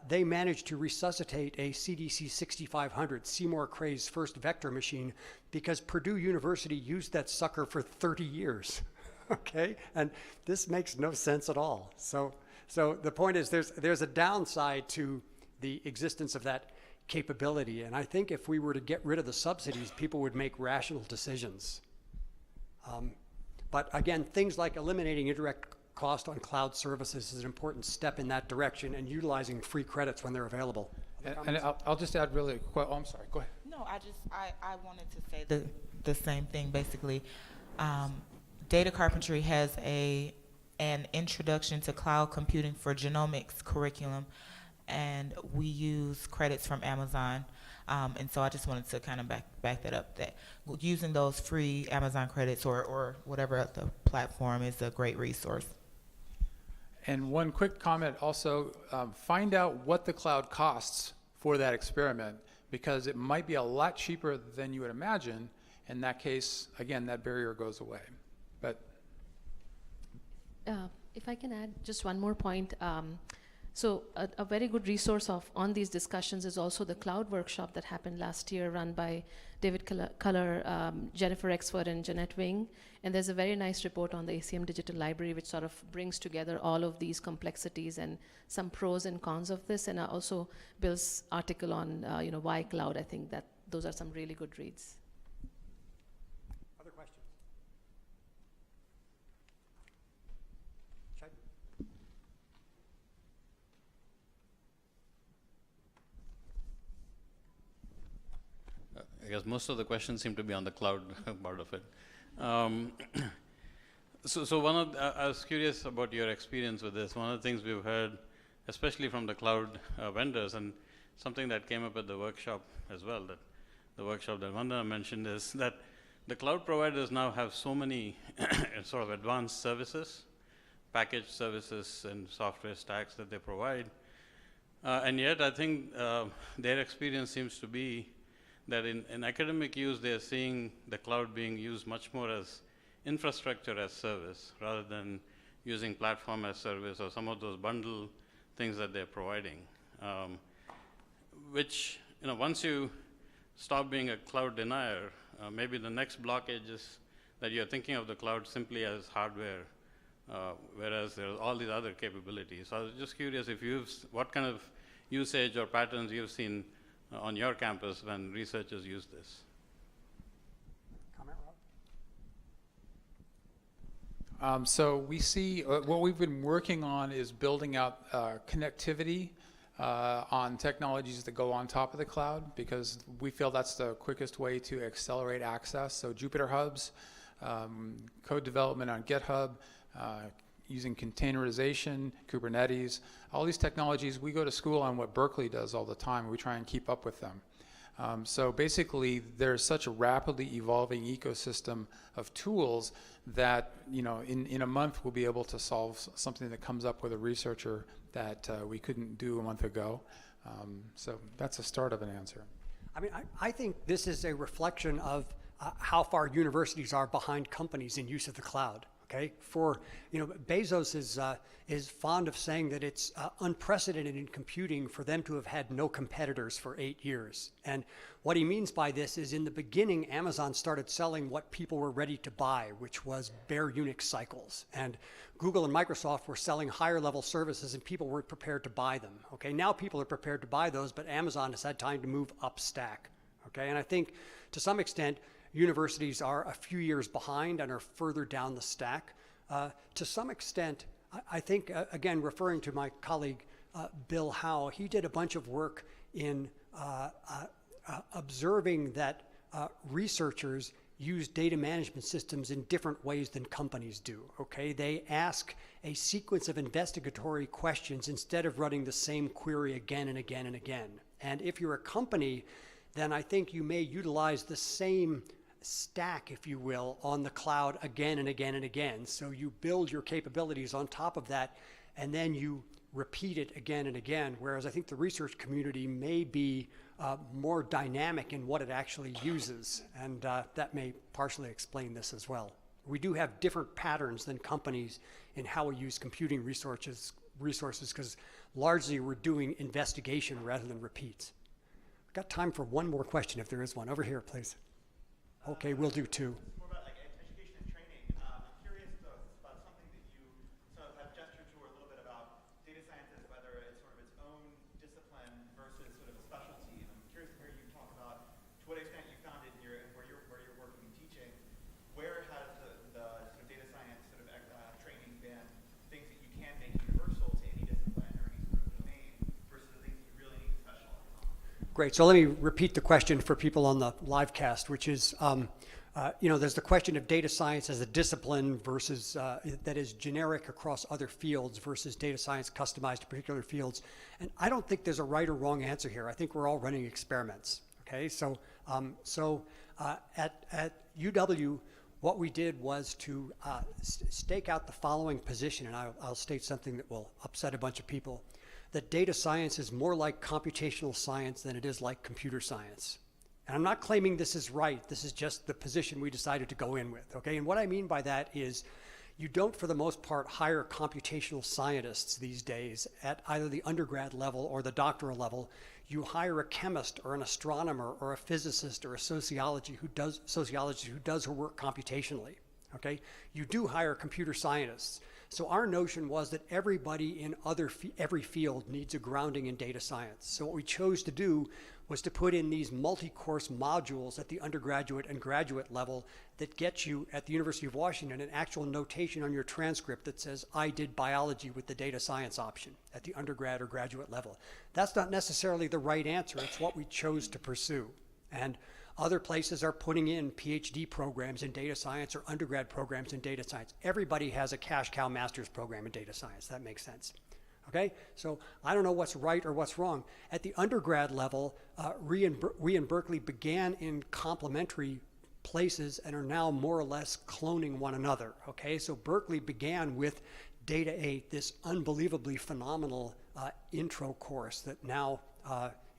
they managed to resuscitate a CDC 6500, Seymour Cray's first vector machine, because Purdue University used that sucker for 30 years. Okay, and this makes no sense at all. So the point is, there's a downside to the existence of that capability, and I think if we were to get rid of the subsidies, people would make rational decisions. But again, things like eliminating indirect cost on cloud services is an important step in that direction, and utilizing free credits when they're available. And I'll just add really quick. Oh, I'm sorry. Go ahead. No, I wanted to say the same thing basically. Data Carpentry has an introduction to cloud computing for genomics curriculum, and we use credits from Amazon. And so I just wanted to kind of back that up, that using those free Amazon credits or whatever the platform is a great resource. And one quick comment also, find out what the cloud costs for that experiment, because it might be a lot cheaper than you would imagine. In that case, again, that barrier goes away. But if I can add just one more point. So a very good resource on these discussions is also the cloud workshop that happened last year, run by David Culler, Jennifer Exford, and Jeanette Wing. And there's a very nice report on the ACM Digital Library, which sort of brings together all of these complexities and some pros and cons of this. And also Bill's article on why cloud. I think that those are some really good reads. Other questions? I guess most of the questions seem to be on the cloud part of it. So I was curious about your experience with this. One of the things we've heard, especially from the cloud vendors, and something that came up at the workshop as well, that the workshop that Vandana mentioned, is that the cloud providers now have so many sort of advanced services, packaged services and software stacks that they provide. And yet I think their experience seems to be that in academic use, they're seeing the cloud being used much more as infrastructure as service rather than using platform as service or some of those bundle things that they're providing. Which, once you stop being a cloud denier, maybe the next blockage is that you're thinking of the cloud simply as hardware, whereas there's all these other capabilities. So I was just curious if what kind of usage or patterns you've seen on your campus when researchers use this. Comment, Rob? So we see what we've been working on is building out connectivity on technologies that go on top of the cloud, because we feel that's the quickest way to accelerate access. So Jupyter Hubs, code development on GitHub, using containerization, Kubernetes, all these technologies. We go to school on what Berkeley does all the time. We try and keep up with them. So basically, there's such a rapidly evolving ecosystem of tools that, in a month we'll be able to solve something that comes up with a researcher that we couldn't do a month ago. So that's the start of an answer. I mean, I think this is a reflection of how far universities are behind companies in use of the cloud. Okay, Bezos is fond of saying that it's unprecedented in computing for them to have had no competitors for 8 years. And what he means by this is, in the beginning, Amazon started selling what people were ready to buy, which was bare Unix cycles. And Google and Microsoft were selling higher level services, and people weren't prepared to buy them. Okay, now people are prepared to buy those, but Amazon has had time to move up stack. Okay, and I think to some extent, universities are a few years behind and are further down the stack. To some extent, I think, again, referring to my colleague Bill Howe, he did a bunch of work in observing that researchers use data management systems in different ways than companies do. Okay, they ask a sequence of investigatory questions instead of running the same query again and again and again. And if you're a company, then I think you may utilize the same stack, if you will, on the cloud again and again and again. So you build your capabilities on top of that, and then you repeat it again and again, whereas I think the research community may be more dynamic in what it actually uses, and that may partially explain this as well. We do have different patterns than companies in how we use computing resources, because largely we're doing investigation rather than repeats. We've got time for one more question if there is one. Over here, please. Okay, we'll do two. More about education and training. I'm curious about something that you sort of have gestured to a little bit about data sciences, whether it's sort of its own discipline versus sort of a specialty. And I'm curious to hear you talk about to what extent you found it in where you're working and teaching. Where has the sort of data science sort of training been things that you can make universal to any discipline or any sort of domain versus the things that you really need to specialize on? Great. So let me repeat the question for people on the live cast, which is, there's the question of data science as a discipline versus that is generic across other fields versus data science customized to particular fields. And I don't think there's a right or wrong answer here. I think we're all running experiments. Okay. So at UW, what we did was to stake out the following position, and I'll state something that will upset a bunch of people. That data science is more like computational science than it is like computer science. And I'm not claiming this is right. This is just the position we decided to go in with, okay? And what I mean by that is you don't, for the most part, hire computational scientists these days at either the undergrad level or the doctoral level. You hire a chemist or an astronomer or a physicist or a sociologist who does her work computationally, okay? You do hire computer scientists. So our notion was that everybody in every field needs a grounding in data science. So what we chose to do was to put in these multi-course modules at the undergraduate and graduate level that get you at the University of Washington an actual notation on your transcript that says, I did biology with the data science option at the undergrad or graduate level. That's not necessarily the right answer. It's what we chose to pursue. And other places are putting in PhD programs in data science or undergrad programs in data science. Everybody has a cash cow master's program in data science. That makes sense. Okay, so I don't know what's right or what's wrong. At the undergrad level, we in Berkeley began in complementary places and are now more or less cloning one another. Okay, so Berkeley began with Data 8, this unbelievably phenomenal intro course that now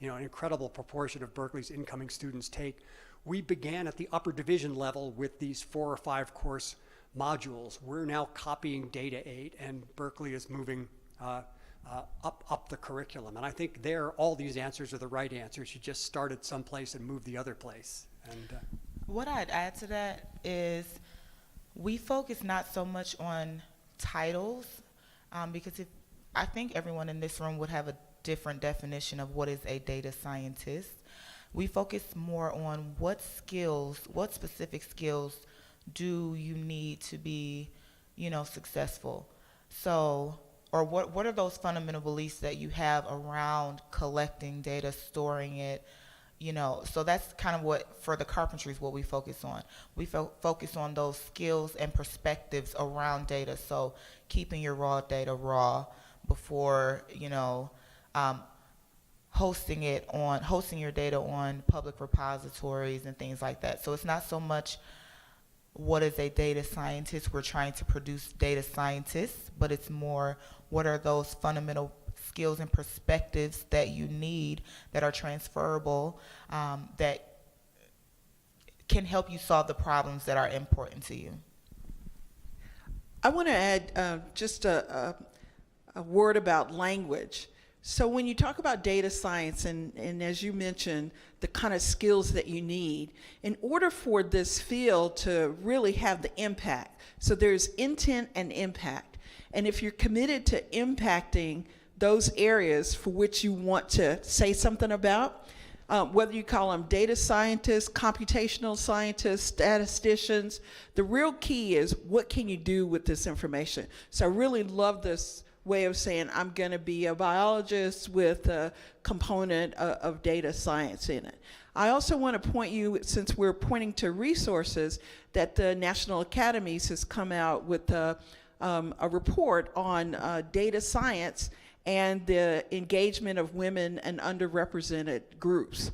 an incredible proportion of Berkeley's incoming students take. We began at the upper division level with these 4 or 5 course modules. We're now copying Data 8, and Berkeley is moving up the curriculum. And I think all these answers are the right answers. You just start at some place and move the other place. And what I'd add to that is we focus not so much on titles, because I think everyone in this room would have a different definition of what is a data scientist. We focus more on what specific skills do you need to be, successful. So, or what are those fundamental beliefs that you have around collecting data, storing it, so that's kind of what, for the carpentry, is what we focus on. We focus on those skills and perspectives around data. So keeping your raw data raw before, hosting your data on public repositories and things like that. So it's not so much what is a data scientist. We're trying to produce data scientists, but it's more what are those fundamental skills and perspectives that you need that are transferable, that can help you solve the problems that are important to you. I want to add just a word about language. So when you talk about data science, and as you mentioned, the kind of skills that you need, in order for this field to really have the impact, so there's intent and impact. And if you're committed to impacting those areas for which you want to say something about, whether you call them data scientists, computational scientists, statisticians, the real key is what can you do with this information? So I really love this way of saying I'm going to be a biologist with a component of data science in it. I also want to point you, since we're pointing to resources, that the National Academies has come out with a report on data science and the engagement of women and underrepresented groups.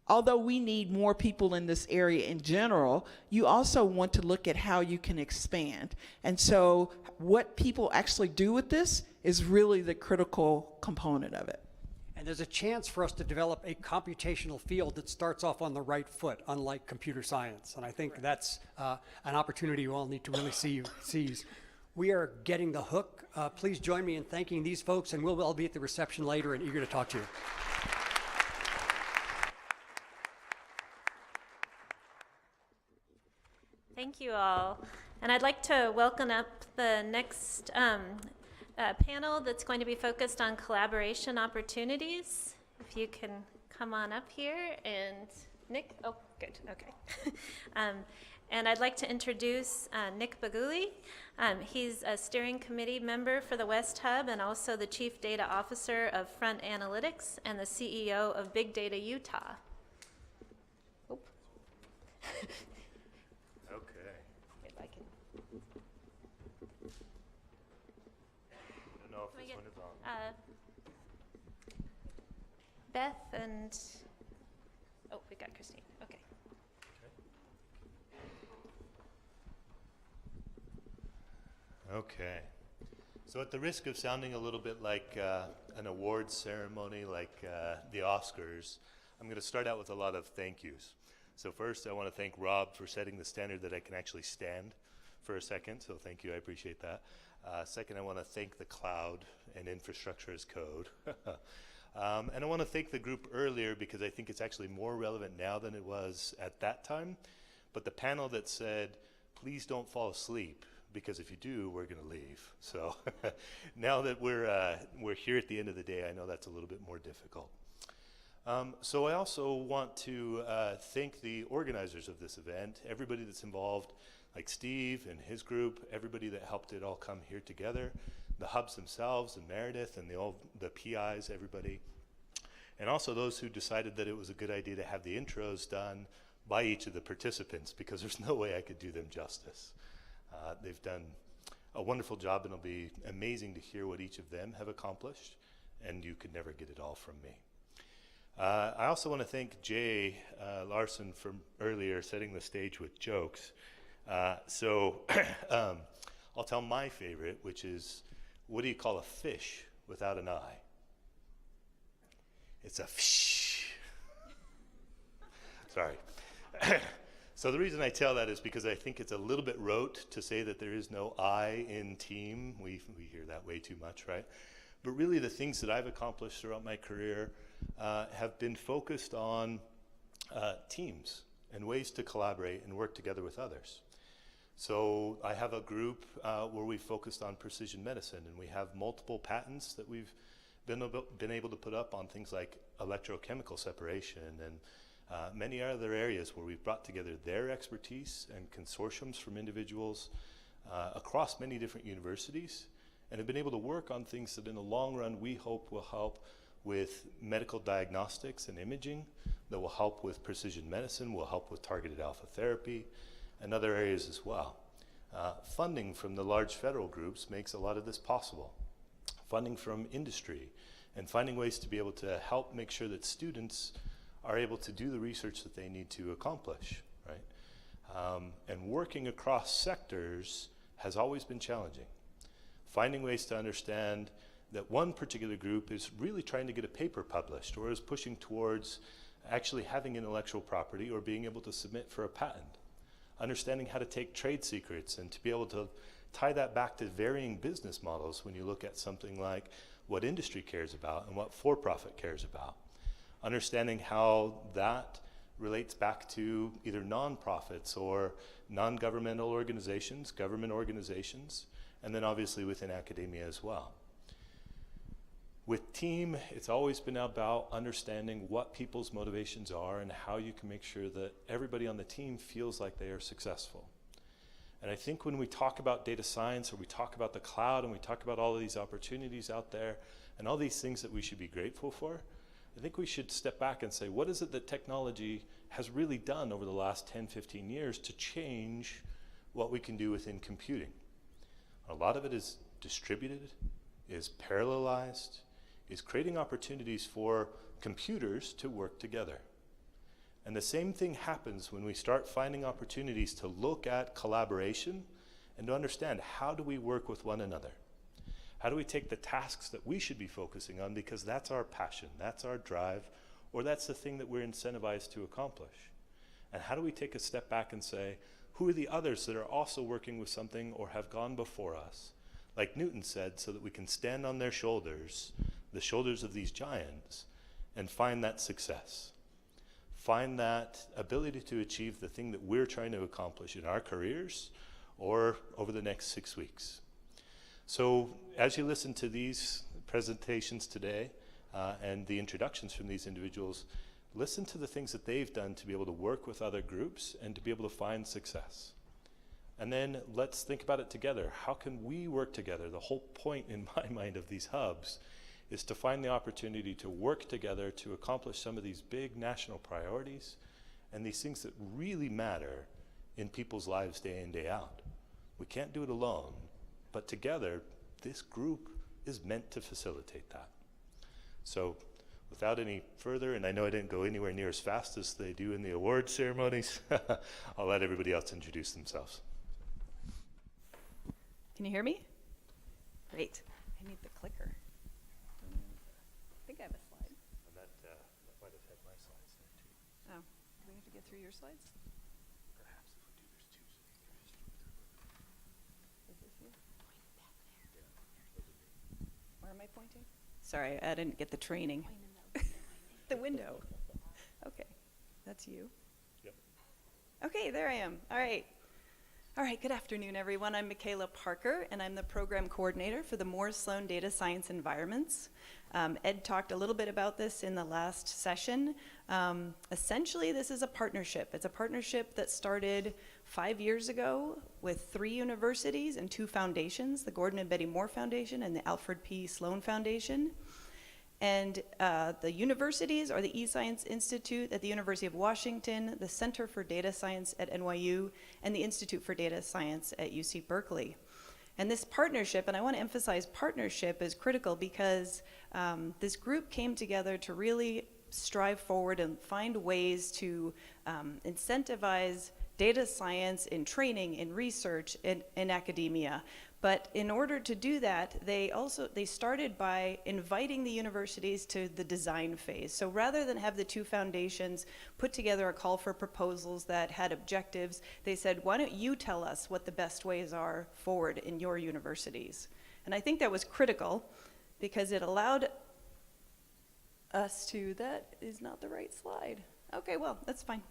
Although we need more people in this area in general, you also want to look at how you can expand. And so what people actually do with this is really the critical component of it. And there's a chance for us to develop a computational field that starts off on the right foot, unlike computer science. And I think that's an opportunity you all need to really seize. We are getting the hook. Please join me in thanking these folks, and we'll all be at the reception later and eager to talk to you. Thank you all. And I'd like to welcome up the next panel that's going to be focused on collaboration opportunities. If you can come on up here. And Nick, oh, good, okay. And I'd like to introduce Nick Baguli. He's a steering committee member for the West Hub and also the chief data officer of Front Analytics and the CEO of Big Data Utah. Oh. Okay. If I can. I don't know if this one is on. Beth and, oh, we got Christine, okay. Okay. So at the risk of sounding a little bit like an awards ceremony, like the Oscars, I'm going to start out with a lot of thank yous. So first, I want to thank Rob for setting the standard that I can actually stand for a second. So thank you, I appreciate that. Second, I want to thank the cloud and infrastructure as code. And I want to thank the group earlier because I think it's actually more relevant now than it was at that time. But the panel that said, please don't fall asleep, because if you do, we're going to leave. So now that we're here at the end of the day, I know that's a little bit more difficult. So I also want to thank the organizers of this event, everybody that's involved, like Steve and his group, everybody that helped it all come here together, the hubs themselves and Meredith and the PIs, everybody. And also those who decided that it was a good idea to have the intros done by each of the participants, because there's no way I could do them justice. They've done a wonderful job, and it'll be amazing to hear what each of them have accomplished, and you could never get it all from me. I also want to thank Jay Larson from earlier setting the stage with jokes. So I'll tell my favorite, which is, what do you call a fish without an eye? It's a psh. Sorry. So the reason I tell that is because I think it's a little bit rote to say that there is no I in team. We hear that way too much, right? But really the things that I've accomplished throughout my career have been focused on teams and ways to collaborate and work together with others. So I have a group where we focused on precision medicine, and we have multiple patents that we've been able to put up on things like electrochemical separation and many other areas where we've brought together their expertise and consortiums from individuals across many different universities, and have been able to work on things that in the long run we hope will help with medical diagnostics and imaging, that will help with precision medicine, will help with targeted alpha therapy, and other areas as well. Funding from the large federal groups makes a lot of this possible. Funding from industry, and finding ways to be able to help make sure that students are able to do the research that they need to accomplish, right? And working across sectors has always been challenging. Finding ways to understand that one particular group is really trying to get a paper published or is pushing towards actually having intellectual property or being able to submit for a patent. Understanding how to take trade secrets and to be able to tie that back to varying business models when you look at something like what industry cares about and what for-profit cares about. Understanding how that relates back to either nonprofits or non-governmental organizations, government organizations, and then obviously within academia as well. With team, it's always been about understanding what people's motivations are and how you can make sure that everybody on the team feels like they are successful. And I think when we talk about data science, or we talk about the cloud, and we talk about all of these opportunities out there and all these things that we should be grateful for, I think we should step back and say, what is it that technology has really done over the last 10, 15 years to change what we can do within computing? A lot of it is distributed, is parallelized, is creating opportunities for computers to work together. And the same thing happens when we start finding opportunities to look at collaboration and to understand, how do we work with one another? How do we take the tasks that we should be focusing on because that's our passion, that's our drive, or that's the thing that we're incentivized to accomplish? And how do we take a step back and say, who are the others that are also working with something or have gone before us? Like Newton said, so that we can stand on their shoulders, the shoulders of these giants, and find that success. Find that ability to achieve the thing that we're trying to accomplish in our careers or over the next 6 weeks. So as you listen to these presentations today and the introductions from these individuals, listen to the things that they've done to be able to work with other groups and to be able to find success. And then let's think about it together. How can we work together? The whole point in my mind of these hubs is to find the opportunity to work together to accomplish some of these big national priorities and these things that really matter in people's lives day in, day out. We can't do it alone, but together, this group is meant to facilitate that. So without any further, and I know I didn't go anywhere near as fast as they do in the award ceremonies, I'll let everybody else introduce themselves. Can you hear me? Great. I need the clicker. I think I have a slide. That might have had my slides there too. Oh, do we have to get through your slides? Perhaps if we do, there's two. Is this you? Where am I pointing? Sorry, I didn't get the training. The window. Okay, that's you. Yep. Okay, there I am. All right. All right, good afternoon, everyone. I'm Michaela Parker, and I'm the program coordinator for the Moore Sloan Data Science Environments. Ed talked a little bit about this in the last session. Essentially, this is a partnership. It's a partnership that started 5 years ago with 3 universities and 2 foundations, the Gordon and Betty Moore Foundation and the Alfred P. Sloan Foundation. And the universities are the eScience Institute at the University of Washington, the Center for Data Science at NYU, and the Institute for Data Science at UC Berkeley. And this partnership, and I want to emphasize partnership, is critical because this group came together to really strive forward and find ways to incentivize data science in training, in research, in academia, But in order to do that, they started by inviting the universities to the design phase. So rather than have the two foundations put together a call for proposals that had objectives, they said, why don't you tell us what the best ways are forward in your universities? And I think that was critical because it allowed us to, that is not the right slide. Okay, well, that's fine.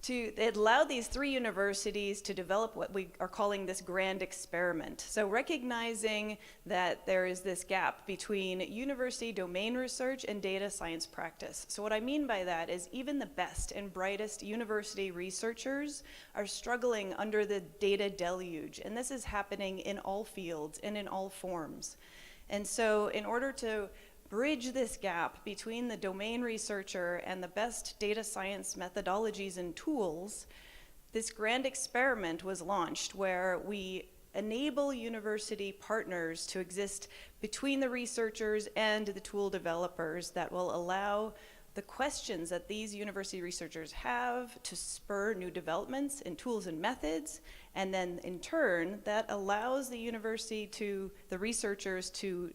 It allowed these three universities to develop what we are calling this grand experiment. So recognizing that there is this gap between university domain research and data science practice. So what I mean by that is even the best and brightest university researchers are struggling under the data deluge, and this is happening in all fields and in all forms. And so in order to bridge this gap between the domain researcher and the best data science methodologies and tools, this grand experiment was launched where we enable university partners to exist between the researchers and the tool developers that will allow the questions that these university researchers have to spur new developments in tools and methods, and then in turn that allows the university to, the researchers to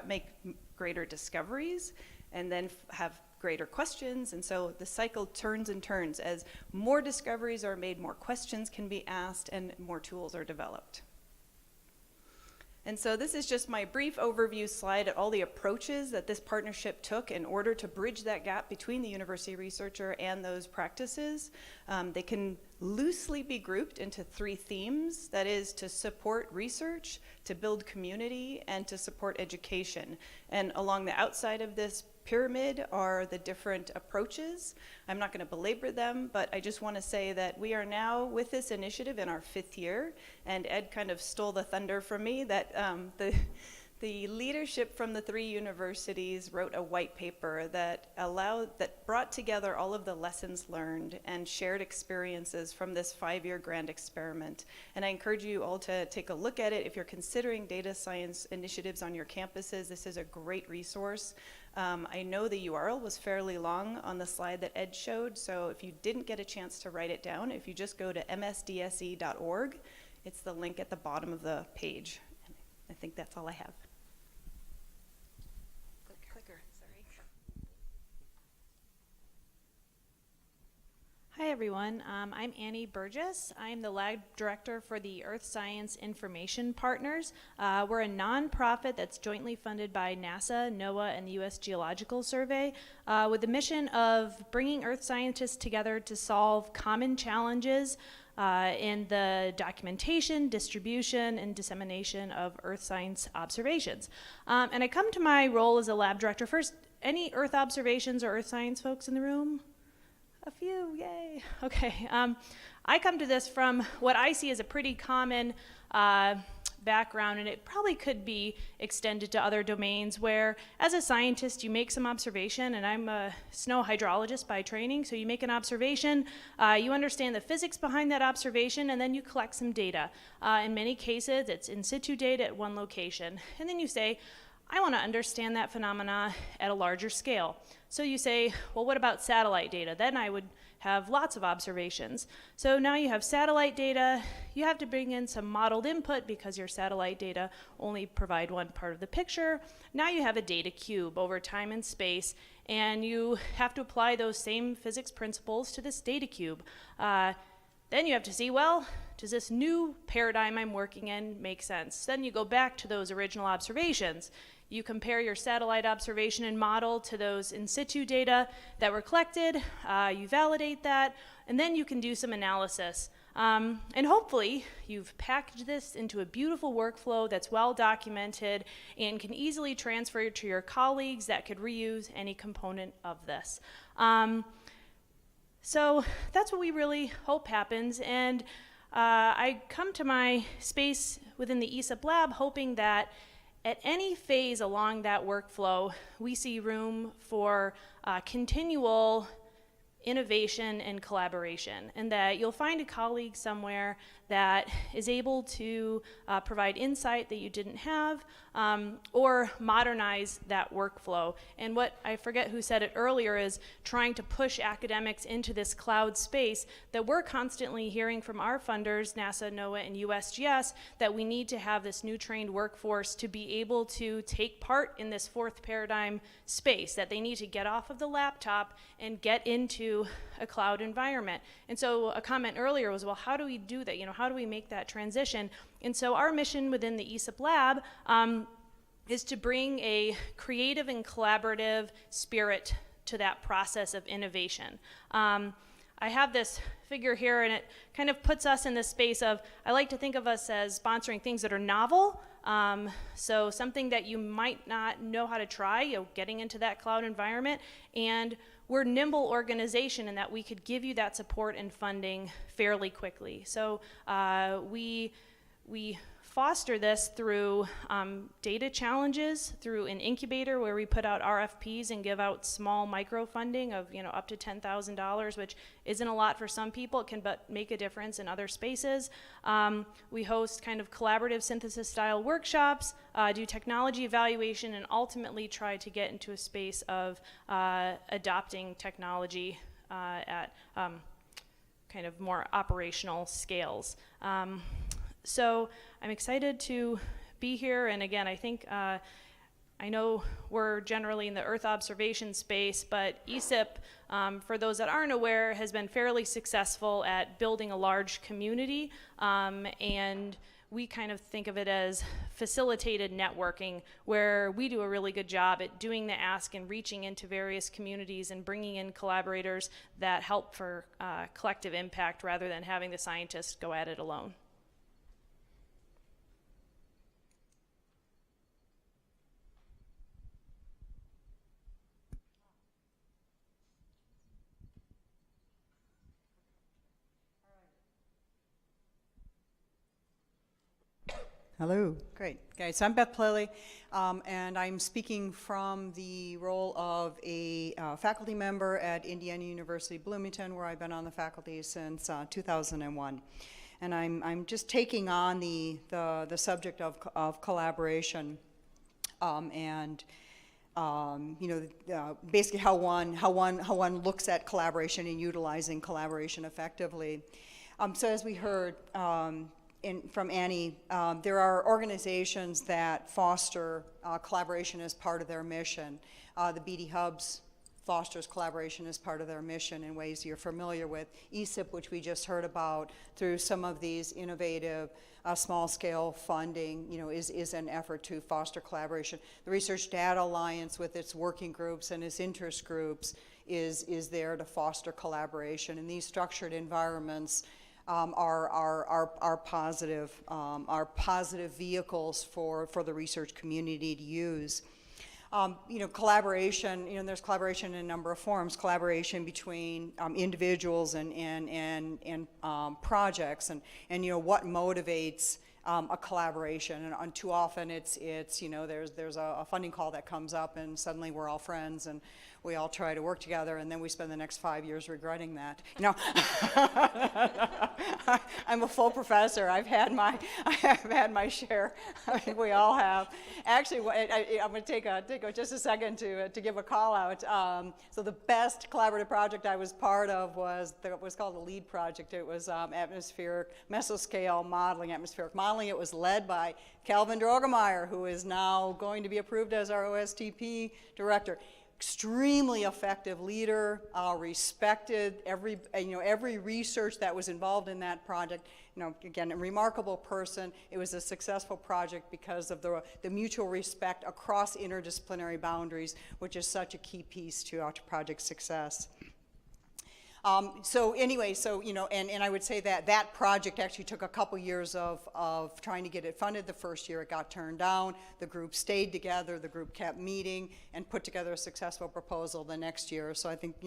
make greater discoveries and then have greater questions. And so the cycle turns and turns. As more discoveries are made, more questions can be asked, and more tools are developed. And so this is just my brief overview slide at all the approaches that this partnership took in order to bridge that gap between the university researcher and those practices. They can loosely be grouped into three themes, that is to support research, to build community, and to support education. And along the outside of this pyramid are the different approaches. I'm not going to belabor them, but I just want to say that we are now with this initiative in our 5th year, and Ed kind of stole the thunder from me that the leadership from the three universities wrote a white paper that brought together all of the lessons learned and shared experiences from this 5-year grand experiment. And I encourage you all to take a look at it. If you're considering data science initiatives on your campuses, this is a great resource. I know the URL was fairly long on the slide that Ed showed, so if you didn't get a chance to write it down, if you just go to msdse.org, it's the link at the bottom of the page. I think that's all I have. Clicker, sorry. Hi everyone, I'm Annie Burgess. I'm the lab director for the Earth Science Information Partners. We're a nonprofit that's jointly funded by NASA, NOAA, and the U.S. Geological Survey with the mission of bringing Earth scientists together to solve common challenges in the documentation, distribution, and dissemination of Earth science observations. And I come to my role as a lab director. First, any Earth observations or Earth science folks in the room? A few, yay. Okay, I come to this from what I see as a pretty common background, and it probably could be extended to other domains where, as a scientist, you make some observation, and I'm a snow hydrologist by training, so you make an observation, you understand the physics behind that observation, and then you collect some data. In many cases, it's in situ data at one location, and then you say, I want to understand that phenomena at a larger scale. So you say, well, what about satellite data? Then I would have lots of observations. So now you have satellite data. You have to bring in some modeled input because your satellite data only provide one part of the picture. Now you have a data cube over time and space, and you have to apply those same physics principles to this data cube. Then you have to see, well, does this new paradigm I'm working in make sense? Then you go back to those original observations. You compare your satellite observation and model to those in situ data that were collected, you validate that, and then you can do some analysis. And hopefully you've packaged this into a beautiful workflow that's well documented and can easily transfer to your colleagues that could reuse any component of this. So that's what we really hope happens, and I come to my space within the ESUP lab hoping that at any phase along that workflow, we see room for continual innovation and collaboration, and that you'll find a colleague somewhere that is able to provide insight that you didn't have, or modernize that workflow. And what, I forget who said it earlier, is trying to push academics into this cloud space that we're constantly hearing from our funders, NASA, NOAA, and USGS, that we need to have this new trained workforce to be able to take part in this fourth paradigm space, that they need to get off of the laptop and get into a cloud environment. And so a comment earlier was, well, how do we do that? You know, how do we make that transition? And so our mission within the ESIP lab is to bring a creative and collaborative spirit to that process of innovation. I have this figure here, and it kind of puts us in the space of, I like to think of us as sponsoring things that are novel. So something that you might not know how to try, you know, getting into that cloud environment. And we're a nimble organization in that we could give you that support and funding fairly quickly. So we foster this through data challenges, through an incubator where we put out RFPs and give out small micro funding of, you know, up to $10,000, which isn't a lot for some people. It can but make a difference in other spaces. We host kind of collaborative synthesis style workshops, do technology evaluation, and ultimately try to get into a space of adopting technology at kind of more operational scales. So I'm excited to be here, and again, I think I know we're generally in the Earth observation space, but ESIP, for those that aren't aware, has been fairly successful at building a large community, and we kind of think of it as facilitated networking, where we do a really good job at doing the ask and reaching into various communities and bringing in collaborators that help for collective impact rather than having the scientists go at it alone. Hello, great. Okay, so I'm Beth Pleley, and I'm speaking from the role of a faculty member at Indiana University Bloomington, where I've been on the faculty since 2001. And I'm just taking on the subject of collaboration, and you know, basically how one looks at collaboration and utilizing collaboration effectively. So as we heard from Annie, there are organizations that foster collaboration as part of their mission. The BD Hubs fosters collaboration as part of their mission in ways you're familiar with. ESIP, which we just heard about, through some of these innovative small-scale funding, you know, is an effort to foster collaboration. The Research Data Alliance, with its working groups and its interest groups, is there to foster collaboration. And these structured environments are positive vehicles for the research community to use. You know, collaboration, you know, there's collaboration in a number of forms. Collaboration between individuals and projects, and you know, what motivates a collaboration. And too often it's you know, there's a funding call that comes up, and suddenly we're all friends and we all try to work together, and then we spend the next 5 years regretting that. You know, I'm a full professor. I have had my share. I think we all have. Actually, I'm going to take just a second to give a call out. So the best collaborative project I was part of was called the LEAD project. It was atmospheric mesoscale modeling, atmospheric modeling. It was led by Calvin Drogemeyer, who is now going to be approved as our OSTP director. Extremely effective leader, respected every research that was involved in that project. You know, again, a remarkable person. It was a successful project because of the mutual respect across interdisciplinary boundaries, which is such a key piece to our project success. So anyway, so, you know, and I would say that that project actually took a couple years of trying to get it funded. The first year it got turned down. The group stayed together. The group kept meeting and put together a successful proposal the next year. So I think,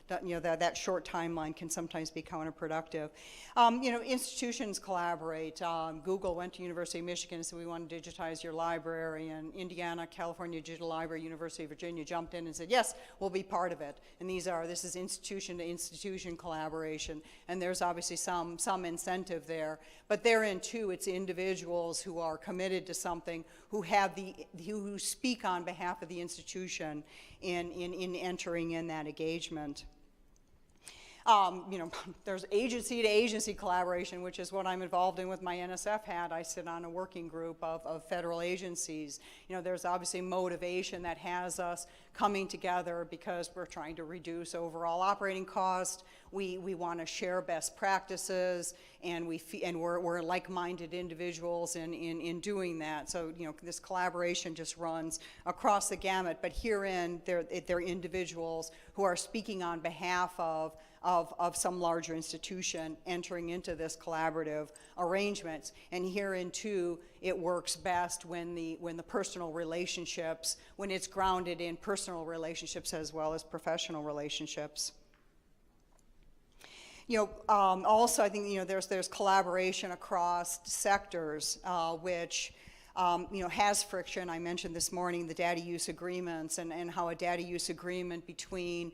that short timeline can sometimes be counterproductive. Institutions collaborate. Google went to University of Michigan and said, we want to digitize your library. And Indiana, California Digital Library, University of Virginia jumped in and said, yes, we'll be part of it. And this is institution to institution collaboration, and there's obviously some incentive there, but therein too it's individuals who are committed to something, who speak on behalf of the institution in entering in that engagement. There's agency to agency collaboration, which is what I'm involved in with my NSF hat. I sit on a working group of federal agencies. There's obviously motivation that has us coming together because we're trying to reduce overall operating cost. We want to share best practices, and we're like-minded individuals in doing that. So this collaboration just runs across the gamut. But herein, they're individuals who are speaking on behalf of some larger institution entering into this collaborative arrangements. And herein too, it works best when the personal relationships, when it's grounded in personal relationships as well as professional relationships. Also I think there's collaboration across sectors, which has friction. I mentioned this morning the data use agreements and how a data use agreement between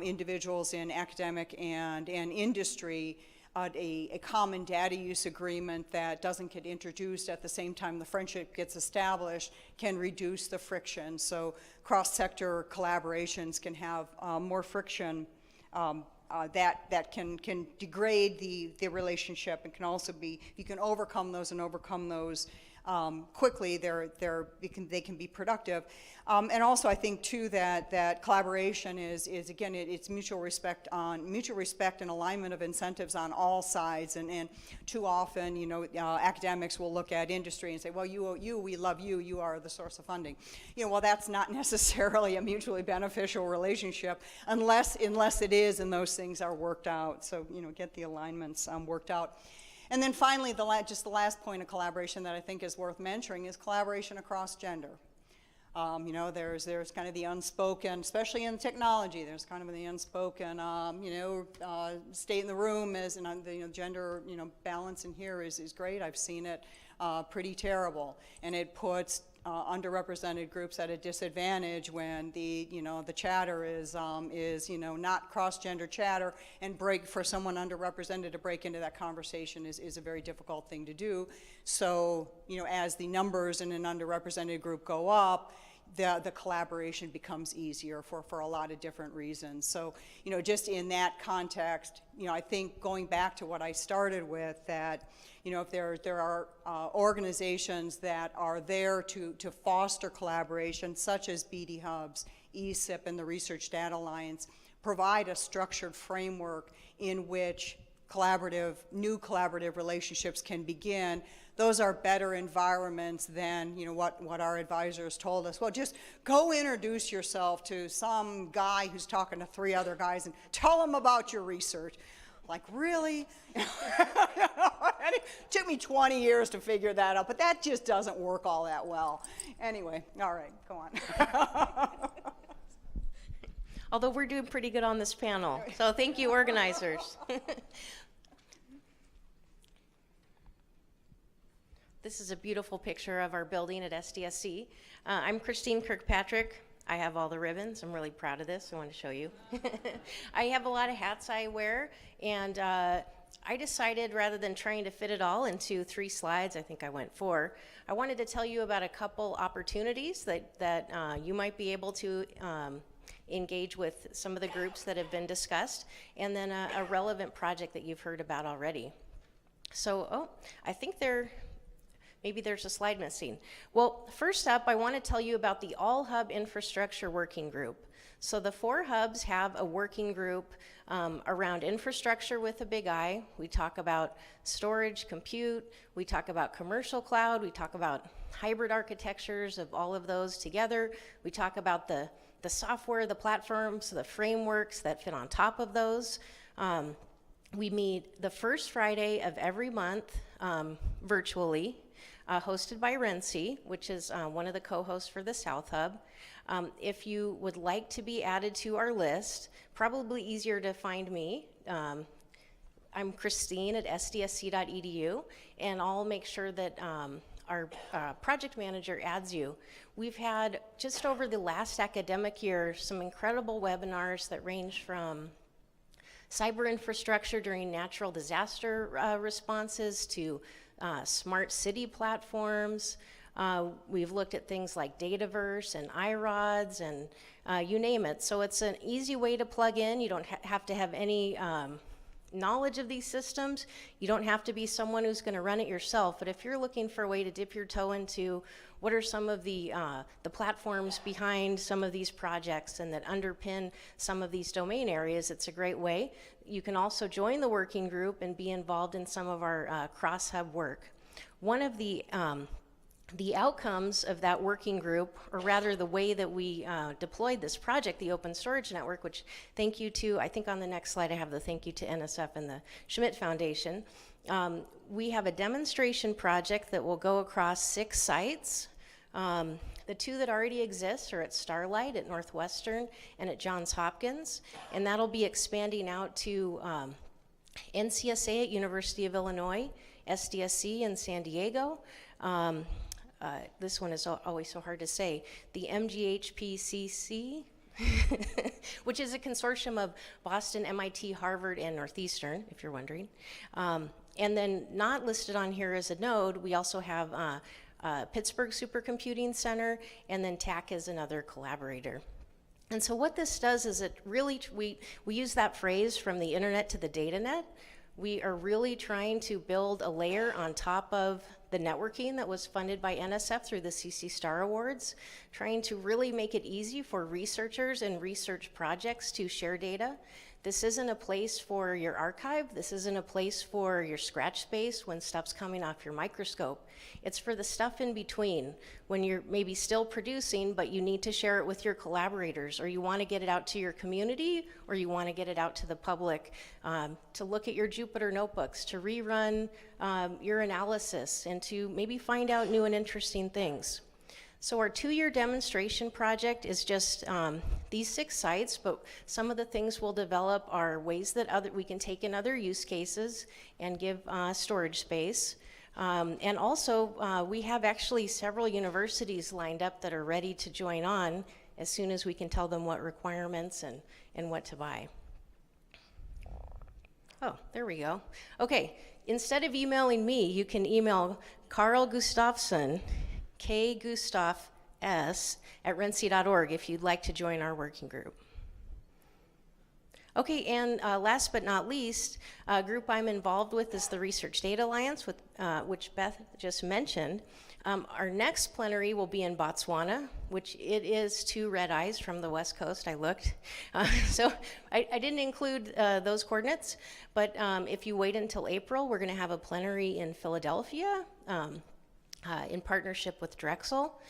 individuals in academic and industry, a common data use agreement that doesn't get introduced at the same time the friendship gets established can reduce the friction. So cross-sector collaborations can have more friction that can degrade the relationship, and can also be, if you can overcome those quickly, they can be productive. And also I think too that collaboration is again, it's mutual respect and alignment of incentives on all sides. And too often, academics will look at industry and say, well, we love you, you are the source of funding. Well, that's not necessarily a mutually beneficial relationship unless it is, and those things are worked out. So, get the alignments worked out. And then finally, the last point of collaboration that I think is worth mentioning is collaboration across gender. There's kind of the unspoken, especially in technology, there's kind of the unspoken, stay in the room and the gender, balance in here is great. I've seen it pretty terrible, and it puts underrepresented groups at a disadvantage when the chatter is not cross-gender chatter, and for someone underrepresented to break into that conversation is a very difficult thing to do. So, as the numbers in an underrepresented group go up, the collaboration becomes easier for a lot of different reasons. So, just in that context, I think going back to what I started with, that, if there are organizations that are there to foster collaboration, such as BD Hubs, ESIP, and the Research Data Alliance, provide a structured framework in which new collaborative relationships can begin, those are better environments than what our advisors told us. Well, just go introduce yourself to some guy who's talking to 3 other guys and tell them about your research. Like, really? It took me 20 years to figure that out, but that just doesn't work all that well. Anyway, all right, go on. Although we're doing pretty good on this panel, so thank you, organizers. This is a beautiful picture of our building at SDSC. I'm Christine Kirkpatrick. I have all the ribbons. I'm really proud of this. I want to show you. I have a lot of hats I wear, and I decided, rather than trying to fit it all into 3 slides, I think I went 4, I wanted to tell you about a couple opportunities that you might be able to engage with some of the groups that have been discussed, and then a relevant project that you've heard about already. So, I think maybe there's a slide missing. Well, first up, I want to tell you about the All Hub Infrastructure Working Group. So the 4 hubs have a working group around infrastructure with a big I. We talk about storage, compute, we talk about commercial cloud, we talk about hybrid architectures of all of those together. We talk about the the software, the platforms, the frameworks that fit on top of those. We meet the first Friday of every month virtually, hosted by Renzi, which is one of the co-hosts for the South Hub. If you would like to be added to our list, probably easier to find me. I'm Christine at sdsc.edu, and I'll make sure that our project manager adds you. We've had, just over the last academic year, some incredible webinars that range from cyber infrastructure during natural disaster responses to smart city platforms. We've looked at things like Dataverse and iRods and you name it. So it's an easy way to plug in. You don't have to have any knowledge of these systems. You don't have to be someone who's going to run it yourself. But if you're looking for a way to dip your toe into what are some of the platforms behind some of these projects and that underpin some of these domain areas, it's a great way. You can also join the working group and be involved in some of our cross-hub work. One of the outcomes of that working group, or rather the way that we deployed this project, the Open Storage Network, which thank you to, I think on the next slide I have the thank you to NSF and the Schmidt Foundation. We have a demonstration project that will go across 6 sites. The 2 that already exist are at Starlight at Northwestern and at Johns Hopkins, and that'll be expanding out to NCSA at University of Illinois, SDSC in San Diego. This one is always so hard to say. The MGHPCC, which is a consortium of Boston, MIT, Harvard, and Northeastern, if you're wondering. And then not listed on here as a node, we also have Pittsburgh Supercomputing Center, and then TAC is another collaborator. And so what this does is it really, we use that phrase from the internet to the data net. We are really trying to build a layer on top of the networking that was funded by NSF through the CC Star Awards, trying to really make it easy for researchers and research projects to share data. This isn't a place for your archive. This isn't a place for your scratch space when stuff's coming off your microscope. It's for the stuff in between, when you're maybe still producing, but you need to share it with your collaborators, or you want to get it out to your community, or you want to get it out to the public, to look at your Jupyter notebooks, to rerun your analysis, and to maybe find out new and interesting things. So our 2-year demonstration project is just these 6 sites, but some of the things we'll develop are ways that we can take in other use cases and give storage space. And also, we have actually several universities lined up that are ready to join on as soon as we can tell them what requirements and what to buy. Oh, there we go. Okay, instead of emailing me, you can email Carl Gustafsson, kgustafs at rensi.org if you'd like to join our working group. Okay, and last but not least, a group I'm involved with is the Research Data Alliance, which Beth just mentioned. Our next plenary will be in Botswana, which it is 2 red eyes from the West Coast, I looked. So I didn't include those coordinates, but if you wait until April, we're gonna have a plenary in Philadelphia, in partnership with Drexel.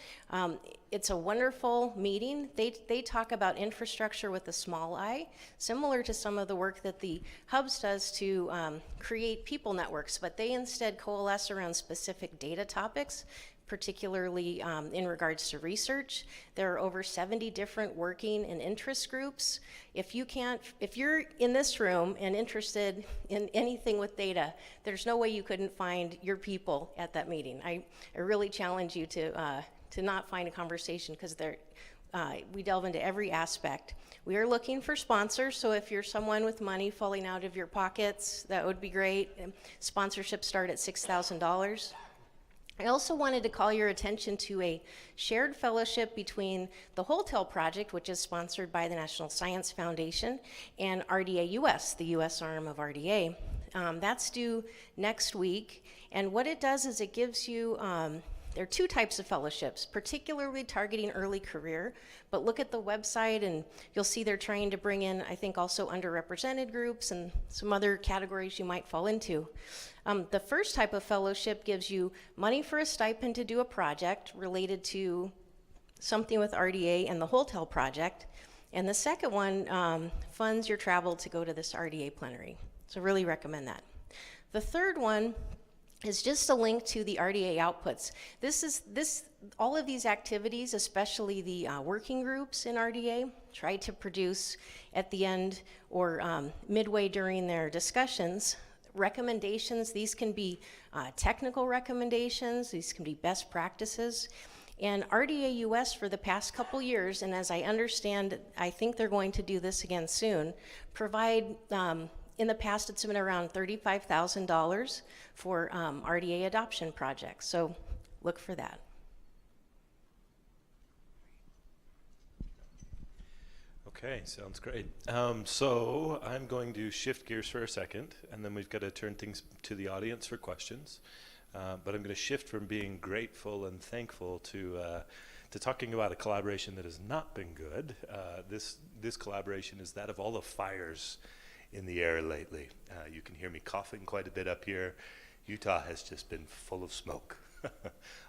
It's a wonderful meeting. They talk about infrastructure with a small I, similar to some of the work that the Hubs does to create people networks, but they instead coalesce around specific data topics, particularly in regards to research. There are over 70 different working and interest groups. If you're in this room and interested in anything with data, there's no way you couldn't find your people at that meeting. I really challenge you to not find a conversation, because we delve into every aspect. We are looking for sponsors, so if you're someone with money falling out of your pockets, that would be great. Sponsorships start at $6,000. I also wanted to call your attention to a shared fellowship between the Holtel Project, which is sponsored by the National Science Foundation, and RDA US, the US arm of RDA. That's due next week, and what it does is it gives you, there are 2 types of fellowships, particularly targeting early career, but look at the website and you'll see they're trying to bring in, I think, also underrepresented groups and some other categories you might fall into. The first type of fellowship gives you money for a stipend to do a project related to something with RDA and the Hotel Project. And the second one funds your travel to go to this RDA plenary. So really recommend that. The third one is just a link to the RDA outputs. All of these activities, especially the working groups in RDA, try to produce at the end or midway during their discussions recommendations. These can be technical recommendations, these can be best practices. And RDA US for the past couple years, and as I understand, I think they're going to do this again soon, provide, in the past it's been around $35,000 for RDA adoption projects. So look for that. Okay, sounds great. So I'm going to shift gears for a second, and then we've got to turn things to the audience for questions. But I'm going to shift from being grateful and thankful to talking about a collaboration that has not been good. This collaboration is that of all the fires in the air lately. You can hear me coughing quite a bit up here. Utah has just been full of smoke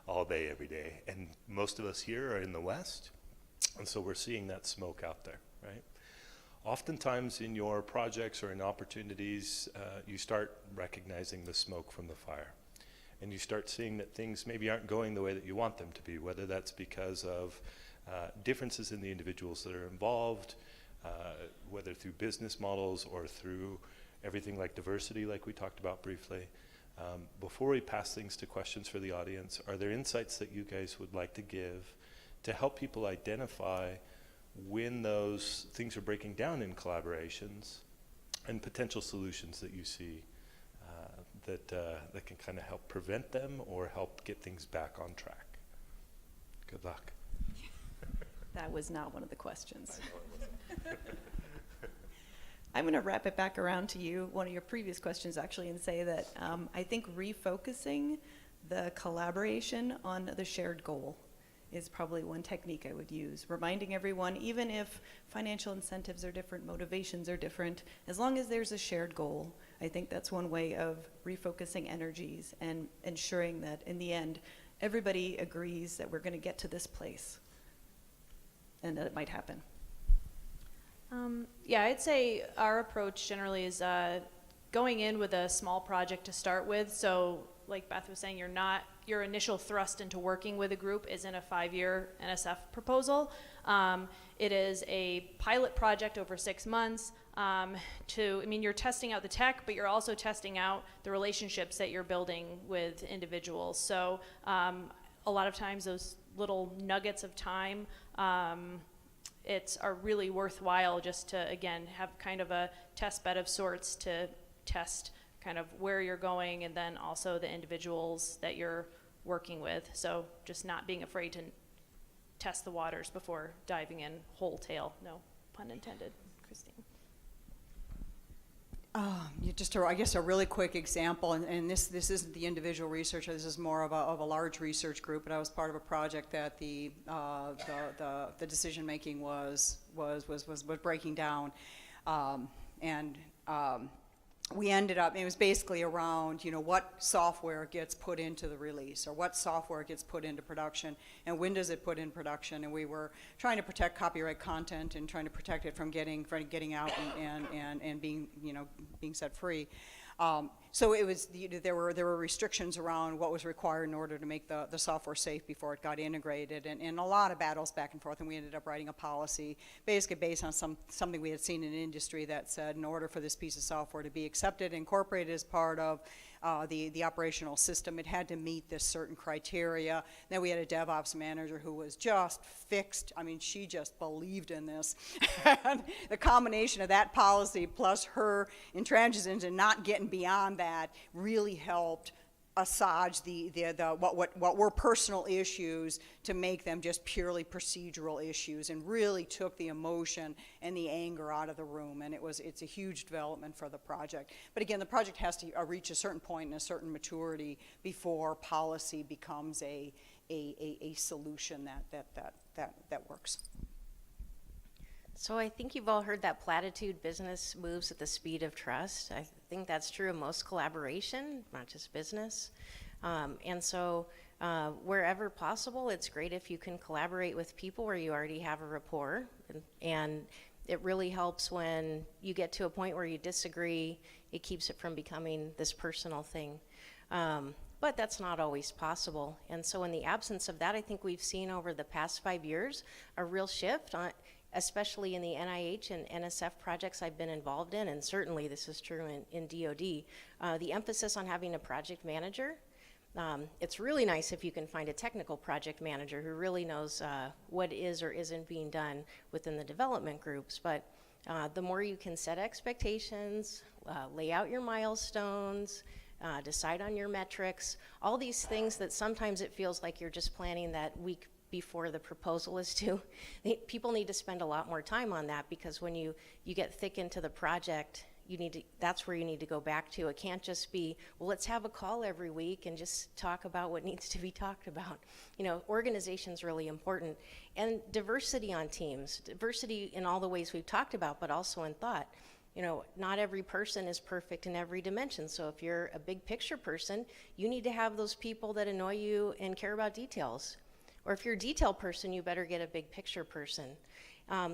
all day, every day. And most of us here are in the West, and so we're seeing that smoke out there, right? Oftentimes in your projects or in opportunities, you start recognizing the smoke from the fire. And you start seeing that things maybe aren't going the way that you want them to be, whether that's because of differences in the individuals that are involved, whether through business models or through everything like diversity, like we talked about briefly. Before we pass things to questions for the audience, are there insights that you guys would like to give to help people identify when those things are breaking down in collaborations and potential solutions that you see that can kind of help prevent them or help get things back on track? Good luck. That was not one of the questions. I'm going to wrap it back around to you, one of your previous questions actually, and say that I think refocusing the collaboration on the shared goal is probably one technique I would use. Reminding everyone, even if financial incentives are different, motivations are different, as long as there's a shared goal, I think that's one way of refocusing energies and ensuring that in the end, everybody agrees that we're going to get to this place and that it might happen. Yeah, I'd say our approach generally is going in with a small project to start with. So like Beth was saying, your initial thrust into working with a group isn't a 5-year NSF proposal. It is a pilot project over 6 months you're testing out the tech, but you're also testing out the relationships that you're building with individuals. So a lot of times those little nuggets of time are really worthwhile just to, again, have kind of a test bed of sorts to test kind of where you're going and then also the individuals that you're working with. So just not being afraid to test the waters before diving in whole tail. No pun intended, Christine. I guess a really quick example, and this isn't the individual researcher, this is more of a large research group, but I was part of a project that the decision making was breaking down, we ended up, it was basically around, what software gets put into the release or what software gets put into production and when does it put in production. And we were trying to protect copyright content and trying to protect it from getting out and being, being set free. So it was, there were restrictions around what was required in order to make the software safe before it got integrated, and a lot of battles back and forth, and we ended up writing a policy basically based on something we had seen in industry that said in order for this piece of software to be accepted, incorporated as part of the operational system, it had to meet this certain criteria. Then we had a DevOps manager who was just fixed. I mean, she just believed in this. And the combination of that policy plus her intransigence and not getting beyond that really helped assuage what were personal issues to make them just purely procedural issues, and really took the emotion and the anger out of the room. And it's a huge development for the project. But again, the project has to reach a certain point and a certain maturity before policy becomes a solution that works. So I think you've all heard that platitude, business moves at the speed of trust. I think that's true of most collaboration, not just business. And so Wherever possible, it's great if you can collaborate with people where you already have a rapport, and it really helps when you get to a point where you disagree. It keeps it from becoming this personal thing. But that's not always possible. And so in the absence of that, I think we've seen over the past 5 years a real shift, especially in the NIH and NSF projects I've been involved in, and certainly this is true in DoD, the emphasis on having a project manager. It's really nice if you can find a technical project manager who really knows what is or isn't being done within the development groups. But the more you can set expectations, lay out your milestones, decide on your metrics, all these things that sometimes it feels like you're just planning that week before the proposal is due. People need to spend a lot more time on that, because when you get thick into the project, that's where you need to go back to. It can't just be, well, let's have a call every week and just talk about what needs to be talked about. Organization's really important. And diversity on teams, diversity in all the ways we've talked about, but also in thought. Not every person is perfect in every dimension. So if you're a big picture person, you need to have those people that annoy you and care about details. Or if you're a detail person, you better get a big picture person.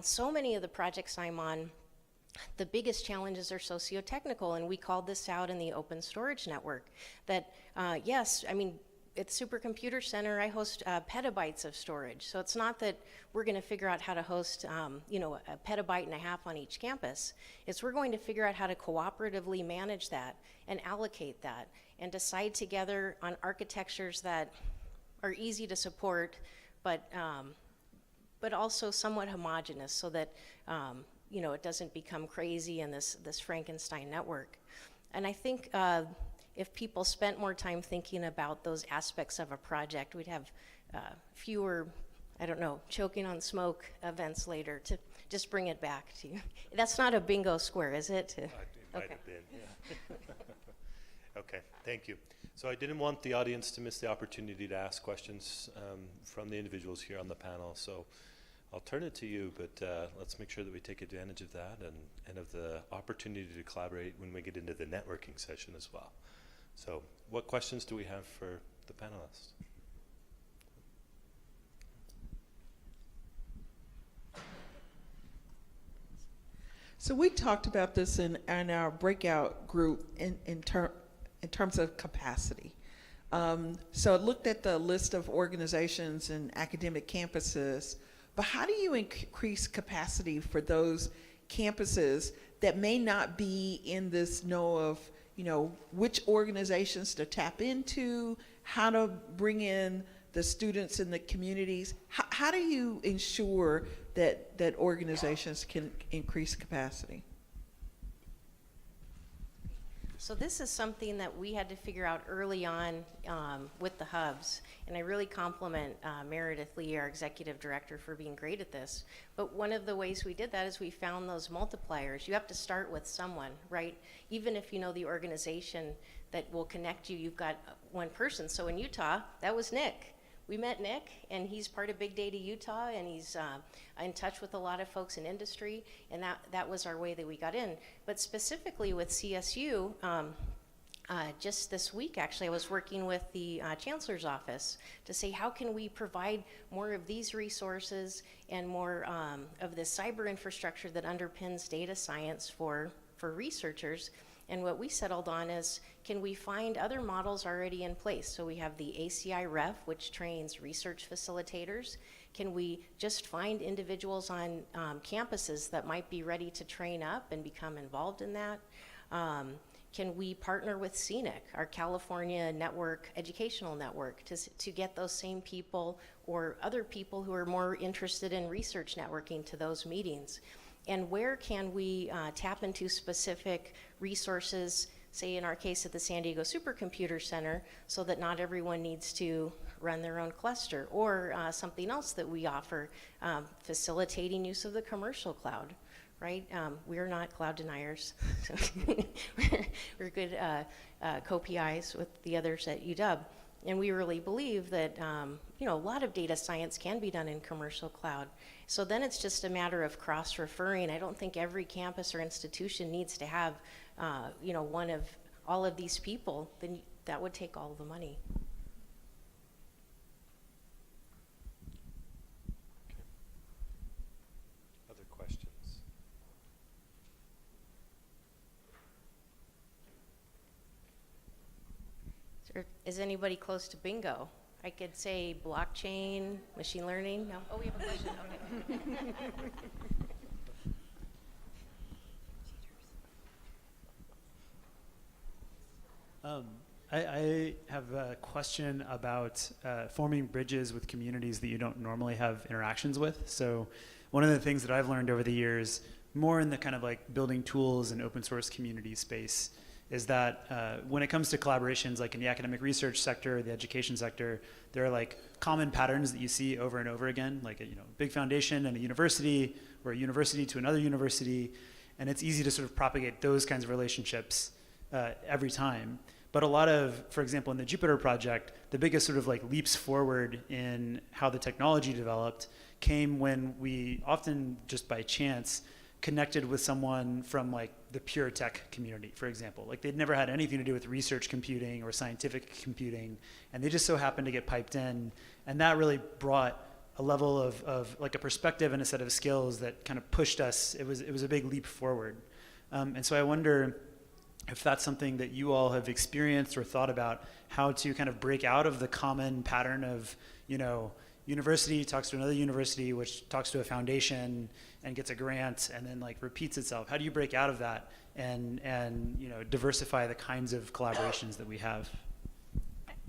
So many of the projects I'm on, the biggest challenges are socio-technical, and we called this out in the Open Storage Network. That, yes, at the Supercomputer Center, I host petabytes of storage. So it's not that we're going to figure out how to host, a petabyte and a half on each campus. It's we're going to figure out how to cooperatively manage that and allocate that and decide together on architectures that are easy to support, but also somewhat homogeneous, so that it doesn't become crazy in this Frankenstein network. And I think if people spent more time thinking about those aspects of a project, we'd have fewer, choking on smoke events later, to just bring it back to you. That's not a bingo square, is it? It might have been, yeah. Okay, thank you. So I didn't want the audience to miss the opportunity to ask questions from the individuals here on the panel. So I'll turn it to you, but let's make sure that we take advantage of that and of the opportunity to collaborate when we get into the networking session as well. So what questions do we have for the panelists? So we talked about this in our breakout group in terms of capacity. So I looked at the list of organizations and academic campuses, but how do you increase capacity for those campuses that may not be in this know of, which organizations to tap into, how to bring in the students in the communities? How do you ensure that organizations can increase capacity? So this is something that we had to figure out early on with the hubs, and I really compliment Meredith Lee, our executive director, for being great at this. But one of the ways we did that is we found those multipliers. You have to start with someone, right? Even if you know the organization that will connect you, you've got one person. So in Utah, that was Nick. We met Nick, and he's part of Big Data Utah, and he's in touch with a lot of folks in industry, and that was our way that we got in. But specifically with CSU, just this week, actually, I was working with the Chancellor's Office to say, how can we provide more of these resources and more of the cyber infrastructure that underpins data science for researchers? And what we settled on is, can we find other models already in place? So we have the ACI Ref, which trains research facilitators. Can we just find individuals on campuses that might be ready to train up and become involved in that? Can we partner with CNIC, our California network, educational network, to get those same people or other people who are more interested in research networking to those meetings? And where can we tap into specific resources, say in our case at the San Diego Supercomputer Center, so that not everyone needs to run their own cluster, or something else that we offer, facilitating use of the commercial cloud, right? We're not cloud deniers. We're good co-PIs with the others at UW. And we really believe that a lot of data science can be done in commercial cloud. So then it's just a matter of cross-referring. I don't think every campus or institution needs to have one of all of these people. Then that would take all of the money. Or is anybody close to bingo? I could say blockchain, machine learning. No? Oh, we have a question. Okay. I have a question about forming bridges with communities that you don't normally have interactions with. So one of the things that I've learned over the years, more in the kind of like building tools and open source community space, is that when it comes to collaborations like in the academic research sector, the education sector, there are like common patterns that you see over and over again, like a big foundation and a university, or a university to another university, and it's easy to sort of propagate those kinds of relationships every time. But a lot of, for example, in the Jupiter project, the biggest sort of like leaps forward in how the technology developed came when we often just by chance connected with someone from like the pure tech community, for example. Like they'd never had anything to do with research computing or scientific computing, and they just so happened to get piped in. And that really brought a level of like a perspective and a set of skills that kind of pushed us. It was a big leap forward. And so I wonder if that's something that you all have experienced or thought about, how to kind of break out of the common pattern of, university talks to another university, which talks to a foundation and gets a grant and then like repeats itself. How do you break out of that and diversify the kinds of collaborations that we have?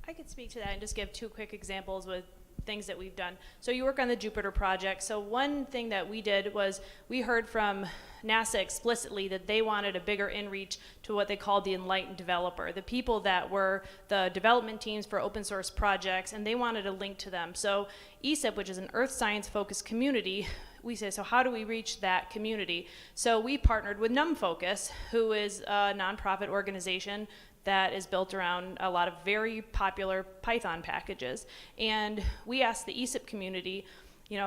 I could speak to that and just give two quick examples with things that we've done. So you work on the Jupiter project. So one thing that we did was we heard from NASA explicitly that they wanted a bigger inreach to what they called the enlightened developer, the people that were the development teams for open source projects, and they wanted a link to them. So ESIP, which is an earth science focused community, we say, so how do we reach that community? So we partnered with NumFocus, who is a nonprofit organization that is built around a lot of very popular Python packages. And we asked the ESIP community,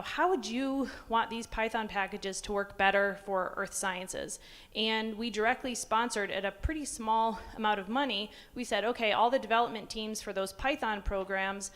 how would you want these Python packages to work better for earth sciences? And we directly sponsored at a pretty small amount of money. We said, okay, all the development teams for those Python programs,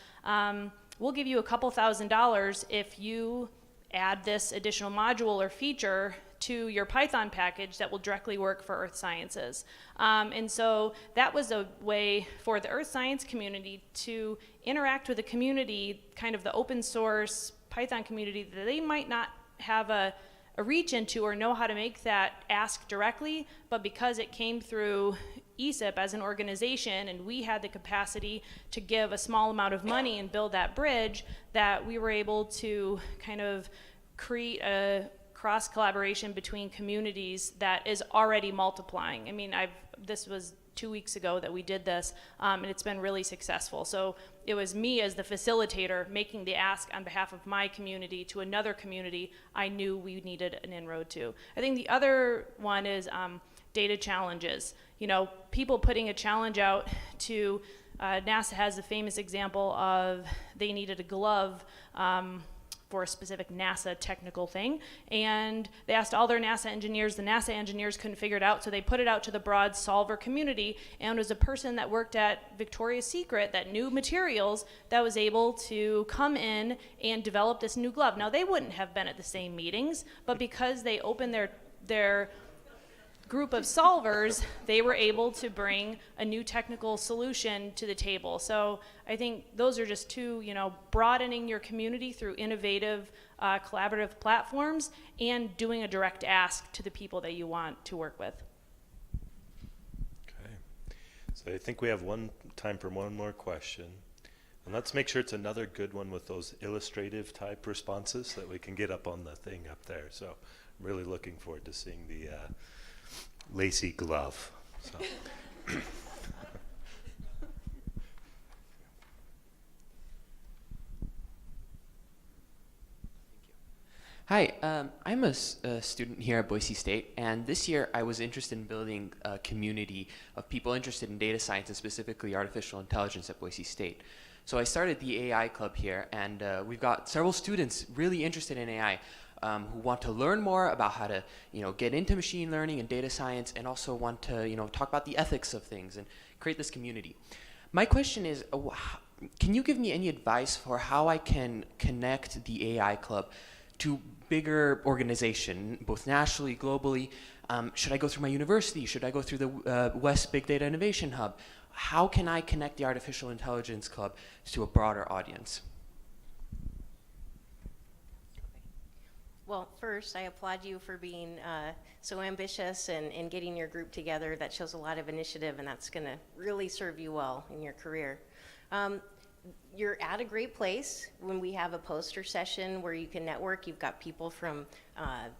we'll give you a couple $1,000s if you add this additional module or feature to your Python package that will directly work for earth sciences. And so that was a way for the earth science community to interact with the community, kind of the open source Python community that they might not have a reach into or know how to make that ask directly, but because it came through ESIP as an organization and we had the capacity to give a small amount of money and build that bridge, that we were able to kind of create a cross collaboration between communities that is already multiplying. I mean, this was 2 weeks ago that we did this, and it's been really successful. So it was me as the facilitator making the ask on behalf of my community to another community I knew we needed an inroad to. I think the other one is data challenges. People putting a challenge out to, NASA has a famous example of they needed a glove for a specific NASA technical thing, and they asked all their NASA engineers. The NASA engineers couldn't figure it out, so they put it out to the broad solver community, and it was a person that worked at Victoria's Secret that knew materials that was able to come in and develop this new glove. Now, they wouldn't have been at the same meetings, but because they opened their group of solvers, they were able to bring a new technical solution to the table. So I think those are just two, broadening your community through innovative, collaborative platforms and doing a direct ask to the people that you want to work with. Okay. So I think we have time for one more question. And let's make sure it's another good one with those illustrative type responses that we can get up on the thing up there. So I'm really looking forward to seeing the lacy glove. So. Hi, I'm a student here at Boise State, and this year I was interested in building a community of people interested in data science and specifically artificial intelligence at Boise State. So I started the AI club here, and we've got several students really interested in AI who want to learn more about how to, get into machine learning and data science, and also want to, talk about the ethics of things and create this community. My question is, can you give me any advice for how I can connect the AI club to bigger organization, both nationally, globally? Should I go through my university? Should I go through the West Big Data Innovation Hub? how can I connect the Artificial Intelligence Club to a broader audience? Well, first, I applaud you for being so ambitious and getting your group together. That shows a lot of initiative, and that's going to really serve you well in your career. You're at a great place when we have a poster session where you can network. You've got people from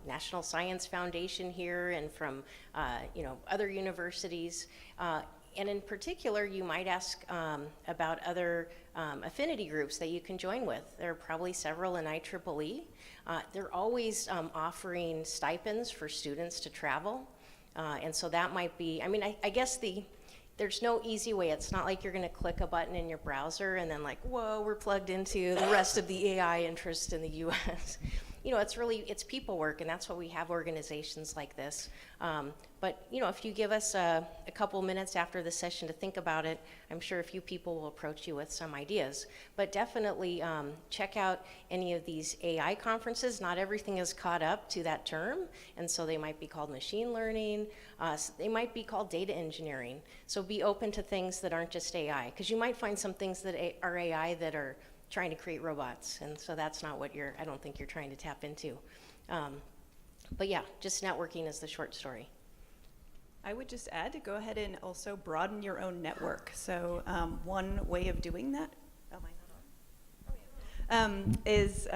National Science Foundation here and from other universities. And in particular, you might ask about other affinity groups that you can join with. There are probably several in IEEE. They're always offering stipends for students to travel. And so that might be, I guess there's no easy way. It's not like you're going to click a button in your browser and then like, whoa, we're plugged into the rest of the AI interest in the U.S. It's people work, and that's why we have organizations like this. But if you give us a couple minutes after the session to think about it, I'm sure a few people will approach you with some ideas. But definitely check out any of these AI conferences. Not everything is caught up to that term, and so they might be called machine learning. They might be called data engineering. So be open to things that aren't just AI, because you might find some things that are AI that are trying to create robots, and so that's not what I don't think you're trying to tap into. But yeah, just networking is the short story. I would just add to go ahead and also broaden your own network. So one way of doing that, is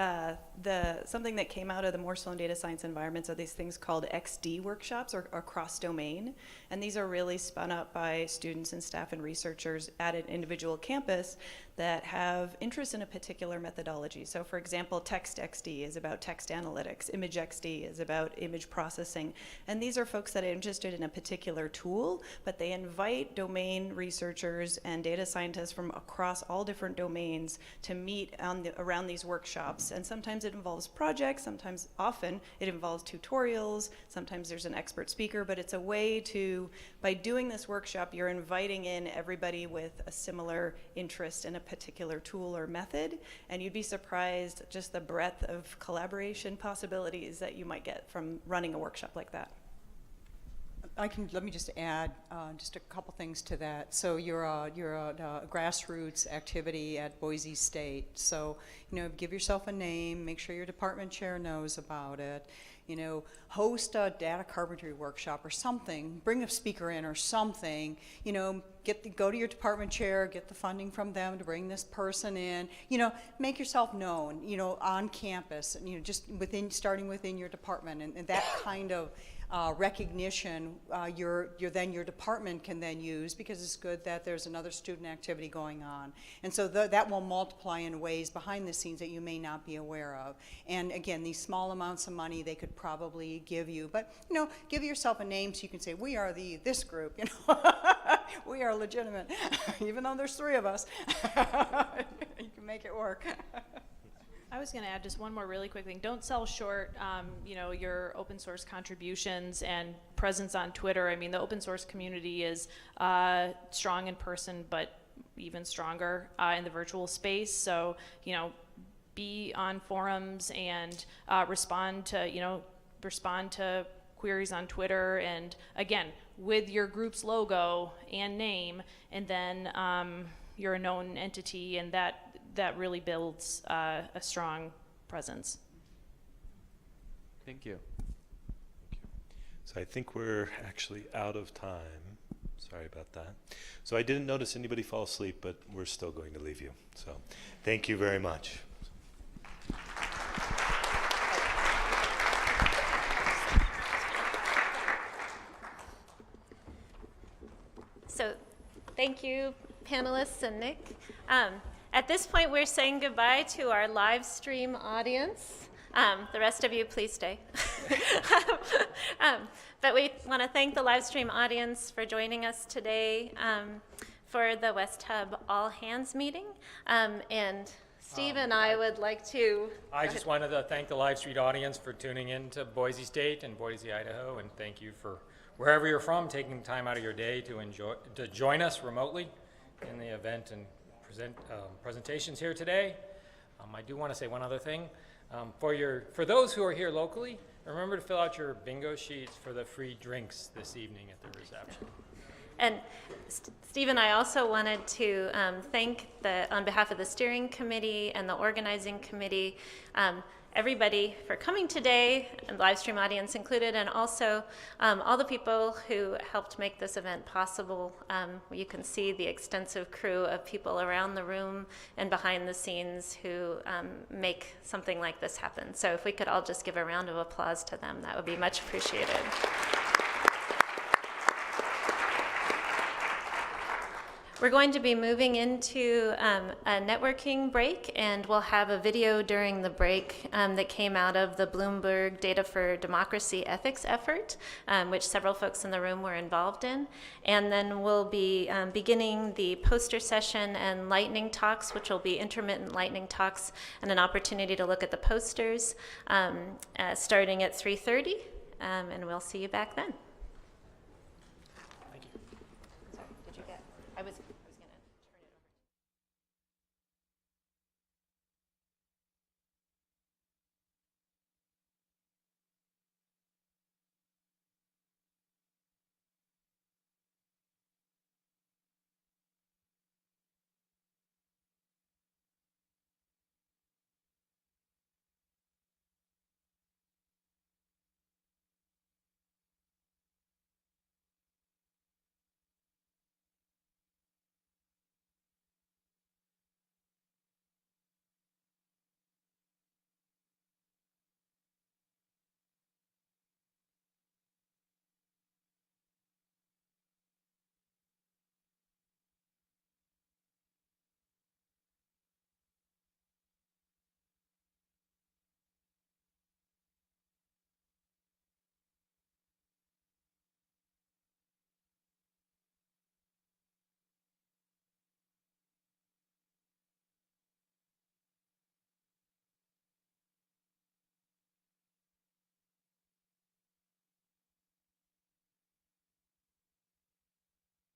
something that came out of the Moore Sloan Data Science environments are these things called XD workshops or cross-domain. And these are really spun up by students and staff and researchers at an individual campus that have interest in a particular methodology. So for example, Text XD is about text analytics, Image XD is about image processing. And these are folks that are interested in a particular tool, but they invite domain researchers and data scientists from across all different domains to meet around these workshops. And sometimes it involves projects, often it involves tutorials, sometimes there's an expert speaker, but it's a way to, by doing this workshop, you're inviting in everybody with a similar interest in a particular tool or method, and you'd be surprised just the breadth of collaboration possibilities that you might get from running a workshop like that. Let me just add just a couple things to that. So you're a grassroots activity at Boise State. So give yourself a name. Make sure your department chair knows about it. Host a data carpentry workshop or something. Bring a speaker in or something. Go to your department chair. Get the funding from them to bring this person in. Make yourself known. On campus. Just starting within your department, and that kind of recognition your department can then use, because it's good that there's another student activity going on. And so that will multiply in ways behind the scenes that you may not be aware of. And again, these small amounts of money they could probably give you, but give yourself a name so you can say, we are this group, we are legitimate. Even though there's 3 of us, you can make it work. I was going to add just one more really quick thing. Don't sell short, your open source contributions and presence on Twitter. The open source community is strong in person, but even stronger in the virtual space. So, be on forums and respond to queries on Twitter, and again, with your group's logo and name, and then you're a known entity, and that really builds a strong presence. Thank you. So I think we're actually out of time. Sorry about that. So I didn't notice anybody fall asleep, but we're still going to leave you. So thank you very much. So thank you, panelists and Nick. At this point, we're saying goodbye to our live stream audience. The rest of you, please stay. But we want to thank the live stream audience for joining us today for the West Hub All Hands meeting. And Steve and I would like to... I just wanted to thank the live stream audience for tuning in to Boise State and Boise, Idaho, and thank you for wherever you're from, taking time out of your day to join us remotely in the event and presentations here today. I do want to say one other thing. For those who are here locally, remember to fill out your bingo sheets for the free drinks this evening at the reception. And Steve and I also wanted to thank on behalf of the steering committee and the organizing committee, everybody for coming today, and live stream audience included, and also all the people who helped make this event possible. You can see the extensive crew of people around the room and behind the scenes who make something like this happen. So if we could all just give a round of applause to them, that would be much appreciated. We're going to be moving into a networking break, and we'll have a video during the break that came out of the Bloomberg Data for Democracy ethics effort, which several folks in the room were involved in. And then we'll be beginning the poster session and lightning talks, which will be intermittent lightning talks and an opportunity to look at the posters starting at 3:30, and we'll see you back then.